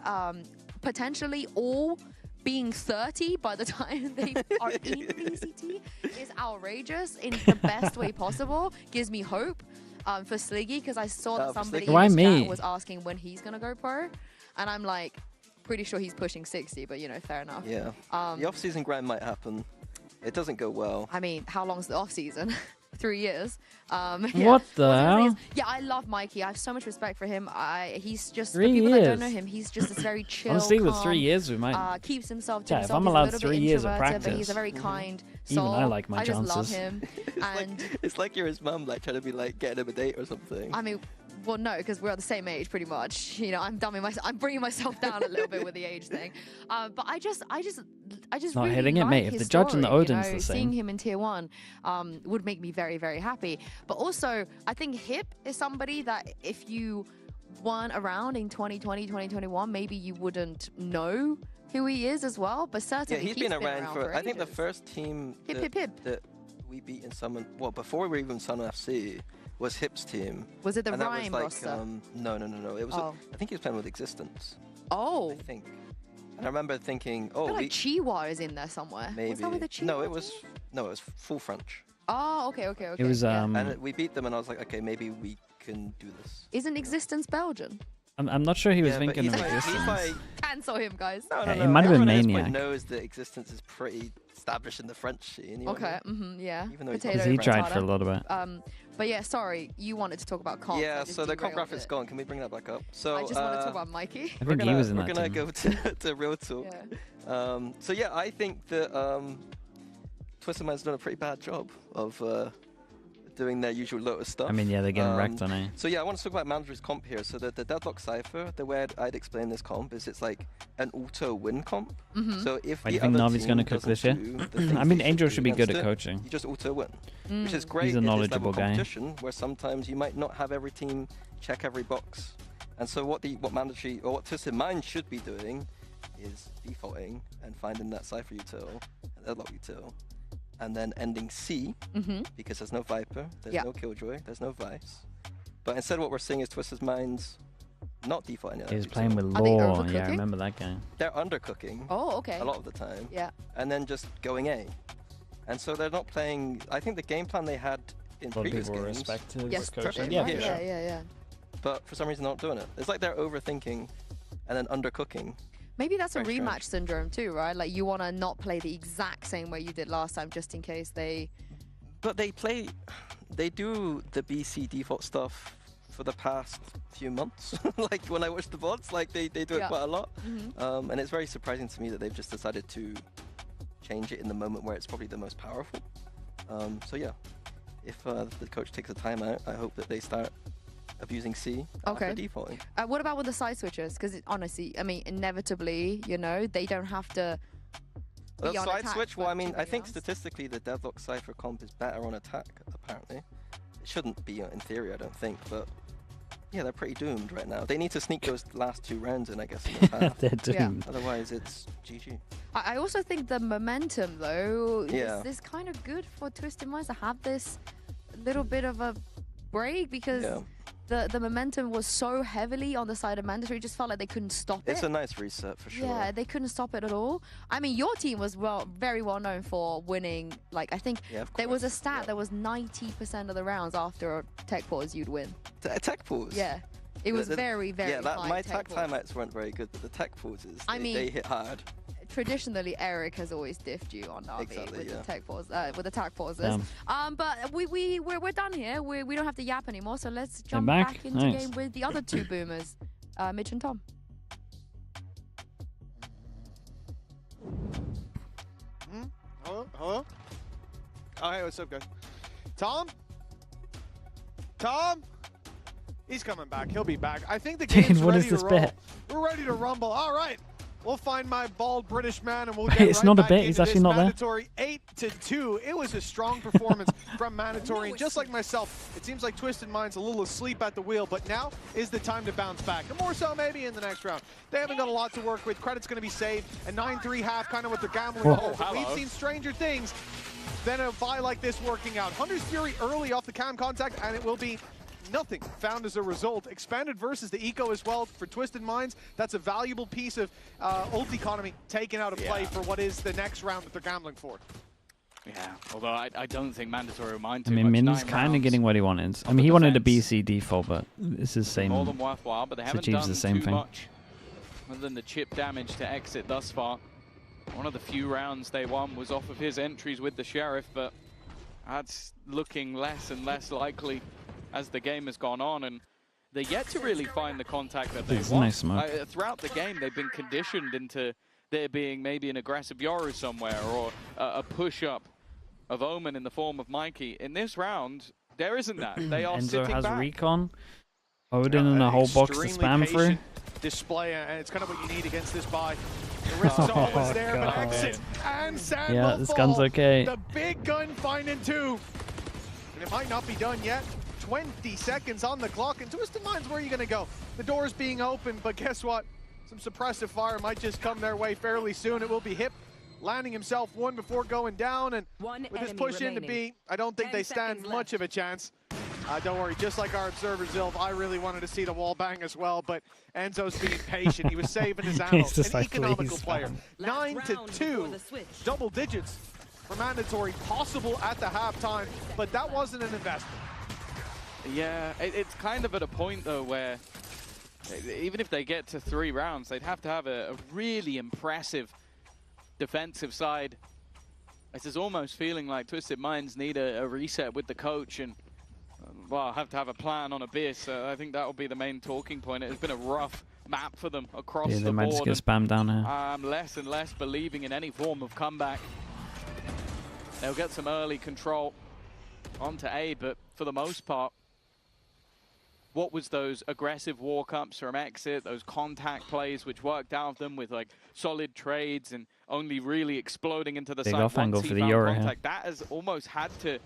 potentially all being 30 by the time they are in VCT is outrageous in the best way possible. Gives me hope for Sliggy, because I saw that somebody Why in his me? chat was asking when he's gonna go pro, and I'm like, pretty sure he's pushing 60, but you know, fair enough. Yeah. The off-season grind might happen. It doesn't go well. I mean, how long's the off season? 3 years. What the hell? Yeah, I love Mikey. I have so much respect for him. He's just, 3 for people that don't years. know him, he's just this very chill, Honestly, with calm, 3 years, we might. keeps himself to Yeah, if himself. I'm He's a allowed little 3 bit years of introverted, but he's practice, a very kind even soul. I like my I just love chances. him. And It's like you're his mum, like trying to be like getting him a date or something. I mean, well, no, because we're the same age, pretty much. You know, I'm bringing myself down a little bit with the age thing. But I just Not really hitting it, like mate. If his the judge and the story, Odin's you know, the same. Seeing him in tier 1 would make me very, very happy. But also, I think Hip is somebody that if you weren't around in 2020, 2021, maybe you wouldn't know who he is as well. But Yeah, certainly he's been around for. I think the ages. first team Hip. that we beat in Summon, well, before we were even Sun FC, was Hip's team. Was it the And that Rhyme was like, roster? No. It was. Oh. I think he was playing with Existence. Oh. I think. And I remember thinking, I oh, feel like Chiwa is in there somewhere. maybe. Was that with the Chiwa? No, it was full French. Oh, okay. It was yeah. And we beat them, and I was like, okay, maybe we can do this. Isn't Existence Belgian? I'm not sure he was Yeah, but thinking of he's like- Existence. he's like- Cancel him, guys. No, Yeah, it might have been Everyone at this point Maniac. knows that Existence is pretty established in the French scene. You know what I Okay, mean? yeah. Even though he's Potato, not He French. tried for a little bit. But yeah, sorry, you wanted to talk about comp. I Yeah, just so the comp derailed graphics it. gone. Can we bring that back up? So I just want to talk about Mikey. I think he was in we're that gonna team. go to real talk. So yeah, I think that Twisted Mind's done a pretty bad job of doing their usual Lotus stuff. I mean, yeah, they're getting wrecked on A. So yeah, I want to talk about Mandary's comp here. So the Deadlock Cypher, the way I'd explain this comp is it's like an auto win comp. So if Why do you the think other Navi's going to team cook this doesn't year? do the things I mean, they Angel do should be good against at it, coaching. You just auto win, which is great. He's a in this level knowledgeable of guy. competition where sometimes you might not have every team check every box. And so what Mandatory or what Twisted Mind should be doing is defaulting and finding that Cypher util, Deadlock util, and then ending C because there's no Viper, there's no Killjoy, there's no Vice. But instead what we're seeing is Twisted Mind's not defaulting. He was playing with Law. Yeah, I remember that guy. They're undercooking. Oh, okay. A lot of the time. Yeah. And then just going A. And so they're not playing. I think the game plan they had in previous games. Respected Yes, perfect. yeah. But for some reason, they're not doing it. It's like they're overthinking and then undercooking. Maybe that's a Very rematch strange. syndrome too, right? Like you want to not play the exact same way you did last time, just in case they. But they do the BC default stuff for the past few months. Like when I watch the VODs, like they do it quite a lot. And it's very surprising to me that they've just decided to change it in the moment where it's probably the most powerful. So yeah, if the coach takes a timeout, I hope that they start abusing C after defaulting. What about with the side switches? Because honestly, I mean, inevitably, you know, they don't have to. The side switch. Well, I mean, I think statistically the Deadlock Cypher comp is better on attack. Apparently, it shouldn't be in theory, I don't think, but. Yeah, they're pretty doomed right now. They need to sneak those last 2 rounds in, I guess. In the path. They're doomed. Otherwise, it's GG. I also think the momentum, though, is kind of good for Twisted Minds to have this little bit of a break because the momentum was so heavily on the side of Mandatory. It just felt like they couldn't stop it. It's a nice reset for sure. Yeah, they couldn't stop it at all. I mean, your team was very well known for winning. Like, I think there was a stat that was 90% of the rounds after a tech pause you'd win. Tech pause? Yeah. It was very, very high my tech tech timeouts weren't very good, but the tech pauses, they hit hard. Traditionally, Eric has always diffed you on Navi with the tech pause, with attack pauses. But we're done here. We don't have to yap anymore. So let's jump back into game with the other 2 boomers, Mitch and Tom. Hello? Oh, hey, what's up, guys? Tom? Tom? He's coming back. He'll be back. I think the game's ready to roll. We're ready to rumble. All right. We'll find my bald British man and we'll get It's right not a back bit. into He's actually this. not there. Mandatory 8-2. It was a strong performance from Mandatory. And just like myself, it seems like Twisted Mind's a little asleep at the wheel, but now is the time to bounce back. And more so maybe in the next round. They haven't got a lot to work with. Credit's going to be saved. And 9-3 half, kind of what they're gambling on. But we've seen stranger things than a buy like this working out. Hunter's Fury early off the cam contact, and it will be nothing found as a result. Expanded versus the eco as well for Twisted Minds. That's a valuable piece of ult economy taken out of play for what is the next round that they're gambling for. Yeah, although I don't think Mandatory will mind I too mean, much. Min's kind of getting what he wanted. I mean, he wanted a BC default, but this is the same. More than worthwhile, but they haven't achieves done the same too thing. much other than the chip damage to exit thus far. One of the few rounds they won was off of his entries with the Sheriff, but that's looking less and less likely as the game has gone on, and they're yet to really find the contact that they This is want. nice smoke. Throughout the game, they've been conditioned into there being maybe an aggressive Yoru somewhere or a push-up of Omen in the form of Mikey. In this round, there isn't that. They are Enzo sitting has back. recon. Odin and a whole box to spam through. Display, and it's kind of what you need against this buy. The risk is always there, but exit and Sand Yeah, will this fall. gun's okay. The big gun finding 2. And it might not be done yet. 20 seconds on the clock, and Twisted Minds, where are you going to go? The door's being opened, but guess what? Some suppressive fire might just come their way fairly soon. It will be Hip landing himself 1 before going down, and with this push into B, I don't think they stand much of a chance. Don't worry, just like our observer Zilv, I really wanted to see the wall bang as well, but Enzo's being patient. He was saving his ammo. He's just An like, economical please, player. man. 9-2, double digits for Mandatory, possible at the halftime, but that wasn't an investment. Yeah, it's kind of at a point, though, where even if they get to 3 rounds, they'd have to have a really impressive defensive side. This is almost feeling like Twisted Minds need a reset with the coach and, well, have to have a plan on Abyss. I think that will be the main talking point. It's been a rough map for them across Yeah, the they might board. just get spammed down here. I'm less and less believing in any form of comeback. They'll get some early control. onto A, but for the most part, what was those aggressive walk-ups from exit, those contact plays which worked out of them with like solid trades and only really exploding into the Big side off angle once for he the found Euro contact. That has almost had to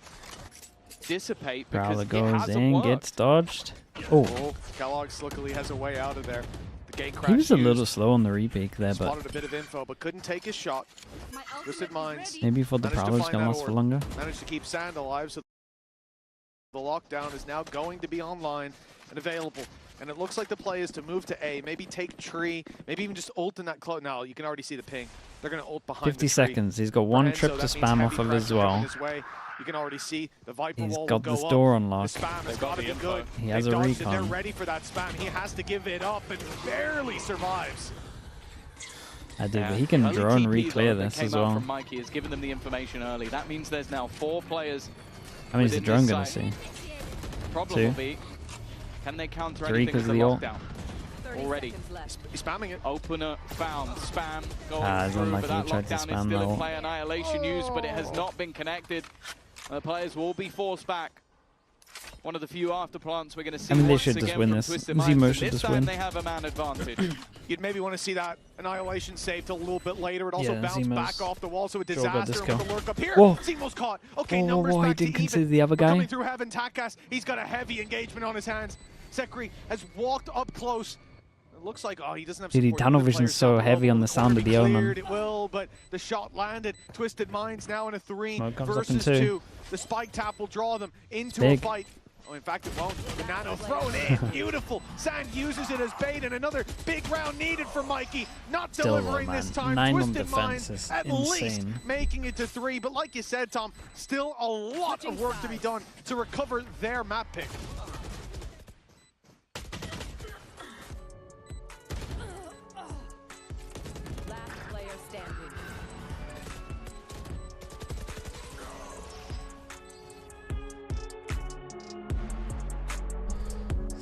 dissipate because Prowler it goes hasn't in, worked. gets dodged. Oh, Kellogg's luckily has a way out of there. The gate crash he was a little used. slow on the repeat there, but Spotted a bit of info, but couldn't take his shot. Twisted Minds. maybe for the managed to Prowler's find gonna that last for orb. longer. Managed to keep Sand alive, so the lockdown is now going to be online and available. And it looks like the play is to move to A, maybe take tree, maybe even just ult in that close. Now you can already see the ping. They're going to ult behind 50 the tree. seconds. He's got one And trip so to that means spam heavy off of as pressure coming well. his way. You can already see the Viper He's wall got will this go door up. unlocked. The spam has got to be good. He has They a dodged it. They're recon. ready for that spam. He has to give it up and barely survives. I do, but he can drone re-clear this as well. From Mikey has given them the information early. That means there's now 4 players. How many is the within drone this gonna site. see? Problem 2. will be, can they counter 3 anything because with of the the ult. lockdown? Already. He's spamming it. Opener found, spam going it's through, unlucky but that he tried to lockdown is spam still the in ult. play. Annihilation used, but it has not been connected. The players will be forced back. One of the few afterplants we're going to see. I mean, they once should just again win from this. Twisted Zemo Minds, but should this just time win. they have a man advantage. You'd maybe want to see that Annihilation saved a little bit later. It also Yeah, bounced Zemo's back off the wall, so a sure got disaster this with kill. the lurk up here. Whoa. Zemo's caught. Okay, Whoa, numbers whoa, he back to didn't consider even. the other But guy. coming through Heaven, Takas, he's got a heavy engagement on his hands. Sekri has walked up close. It looks like, he doesn't have Dude, support. tunnel The vision's players so down heavy below. on the sound of the Cleared, Omen. It will, but the shot landed. Twisted Minds now in a 3 Smoke comes up in versus 2. 2. The spike tap will draw them into Big. a fight. Oh, in fact, it won't. The nano thrown in. Beautiful. Sand uses it as bait, and another big round needed for Mikey. Not Still low, delivering this man. time. 9 on Twisted defense Minds is at least insane. making it to 3. But like you said, Tom, still a lot of work to be done to recover their map pick. Last player standing.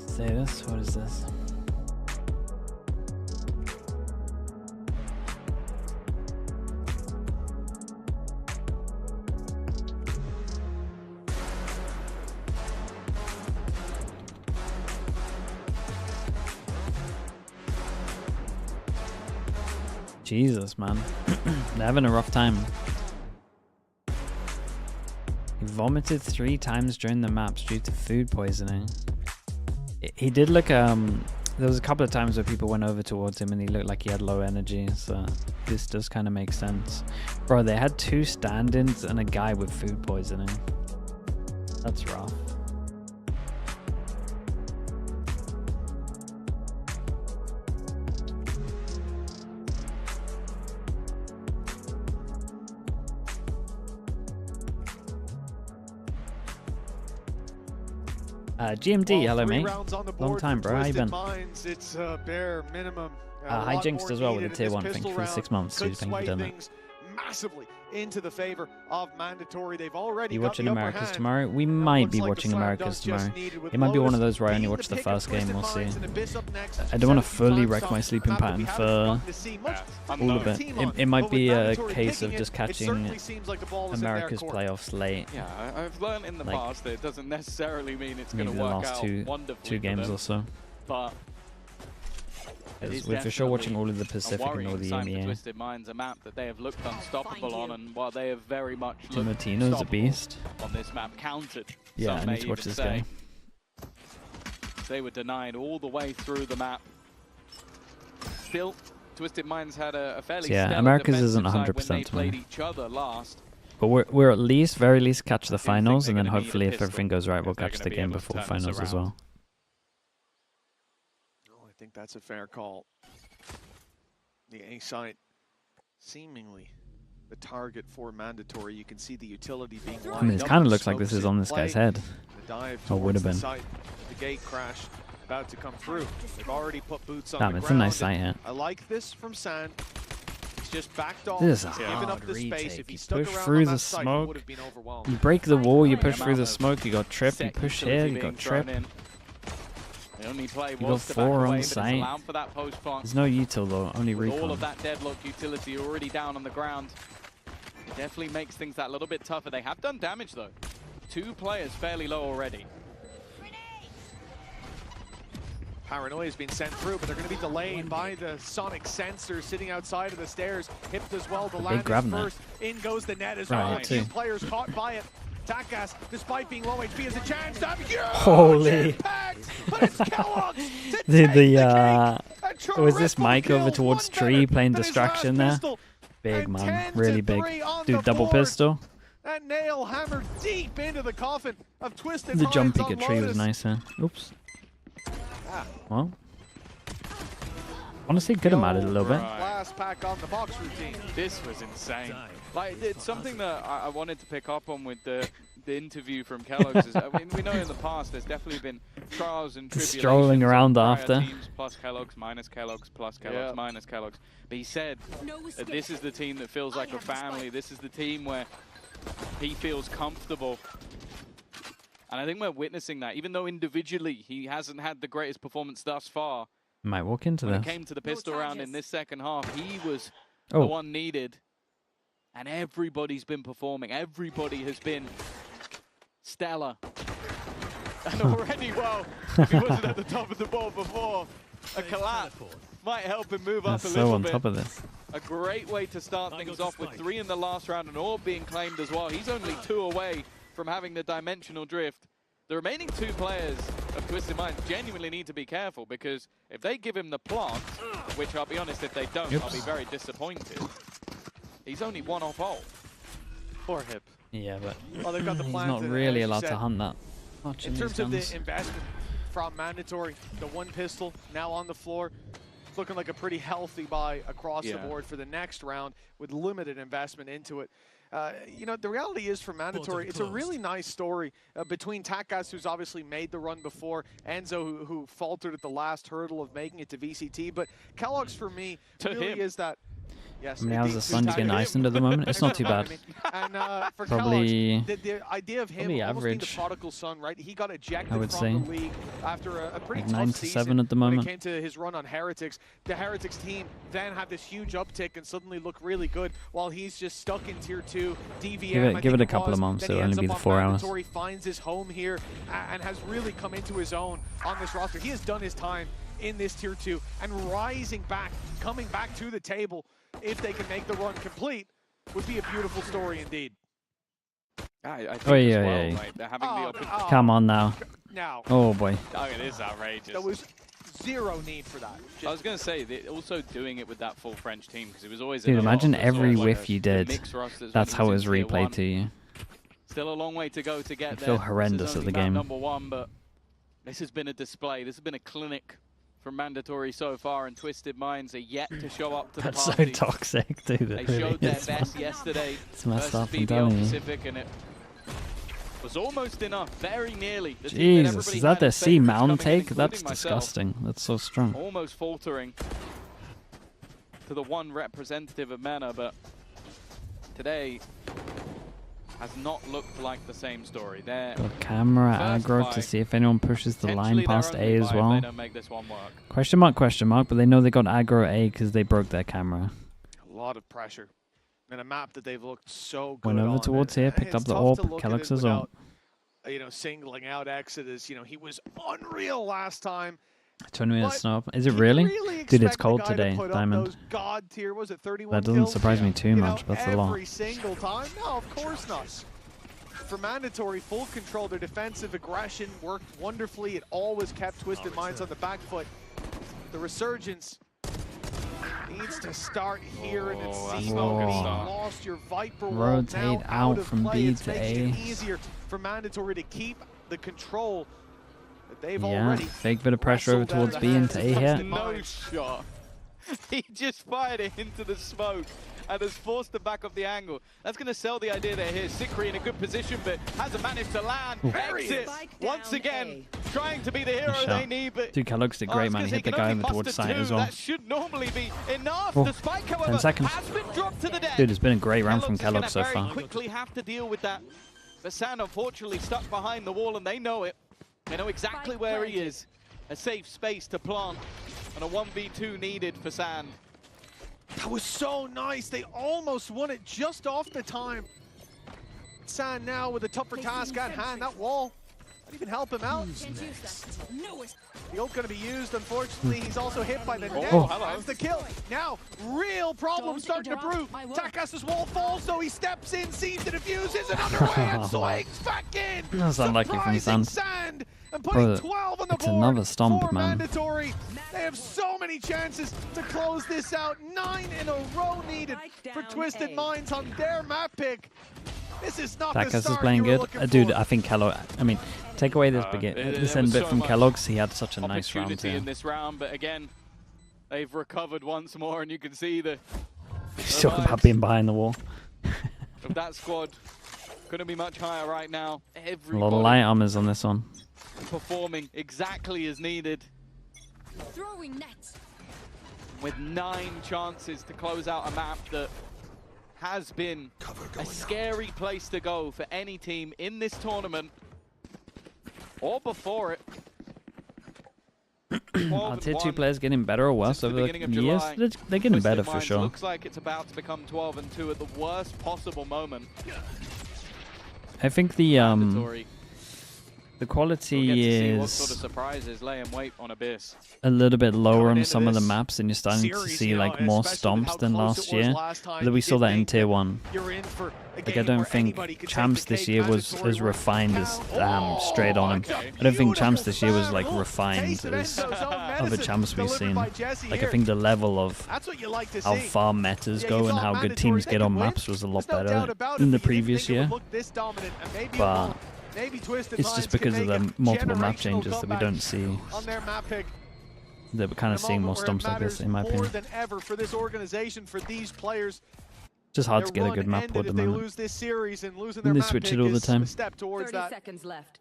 Status? What is this? Jesus, man. They're having a rough time. He vomited 3 times during the maps due to food poisoning. He did look, there was a couple of times where people went over towards him and he looked like he had low energy, so this does kind of make sense. Bro, they had 2 stand-ins and a guy with food poisoning. That's rough. GMD, hello mate. Long time, bro. How you been? Minds, it's bare minimum. Hi Jinxed as well with the tier 1. Thank you for the 6 months, dude. Thank you for doing that. Massively into the favor of mandatory. They've already You got watching the upper Americas hand. tomorrow? We might be watching Americas tomorrow. It might be one of those where I only watch the first game, we'll see. I don't want to fully wreck my sleeping pattern for all of it. It might be a case of just catching America's playoffs late. Yeah, I've learned in the Like, past that it doesn't necessarily mean it's going Maybe to the work last out two wonderfully games for them, or so. But it is We're for sure watching definitely all of the a Pacific and all worrying the sign for EMEA. Twisted Minds, a map that they have looked unstoppable on, and while they have very much looked Timotino's a stoppable beast. on this map, countered. Yeah, some I may need to watch even this say. guy. They were denied all the way through the map. Still, Twisted Minds had a fairly Yeah, stellar Americas defensive isn't side 100% when they to played me. each other last. But we're at least, very least, catch the finals, and then they're gonna need a hopefully, if pistol everything goes right, we'll if they're catch gonna the be game able to before turn this finals as around. well. I think that's a fair call. The A site seemingly the target for mandatory. You can see the utility being lined I mean, it up. kind of The looks like this smokes is in on this play. guy's head. The dive Or would towards have the been. site. The gate crash about to come through. They've already put boots on Damn, the it's a ground. nice sight and here. I like this from Sand. He's just backed off. This is a He's given hard up the space. retake. If he You stuck push around through on the that site, he smoke. would have been overwhelmed. You break the wall, you push through the smoke, you got trip, you push here, you got trip. The only play You got was to back 4 away, on but it's site. allowed for that post plant. There's no util though, only With all recon. of that deadlock utility already down on the ground, it definitely makes things that little bit tougher. They have done damage though. 2 players fairly low already. Paranoia has been sent through, but they're going to be delayed by the sonic sensor sitting outside of the stairs. Hipped as well to land first. In goes the net as well. 2 players caught by it. TACAS, despite being low HP, has a chance to have huge impact, but it's Kellogg's was this Mike over towards tree playing distraction there? Big man, really big. Dude, double pistol. That nail hammered deep into the coffin of Twisted The jumpy Minds on tree was Lotus. nice there. Oops. Well, honestly, could have mattered a little bit. Last pack on the box routine. This was insane. Like, it's something that I wanted to pick up on with the interview from Kellogg's. Is, I mean, we know in the past there's definitely been trials and tribulations. Strolling around after. Teams plus Kellogg's, minus Kellogg's, plus Kellogg's, minus Kellogg's. But he said that this is the team that feels like a family. This is the team where he feels comfortable. And I think we're witnessing that. Even though individually he hasn't had the greatest performance thus far, Might walk into when this. it came to the pistol round in this second half, he was the one needed. And everybody's been performing. Everybody has been stellar. And already, well, if he wasn't at the top of the ball before, a collapse might help him move up a little so on bit. top of this. A great way to start things off with 3 in the last round and all being claimed as well. He's only 2 away from having the dimensional drift. The remaining 2 players of Twisted Minds genuinely need to be careful, because if they give him the plant, which I'll be honest, if they don't, I'll be very disappointed. He's only 1 off ult. Poor Hip. Yeah, but Well, they've got the he's plans, not and really as you allowed said, to hunt that much in terms these of guns. the investment from Mandatory, the 1 pistol now on the floor, it's looking like a pretty healthy buy across the board for the next round with limited investment into it. You know, the reality is for Mandatory, it's a really nice story between TACAS, who's obviously made the run before, Enzo, who faltered at the last hurdle of making it to VCT, but Kellogg's for me really is that. Yes, I mean, how's the sun getting Iceland at the moment? It's not too bad. And for Probably, the idea of him almost being the prodigal son, right? He got ejected I would from say. the league after a pretty Like tough 9 to season 7 at the when moment. it came to his run on Heretics. The Heretics team then had this huge uptick and suddenly look really good, while he's just stuck in Tier 2 DVM. Give it a couple of months, it'll only be the 4 hours. He finds his home here and has really come into his own on this roster. He has done his time in this Tier 2 and rising back, coming back to the table. If they can make the run complete, would be a beautiful story indeed. I think yeah, as well, yeah. like, they're having the Come on now. Now. Oh boy. Oh, it is outrageous. There was zero need for that. I was going to say, also doing it with that full French team, because it was always Dude, in a imagine lot of every sort of whiff like you the did. mixed rosters That's when how it he was in Tier replayed 1. to you. Still a long way to go to get You there. feel This is horrendous at only the map game. number 1, but this has been a display. This has been a clinic from Mandatory so far, and Twisted Minds are yet to show up to the That's party. so toxic, dude. They It really showed their is, man. best yesterday It's messed versus up, I'm BBL telling you. Pacific, and it was almost enough, very nearly. The team that Jesus, everybody is that had their as C favourites mound coming in, take? including That's myself. disgusting. That's so strong. Almost faltering to the one representative of MENA, but today has not looked like the same story. They're Got camera first aggro buy, to see if anyone pushes the line potentially their past only A buy as if well. They don't make this one work. Question mark, but they know they got aggro A because they broke their camera. A lot of pressure. And a map that they've looked so good Went over on. towards here, picked It's up the tough to AWP, look at Kellogg's it is ult. without, you know, singling out Exodus. You know, he was unreal last time. 20 minutes But snub. Is it can you really? really Dude, it's expect the cold guy to today, put up Diamond. those God tier, was it 31 That doesn't kills? surprise me too You much, know, that's a lot. every single time? No, of course not. For Mandatory, full control, their defensive aggression worked wonderfully. It always kept Twisted Minds on the back foot. The resurgence needs to start here, and it's that's seen not a good being start. lost. Your Viper wall Rotate now out of from play. B It's to making it A. easier for Mandatory to keep the control that they've Yeah, already fake bit of pressure over wrestled out of towards the B hands into of A here. Twisted No Minds. shot. He just fired it into the smoke and has forced the back of the angle. That's going to sell the idea that here Sikri in a good position, but hasn't managed to land. Exit once again, trying to be the hero Nice they shot. need, but Dude, Kellogg's did great, man. He hit the guy over towards side as well. That should normally be enough. Oh, The spike, 10 however, seconds. has been dropped to the deck. Dude, it's been a great round from Kellogg's Kellogg is so gonna far. very quickly have to deal with that. But Sand, unfortunately, stuck behind the wall, and they know it. They know exactly where he is. A safe space to plant, and a 1v2 needed for Sand. That was so nice. They almost won it just off the time. Sand now with a tougher task at hand. That wall might even help him out. The ult going to be used, unfortunately. He's also hit by the net. That's the kill. Now, real problems starting to brew. TWS' wall falls, so he steps in, sees the defuse, is another way, and swings back in. That's unlucky from Sand. And putting 12 on the it's board. another stomp, man. Mandatory. They have so many chances to close this out. 9 in a row needed for Twisted Minds on their map pick. This is not the TWS start is playing you were good. looking Dude, for. I think Kellogg, I mean, take away this this end bit from Kellogg's, he had such a nice round opportunity here. in this round, but again, they've recovered once more, and you can see the He's talking about being behind the wall. of that squad couldn't be much higher right now. A Everybody lot of light armors on this one. performing exactly as needed. Throwing net. With 9 chances to close out a map that has been a scary place to go for any team in this tournament or before it. Are tier 2 players getting better or worse over the years? July. They're getting better Twisted for Minds sure. Looks like it's about to become 12-2 at the worst possible moment. I think the quality We'll get to see what is sort of surprises lay in wait on Abyss. a little bit lower on some of the maps, and you're starting to see like more stomps than last year. But we saw that in tier 1. Like I don't think Champs this year was as refined as straight on him. I don't think Champs this year was like refined as other Champs we've seen. Like I think the level of how far metas go and how good teams get on maps was a lot better than the previous year. But it's just because of the multiple map changes that we don't see. That we're kind of seeing more stomps like this, in my opinion. More than ever for this organization, for these players. Just hard to get a good map board at the moment. Lose this series and losing And their they map switch pick it all the is time. a step towards 30 that. seconds left.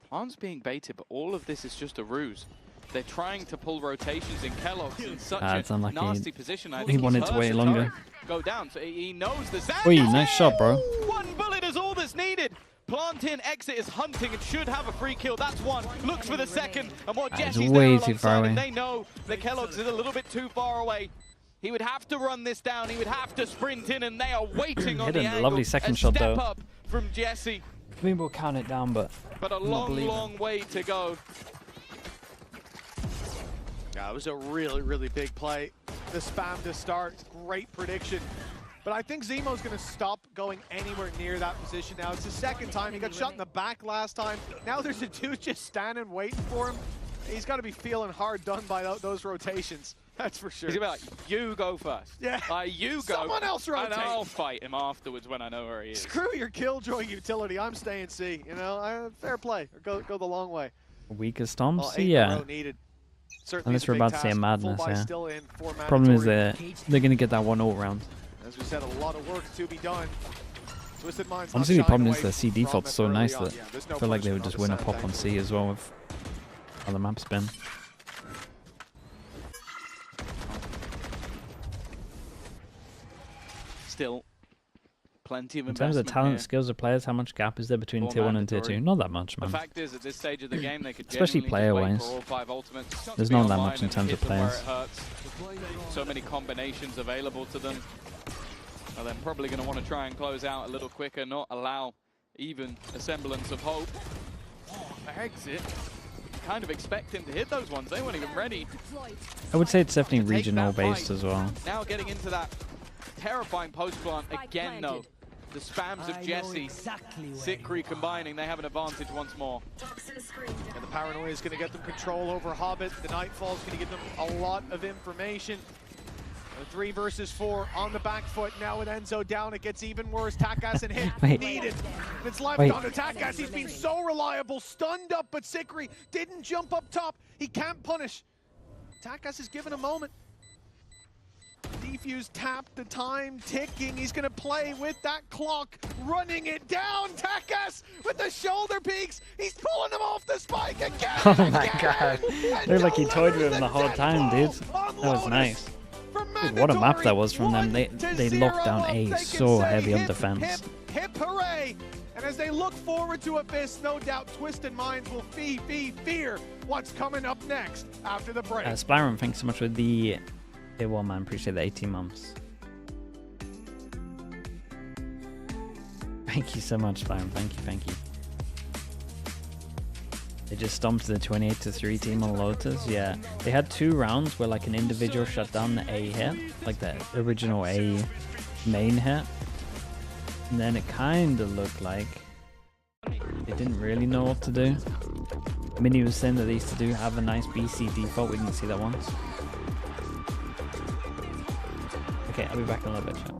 Plan's being baited, but all of this is just a ruse. They're trying to pull rotations in Kellogg's in such it's a unlucky. nasty position. I He think wanted he's to heard wait the longer. turret go down, so he knows the Oi, nice shot, bro. One bullet is all that's needed. Plantin exit is hunting and should have a free kill. That's one. Looks for the second. And what That is Jesse's way there too far alongside him, away. they know that Kellogg's is a little bit too far away. He would have to run this down. He would have to sprint in, and they are waiting on Hit the a angle. lovely second a shot, step though. up from Jesse, I mean, we'll count it down, but but a I'm not long, believing. long way to go. Yeah, it was a really, really big play. The spam to start, great prediction. But I think Zemo's going to stop going anywhere near that position now. It's the second time. He got shot in the back last time. Now there's a dude just standing waiting for him. He's got to be feeling hard done by those rotations. That's for sure. He's gonna be like, you go first. Yeah. You go. Someone else rotate. And I'll fight him afterwards when I know where he is. Screw your killjoy utility. I'm staying C. You know, fair play. Or go the long way. Weaker stomps? Well, 8 in a Yeah. row needed. Certainly Unless it's a we're big about to see a task. madness, Full buy yeah. still in, 4 Problem is mandatory. they're going to get that one all round. As we said, a lot of work to be done. Twisted Minds Honestly, the not problem shying is away the C from default's it so early nice on. that Yeah, there's no I feel like they punishment would just on win the a side, pop on thankfully. C as well with how the map's been. Still, plenty of In terms of investment talent, here. skills of players, how much gap is there between For tier 1 and tier mandatory. 2? Not that much, The man. fact is, at this stage of the game, they could Especially genuinely just player-wise. wait for all 5 ultimates to There's be not that online much in and terms hit of them where players. it hurts. So many combinations available to them. And they're probably going to want to try and close out a little quicker, not allow even a semblance of hope. Exit. Kind of expect him to hit those ones. They weren't even ready. I would say it's definitely to take regional that based fight. as well. Now getting into that terrifying post plant again, though. The spams of Jesse, Sikri combining, they have an advantage once more. And the paranoia is going to get them control over Hobbit. The Nightfall is going to give them a lot of information. A 3 versus 4 on the back foot. Now with Enzo down, it gets even worse. TWS and hit Wait. needed. It's left Wait. on to TWS. He's been so reliable. Stunned up, but Sikri didn't jump up top. He can't punish. TWS is given a moment. Defuse tapped, the time ticking. He's going to play with that clock, running it down. TWS with the shoulder peaks. He's pulling him off the spike again. Oh my god. Looked like he toyed with him the whole time, dude. That was nice. Dude, what a map that was from them. They locked down A so heavy on defense. Hip hooray! And as they look forward to Abyss, no doubt Twisted Minds will fear what's coming up next after the break. Spyron, thanks so much for the tier 1, man. Appreciate the 18 months. Thank you so much, Byron. Thank you. They just stomped the 28-3 team on Lotus. Yeah, they had 2 rounds where like an individual shut down the A hit, like the original A main hit. And then it kind of looked like they didn't really know what to do. Minnie was saying that they used to have a nice BC default. We didn't see that once. Okay, I'll be back in a little bit, chat.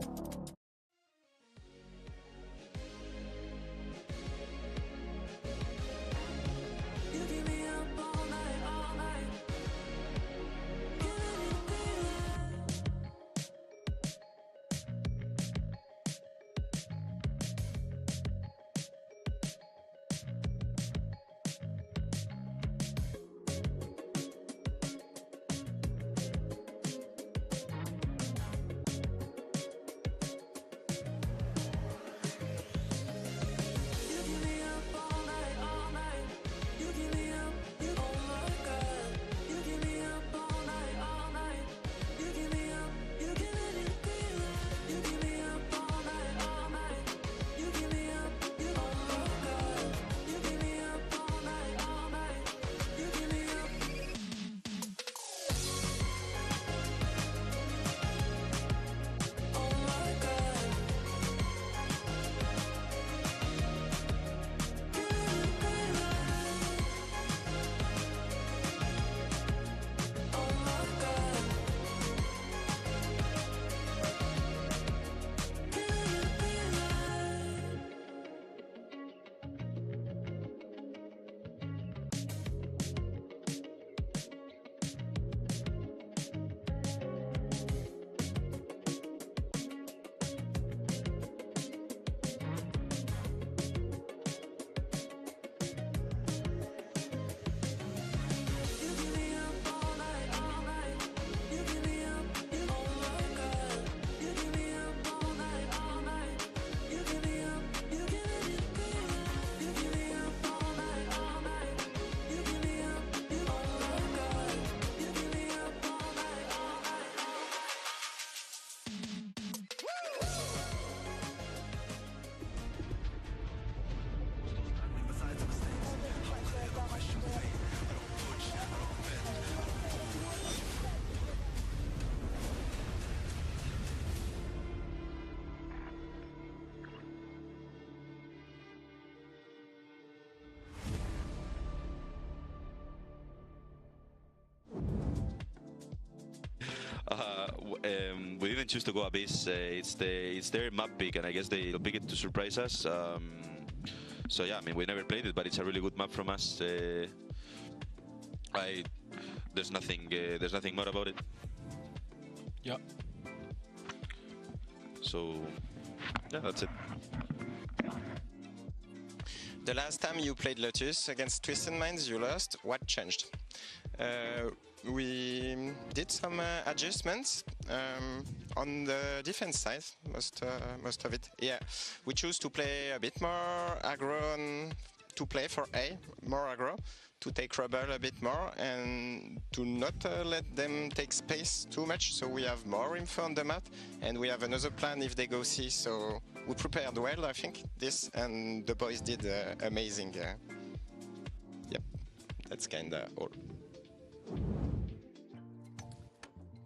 We didn't choose to go Abyss. It's their map pick, and I guess they'll pick it to surprise us. So yeah, I mean, we never played it, but it's a really good map from us. There's nothing more about it. Yeah. So yeah, that's it. The last time you played Lotus against Twisted Minds, you lost. What changed? We did some adjustments on the defense side, most of it. Yeah, we choose to play a bit more aggro, to play for A, more aggro, to take rubble a bit more, and to not let them take space too much, so we have more info on the map, and we have another plan if they go C, so we prepared well, I think, this, and the boys did amazing. Yep, that's kinda all.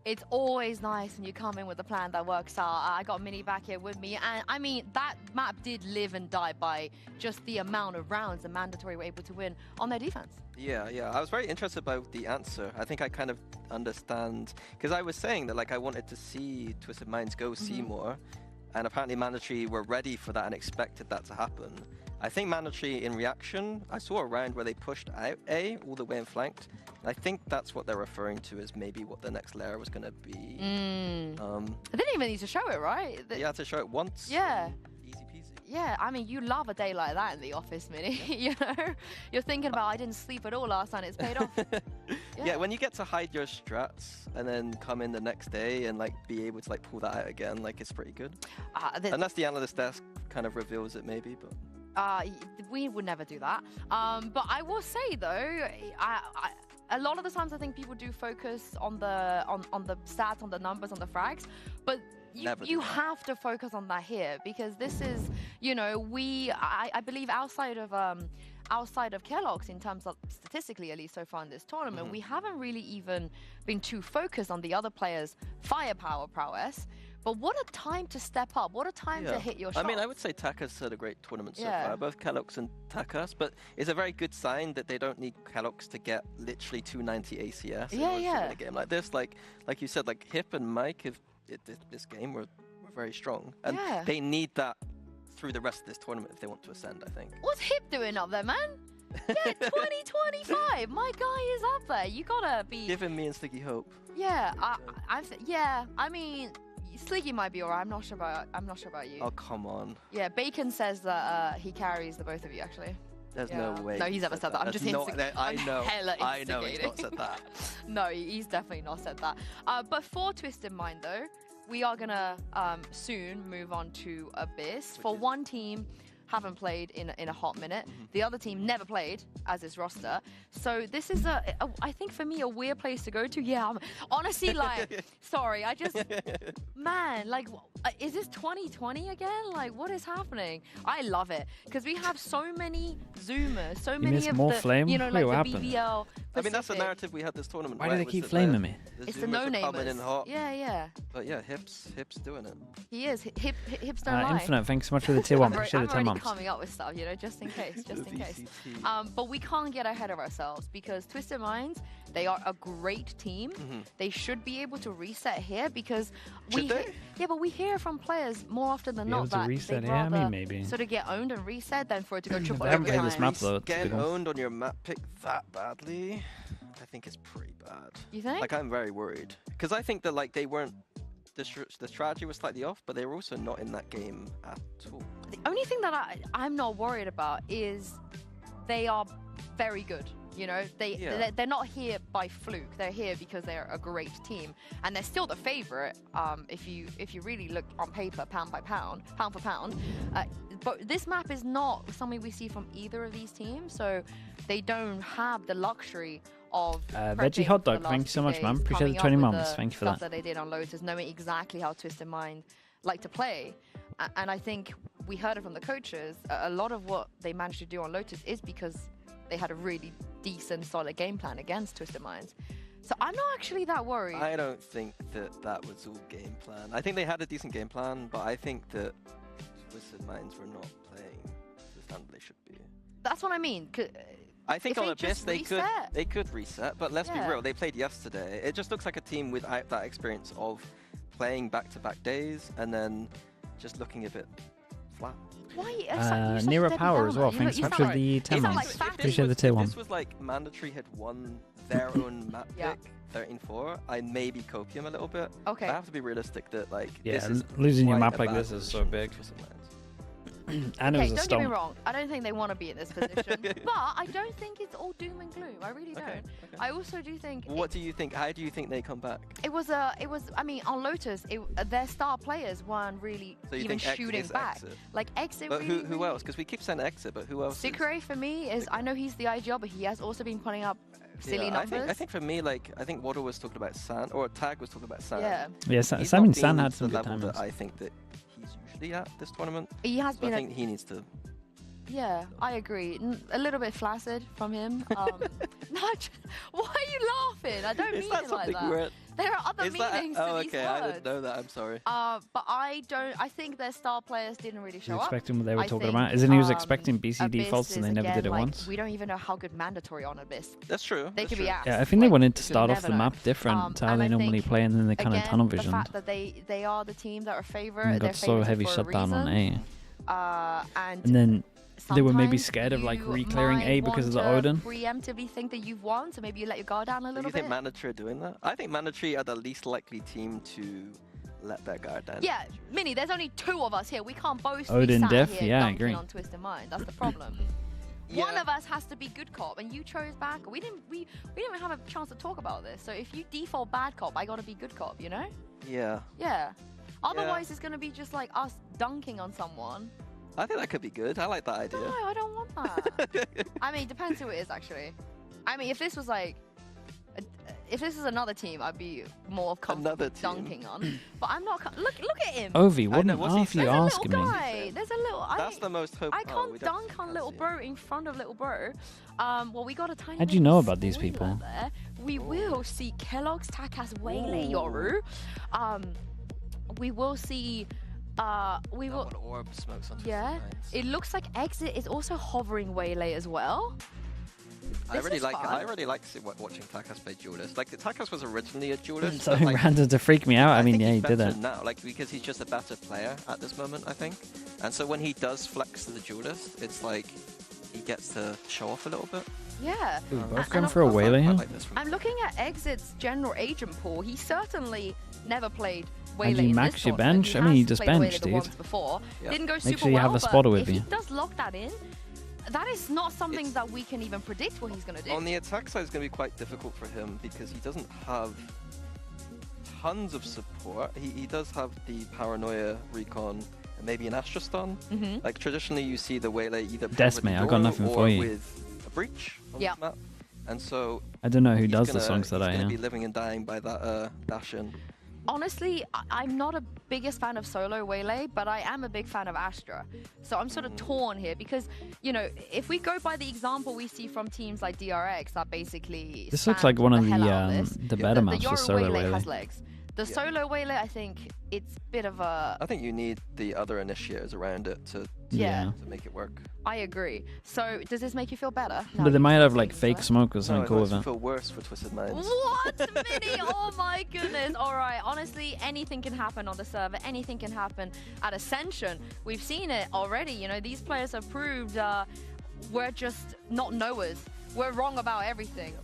It's always nice when you come in with a plan that works out. I got Minnie back here with me, and I mean, that map did live and die by just the amount of rounds the Mandatory were able to win on their defense. Yeah, I was very interested about the answer. I think I kind of understand, because I was saying that like I wanted to see Twisted Minds go C more, and apparently Mandatory were ready for that and expected that to happen. I think Mandatory in reaction, I saw a round where they pushed out A all the way and flanked. I think that's what they're referring to as maybe what the next layer was going to be. They didn't even need to show it, right? You had to show it once. Yeah. Easy peasy. Yeah, I mean, you love a day like that in the office, Minnie. You know, you're thinking about, I didn't sleep at all last night. It's paid off. Yeah, when you get to hide your strats and then come in the next day and like be able to like pull that out again, like it's pretty good. Unless the analyst desk kind of reveals it, maybe, but. We would never do that. But I will say though, a lot of the times I think people do focus on the stats, on the numbers, on the frags. But you have to focus on that here, because this is, you know, I believe outside of Kellogg's, in terms of statistically at least so far in this tournament, we haven't really even been too focused on the other players' firepower prowess. But what a time to step up! What a time to hit your shot. I mean, I would say Takas had a great tournament so far, both Kellogg's and Takas, but it's a very good sign that they don't need Kellogg's to get literally 290 ACS in order to win a game like this. Like you said, like Hip and Mike have this game were very strong, and they need that through the rest of this tournament if they want to ascend, I think. What's Hip doing up there, man? Yeah, 2025. My guy is up there. You gotta be giving me and Sliggy hope. Yeah, I mean, Sliggy might be alright. I'm not sure about you. Oh, come on. Yeah, Bacon says that he carries the both of you, actually. There's no way. No, he's never said that. I'm just instigating. I know he's not said that. No, he's definitely not said that. But for Twisted Mind, though, we are gonna soon move on to Abyss. For one team, haven't played in a hot minute. The other team never played as his roster. So this is I think for me, a weird place to go to. Yeah, honestly, like, sorry, I just, man, like, is this 2020 again? Like, what is happening? I love it, because we have so many Zoomers, so many of more the, flame? you know, Wait, like what the happened? BBL. I mean, that's the narrative we had this tournament. Why do they keep flaming me? It's the no-namers. Yeah. But yeah, Hip's doing it. He is. Hips don't lie. Infinite, thanks so much for the tier 1. Appreciate the 10 I'm months. already coming up with stuff, you know, just in case, just in case. But we can't get ahead of ourselves, because Twisted Minds, they are a great team. They should be able to reset here, because but we hear from players more often than not that they'd rather maybe sort of get owned and reset than for it to go triple. They haven't played this map though. Getting owned on your map pick that badly, I think is pretty bad. You think? Like, I'm very worried, because I think that like they weren't. The strategy was slightly off, but they were also not in that game at all. The only thing that I'm not worried about is they are very good. You know, they're not here by fluke. They're here because they're a great team, and they're still the favorite. If you really look on paper, pound for pound. But this map is not something we see from either of these teams, so they don't have the luxury of Veggie Hot Dog, thank you so much, man. Appreciate the 20 months. Thank you for that. That they did on Lotus, knowing exactly how Twisted Mind like to play, and I think we heard it from the coaches. A lot of what they managed to do on Lotus is because they had a really decent, solid game plan against Twisted Minds. So I'm not actually that worried. I don't think that was all game plan. I think they had a decent game plan, but I think that Twisted Minds were not playing the standard they should be. That's what I mean. I think on Abyss they could reset, but let's be real, they played yesterday. It just looks like a team without that experience of playing back-to-back days and then just looking a bit flat. Why? Nero Power as well, thanks so much for the 10 months. Appreciate the tier 1. If this was like Mandatory had won their own map pick, 13-4, I'd maybe copium a little bit. Okay. But I have to be realistic that like this is losing your map like this is so big. And okay, don't get me wrong. I don't think they want to be in this position, but I don't think it's all doom and gloom. I really don't. Okay. I also do think. What do you think? How do you think they come back? It was. I mean, on Lotus, their star players weren't really even shooting back. Exit? Like Exit. But really, who else? Because we keep saying Exit, but who else? Secret for me is. I know he's the IGL, but he has also been putting up silly numbers. I think for me, like, I think Waddle was talking about San, or Tag was talking about San. Yeah, Sam and San had some good times. I think that he's usually at this tournament. He has been. I think he needs to. Yeah, I agree. A little bit flaccid from him. Why are you laughing? I don't mean it like that. Weird? There are other meanings to these okay, words. I didn't know that. I'm sorry. But I think their star players didn't really show up. Expecting what they were talking about. Isn't he was expecting BC defaults and they never did it once? We don't even know how good Mandatory on Abyss. That's true. They could be asked. Yeah, I think they wanted to start off the map different to how they normally play, and then they kind of tunnel visioned. The fact that they are the team that are favored. Got so heavy shut down on A. And then they were maybe scared of like re-clearing A because of the Odin. Preemptively think that you've won, so maybe you let your guard down a little bit. Do you think Mandatory are doing that? I think Mandatory are the least likely team to let their guard down. Yeah, Mini, there's only 2 of us here. We can't both Odin be sat Def, here yeah, I dunking agree. on Twisted Mind. That's the problem. One of us has to be good cop, and you chose bad cop. We didn't even have a chance to talk about this. So if you default bad cop, I gotta be good cop, you know? Yeah. Yeah. Otherwise, it's gonna be just like us dunking on someone. I think that could be good. I like that idea. No, I don't want that. I mean, it depends who it is, actually. I mean, if this was like if this is another team, I'd be more comfortable dunking on. But I'm not. Look at him. Ovi, what on earth are you asking me? There's a little. That's the most hope. I can't dunk on little bro in front of little bro. Well, we got a tiny. How do you know about these people? There. We will see Kellogg's, Takas, Waylay, Yoru. We will see. We will. Orb smokes onto yeah. It looks like Exit is also hovering Waylay as well. I really like watching Takas play duelist. Like Takas was originally a duelist. So like, random to freak me out. I mean, yeah, he did it. Now, like because he's just a better player at this moment, I think. And so when he does flex to the duelist, it's like he gets to show off a little bit. Yeah. Ooh, both going for a Waylay here. I'm looking at Exit's general agent pool. He certainly never played Waylay. And you max your bench? I mean, you just bench, dude. Didn't go Make super sure you well, have a spotter with if you. he does lock that in, that is not something that we can even predict what he's going to do. On the attack side, it's going to be quite difficult for him because he doesn't have tons of support. He does have the Paranoia, Recon, and maybe an Astrostan. Like traditionally, you see the Waylay either DNSTY, I got nothing for you. With a breach on this map. And so I don't know who does the songs that I he's am. going to be living and dying by that dash in. Honestly, I'm not a biggest fan of solo Waylay, but I am a big fan of Astra. So I'm sort of torn here because, you know, if we go by the example we see from teams like DRX, that basically This looks like one of the better maps for solo Waylay Waylay. has legs. The solo Waylay, I think it's a bit of a... I think you need the other initiators around it to make it work. I agree. So does this make you feel better? But they might have like fake smoke or something cool with it. it. Feel worse for Twisted Minds. What, Mini? Oh my goodness. All right. Honestly, anything can happen on the server. Anything can happen at Ascension. We've seen it already. You know, these players have proved we're just not knowers. We're wrong about everything.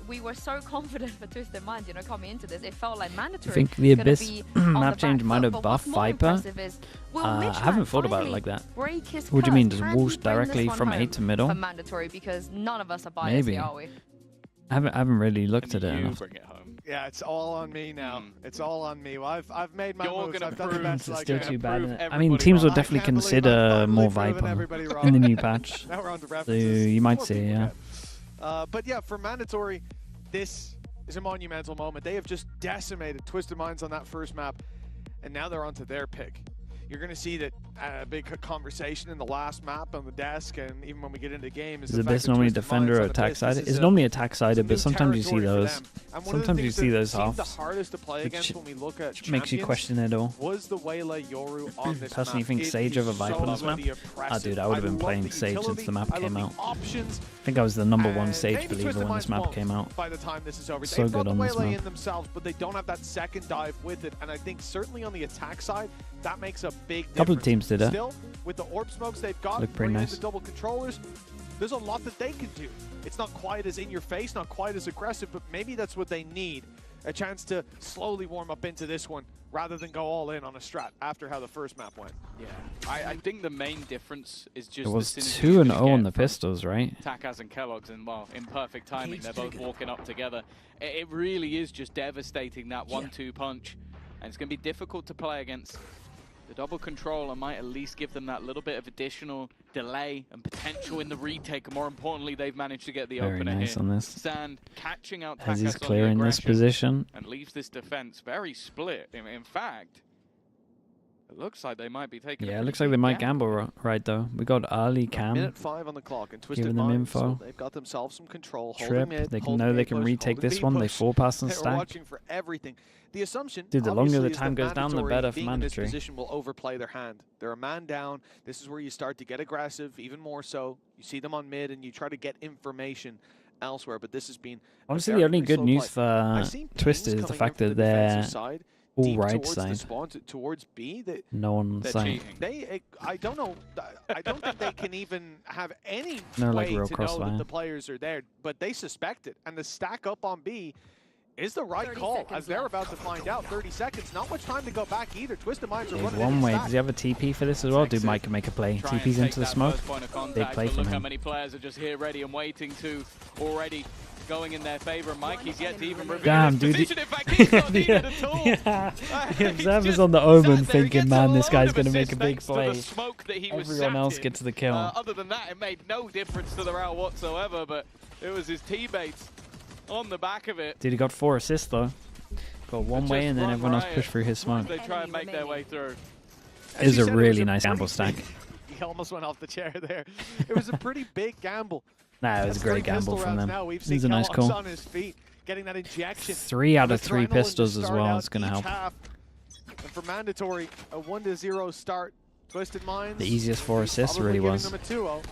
We were so confident for Twisted Minds, you know, coming into this. It felt like mandatory. I think the Abyss map change might have buffed Viper. I haven't thought about it like that. What do you mean? Does Wolves directly from 8 to middle? For mandatory, because none of us are biased here, are we? I haven't really looked at it enough. Bring it home. Yeah, it's all on me now. It's all on me. Well, I've made my moves. I've done the best It's I still can. too bad. Isn't it? I mean, teams will definitely consider more Viper in the new patch. Now we're on to So references. you might see, yeah. But yeah, for mandatory, this is a monumental moment. They have just decimated Twisted Minds on that first map, and now they're onto their pick. You're going to see that a big conversation in the last map on the desk, and even when we get into the game, is the Abyss normally defender or attack sided? It's normally attack sided, but sometimes you see those. Sometimes you see those halves. The hardest to play against when we look at makes you question it all. Was the Waylay Yoru on this Personally, you map. think Sage over Viper on this map? Ah, dude, I would have been playing Sage since the map came out. I think I was the #1 Sage believer when this map came out. By the time this is over, So good on this Waylay map. in themselves, but they don't have that second dive with it, and I think certainly on the attack side, that makes a big difference. Couple of teams did it. Still, with the orb smokes they've got, Look pretty bringing in nice. the double controllers, there's a lot that they can do. It's not quite as in your face, not quite as aggressive, but maybe that's what they need. A chance to slowly warm up into this one rather than go all in on a strat after how the first map went. Yeah, I think the main difference is just It was the synergy 2-0 you on get the from pistols, right? Takas and Kellogg's, and well, in perfect timing, they're both walking up together. It really is just devastating, that 1-2 punch, and it's going to be difficult to play against. The double controller might at least give them that little bit of additional delay and potential in the retake. And more importantly, they've managed to get the Very opener nice here. on this. Sand catching out As he's Takas on clearing the this aggression position. and leaves this defense very split. In fact, it looks like they might be taking. Yeah, it looks like they might gamble right though. We got Ali Cam Minute 5 on the clock, and Twisted giving them Minds, info. so they've got themselves some control. Trip. Holding mid, They can holding know A they can push, retake holding this B one. They push. full pass and They're stack. watching for everything. The assumption, Dude, the longer the obviously, is time that goes down, the mandatory better for being in this mandatory. position will overplay their hand. They're a man down. This is where you start to get aggressive, even more so. You see them on mid, and you try to get information elsewhere. But this has been Honestly, the only good news for Twisted is the fact that they're all right side. Towards B, No one side. I don't know. I don't think they can even have any No, like, way real to know crossfire. that the players are there, but they suspect it, and the stack up on B is the right call, as they're about to find out. 30 seconds, not much time to go back either. Twisted Minds are There's running one in way. stack. Does he have a TP for this as well? Dude, Mike can make a play. Try and TP's take into the that smoke. first point of Big contact, play but from look how him. many players are just here ready and waiting to already going in their favor. Mike, he's yet to even reveal Damn, his dude. position. In fact, he's not needed at all. The observer's on the omen thinking, man, this guy's going to make a big Thanks to play. the smoke that he was Everyone sat else in. gets the kill. Other than that, it made no difference to the round whatsoever, but it was his teammates on the back of it. Dude, he got 4 assists though. Got one way and then everyone else pushed through his smoke. They try and make their way through. It was a really nice gamble stack. He almost went off the chair there. It was a pretty big gamble. Nah, it was a great gamble from them. Now. We've It seen was a nice call. on his feet, getting that injection. 3 out of 3 pistols as well. It's going to help. Half. And for mandatory, a 1-0 start. Twisted Minds. The easiest 4 assists really was. Them a 2-0.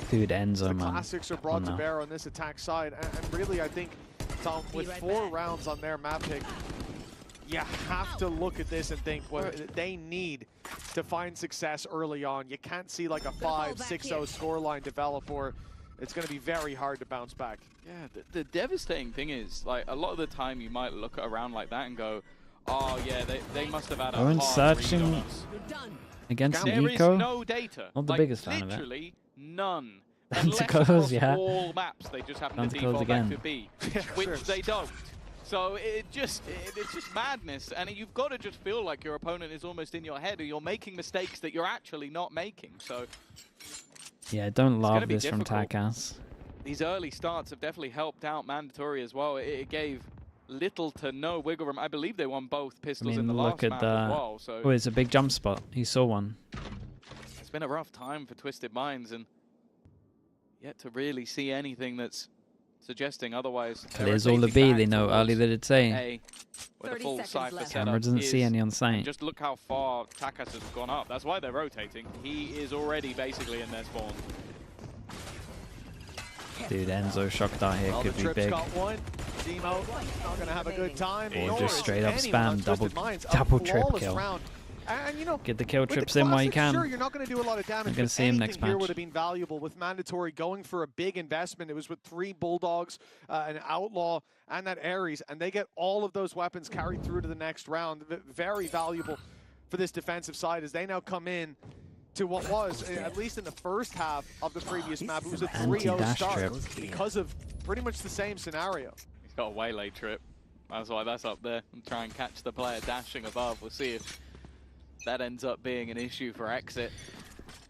Dude, Enzo, man. Classics are brought to bear on this attack side. And really, I think, Tom, with 4 rounds on their map pick, you have to look at this and think, well, they need to find success early on. You can't see like a 5-6-0 scoreline develop, or it's going to be very hard to bounce back. Yeah, the devastating thing is, like, a lot of the time you might look at a round like that and go, oh yeah, they must have had a Owen hard searching read on us. against an There eco. is no data. Not the like, biggest fan of it. Literally none. Banter Unless goes, across yeah. all maps they just happen Banter to goes default back again. to B, which they don't. So it's just madness, and you've got to just feel like your opponent is almost in your head, or you're making mistakes that you're actually not making. So Yeah, don't gonna love be this from difficult. Takas. these early starts have definitely helped out mandatory as well. It gave little to no wiggle room. I believe they won both pistols in the last look map at as well. So oh, it's a big jump spot. He saw one. it's been a rough time for Twisted Minds, and yet to really see anything that's suggesting otherwise. Clears all the B, they know early they did say. A, where the full cipher Camera doesn't see any on site. Just look how far Takas has gone up. That's why they're rotating. He is already basically in their spawn. Dude, Enzo shocked out here could be big. Got one. Zemo not going to have a good time. Or just straight up spam double trip kill. Round. And, you know, Get the kill with trips the in while you classics, can. Sure, you're not going to do a lot of damage. I'm going to see him next match. Here would have been valuable with mandatory going for a big investment. It was with 3 Bulldogs, an Outlaw, and that Ares, and they get all of those weapons carried through to the next round. Very valuable for this defensive side as they now come in to what was, at least in the first half of the previous map, it was a 3-0 start because of pretty much the same scenario. He's got a waylay trip. That's why that's up there. And try and catch the player dashing above. We'll see if that ends up being an issue for Exit.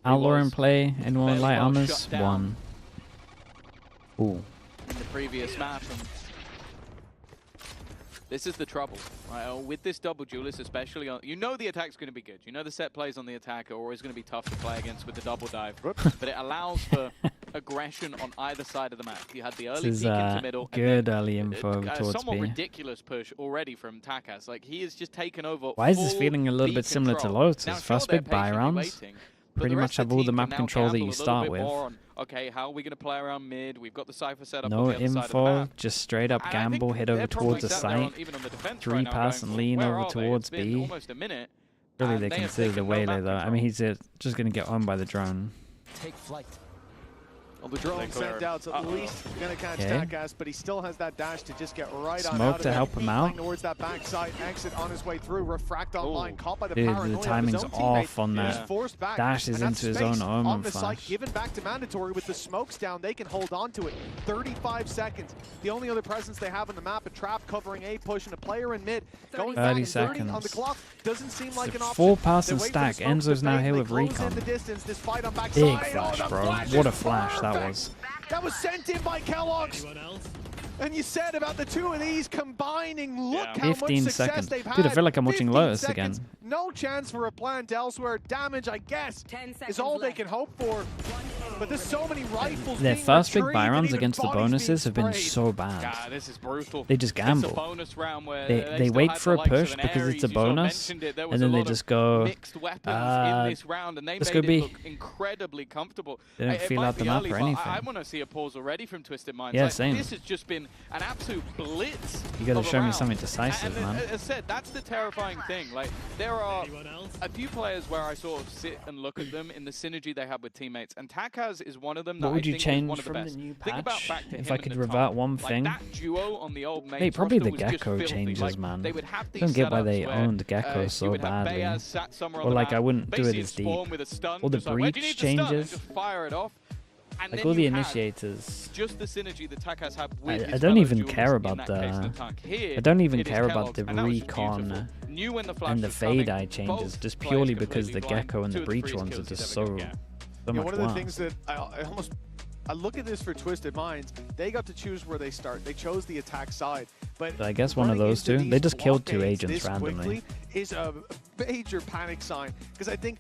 Outlaw in play. Anyone with light well armors? shut down. 1. Ooh. In the previous map. And this is the trouble, right? With this double duelist, especially on, you know the attack's going to be good. You know the set plays on the attack are always going to be tough to play against with the double dive, but it allows for aggression on either side of the map. You had the early This is peek into middle, good early info towards somewhat B. ridiculous push already from Takas. Like he has just taken over. Why is this full feeling a little B bit similar to control. Lotus? Now, First sure, big buy they're rounds. patiently waiting, but Pretty the much rest have of the all the team map can now control that gamble you a little start bit with. more on, okay, how are we going to play around mid? We've got the cipher set up No on the other side of the info, map. just straight up And I gamble, think head they're over probably towards the sat there on- site, even on the defense 3 right now pass going, and lean where over are they? towards It's been B. almost a minute. Really, and they they have consider the taken no waylay map though. I control. mean, he's just going to get owned by the drone. Take flight. Well, the drone sent out at least going to catch Okay. Takas, but he still has that dash to just get right on Smoke out to of help it. him out. Towards that backside exit on his way through. Refract online, caught by the Dude, paranoia the of his timing's own off teammate. on He's that. forced back, Dashes and that's into his space own armor on the site, flash. given back to mandatory with the smokes down. They can hold on to it. 35 seconds. The only other presence they have on the map, a trap covering A push and a player in mid. Going 30 back 30 on the seconds. clock doesn't seem like an option. Full pass They and wait for the stack. smokes to Enzo's now fade, here they with close in recon. the distance. This fight on Big backside. flash, the bro. flash What a is flash that perfect. was. That was sent in by Kellogg's. And you said about the two of these combining, look how much 15 success seconds. they've had. Dude, I feel like I'm watching 15 Lotus seconds, again. No chance for a plant elsewhere. Damage, I guess, is all they can hope for. But there's so many rifles Their being first big retrieved buy and rounds even against the bodies being bonuses have been sprayed. so bad. God, this is brutal. They just It's gamble. a bonus round where They still wait had for the a likes of push an because Ares. it's a You sort of bonus, mentioned it. There and was then a they lot of just go, mixed weapons in this round, and they let's made go B. it look incredibly comfortable. They don't It feel might out the be map early, or but anything. I want to see a pause already from Twisted Minds. Yeah, Like, same. This has just been an absolute blitz. You gotta of a show me round. something decisive, and, man. As I said, that's the terrifying thing. Like there are a few players where I sort of sit and look at them in the synergy they have with teammates, and Takas is one of them. What that would I you think change is one of the from best. the new Think about patch? back to If him I and could the revert Tom. one Like, thing. that duo on the old main Mate, probably roster the was just Gecko filthy. changes, Like, man. They would have I these don't get why setups they where, owned Gecko you so would have badly. Bayaz sat somewhere on Or the like map, I wouldn't do it basically as deep. spawn with a stun, All the just like, where do you breach need the stun? And changes. just fire it off. And Like then all the you had initiators. just the synergy that Takas had with I his don't fellow even duelists care in about that case, the. tank. Here, I don't even it is care about Kellogg's, the and that was just recon beautiful. Knew when the flash and the was coming. fade eye changes, Both just players purely because the completely blind. Gecko and the Two of breach freest ones are kills just he's ever so gonna get. much One of the worse. things that I almost I look at this for Twisted Minds. They got to choose where they start. They chose the attack side. But I guess one of those two. They just killed 2 agents randomly. Is a major panic sign, because I think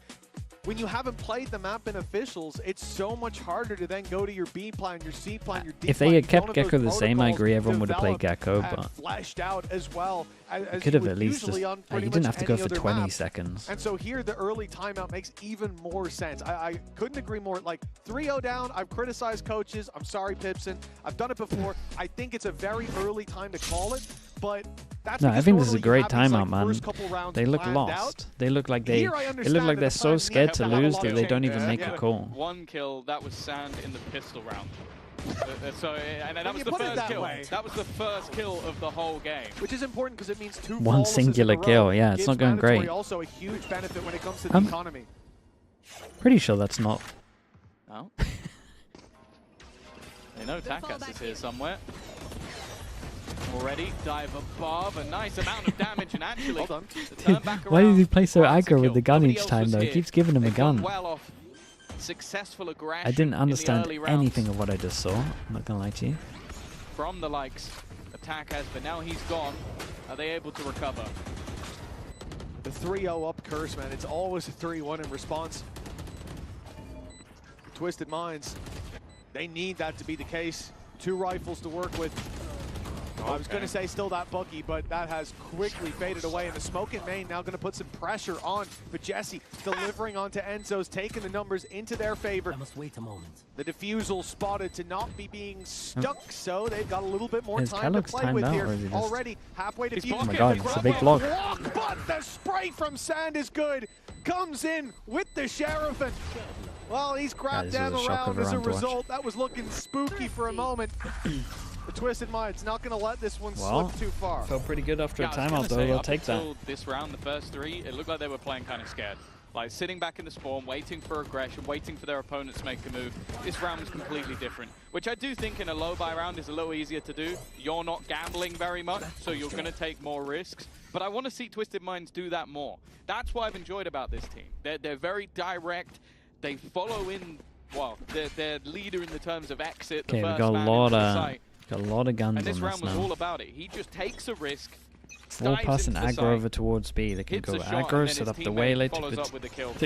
when you haven't played the map in officials, it's so much harder to then go to your B plan, your C plan, your D plan. If they had kept Gecko the same, I agree everyone would have played Gecko, but fleshed out as well. As could have at least just, on you didn't have to go for 20 seconds. And so here, the early timeout makes even more sense. I couldn't agree more. Like 3-0 down, I've criticized coaches. I'm sorry, Pipson. I've done it before. I think it's a very early time to call it, but that's no, I think this is a great timeout, man. They look lost. They look like they look like they're so scared to lose that they don't even make a call. 1 kill, that was Sand in the pistol round. And that was the first kill. That was the first kill of the whole game. Which is important because it means 2 1 singular kill. Yeah, it's not going great. Also a huge benefit when it comes to the economy. Pretty sure that's not. Oh. They know Takas is here somewhere. Already dive above, a nice amount of damage, and actually Dude, why did he play so aggro with the gun each time though? He keeps giving him a gun. Successful aggression. I didn't understand anything of what I just saw. I'm not gonna lie to you. From the likes of Takas, but now he's gone. Are they able to recover? The 3-0 up curse, man. It's always a 3-1 in response. Twisted Minds, they need that to be the case. 2 rifles to work with. I was going to say still that buggy, but that has quickly faded away. And the smoke in main now going to put some pressure on. But Jesse delivering onto Enzo's, taking the numbers into their favor. I must wait a moment. The defusal spotted to not be being stuck, so they've got a little bit more Is time to Kellogg's play timed with out, here. or is he just... Already halfway to Oh my god, it's a big block. But the spray from Sand is good. Comes in with the Sheriff, and well, he's grabbed down the round as a result. That was looking spooky for a moment. The Twisted Minds not going to let this one slip too far. Felt pretty good after a timeout, though. They'll take that. This round, the first 3, it looked like they were playing kind of scared. Like sitting back in the spawn, waiting for aggression, waiting for their opponents to make a move. This round was completely different, which I do think in a low buy round is a little easier to do. You're not gambling very much, so you're going to take more risks. But I want to see Twisted Minds do that more. That's what I've enjoyed about this team. They're very direct. They follow in, well, their leader in the terms of exit. Okay, the we first got a man lot into the of site. Got a lot of guns on And this this round was now. all about it. He just takes a risk. 4-person aggro over towards B. They can go aggro, set up the waylay, take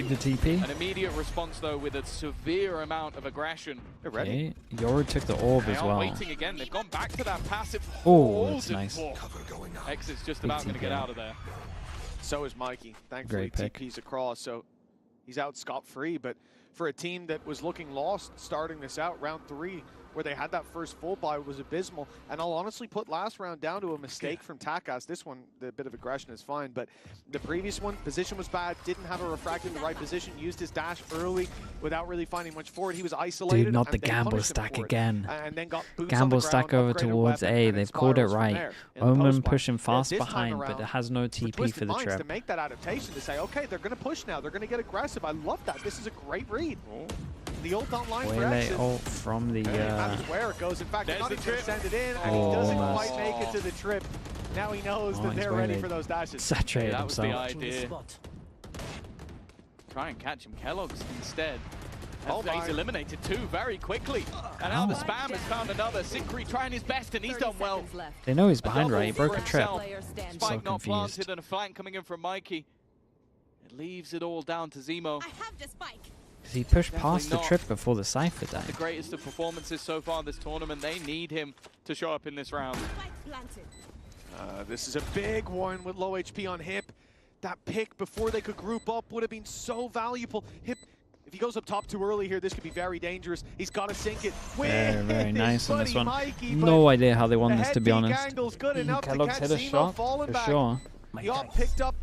the TP. An immediate response though with a severe amount of aggression. Okay, Yoru took the orb They as are well. waiting again. They've gone back to that passive. Oh, that's nice. Exit's just about going to get out of there. So is Mikey. Thankfully, Great pick. TP's across, so he's out scot-free. But for a team that was looking lost starting this out, round 3, where they had that first full buy was abysmal. And I'll honestly put last round down to a mistake from Takas. This one, the bit of aggression is fine, but the previous one, position was bad, didn't have a refract in the right position, used his dash early without really finding much for it. He was isolated. Dude, not the and they gamble punished him stack for it. again. And then got boots Gamble on the stack ground, over upgraded towards weapon, A. and They've it called it spirals from right. there in the Omen post-buy. pushing fast This time behind, around, but it has no TP Twisted for the Minds trip. to make that adaptation to say, okay, they're going to push now. They're going to get aggressive. I love that. This is a great read. The ult online for Waylay Exit. ult from the... That's where it goes. In fact, they're not even going to send it in, and he doesn't quite make it to the trip. Now he knows that they're ready for those dashes. Saturated that was the himself. idea. Try and catch him. Kellogg's instead. Oh He's eliminated 2 very quickly. And now the spam has found another. Sikri trying his best, and he's done well. They know he's behind, right? He broke a trip. Spike So not confused. planted, and a flank coming in from Mikey. It leaves it all down to Zemo. Because he pushed Definitely past the not trip before the Cypher The died. greatest of performances so far this tournament. They need him to show up in this round. This is a big one with low HP on Hip. That pick before they could group up would have been so valuable. Hip, if he goes up top too early here, this could be very dangerous. He's got to sink it. Very, very nice on this one. Mikey, No idea how they won the this, head to be peek honest. angle's good enough to Kellogg's catch hit a Zemo shot, falling for back. sure. The op picked up,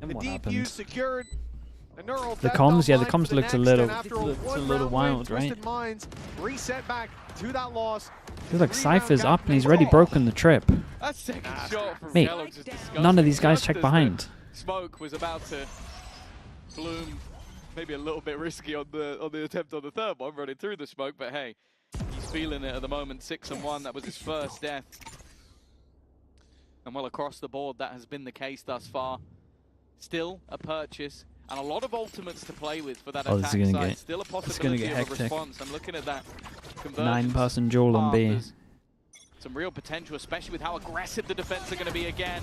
And the what deep happened? use secured. The neural The death comms, yeah, the online comms for looked a next, little, and after it's a one little round wild, win, right? Twisted Minds reset back to that loss. Feels like Cypher's up and he's already broken the trip. That second shot from Mate, Kellogg's is disgusting. none of these guys Just check as behind. the smoke was about to bloom, maybe a little bit risky on the attempt on the third one, running through the smoke, but hey, he's feeling it at the moment. 6-1, that was his first death. And well, across the board, that has been the case thus far. Still a purchase, and a lot of ultimates to play with for that Oh, this attack is gonna side. get- Still a it's gonna possibility get of a hectic. response. I'm looking at that conversions. 9-person duel on B. There's some real potential, especially with how aggressive the defense are going to be again.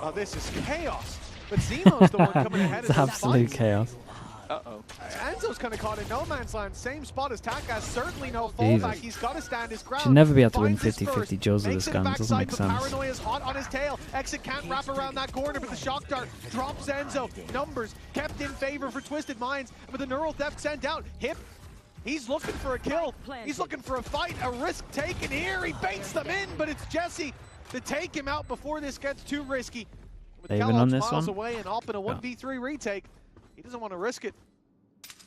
Oh, this is chaos. But Zemo's the one coming ahead of It's those absolute fights. chaos. Uh-oh. Enzo's kind of caught in no man's land. Same spot as Taka. Certainly no Jesus. fallback. He's got to stand his ground. Should never be able to win Finds his 50-50 first. duels with Makes this it gun. It doesn't backside, make but sense. Paranoia's hot on his tail. Exit can't wrap around that corner, but the shock dart drops Enzo. Numbers kept in favor for Twisted Minds, with the neural theft sent out. Hip, he's looking for a kill. He's looking for a fight, a risk taken here. He baits them in, but it's Jesse to take him out before this gets too risky. With Even Kellogg's on this miles one? away and up in a 1v3 retake, he doesn't want to risk it.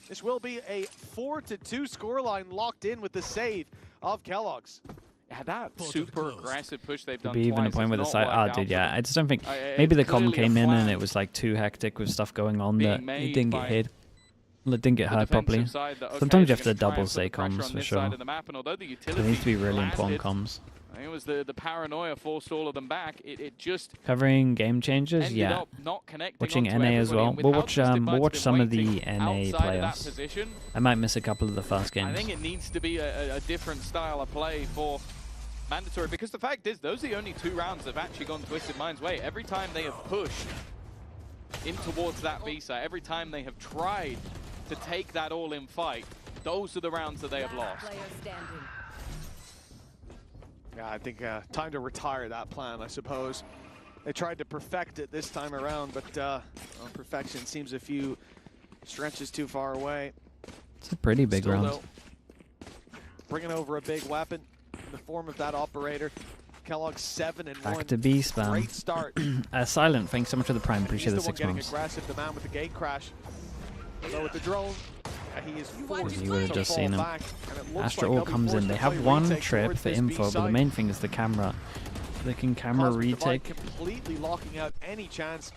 This will be a 4-2 scoreline locked in with the save of Kellogg's. Yeah, that super aggressive push they've done Could be even a twice point has where the not side. worked Ah, out dude, for yeah. them. I just don't think. It's Maybe the com clearly a came in and plan it was like too hectic with stuff going on being that made it didn't get by hit. Well, it didn't get the hurt properly. defensive side that, okay, Sometimes you they're have to gonna try double and put the say pressure comms on for this sure. side of the map, and although the There needs to be really landed, important comms. I think it was the paranoia forced all of them back. It just Covering game changers, ended yeah. up not connecting Watching onto NA as everybody, well. and with We'll how watch Twisted we'll Mind's watch been some of the waiting NA outside of that playoffs. position, I might miss a couple of the first games. I think it needs to be a different style of play for Mandatory, because the fact is those are the only 2 rounds that have actually gone Twisted Mind's way. Every time they have pushed in towards that B side, every time they have tried to take that all-in fight, those are the rounds that they have lost. Yeah, I think time to retire that plan, I suppose. They tried to perfect it this time around, but well, perfection seems a few stretches too far away. It's a pretty big Still, round. though, bringing over a big weapon in the form of that operator. Kellogg's 7-1. Back to B spam. Great start. Silent, thanks so much for the prime. And Appreciate the he's the one 6 getting months. aggressive, the man with the gate crash. Although with the drone, he is forced You would have to just fall seen him. back, and it looks Astra like all they'll be comes in. forced They to play have one retake trip towards for this B info, but the site. main thing is the camera. They can camera Cosmic Divide retake. completely locking out any chance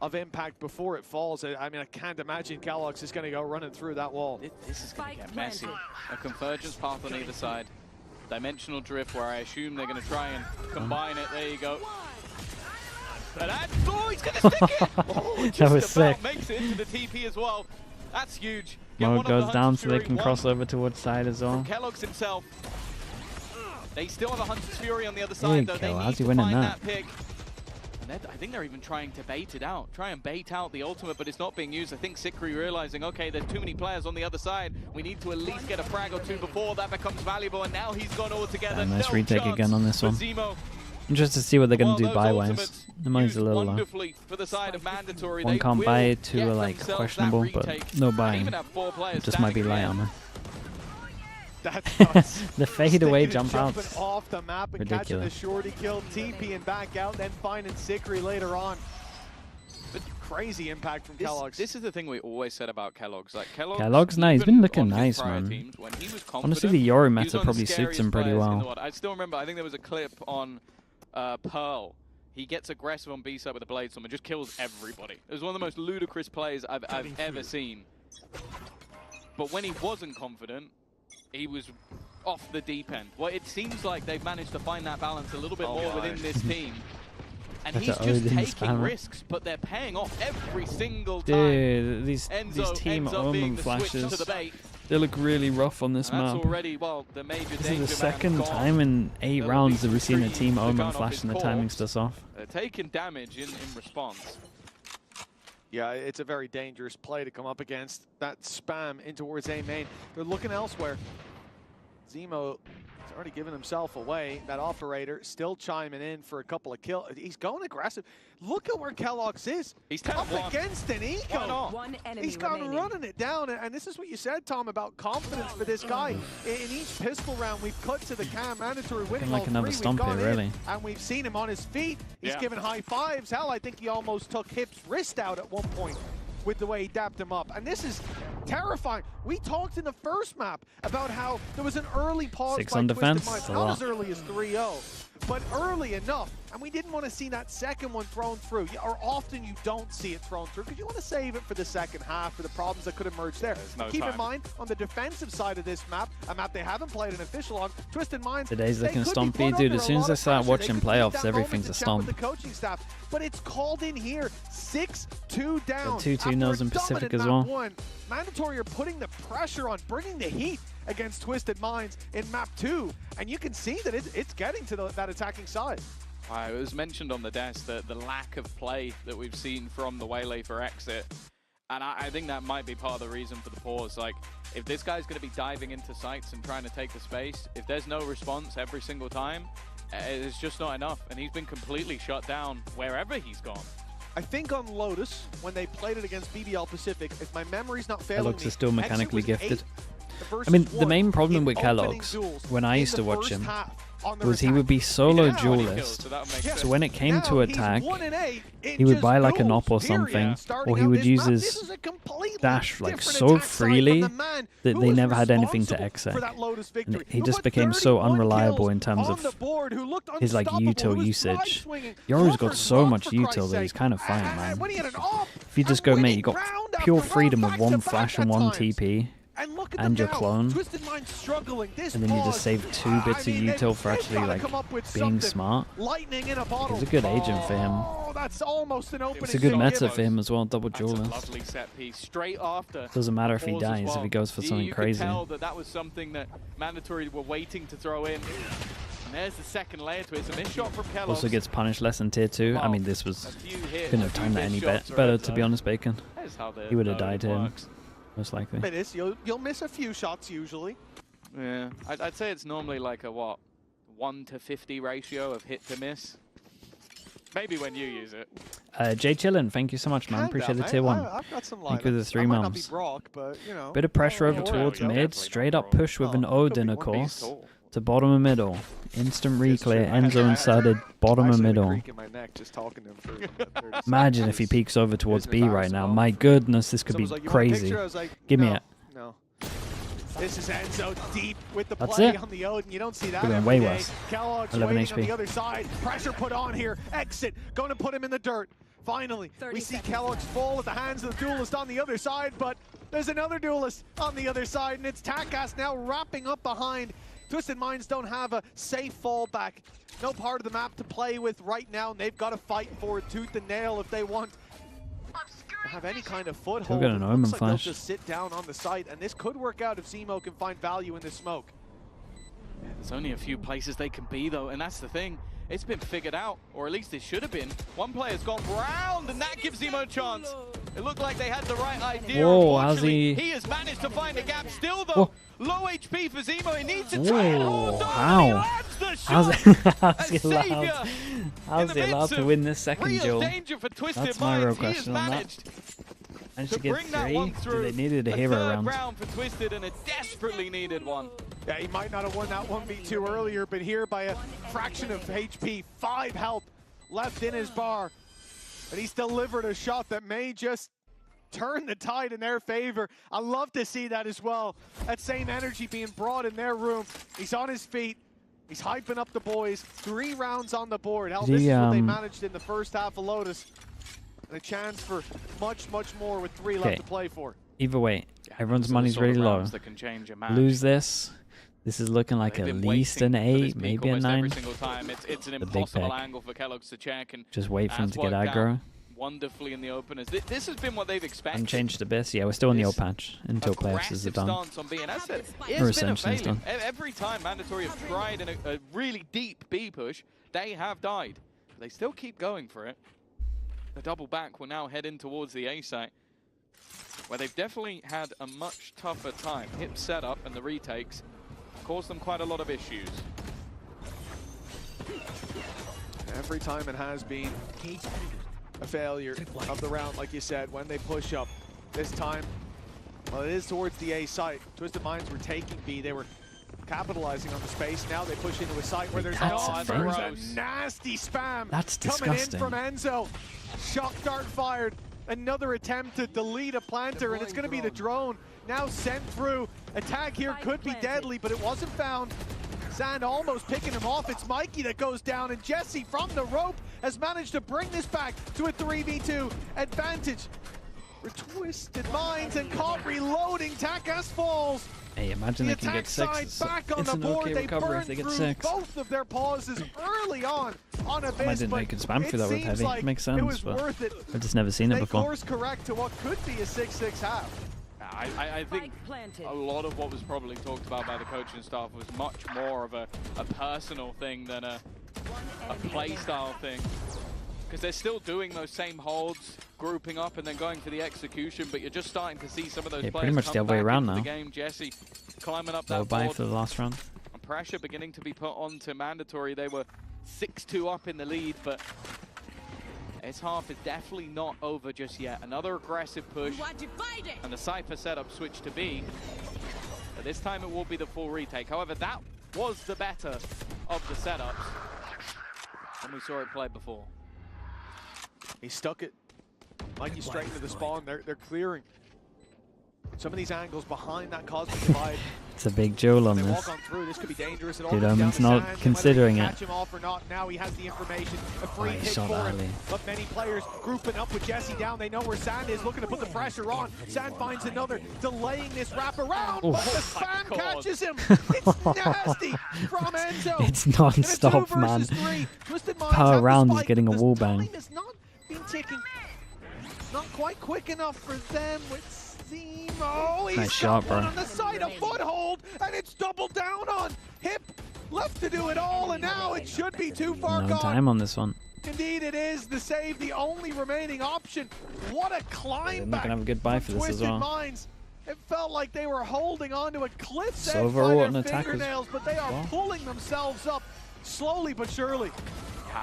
of impact before it falls. I mean, I can't imagine Kellogg's is going to go running through that wall. This is going to get messy. A convergence path on either side. Dimensional drift, where I assume they're going to try and combine it. There you go. And that's, oh, he's going to stick it! Oh, just That was about sick. makes it into the TP as well. That's huge. Get Mo one of goes the down Hunter's so they Fury, can one cross over towards side as well. from Kellogg's himself. They still have a Hunter's Fury on the other There side, you though. go. They How's need he to winning find that? that pick. And I think they're even trying to bait it out. Try and bait out the ultimate, but it's not being used. I think Sikri realizing, okay, there's too many players on the other side. We need to at least get a frag or 2 before that becomes valuable, and now he's gone all together. Yeah, nice No retake chance again on this for one. Zemo. Interested to see what they're going Well, to do those buy-wise. ultimates The money's a little low. wonderfully for the side of Mandatory. One They can't will buy it, 2 get are like themselves questionable, that but retake. no And buying. even have 4 players It just might be standing light there. armor. That's nuts. The fade away Sticking jump and jumping outs. off the map and catching the Ridiculous. shorty kill, TPing back out, then finding Sikri later on. But crazy impact from Kellogg's. This is the thing we always said about Kellogg's. Like Kellogg's, no, he's even been looking on his nice, prior man. teams, when he was Honestly, confident, the Yori he was meta one of the probably suits scariest him pretty players in the well. world. I still remember, I think there was a clip on Pearl. He gets aggressive on B side with a blade storm and just kills everybody. It was one of the most ludicrous plays I've ever seen. But when he wasn't confident, he was off the deep end. Well, it seems like they've managed to find that balance a little bit more within this team. And That's he's a just Odin taking spammer. risks, but they're paying off every single time. Dude, these Enzo team ends up being Omen the switch to flashes, the bait. they look really rough on this And that's map. already, well, the major This is danger the man second gone. time in 8 rounds that we've seen a retrieved team the Omen gun off flash his and the timing's corpse. just off. They're taking damage in response. Yeah, it's a very dangerous play to come up against. That spam in towards A main. They're looking elsewhere. Zemo has already given himself away. That operator still chiming in for a couple of kills. He's going aggressive. Look at where Kellogg's is. He's up 10-1. against an eco. Why not? One enemy He's gone remaining. running it down, and this is what you said, Tom, about confidence for this guy. In each pistol round, we've cut to the cam, Mandatory winning Like all another 3. stomp We've gone here, in, really. and we've seen him on his feet. He's Yeah. giving high fives. Hell, I think he almost took Hip's wrist out at one point with the way he dapped him up. And this is terrifying. We talked in the first map about how there was an early pause 6 by on Twisted defense, Minds. a Not lot. as early as 3-0, but early enough. And we didn't want to see that second one thrown through. Or often you don't see it thrown through because you want to save it for the second half for the problems that could emerge there. no Keep in time. mind, on the defensive side of this map, a map they haven't played an official on, Twisted Minds, Today's they looking could be stompy, put dude. under As a soon as lot I of start pressure. They watching could take playoffs, that everything's a moment to chat with stomp. the coaching staff, but it's called in here. 6-2 down. 2-2 nils in Pacific as well. Mandatory are putting the pressure on, bringing the heat against Twisted Minds in map 2, and you can see that it's getting to that attacking side. It was mentioned on the desk that the lack of play that we've seen from the Waylay for exit, and I think that might be part of the reason for the pause. Like, if this guy's going to be diving into sites and trying to take the space, if there's no response every single time, it's just not enough, and he's been completely shut down wherever he's gone. I think on Lotus, when they played it against BBL Pacific, if my memory's not failing me, Kellogg's is still mechanically gifted. 8 I mean, the main problem with Kellogg's, when I used to watch him, was he would be solo duelist. So when it came to attack, he would buy like an op or something, or he would use his dash like so freely that they never had anything to exec. And he just became so unreliable in terms of his like util usage. Yoru's got so much util that he's kind of fine, man. If you just go, mate, you got pure freedom with one flash and one TP. And your clone, and then you just save 2 bits of util for actually like being smart. It's a good agent for him. It's a good meta for him as well, double duelist. Doesn't matter if he dies, if he goes for something crazy. You could tell that was something that Mandatory were waiting to throw in. And there's the second layer to it. It's a missed shot from Kellogg's. Also gets punished less than tier 2. I mean, this was couldn't have timed that any better, to be honest, Bacon. He would have died here. Most likely. It is. You'll miss a few shots usually. Yeah, I'd say it's normally like a what, 1-50 ratio of hit to miss. Maybe when you use it. Jay Chillin, thank you so much, man. Appreciate the tier 1. I've got some thank you for the 3 months. But, you know, bit of pressure over towards mid. Straight up push with an Odin, of course. To bottom and middle. Instant reclear. Enzo inserted bottom and middle. Imagine if he peeks over towards B right now. My goodness, this could be crazy. Give me it. No. This is Enzo deep with the That's play it. on the Odin. You don't see that Could've been every way day. worse. Kellogg's 11 waiting on HP. the other side. Pressure put on here. Exit. Going to put him in the dirt. Finally, we see Kellogg's fall at the hands of the duelist on the other side, but there's another duelist on the other side, and it's TACAS now wrapping up behind. Twisted Minds don't have a safe fallback. No part of the map to play with right now, and they've got to fight for it tooth and nail if they want to have any kind of foothold. Got an Omen Looks like they'll flash. just sit down on the site, and this could work out if Zemo can find value in this smoke. There's only a few places they can be though, and that's the thing. It's been figured out, or at least it should have been. One player's gone round, and that gives Zemo a chance. It looked like they had the right idea. Whoa, how's he has managed to find a gap still, though. Whoa. Low HP for Zemo. He needs to try and hold on. How? How's it allowed to win this second duel? That's my real question on that. Managed to get 3. They needed a hero round. For Twisted, and a desperately needed one. Yeah, he might not have won that 1v2 earlier, but here by a fraction of HP, 5 health left in his bar. And he's delivered a shot that may just turn the tide in their favor. I love to see that as well. That same energy being brought in their room. He's on his feet. He's hyping up the boys. 3 rounds on the board. Hell, this is what they managed in the first half of Lotus. And a chance for much, much more with 3 left to play for. Either way, everyone's money's really low. Lose this. This is looking like at least an 8, maybe a 9. Every single time. It's an impossible angle for Kellogg's to check. And just wait for him to get aggro. Wonderfully in the openers. This has been what they've expected. Unchanged Abyss. Yeah, we're still in the old patch until playoffs are done. Or Ascension is done. Every time Mandatory have tried in a really deep B push, they have died. They still keep going for it. The double back will now head in towards the A site, where they've definitely had a much tougher time. Hip setup and the retakes caused them quite a lot of issues. Every time it has been a failure of the round, like you said, when they push up. This time, well, it is towards the A site. Twisted Minds were taking B. They were capitalizing on the space. Now they push into a site where there's a nasty spam. That's coming disgusting. in from Enzo. Shock dart fired. Another attempt to delete a planter, and it's going to be the drone now sent through. A tag here could be deadly, but it wasn't found. Sand almost picking him off. It's Mikey that goes down, and Jesse from the rope has managed to bring this back to a 3v2 advantage. For Twisted Minds and caught reloading. TACAS falls. Hey, imagine they can get 6. It's an okay recovery if they get 6. Both of their pauses early on Abyss, I didn't know you could spam through that with heavy. Like Makes sense, but I've just never seen it before. Course correct to what could be a 6-6 half. I think a lot of what was probably talked about by the coaching staff was much more of a personal thing than a play style thing. Because they're still doing those same holds, grouping up and then going for the execution, but you're just starting to see some of those players pretty much come the other way back around into now. the game. Jesse climbing up Low that buy board. for the last round. And pressure beginning to be put onto Mandatory. They were 6-2 up in the lead, but its half is definitely not over just yet. Another aggressive push, and the Cypher setup switched to B. But this time it will be the full retake. However, that was the better of the setups, and we saw it play before. He stuck it. Mikey straight into the spawn. They're clearing some of these angles behind that Cosmic Divide. It's a big jewel on They this. walk on through. This could be dangerous. It all Dude, comes down Omen's to not Sands, considering whether it. he can catch him off or not. Now he has the information. A free he hit shot for him. early. But many players grouping up with Jesse down. They know where Sand is, looking to put the pressure on. Sand finds another, delaying this wrap around. Oof. But the spam catches him. It's nasty from Enzo. It's non-stop, man. Per round he's getting a wall bang. Time has not been ticking. Not quite quick enough for them with Zemo. He's Nice shot, bro. on the side, a foothold, and it's doubled down on. Hip left to do it all, and now it should be too far No gone. time on this one. Indeed it is. The save, the only remaining option. What a climb They're not back gonna have a good buy for this as Twisted well. Minds. It felt like they were holding onto a cliff's edge Silver by and their attack as fingernails, but they are well. pulling themselves up slowly but surely.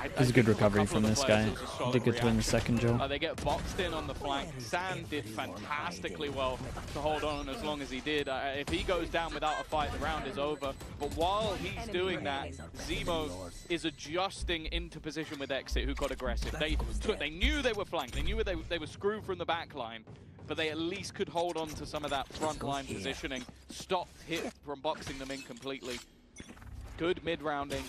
It was a good recovery from this guy. Did good to win the second jewel. They get boxed in on the flank. Sand did fantastically well to hold on as long as he did. If he goes down without a fight, the round is over. But while he's doing that, Zemo is adjusting into position with Exit, who got aggressive. They knew they were flanked. They knew they were screwed from the back line, but they at least could hold on to some of that front line positioning. Stopped Hit from boxing them in completely. Good mid-rounding.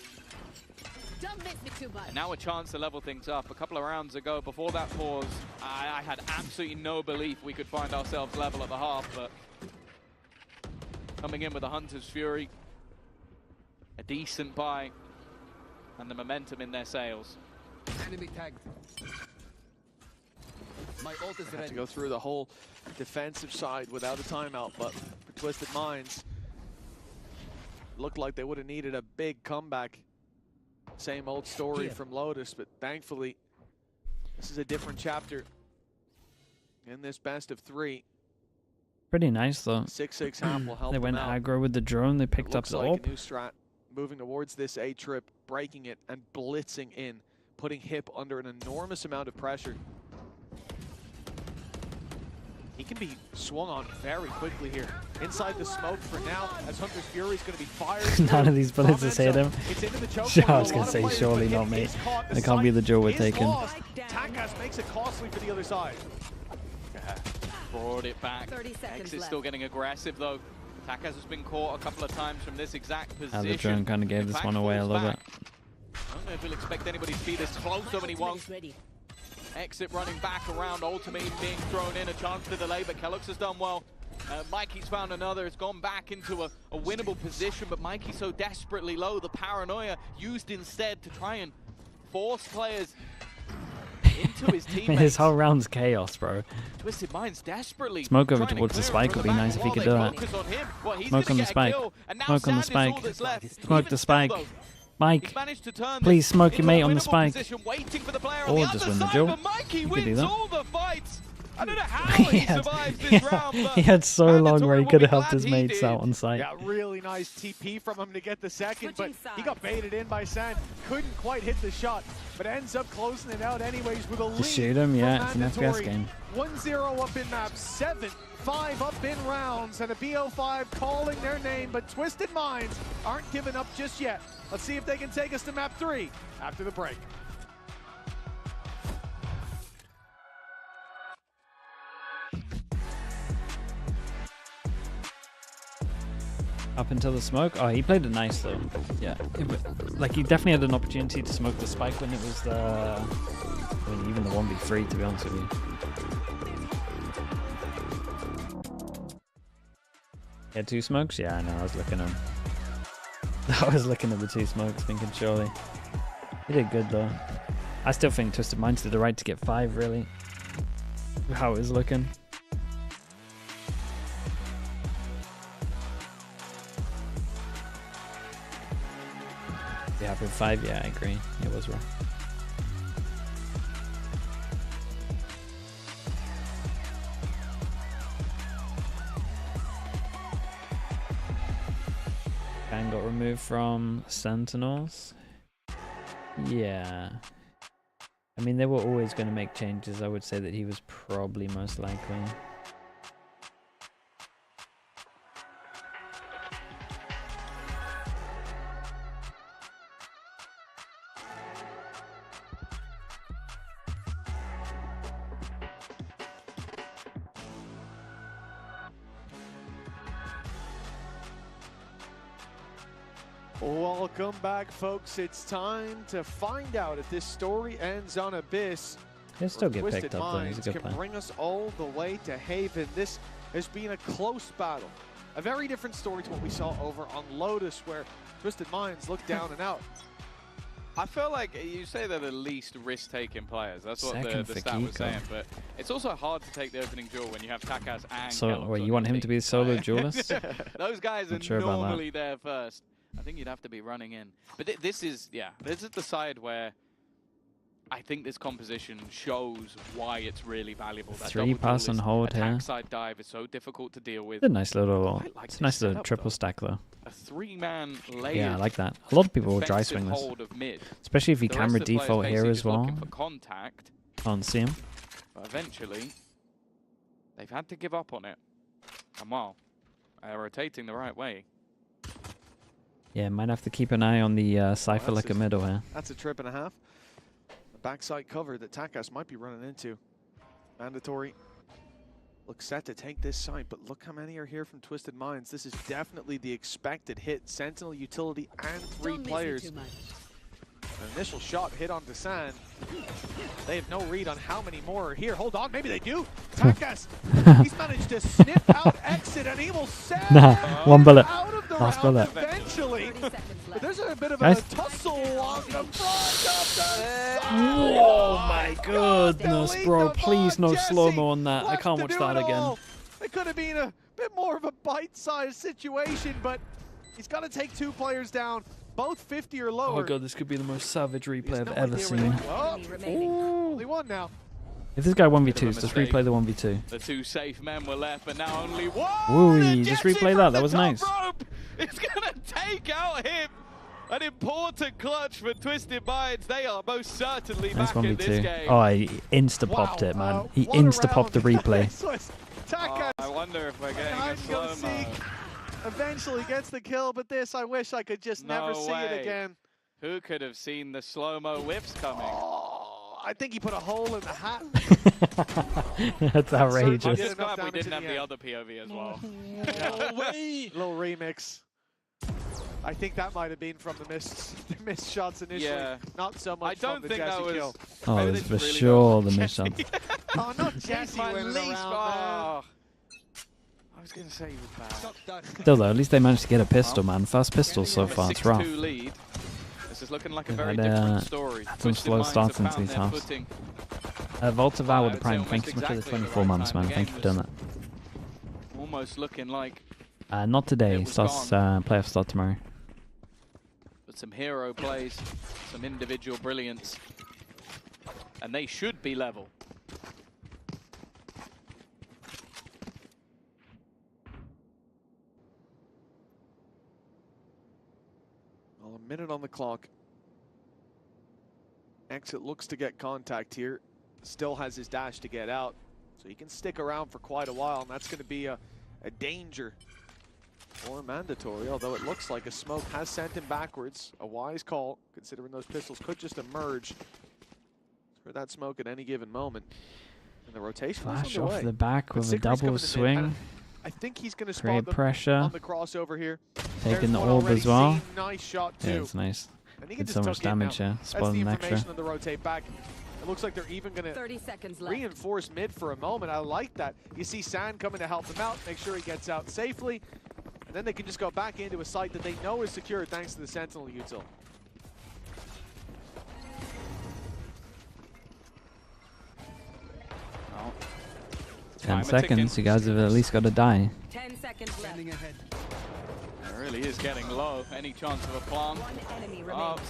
Don't miss me too much. And now a chance to level things up. A couple of rounds ago, before that pause, I had absolutely no belief we could find ourselves level at the half, but coming in with a Hunter's Fury, a decent buy, and the momentum in their sails. Enemy tagged. My ult is Have ready. to go through the whole defensive side without a timeout, but for Twisted Minds, looked like they would have needed a big comeback. Same old story from Lotus, but thankfully, this is a different chapter in this best of 3. Pretty nice though. 6-6 half will help They went them out. aggro with the drone. They picked up Looks the like AWP. a new strat, moving towards this A trip, breaking it and blitzing in, putting Hip under an enormous amount of pressure. He can be swung on very quickly here. Inside the smoke for now, as Hunter's Fury is going to be fired. None of these bullets has hit him. It's into the choke Sure, point. I was going to say, surely not me. That can't be the jewel we're taking. Takas makes it costly for the other side. Brought it back. 30 seconds Exit's left. still getting aggressive though. Takas has been caught a couple of times from this exact position. The drone kind of gave In this fact, one away a falls little back. bit. I don't know if he'll expect anybody to be this close, so he won't. Exit running back around, ultimate being thrown in, a chance to delay, but Kellogg's has done well. Mikey's found another, it's gone back into a winnable position, but Mikey's so desperately low, the paranoia used instead to try and force players into his teammates. His whole round's chaos, bro. Twisted Minds desperately Smoke over trying to towards the clear spike him would from be the nice back if he while could they do it. focus on him. Well, he's Smoke gonna on the get a spike. kill, and now Smoke on the Sand is all spike. that's left. Smoke Even the still, spike. though, Mike, he's managed to turn please this smoke your into mate a on the winnable spike. position, waiting for the player Or on the just other win the side, jewel. but Mikey You could do wins that. all the fights. I don't know how he survives this round, but he had so long where he could have will be helped his glad he mates did. out on site. Yeah, really nice TP from him to get the second, but he got baited in by Sand. Couldn't quite hit the shot, but ends up closing it out anyways with a lead. Just shoot him, yeah, it's from an FPS Mandatory. game. 1-0 up in map 7, 5 up in rounds, and a BO5 calling their name, but Twisted Minds aren't giving up just yet. Let's see if they can take us to map 3 after the break. Up until the smoke. Oh, he played it nice though. Yeah, like he definitely had an opportunity to smoke the spike when it was the. I mean, even the 1v3 to be honest with you. Yeah, 2 smokes? Yeah, I know. I was looking at I was looking at the 2 smokes, thinking surely. He did good though. I still think Twisted Minds did the right to get 5, really. How it was looking. Yeah, for 5, yeah, I agree. It was rough. And got removed from Sentinels. Yeah. I mean, they were always going to make changes. I would say that he was probably most likely. Welcome back, folks. It's time to find out if this story ends on Abyss. He'll still get Twisted picked up, though. He's a Minds good can player. bring us all the way to Haven. This has been a close battle. A very different story to what we saw over on Lotus, where Twisted Minds looked down and out. I feel like you say they're the least risk-taking players. That's what Second the for stat was Kiko. saying. But it's also hard to take the opening duel when you have Takas and So, Kellogg's wait, on you want your him to team. be the solo duelist? Those guys Not are sure about that. normally there first. I think you'd have to be running in. But this is the side where I think this composition shows why it's really valuable. That 3 pass and hold attack here. side dive is so difficult to deal with. It's a nice little, Quite like it's a this nice little setup, triple though. stack though. A 3-man layered Yeah, I like that. A lot of people will dry defensive swing this. hold of mid. Especially if you The camera rest of the players default here basically as just well. looking for contact. Can't see him. But eventually, they've had to give up on it. And well, they're rotating the right way. Yeah, might have to keep an eye on the Cypher like a middle here. That's a trip and a half. The backside cover that Takas might be running into. Mandatory. Looks set to take this site, but look how many are here from Twisted Minds. This is definitely the expected hit. Sentinel, utility, and 3 players. An initial shot hit onto San. They have no read on how many more are here. Hold on, maybe they do. Takas, he's managed to snip out exit, and he will send Nah, 1 bullet. out of the Last round bullet. eventually. But there's a bit of Guys. a tussle on the front of the Oh my goodness, bro. Please no slow-mo on that. I can't watch that again. It could have been a bit more of a bite-sized situation, but he's got to take 2 players down, both 50 or lower. Oh my god, this could be the most savage replay I've No ever idea seen. where they- Oh, only 1 now. If this guy Bit of a 1v2s, just mistake. replay the 1v2. The 2 safe men were left, but now only 1. Woo, just replay that. That was nice. It's gonna take out him. An important clutch for Twisted Minds. They are most certainly Nice back in this 1v2. game. Oh, he insta-popped it, man. He what a insta-popped the round. replay. This was Takas. I wonder if we're getting a Behind slow-mo. Seek. Eventually gets the kill, but this, I wish I could just never see it way. again. Who could have seen the slow-mo whiffs coming? Oh, I think he put a hole in the hat. That's I'm outrageous. just glad we damage didn't in have the the end. other POV as well. Little remix. I think that might have been from the missed shots initially. Yeah. Not so much I don't from the think Jesse that was. kill. Oh, maybe it's they for just really sure don't the like miss shot. Jesse. Oh, not He's Jesse my winning least around, far. I was gonna say he was bad. Still though, at least they managed to get a pistol, man. First pistol so far, it's rough. 6-2 lead. This is looking like a They've very had, different story. had some Twisted slow Minds starts have into found these their halves. footing. Volta Vow with the I'd say Prime, thank you so almost much for the exactly 24 right months, time. man. The Thank you for game doing that. Almost looking like, Not today. It was Starts gone. playoff start tomorrow. but some hero plays, some individual brilliance, and they should be level. Well, a minute on the clock. Exit looks to get contact here. Still has his dash to get out. So he can stick around for quite a while, and that's going to be a danger or mandatory, although it looks like a smoke has sent him backwards. A wise call, considering those pistols could just emerge for that smoke at any given moment. And the rotation is Flash underway. off the back But with a Sickery's coming double in swing. and I think he's going to spot Great them pressure. on the crossover here. Taking There's the one orb already as well. seen. Nice shot too. Yeah, it's nice. And he Did can so just much tuck in damage now. here. That's the Spotting extra. information on the rotate back. It looks like they're even going 30 to seconds left. reinforce mid for a moment. I like that. You see San coming to help him out, make sure he gets out safely. And then they can just go back into a site that they know is secure thanks to the Sentinel util. Oh. 10 seconds, you guys have at least got to die. 10 seconds left. It really is getting low. Any chance of a plant?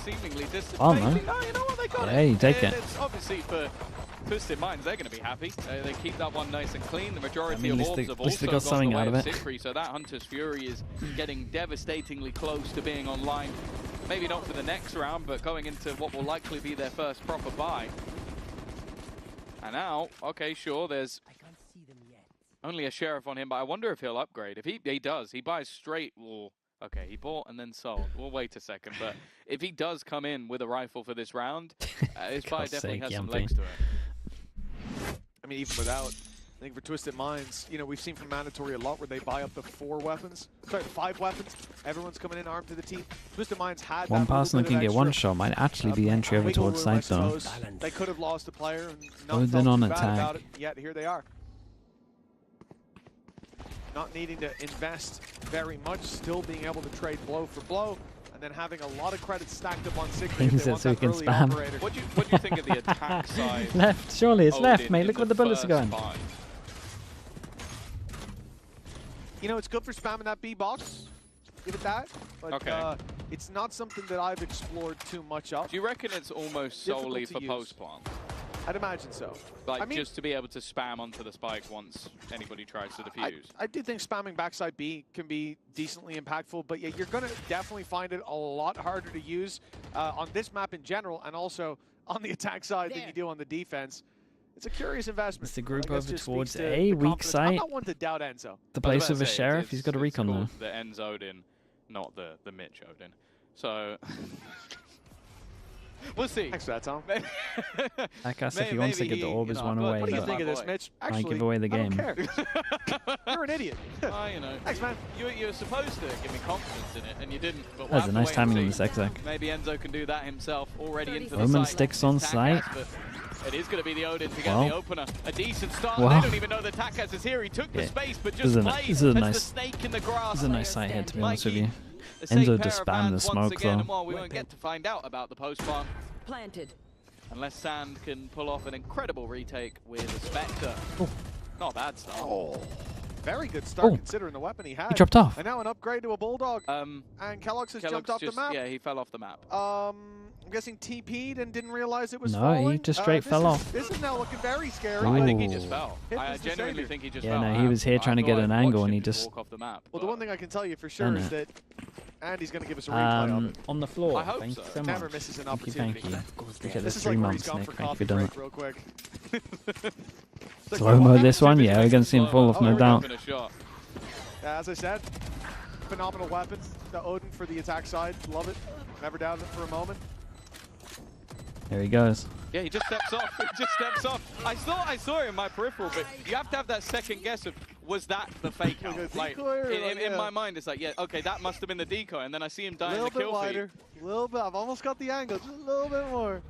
Seemingly distant. Oh, no. No, you know what? They got it. Yeah, you take it. It's obviously for Twisted Minds, they're going to be happy. They keep that one nice and clean. The majority of orbs have also got something out of it. Siegfried, so that Hunter's Fury is getting devastatingly close to being online. Maybe not for the next round, but going into what will likely be their first proper buy. And now, okay, sure, there's only a Sheriff on him, but I wonder if he'll upgrade. If he does, he buys straight. Well, okay, he bought and then sold. We'll wait a second, but if he does come in with a rifle for this round, his buy definitely has some legs to it. I mean, even without, I think for Twisted Minds, you know, we've seen from Mandatory a lot where they buy up to 5 weapons. Everyone's coming in armed to the team. Twisted Minds had One that person that can get extra, one shot might actually be the entry over wiggle towards room, I side zone. suppose. They could have lost a player and not Odin felt on too bad attack. about it, yet here they are. Not needing to invest very much, still being able to trade blow for blow, and then having a lot of credits stacked up on Siegfried. Things that so we can spam. What do you think of the attack side? Left, surely it's left, Odin mate. in Look where the bullets are going. buy? You know, it's good for spamming that B box. Give it that. But Okay. it's not something that I've explored too much of. Do you reckon it's almost Difficult solely to for use. post-plant? I'd imagine so. Like, I mean, just to be able to spam onto the spike once anybody tries to defuse? I do think spamming backside B can be decently impactful, but yeah, you're going to definitely find it a lot harder to use on this map in general, and also on the attack side than you do on the defense. It's a curious investment. It's the group I guess over just towards speaks to A, the weak confidence. site. I'm not one to doubt Enzo. The I place was of about a to say, sheriff, he's got a recon though. called the Enz Odin, not the Mitch Odin. So we'll see. Thanks for that, Tom. I guess if he wants to get the orb is one away, What do you but think of this, Mitch? might Actually, give away the I don't game. care. You're an idiot. You know, Thanks, man. You're supposed to give me confidence in it, and you didn't. But we'll That's have a to nice wait timing and on the see. zigzag. Maybe Enzo can do that himself already into the Roman site. sticks on site. Takas, but it is going to be the Odin to get Well. the opener. A decent start. Well. They don't even know that Takas is here. He took the Yeah. space, but This is just a played this is a as the nice snake in the grass. This is a nice side hit, to be honest with you. A safe Enzo pair just of spammed the hands once smoke again, though. and while we won't get to find out about the post-farm, Planted. unless Sand can pull off an incredible retake with a Spectre. Not a bad start. Oh, very good start Oh. considering the weapon he had. He dropped off. And now an upgrade to a Bulldog. And Kellogg's has jumped off just, the map. Yeah, he fell off the map. I'm guessing TP'd and didn't realize it was No, falling. he just straight fell off. This is now looking very scary. I think he Ooh. just fell. Hit I was the genuinely savior. think he just Yeah, fell. no, he was here trying to I get thought an I angle watched and him he just just walk off the map. Well, the one thing I can tell you for sure Done is it. that Andy's going to give us a replay of it. On the floor. I hope Thank so. you so Never much. misses an Thank you, opportunity. thank you. Appreciate This this is 3 like where he's months, gone Nick. for Thank you coffee for doing break it. real quick. Slow-mo this one? Yeah, we're going to see him fall off, no doubt. As I said, phenomenal weapon. The Odin for the attack side. Love it. Never doubted it for a moment. There he goes. Yeah, he just steps off. He just steps off. I saw it in my peripheral, but you have to have that second guess of, was that the fake out? Like, in my mind, it's like, yeah, okay, that must have been the decoy, and then I see him die in the kill feed. A little bit. I've almost got the angle. Just a little bit more.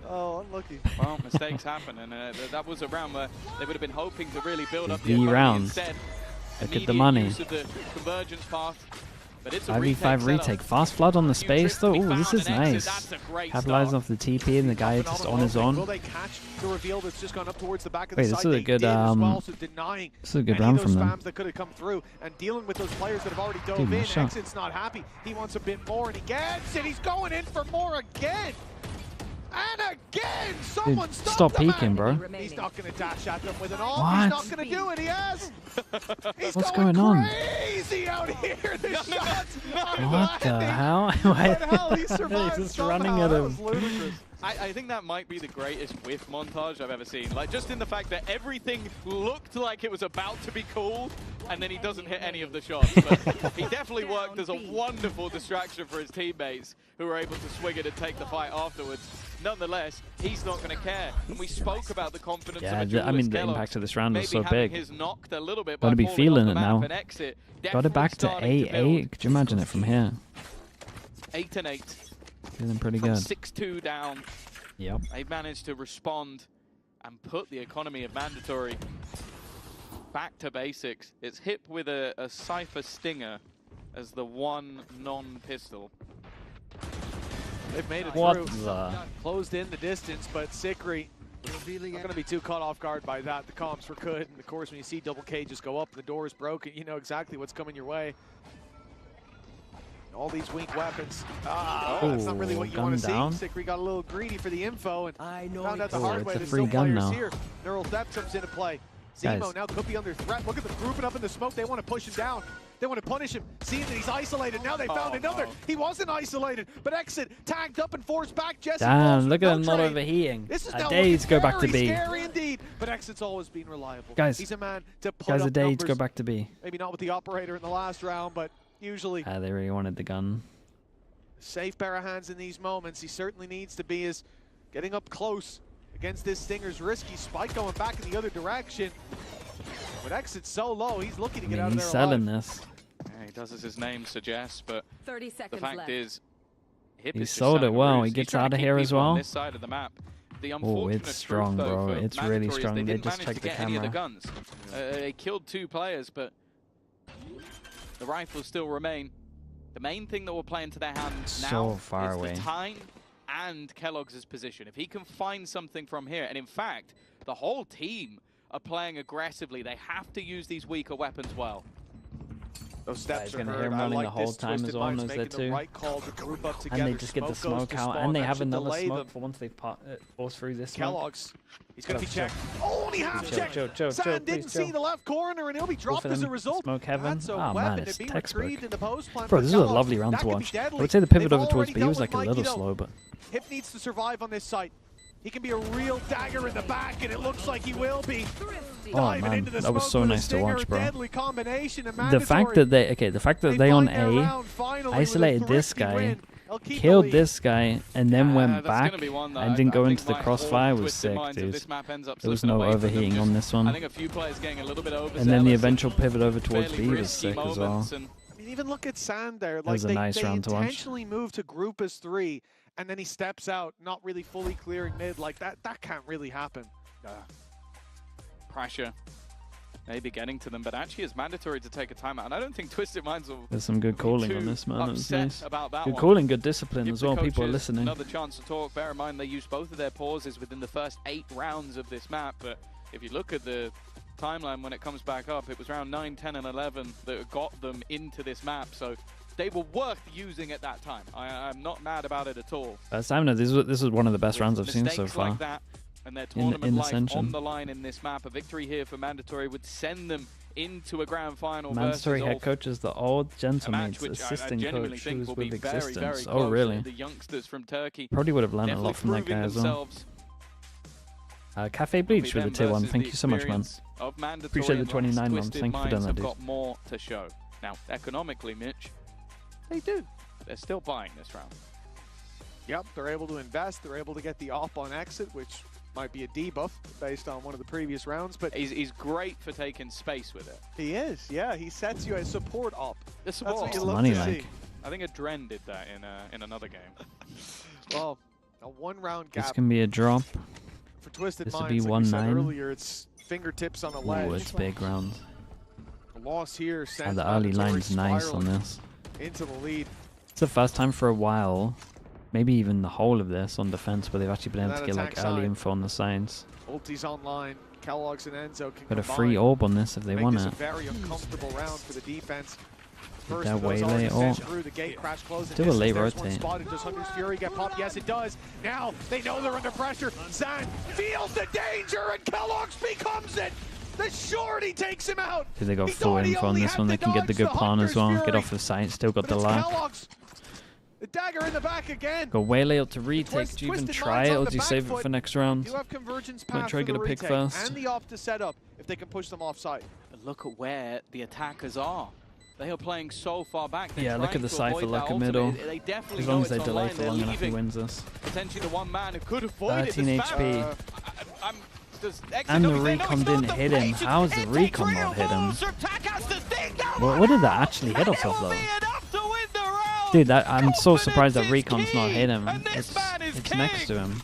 Oh, unlucky. Well, mistakes happen, and that was a round where they would have been hoping to really build up the The economy round. instead. Look at the Immediate money. use of the convergence path. But it's a 5v5 retake. Fast flood on the space though. Ooh, this is nice. Capitalizing off the TP and the guy just on his own. Will they catch the reveal that's just gone up towards the back of Wait, the this site? is a good Denying this is a good any round of those from them. spams that could have come through and dealing with those players that have already dove Dude, in. nice shot. Exit's not happy. He wants a bit more and he gets it. He's going in for more again. And again, someone Dude, stop stop the man. peeking, bro. He's not going to dash at them with an arm. What? He's not going to do it. He has. He's What's going going on? crazy out here. The shots. What the hell? Why- hell, he survived He's just somehow. running at That him. was ludicrous. I think that might be the greatest whiff montage I've ever seen. Like, just in the fact that everything looked like it was about to be cool, and then he doesn't hit any of the shots. But he definitely worked as a wonderful distraction for his teammates, who were able to swing it and take the fight afterwards. Nonetheless, he's not going to care. And we spoke about the confidence Yeah, of a I mean, the Kellogg's. impact of this round was so Maybe having big. his knocked a little bit Gotta by be falling feeling off it the map now. and exit. Got it back to Definitely starting to 8-8. build. Could you imagine it from here? 8 and 8. Feeling pretty From good. 6-2 down. Yep. They've managed to respond and put the economy of mandatory back to basics. It's Hip with a Cypher Stinger as the one non-pistol. They've made it What through. the? Closed in the distance, but Sikri not going to be too caught off guard by that. The comps were good, and of course when you see Double K just go up, the door is broken, you know exactly what's coming your way. All these weak weapons. That's not really what you want to see. Sikri got a little greedy for the info and found out the hard way. It's a There's free still gun players now. here. Neural Theft comes into play. Zemo now could be under threat. Look at them grouping up in the smoke. They want to push him down. They want to punish him. Seeing that he's isolated. Now they found another. No. He wasn't isolated, but Exit tagged up and forced back. Jesse Damn, look at him not overheating. This is now Days go back to B. Scary indeed, but Exit's always been reliable. Guys, he's a man to put guys, up a Days numbers. go back to B. Maybe not with the operator in the last round, but usually They really wanted the gun. safe pair of hands in these moments. He certainly needs to be as getting up close against this Stinger's risky. Spike going back in the other direction. But Exit's so low, he's looking to get out of there. He's selling this. Yeah, he does as his name suggests, but 30 the seconds fact left. is, Hip He is just sold it selling well. roofs. He He's gets trying out to of keep here as people on well. this side of the map. The Oh, unfortunate it's strong, truth, though, bro. for It's really Mandatory is strong. They They didn't just manage checked to the get any of the camera. guns. They killed 2 players, but the rifles still remain. The main thing that we're playing to their hands now So far is away. the time and Kellogg's position. If he can find something from here, and in fact, the whole team are playing aggressively. They have to use these weaker weapons well. Those steps He's are gonna heard. hear him I running like the whole this. time Twisted as well, Minds knows making that the too. right call to group up together. And they just get the Smoke goes smoke to out, spawn, and they have actually another delay smoke them. for once they force through this smoke. Kellogg's. He's going to be Kellogg's, checked. Oh, and he half checked. Chill, Sand didn't please, see chill. the left corner, and he'll be dropped for as a them. result. Smoke heaven. That's a Oh, weapon man, to it's be textbook. retrieved in the post plant Bro, by this is a Kellogg's. lovely round That to could be watch. I deadly. would say the pivot They've over towards already B dealt was with like a little Mikey, though. slow, but Hip needs to survive on this site. He can be a real dagger in the back, and it looks like he will be. oh man, that was so nice to watch, bro. The fact that they on A isolated this guy, killed this guy, and then went back and didn't go into the crossfire was sick, dude. There was no overheating on this one. I think a few players getting a little bit overzealous. And then the eventual pivot over towards fairly B was risky sick as well. moments, and I mean, even look at Sand there. Like was a nice they round to watch. intentionally move to group as 3, and then he steps out, not really fully clearing mid. Like that can't really happen. pressure maybe getting to them, but actually it's mandatory to take a timeout, and I don't think Twisted Minds will There's some good calling too on this, man. It was upset nice. about that Good one. calling, good discipline Give as the well. People are coaches listening. Another chance to talk. Bear in mind they used both of their pauses within the first 8 rounds of this map, but if you look at the timeline when it comes back up, it was round 9, 10, and 11 that got them into this map, so they were worth using at that time. I'm not mad about it at all. Stamina, this is one of the best rounds I've seen so Mistakes far. like that and their tournament in life Ascension. on the line in this map, a victory here for Mandatory would send them into a grand final. Mandatory versus head Ulf. coach is the old A gentleman match which I assistant genuinely coach think who's will with be very, very Existence. close. Oh, really? The youngsters from Turkey Probably would have learned a definitely lot from that proving guy as well. themselves. Cafe Bleach with the tier 1. Thank you so much, man. Of Mandatory Appreciate the and 29 months. Twisted Thank you for Minds doing that, have dude. got more to show. Now, economically, Mitch, they do. They're still buying this round. Yep, they're able to invest. They're able to get the op on Exit, which might be a debuff based on one of the previous rounds. But he's great for taking space with it. He is, yeah. He sets you as support op. The support. That's what you It's love money, to like. see. I think Adren did that in another game. Well, a 1-round This gap can be a drop. for Twisted This would Minds. be Like we said 1-9. earlier, it's fingertips on a ledge. Ooh, it's big round. A loss here And sends the early Mandatory line's nice on spiraling this. into the lead. It's the first time for a while, maybe even the whole of this on defense, where they've actually been able And to that get like attack early side. info on the signs. Ulti's online. Kellogg's and Enzo can Got a combine free orb on this if they to make want this it. a very uncomfortable round for the defense. First that of those waylay already orb. sent through, the gate crash close and Do a misses. late There's one rotate. spotted. Does Hunter's Fury get popped? Yes, it does. Now they know they're under pressure. Zan feels the danger and Kellogg's becomes it. The shorty takes him out. If they got He full thought he info on only this had one, to they can get the dodge good the pawn as Hunter's well. Get Fury. off of sight, still got But the it's lap. Kellogg's. The dagger in the back again. Got waylay up to retake. Do you even Twisted try Minds it on or the do you back save it foot. for next round? You have convergence Might path try for get the a pick retake first. and the op to set up if they can push them offside. But look at where the attackers are. They are playing so far back. They're Yeah, look trying at the to Cypher, avoid look that at middle. ultimate. They definitely As long know as they it's delay online. for They're long enough, he leaving wins this. Potentially the one man who could avoid 13 it. HP. Does Exit And the know he's there? No, recon he's not. didn't The hit him. patience. How is the It takes recon real not hit him? balls. Surtak has to sting down What did that actually hit off of though? Dude, I'm so surprised that recon's not hit him. It's next to him.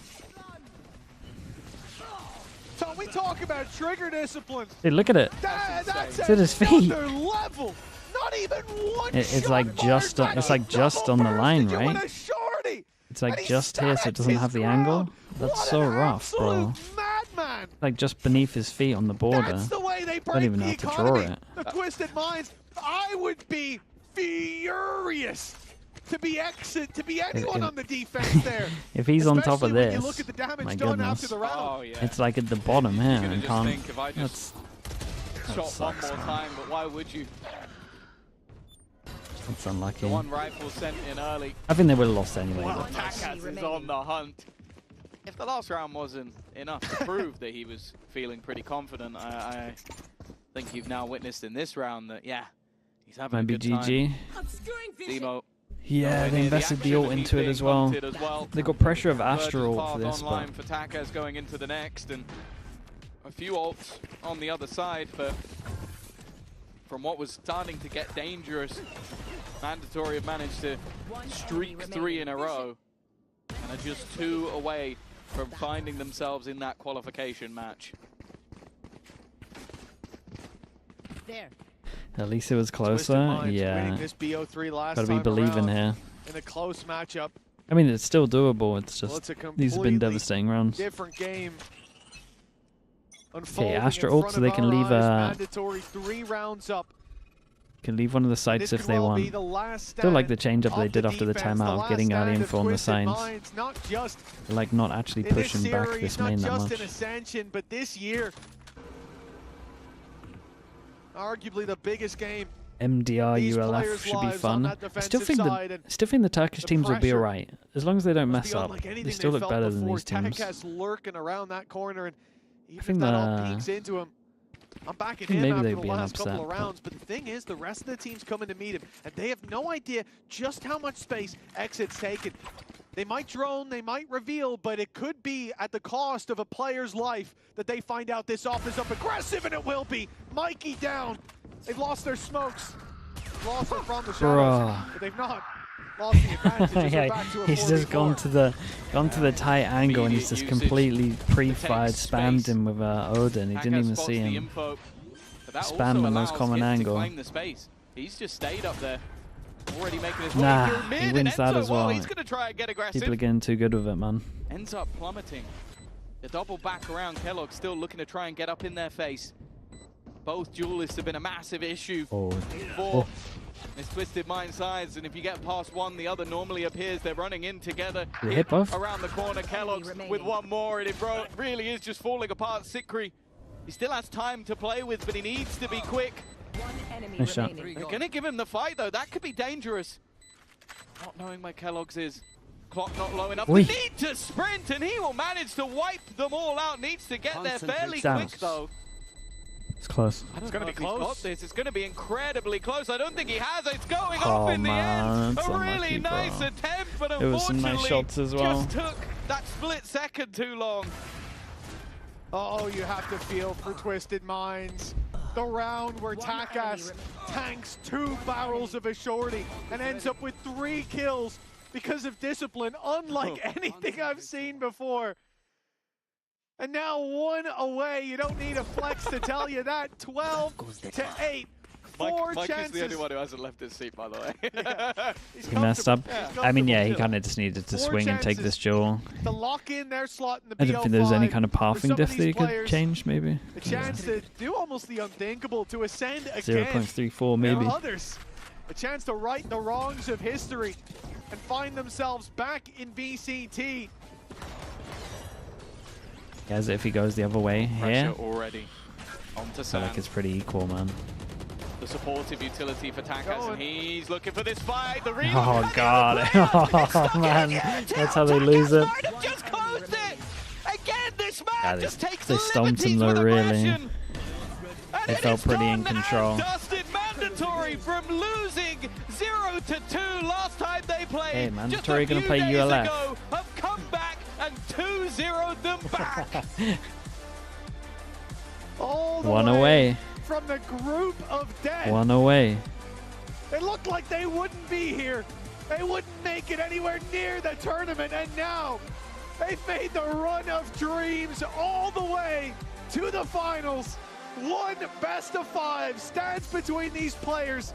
So we talk talk about trigger discipline. Dude, look at it. That's It's at his feet. another level. Not even one It's like just on, it's like just on the line, right? a shorty. It's like just here, so it doesn't have the angle. That's so rough, bro. Madman. Like just beneath his feet on the border. That's the way they Don't break even know the how to draw economy. it. The Twisted Minds. I would be furious to be anyone on the defense there. If he's on top of Especially when this, you look at the damage my done goodness. after the round. Oh, yeah. It's like at the bottom here, You're gonna and just can't. think if I just shot one more time, but why would you? That's unlucky. The one rifle sent in early. I think they would have lost anyway. Well, but- Takas is on the hunt. If the last round wasn't enough to prove that he was feeling pretty confident, I think you've now witnessed in this round that, yeah, he's having Might a be good GG. time. Demo. Yeah, they invested the ult into it as well. They got pressure of Astro ult for this, online but for Takas going into the next, and a few ults on the other side, but from what was starting to get dangerous, Mandatory have managed to streak 3 in a row and are just 2 away from finding themselves in that qualification match. There. at least it was closer. Yeah, This BO3 last gotta be time believing around here. in a close matchup. I mean, it's still doable. It's Well, just it's a these have been completely devastating rounds. Different game. Okay, Astra ult, so they can leave Mandatory 3 rounds up. can leave one of the sites if they want. Still like the change up they did after the timeout of getting early info on the signs. Like not actually pushing back this main that not much. just in Ascension, but this year, arguably the biggest game. MDR ULF should be fun. I still think the Turkish teams will be alright as long as they don't mess up. They still look better than these teams. Takas lurking around that corner, and even think if that all the- peeks into him, I'm backing I think him maybe after they'd the be an last couple upset, of but- rounds. But the thing is, the rest of the team's coming to meet him, and they have no idea just how much space Exit's taken. They might drone, they might reveal, but it could be at the cost of a player's life that they find out this off is up aggressive, and it will be. Mikey down. They've lost their smokes. Lost it from the shadows, but they've not lost the advantage. As we're back to a He's just 4v4. gone to the tight angle and he's just completely pre-fired spammed him with Odin. He didn't even see him. Spam the most common angle. He's just stayed up there, already making his Nah, way through mid, he wins and that Enzo, as well. He's going to try and get aggressive. People are getting too good with it, man. Ends up plummeting. The double back around Kellogg, still looking to try and get up in their face. Both duelists have been a massive issue for this Twisted Mind sides, and if you get past one, the other normally appears. They're running in together. They hit both? Around the corner, Kellogg's with one more, and it really is just falling apart. Sikri, he still has time to play with, but he needs to be quick. Nice shot. They're going to give him the fight, though. That could be dangerous. Not knowing where Kellogg's is. Clock not low enough. Oi. The need to sprint, and he will manage to wipe them all out. Needs to get there fairly quick, though. It's close. It's going to be close. It's going to be incredibly close. I don't think he has it. It's going Oh, off in the man, end. that's A really unlucky, nice bro. attempt, but It was some nice unfortunately shots as well. just took that split second too long. Oh, you have to feel for Twisted Minds. The round where Takas tanks 2 barrels of a shorty and ends up with 3 kills because of discipline, unlike anything I've seen before. And now 1 away. You don't need a flex to tell you that. 12-8. 4 Mike chances. is the only one who hasn't left his seat, by the way. He messed up. I mean, yeah, he too. kind of just needed to 4 swing and take chances this duel. to lock in their slot in the I don't think there was any BO5 kind of for pathing some of diff that these you could players. change, maybe. A chance to do almost the unthinkable, to ascend again. 0.34 maybe. There are others. A chance to right the wrongs of history and find themselves back in VCT. As if he goes the other way Pressure here. already onto I feel Sam. like it's pretty equal, man. The supportive utility for Takas, and he's looking for this fight. The reload. Oh, God. Oh, man. That's how they lose it. Just closed it. Again, this man Yeah, just takes they stomped him, liberties though, with really. aggression. They felt pretty in control. Dusted Mandatory from losing 0-2 last time they played. Hey, just Mandatory a gonna few play days ULF. ago, have come back and 2-0'd them back. All the One way away. from the group of dead. One away. It looked like they wouldn't be here. They wouldn't make it anywhere near the tournament, and now they've made the run of dreams all the way to the finals. One best of 5 stands between these players.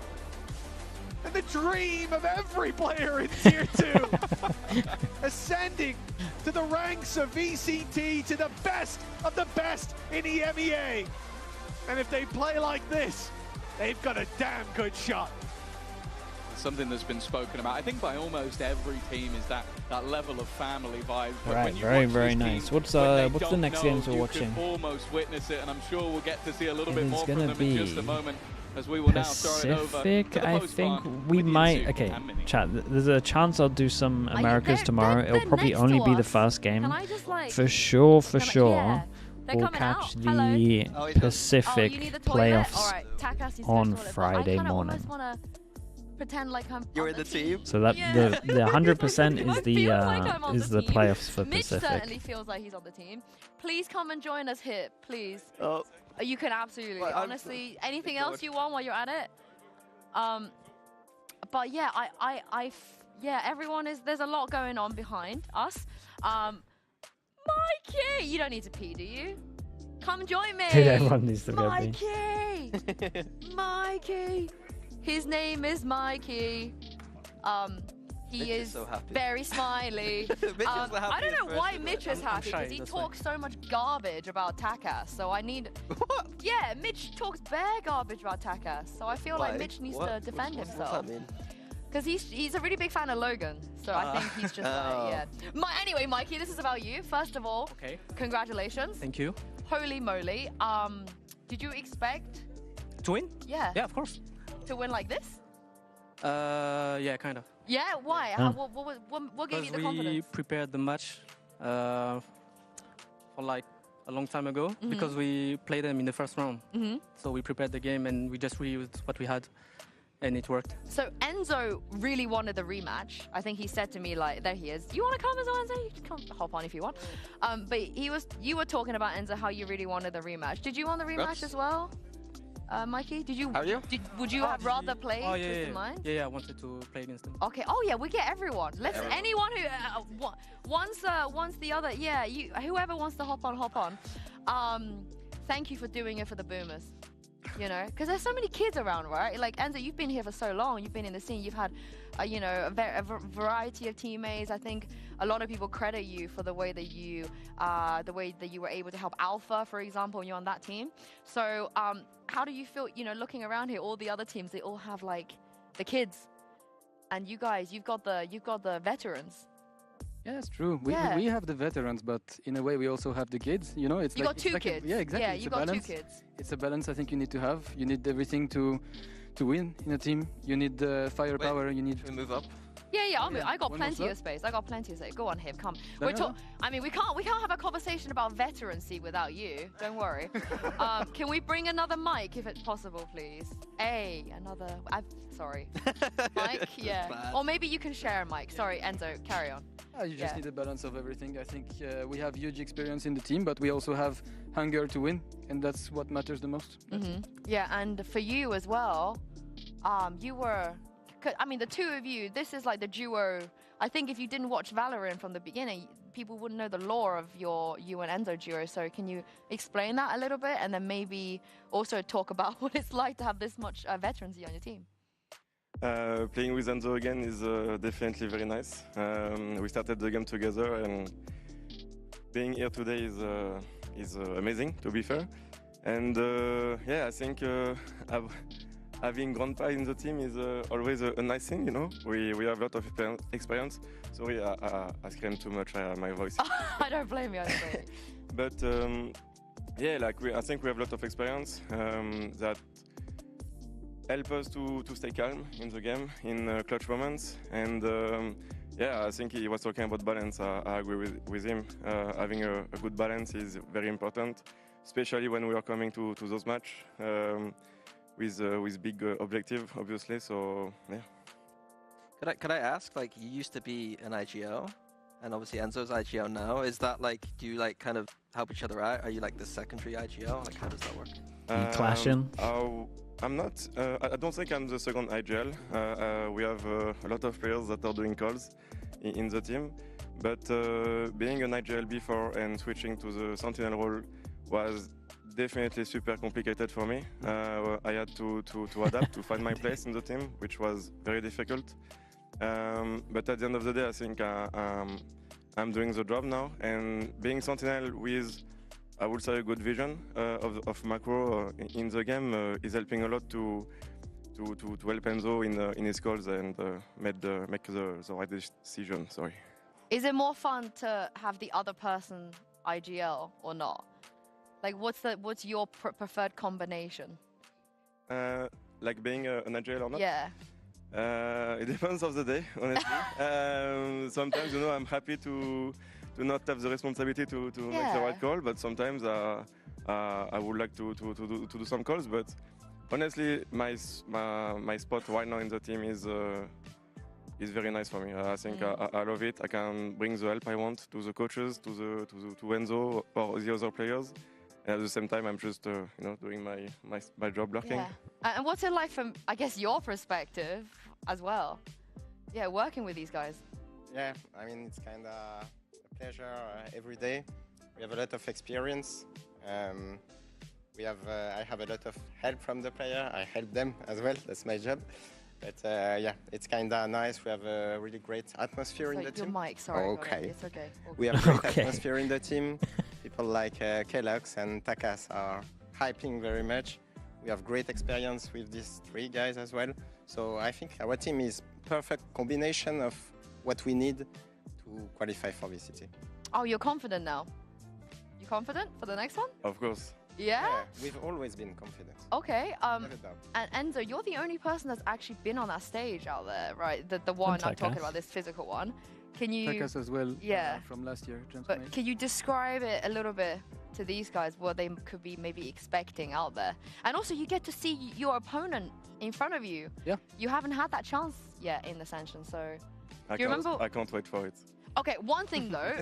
And the dream of every player in Tier 2. Ascending to the ranks of VCT, to the best of the best in EMEA. And if they play like this, they've got a damn good shot. Something that's been spoken about, I think, by almost every team is that level of family vibe. Right, very nice. What's the next games we're watching? You can almost witness it, and I'm sure we'll get to see a little bit more from them be in just a moment. As we will now throw it over Pacific, to the I post think barn we with might. Yuzu Okay, and Mini. chat. There's a chance I'll do some Americas tomorrow. It'll probably only be the first game. For sure, we'll catch the Pacific playoffs on Friday morning. Pretend like I'm You're in the team. So that the 100% is the playoffs for Mitch Pacific. certainly feels like he's on the team. Please come and join us here, please. Oh. You can absolutely, honestly, anything else you want while you're at it. But yeah, yeah, everyone is. There's a lot going on behind us. Mikey, you don't need to pee, do you? Come join me. Everyone needs to go pee. Mikey, Mikey. His name is Mikey. He is so happy. very smiley. I don't know why Mitch is happy, because he talks so much garbage about Takas. So I need... What? Yeah, Mitch talks bare garbage about Takas. So I feel like Mitch needs to defend himself. Because he's a really big fan of Logan. So I think he's just yeah. Anyway, Mikey, this is about you. First of all, congratulations. Thank you. Holy moly. Did you expect... To win? Yeah. Yeah, of course. To win like this? Yeah, kind of. Yeah, why? What gave you the confidence? We prepared the match for like a long time ago because we played them in the first round. So we prepared the game and we just reused what we had and it worked. So Enzo really wanted the rematch. I think he said to me, like, there he is. You want to come as well, Enzo? You can come hop on if you want. But you were talking about, Enzo, how you really wanted the rematch. Did you want the rematch as well? Mikey, would you have rather played Twisted Minds? Yeah, I wanted to play against them. Okay. Oh yeah, we get everyone. Anyone who wants the other. Yeah, whoever wants to hop on. Thank you for doing it for the Boomers. You know, because there's so many kids around, right? Like Enzo, you've been here for so long. You've been in the scene. You've had, you know, a variety of teammates. I think a lot of people credit you for the way that you were able to help Alpha, for example, when you're on that team. So, how do you feel? You know, looking around here, all the other teams, they all have like the kids, and you guys, you've got the veterans. Yeah, that's true. We have the veterans, but in a way we also have the kids. You know, it's you like, got two kids. Yeah, exactly. Yeah, it's you a got balance. 2 kids. It's a balance I think you need to have. You need everything to win in a team. You need firepower. You need to move up. Yeah, I got plenty of space. Go on, Hib, come. I mean, we can't have a conversation about veterancy without you. Don't worry. Can we bring another mic if it's possible, please? Sorry. Mike, yeah. Or maybe you can share a mic. Sorry, Enzo, carry on. You just need a balance of everything. I think we have huge experience in the team, but we also have hunger to win, and that's what matters the most. Yeah, and for you as well, you were... I mean, the two of you, this is like the duo. I think if you didn't watch Valorant from the beginning, people wouldn't know the lore of you and Enzo duo. So can you explain that a little bit? And then maybe also talk about what it's like to have this much veterancy on your team. Playing with Enzo again is definitely very nice. We started the game together, and being here today is amazing, to be fair. And yeah, I think having Grandpa in the team is always a nice thing, you know. We have a lot of experience. Sorry, I scream too much, my voice. I don't blame you, I don't blame you. But yeah, like I think we have a lot of experience that help us to stay calm in the game, in clutch moments. And yeah, I think he was talking about balance. I agree with him. Having a good balance is very important, especially when we are coming to those matches. With big objective, obviously. So yeah. Could I ask? Like, you used to be an IGL, and obviously Enzo's IGL now. Is that like, do you like kind of help each other out? Are you like the secondary IGL? Like, how does that work? You clashing? I'm not. I don't think I'm the second IGL. We have a lot of players that are doing calls in the team, but being an IGL before and switching to the Sentinel role was definitely super complicated for me. I had to adapt to find my place in the team, which was very difficult. But at the end of the day, I think I'm doing the job now, and being Sentinel with, I would say, a good vision of macro in the game is helping a lot to help Enzo in his calls and make the right decision. Sorry. Is it more fun to have the other person IGL or not? Like, what's your preferred combination? Like being an IGL or not? Yeah. It depends of the day, honestly. Sometimes, I'm happy to not have the responsibility to make the right call, but sometimes I would like to do some calls. But honestly, my spot right now in the team is very nice for me. I think I love it. I can bring the help I want to the coaches, to Enzo or the other players. And at the same time, I'm just doing my job lurking. Yeah. And what's it like from, I guess, your perspective as well? Yeah, working with these guys. Yeah, I mean, it's kind of a pleasure every day. We have a lot of experience. I have a lot of help from the player. I help them as well. That's my job. But yeah, it's kind of nice. We have a really great atmosphere in the team. Your mic, sorry. Okay. It's okay. We have a great atmosphere in the team. People like Kellogg's and Takas are hyping very much. We have great experience with these three guys as well. So I think our team is perfect combination of what we need to qualify for VCT. Oh, you're confident now? You confident for the next one? Of course. Yeah? We've always been confident. Okay. And Enzo, you're the only person that's actually been on that stage out there, right? The one I'm talking about, this physical one. Can you... Takas as well. Yeah. From last year. But can you describe it a little bit to these guys, what they could be maybe expecting out there? And also, you get to see your opponent in front of you. Yeah. You haven't had that chance yet in Ascension, so... I can't wait for it. Okay, one thing though,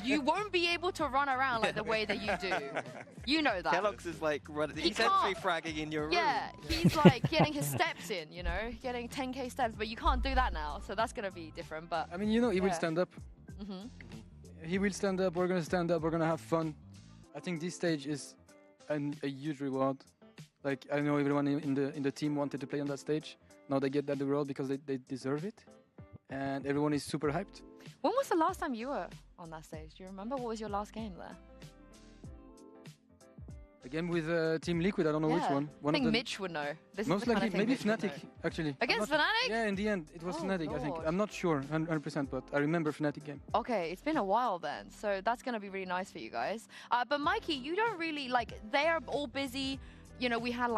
you won't be able to run around like the way that you do. You know that. Kellogg's is like running, he's entry fragging in your room. Yeah, he's like getting his steps in, getting 10k steps, but you can't do that now, so that's going to be different. But I mean, he will stand up. He will stand up, we're going to stand up, we're going to have fun. I think this stage is a huge reward. Like, I know everyone in the team wanted to play on that stage. Now they get that reward because they deserve it. And everyone is super hyped. When was the last time you were on that stage? Do you remember? What was your last game there? A game with Team Liquid, I don't know which one. I think Mitch would know. This most is the likely, kind of maybe Fnatic, actually. Against Fnatic? Yeah, in the end, it was Fnatic, I think. I'm not sure, 100%, but I remember Fnatic game. Okay, it's been a while then, so that's going to be really nice for you guys. But Mikey, you don't really, they are all busy. We had,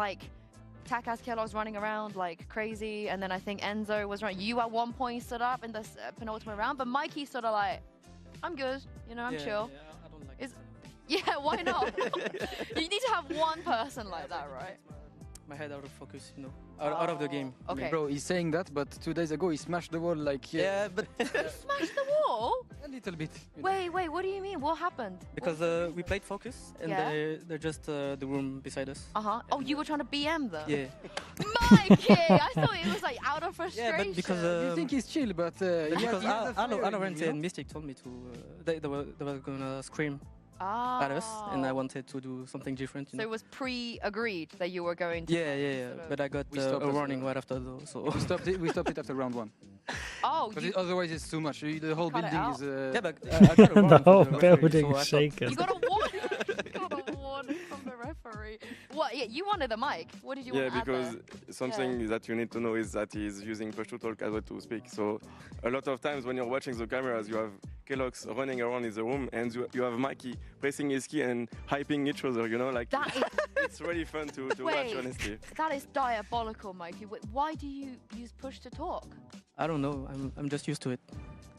Takas Kellogg's running around like crazy, and then I think Enzo was running. You at one point stood up in the penultimate round, but Mikey sort of I'm good, I'm chill. Yeah, I don't like Yeah, why not? You need to have one person like that, right? My head out of focus, out of the game. Okay. I mean, bro, he's saying that, but 2 days ago he smashed the wall like... Yeah, but... You smashed the wall? A little bit. Wait, what do you mean? What happened? Because we played focus, and they're just the room beside us. Oh, you were trying to BM them? Yeah. Mikey! I thought it was out of frustration. Yeah, but because... you think he's chill, but... because Alorente and Mystic told me to... They were gonna scream at us, and I wanted to do something different. So it was pre-agreed that you were going to... Yeah. But I got a warning right after though, so... We stopped it after round 1. Oh, otherwise it's too much. The whole building is... Yeah, but... the whole building is shaken. You got a warning from the referee. What? Yeah, you wanted a mic. What did you want to add because something that you need to know is that he's using push to talk as well to speak. So a lot of times when you're watching the cameras, you have Kellogg's running around in the room, and you have Mikey pressing his key and hyping each other, That is... It's really fun to watch, honestly. That is diabolical, Mikey. Why do you use push to talk? I don't know. I'm just used to it.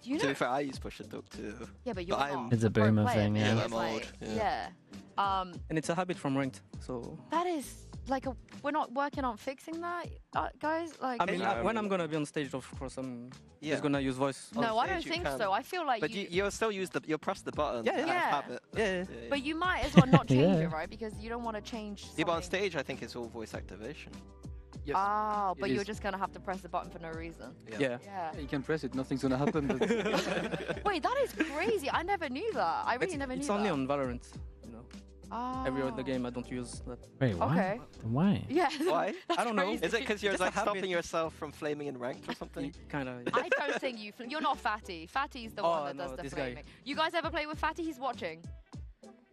Do you know? To be fair, I use push to talk too. Yeah, but you're not. It's a boomer thing, yeah. I'm old. Yeah. And it's a habit from ranked, so... That is... we're not working on fixing that, guys. I mean, when I'm gonna be on stage, of course, I'm just gonna use voice. No, I don't think so. I feel like but you'll still use you'll press the button. Yeah. Yeah. But you might as well not change it, right? Because you don't want to change. Yeah, but on stage, I think it's all voice activation. Yes. Oh, but you're just gonna have to press the button for no reason. Yeah. You can press it. Nothing's gonna happen. Wait, that is crazy. I never knew that. I really never knew that. It's only on Valorant, Every other game I don't use that. Wait, what? Okay. Why? Yeah. Why? I don't know. Is it because you're Just a like stopping habit. yourself from flaming in ranked or something? Kind of. I don't think you're not Fatty. Fatty's the one that does the this guy. flaming. You guys ever play with Fatty? He's watching.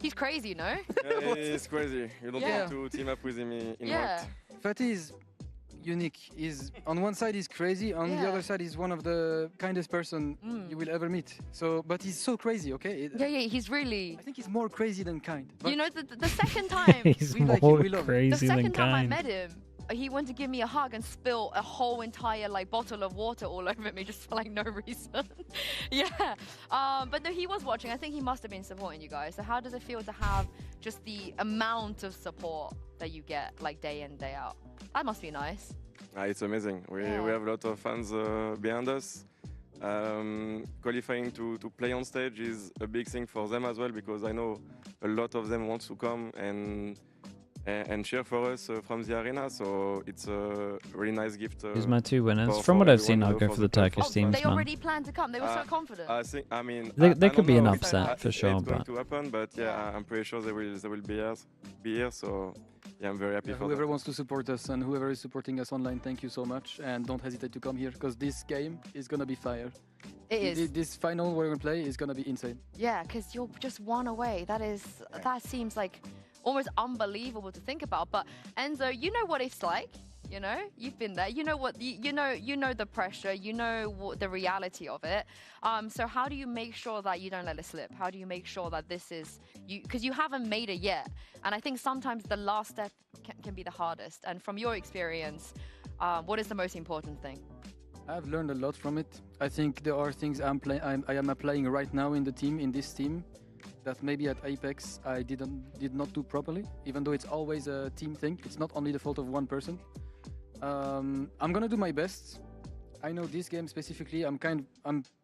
He's crazy, no? Yeah, it's crazy. You don't Yeah. want to team up with him in Yeah. ranked. Fatty is unique. He's on one side he's crazy, on the Yeah. other side he's one of the kindest person you will ever meet. So, but he's so crazy, okay? Yeah, he's really. I think he's more crazy than kind. You know, the second time. He's more The crazy than second time I kind. met him, he went to give me a hug and spill a whole entire like bottle of water all over me just for like no reason. Yeah. But no, he was watching. I think he must have been supporting you guys. So how does it feel to have just the amount of support that you get like day in, day out? That must be nice. It's amazing. We have a lot of fans behind us. Qualifying to play on stage is a big thing for them as well, because I know a lot of them want to come and cheer for us from the arena. So it's a really nice gift. Here's my 2 winners. for From what I've seen, everyone, I'll go for the Turkish teams, They man. already planned to come. They were so confident. I mean, There I could don't be an know upset if for sure, it's going but to happen, but yeah, I'm pretty sure they will be here. So yeah, I'm very happy for Whoever that. wants to support us and whoever is supporting us online, thank you so much. And don't hesitate to come here because this game is going to be fire. It is. This final we're going to play is going to be insane. Yeah, because you're just one away. That seems like almost unbelievable to think about. But Enzo, you know what it's like. You know, you've been there. You know what you know the pressure. You know what the reality of it. So how do you make sure that you don't let it slip? How do you make sure that this is you? Because you haven't made it yet. And I think sometimes the last step can be the hardest. And from your experience, what is the most important thing? I've learned a lot from it. I think there are things I am applying right now in the team, in this team, that maybe at Apex I did not do properly. Even though it's always a team thing, it's not only the fault of one person. I'm gonna do my best. I know this game specifically. I'm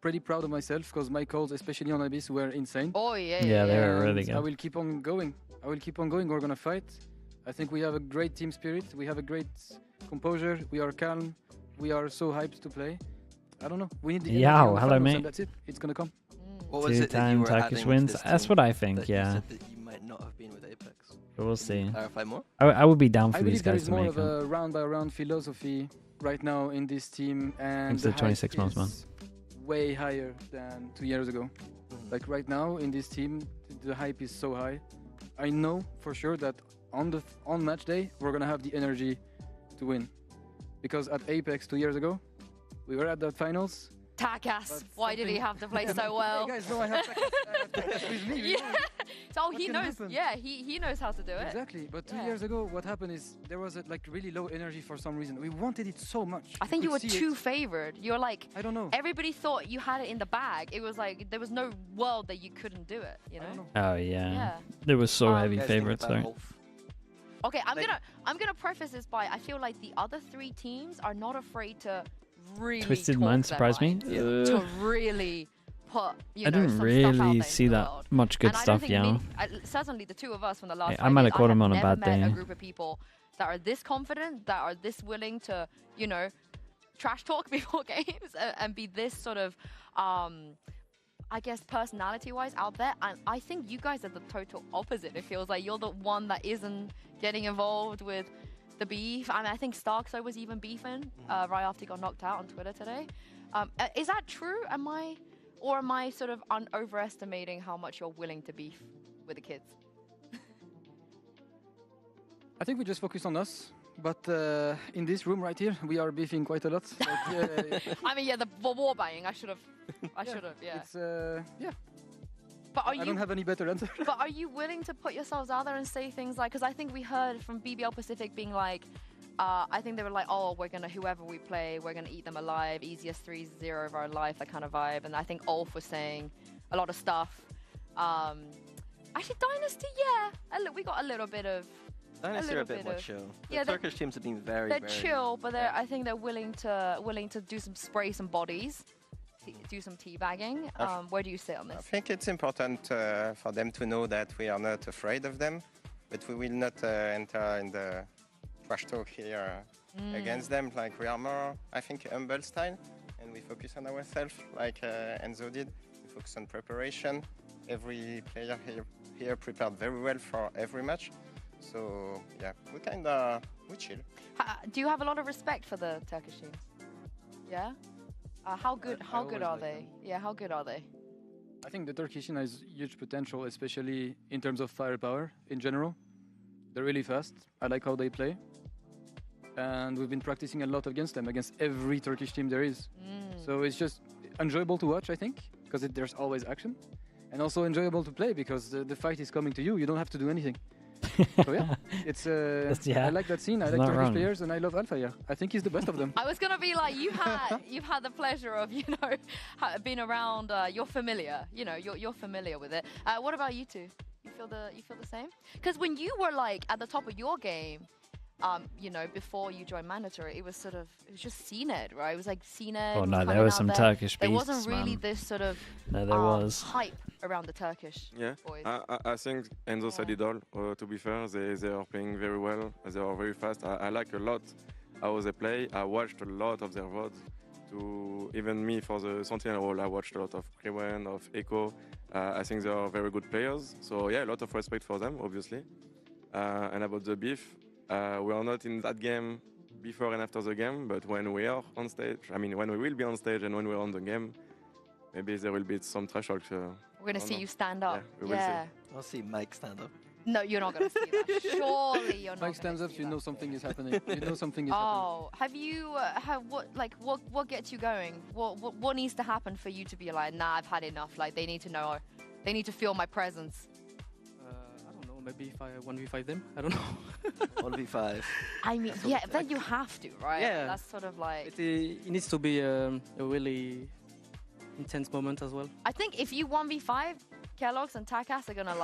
pretty proud of myself because my calls, especially on Abyss, were insane. Oh yeah. Yeah, they were really good. I will keep on going. We're gonna fight. I think we have a great team spirit. We have a great composure. We are calm. We are so hyped to play. I don't know. We need the energy on the hello, finals, mate. and that's it. It's gonna come. What was it that you 2-time were Turkish adding to wins. this That's team what I think. that you Yeah. said that you might not have been with Apex? But we'll see. Clarify more. I would be down I for these believe there guys is to more make of them. a round-by-round philosophy right now in this team, and Thanks to the 26 hype months, man. is way higher than 2 years ago. Like right now in this team, the hype is so high. I know for sure that on match day we're gonna have the energy to win, because at Apex 2 years ago, we were at the finals. Takas, why did he have to play so well? Hey guys, know I have Takas with me. Yeah. So he can knows. happen? Yeah, he knows how to do it. Exactly, but 2 Yeah. years ago, what happened is there was a really low energy for some reason. We wanted it so much. I think you were could see too it. favored. You're like, I don't know. Everybody thought you had it in the bag. It was like there was no world that you couldn't do it. You know. Oh yeah. Yeah. There was so heavy You guys think favorites about though. Wolf? Okay, I'm gonna preface this by I feel like the other 3 teams are not afraid to really Twisted talk Mind their surprised me. mind, to really put I know, didn't some stuff out there really into see the that world. much good And I don't stuff, think yeah. certainly the 2 of us from the last Hey, I fight might days, have caught him on a never bad met day. a group of people that are this confident, that are this willing to, you know, trash talk before games and be this sort of, I guess, personality-wise out there. And I think you guys are the total opposite. It feels like you're the one that isn't getting involved with the beef. I mean, I think Starkso was even beefing right after he got knocked out on Twitter today. Is that true? Am I sort of overestimating how much you're willing to beef with the kids? I think we just focus on us. But in this room right here, we are beefing quite a lot. I mean, yeah, the war buying. I should have. Yeah. It's yeah. But are I don't have any better answer. But are you willing to put yourselves out there and say things like? Because I think we heard from BBL Pacific being like, I think they were like, oh, whoever we play, we're gonna eat them alive. Easiest 3-0 of our life, that kind of vibe. And I think Ulf was saying a lot of stuff. Actually, Dynasty, yeah. We got a little bit of. Dynasty are a bit more chill. Yeah, the Turkish teams have been very, they're very chill, but I think they're willing to do spray some bodies, do some teabagging. Where do you sit on this? I think it's important for them to know that we are not afraid of them, but we will not enter in the trash talk here against them. Like we are more, I think, humble style, and we focus on ourselves, like Enzo did. We focus on preparation. Every player here prepared very well for every match. So yeah, we chill. Do you have a lot of respect for the Turkish teams? Yeah. How good are they? Yeah, how good are they? I think the Turkish team has huge potential, especially in terms of firepower in general. They're really fast. I like how they play. And we've been practicing a lot against them, against every Turkish team there is. So it's just enjoyable to watch, I think, because there's always action. And also enjoyable to play, because the fight is coming to you. You don't have to do anything. So yeah, it's I like that scene. I like Turkish players, and I love Alpha. Yeah, I think he's the best of them. I was gonna be like, you've had the pleasure of being around. You're familiar. You're familiar with it. What about you two? You feel the same? Because when you were like at the top of your game, before you joined Mandatory, it was just CNED, right? It was like CNED. Oh no, there was some Turkish beasts. There wasn't really this sort of hype around the Turkish boys. I think Enzo said it all. To be fair, they are playing very well. They are very fast. I like a lot how they play. I watched a lot of their VODs. Even me for the Sentinel role, I watched a lot of Krewen, of Echo. I think they are very good players. So yeah, a lot of respect for them, obviously. And about the beef, we are not in that game before and after the game, but when we are on stage, when we will be on stage and when we're on the game, maybe there will be some trash talk. We're going to see you stand up. We will see. I'll see Mike stand up. No, you're not going to see that. Surely you're not. Mike stands up, you know something is happening. You know something is happening. Oh, have you, what gets you going? What needs to happen for you to be like, nah, I've had enough, like they need to know, they need to feel my presence? I don't know, maybe if I 1v5 them, I don't know. 1v5. I mean, yeah, then you have to, right? Yeah. That's sort of like... It needs to be a really intense moment as well. I think if you 1v5, Kellogg's and Takas are gonna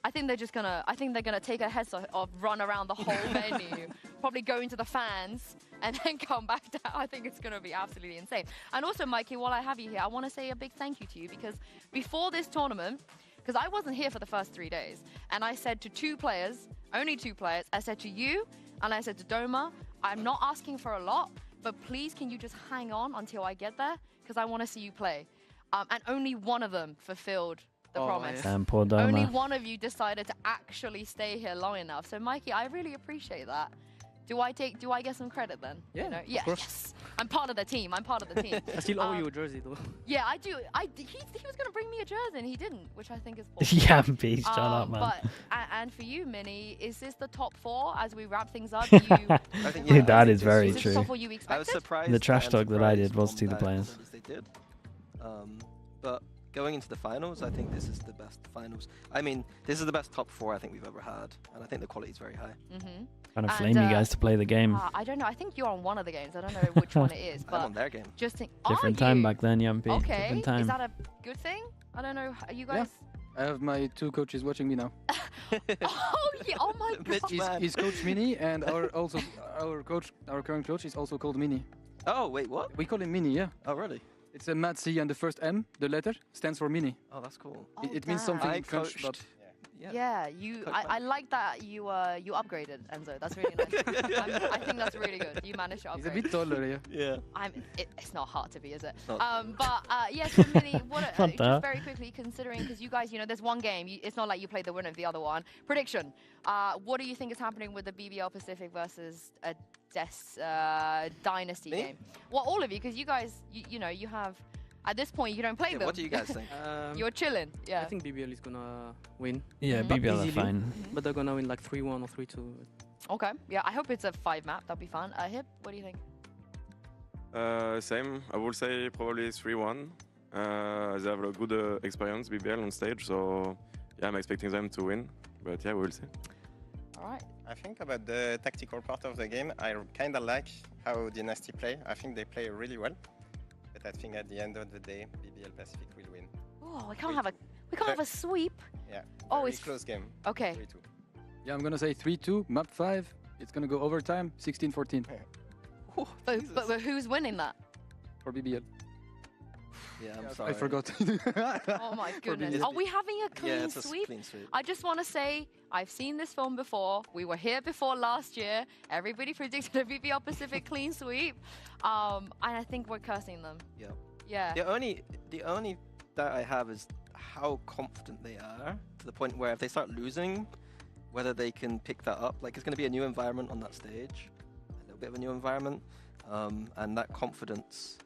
I think they're gonna take a head off, run around the whole venue, probably go into the fans, and then come back down. I think it's gonna be absolutely insane. And also, Mikey, while I have you here, I want to say a big thank you to you, because before this tournament, because I wasn't here for the first 3 days, and I said to only two players, I said to you, and I said to Doma, I'm not asking for a lot, but please can you just hang on until I get there, because I want to see you play. And only one of them fulfilled the promise. Damn, poor Doma. Only one of you decided to actually stay here long enough. So Mikey, I really appreciate that. Do I get some credit then? Yeah, Yeah, yes. I'm part of the team. I still owe you a jersey though. Yeah, I do. He was going to bring me a jersey and he didn't, which I think is bullshit. Yeah, beast, shut up, man. And for you, Minnie, is this the top 4 as we wrap things up? I think that is very true. true. Top 4 you expected? I was surprised. The trash talk that I did was to the players. They did. But going into the finals, I think this is the best finals. I mean, this is the best top 4 I think we've ever had, and I think the quality is very high. Trying to flame you guys to play the game. I don't know. I think you're on one of the games. I don't know which one it is. But I'm on their game. Different time back then, Yumpy. Okay. Different time. Is that a good thing? I don't know. Are you guys? Yeah. I have my 2 coaches watching me now. Oh yeah! Oh my god! He's Coach Mini, and our current coach is also called Mini. Oh wait, what? We call him Mini, yeah. Oh really? It's a Mat C, and the first M, the letter, stands for Mini. Oh, that's cool. It means something in French, but... Yeah, I like that you upgraded, Enzo. That's really nice. I think that's really good. You managed to upgrade. He's a bit taller, yeah. Yeah. It's not hard to be, is it? But yeah, so Minnie, just very quickly, considering, because you guys, there's one game. It's not like you played the winner of the other one. Prediction. What do you think is happening with the BBL Pacific versus a Dynasty game? Well, all of you, because you guys, you have... At this point, you don't play them. What do you guys think? You're chilling. Yeah. I think BBL is gonna win. Yeah, BBL are fine. But they're gonna win like 3-1 or 3-2. Okay. Yeah, I hope it's a 5 map. That'd be fun. Hip, what do you think? Same. I would say probably 3-1. They have a good experience, BBL, on stage. So, yeah, I'm expecting them to win. But, yeah, we will see. All right. I think about the tactical part of the game, I kind of like how Dynasty play. I think they play really well. I think at the end of the day, BBL Pacific will win. Oh, we can't have a sweep. Yeah. Oh, it's close game. Okay. 3-2. Yeah, I'm gonna say 3-2, map 5. It's gonna go overtime, 16-14. But who's winning that? For BBL. Yeah, I'm sorry. I forgot. Oh my goodness. Are we having a clean it's sweep? A clean sweep? I just want to say, I've seen this film before. We were here before last year. Everybody predicted a BBL Pacific clean sweep. And I think we're cursing them. Yeah. Yeah. The only that I have is how confident they are, to the point where if they start losing, whether they can pick that up. Like, it's going to be a new environment on that stage, a little bit of a new environment, and that confidence,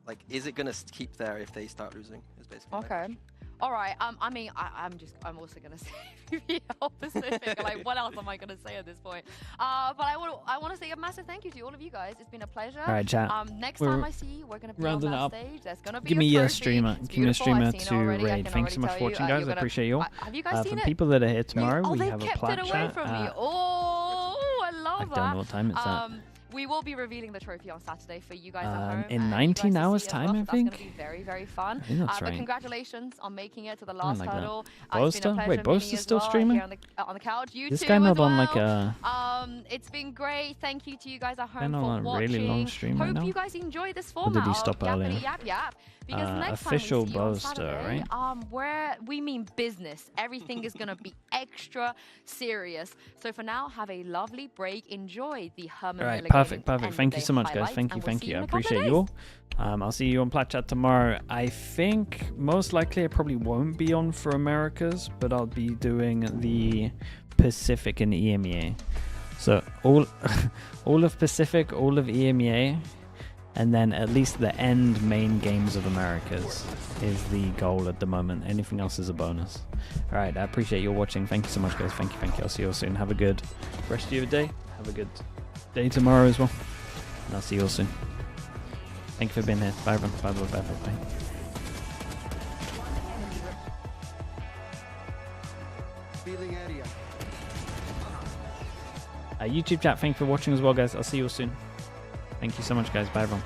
like, is it going to keep there if they start losing? Is basically my question. All right. I mean, I'm also gonna say VBL Pacific. Like, what else am I gonna say at this point? But I want to say a massive thank you to all of you guys. It's been a pleasure. All right, chat. Next time I see you, we're gonna be on that stage. There's gonna be Give me a streamer. Give me a streamer to raid. Thanks so much for watching, guys. I appreciate you all. Have you guys seen for it? people that are here tomorrow, we they have a kept plat it away chat. from me. Oh, I love that. I don't know what time it's at. We will be revealing the trophy on Saturday for you guys at home. In 19 hours time, I think. That's going to be very, very fun. I think that's But right. congratulations on making it to the last hurdle. Boaster? Wait, Boaster's still streaming? Here on the couch. You This too guy not as well. on like a... It's been great. Thank you to you guys at home not for on a watching. really long stream right Hope now. you guys enjoy this Or format. did he stop earlier? Yap, yap. Because next official time we see you on Boaster, Saturday, right? we mean business. Everything is going to be extra serious. So for now, have a lovely break. Enjoy the Herman All right, Miller perfect. Gaming Thank you end-of-day so much, guys. highlights, Thank and you. we'll see I in a couple of appreciate you all. I'll see you on Plat Chat tomorrow. I think most likely I probably won't be on for Americas, but I'll be doing the Pacific and EMEA. So all of Pacific, all of EMEA, and then at least the end main games of Americas is the goal at the moment. Anything else is a bonus. All right, I appreciate you watching. Thank you so much, guys. Thank you. I'll see you all soon. Have a good rest of your day. Have a good day tomorrow as well. And I'll see you all soon. Thank you for being here. Bye, everyone. Bye, bye, bye, bye. Feeling area. YouTube chat, thank you for watching as well, guys. I'll see you all soon. Thank you so much, guys. Bye, everyone.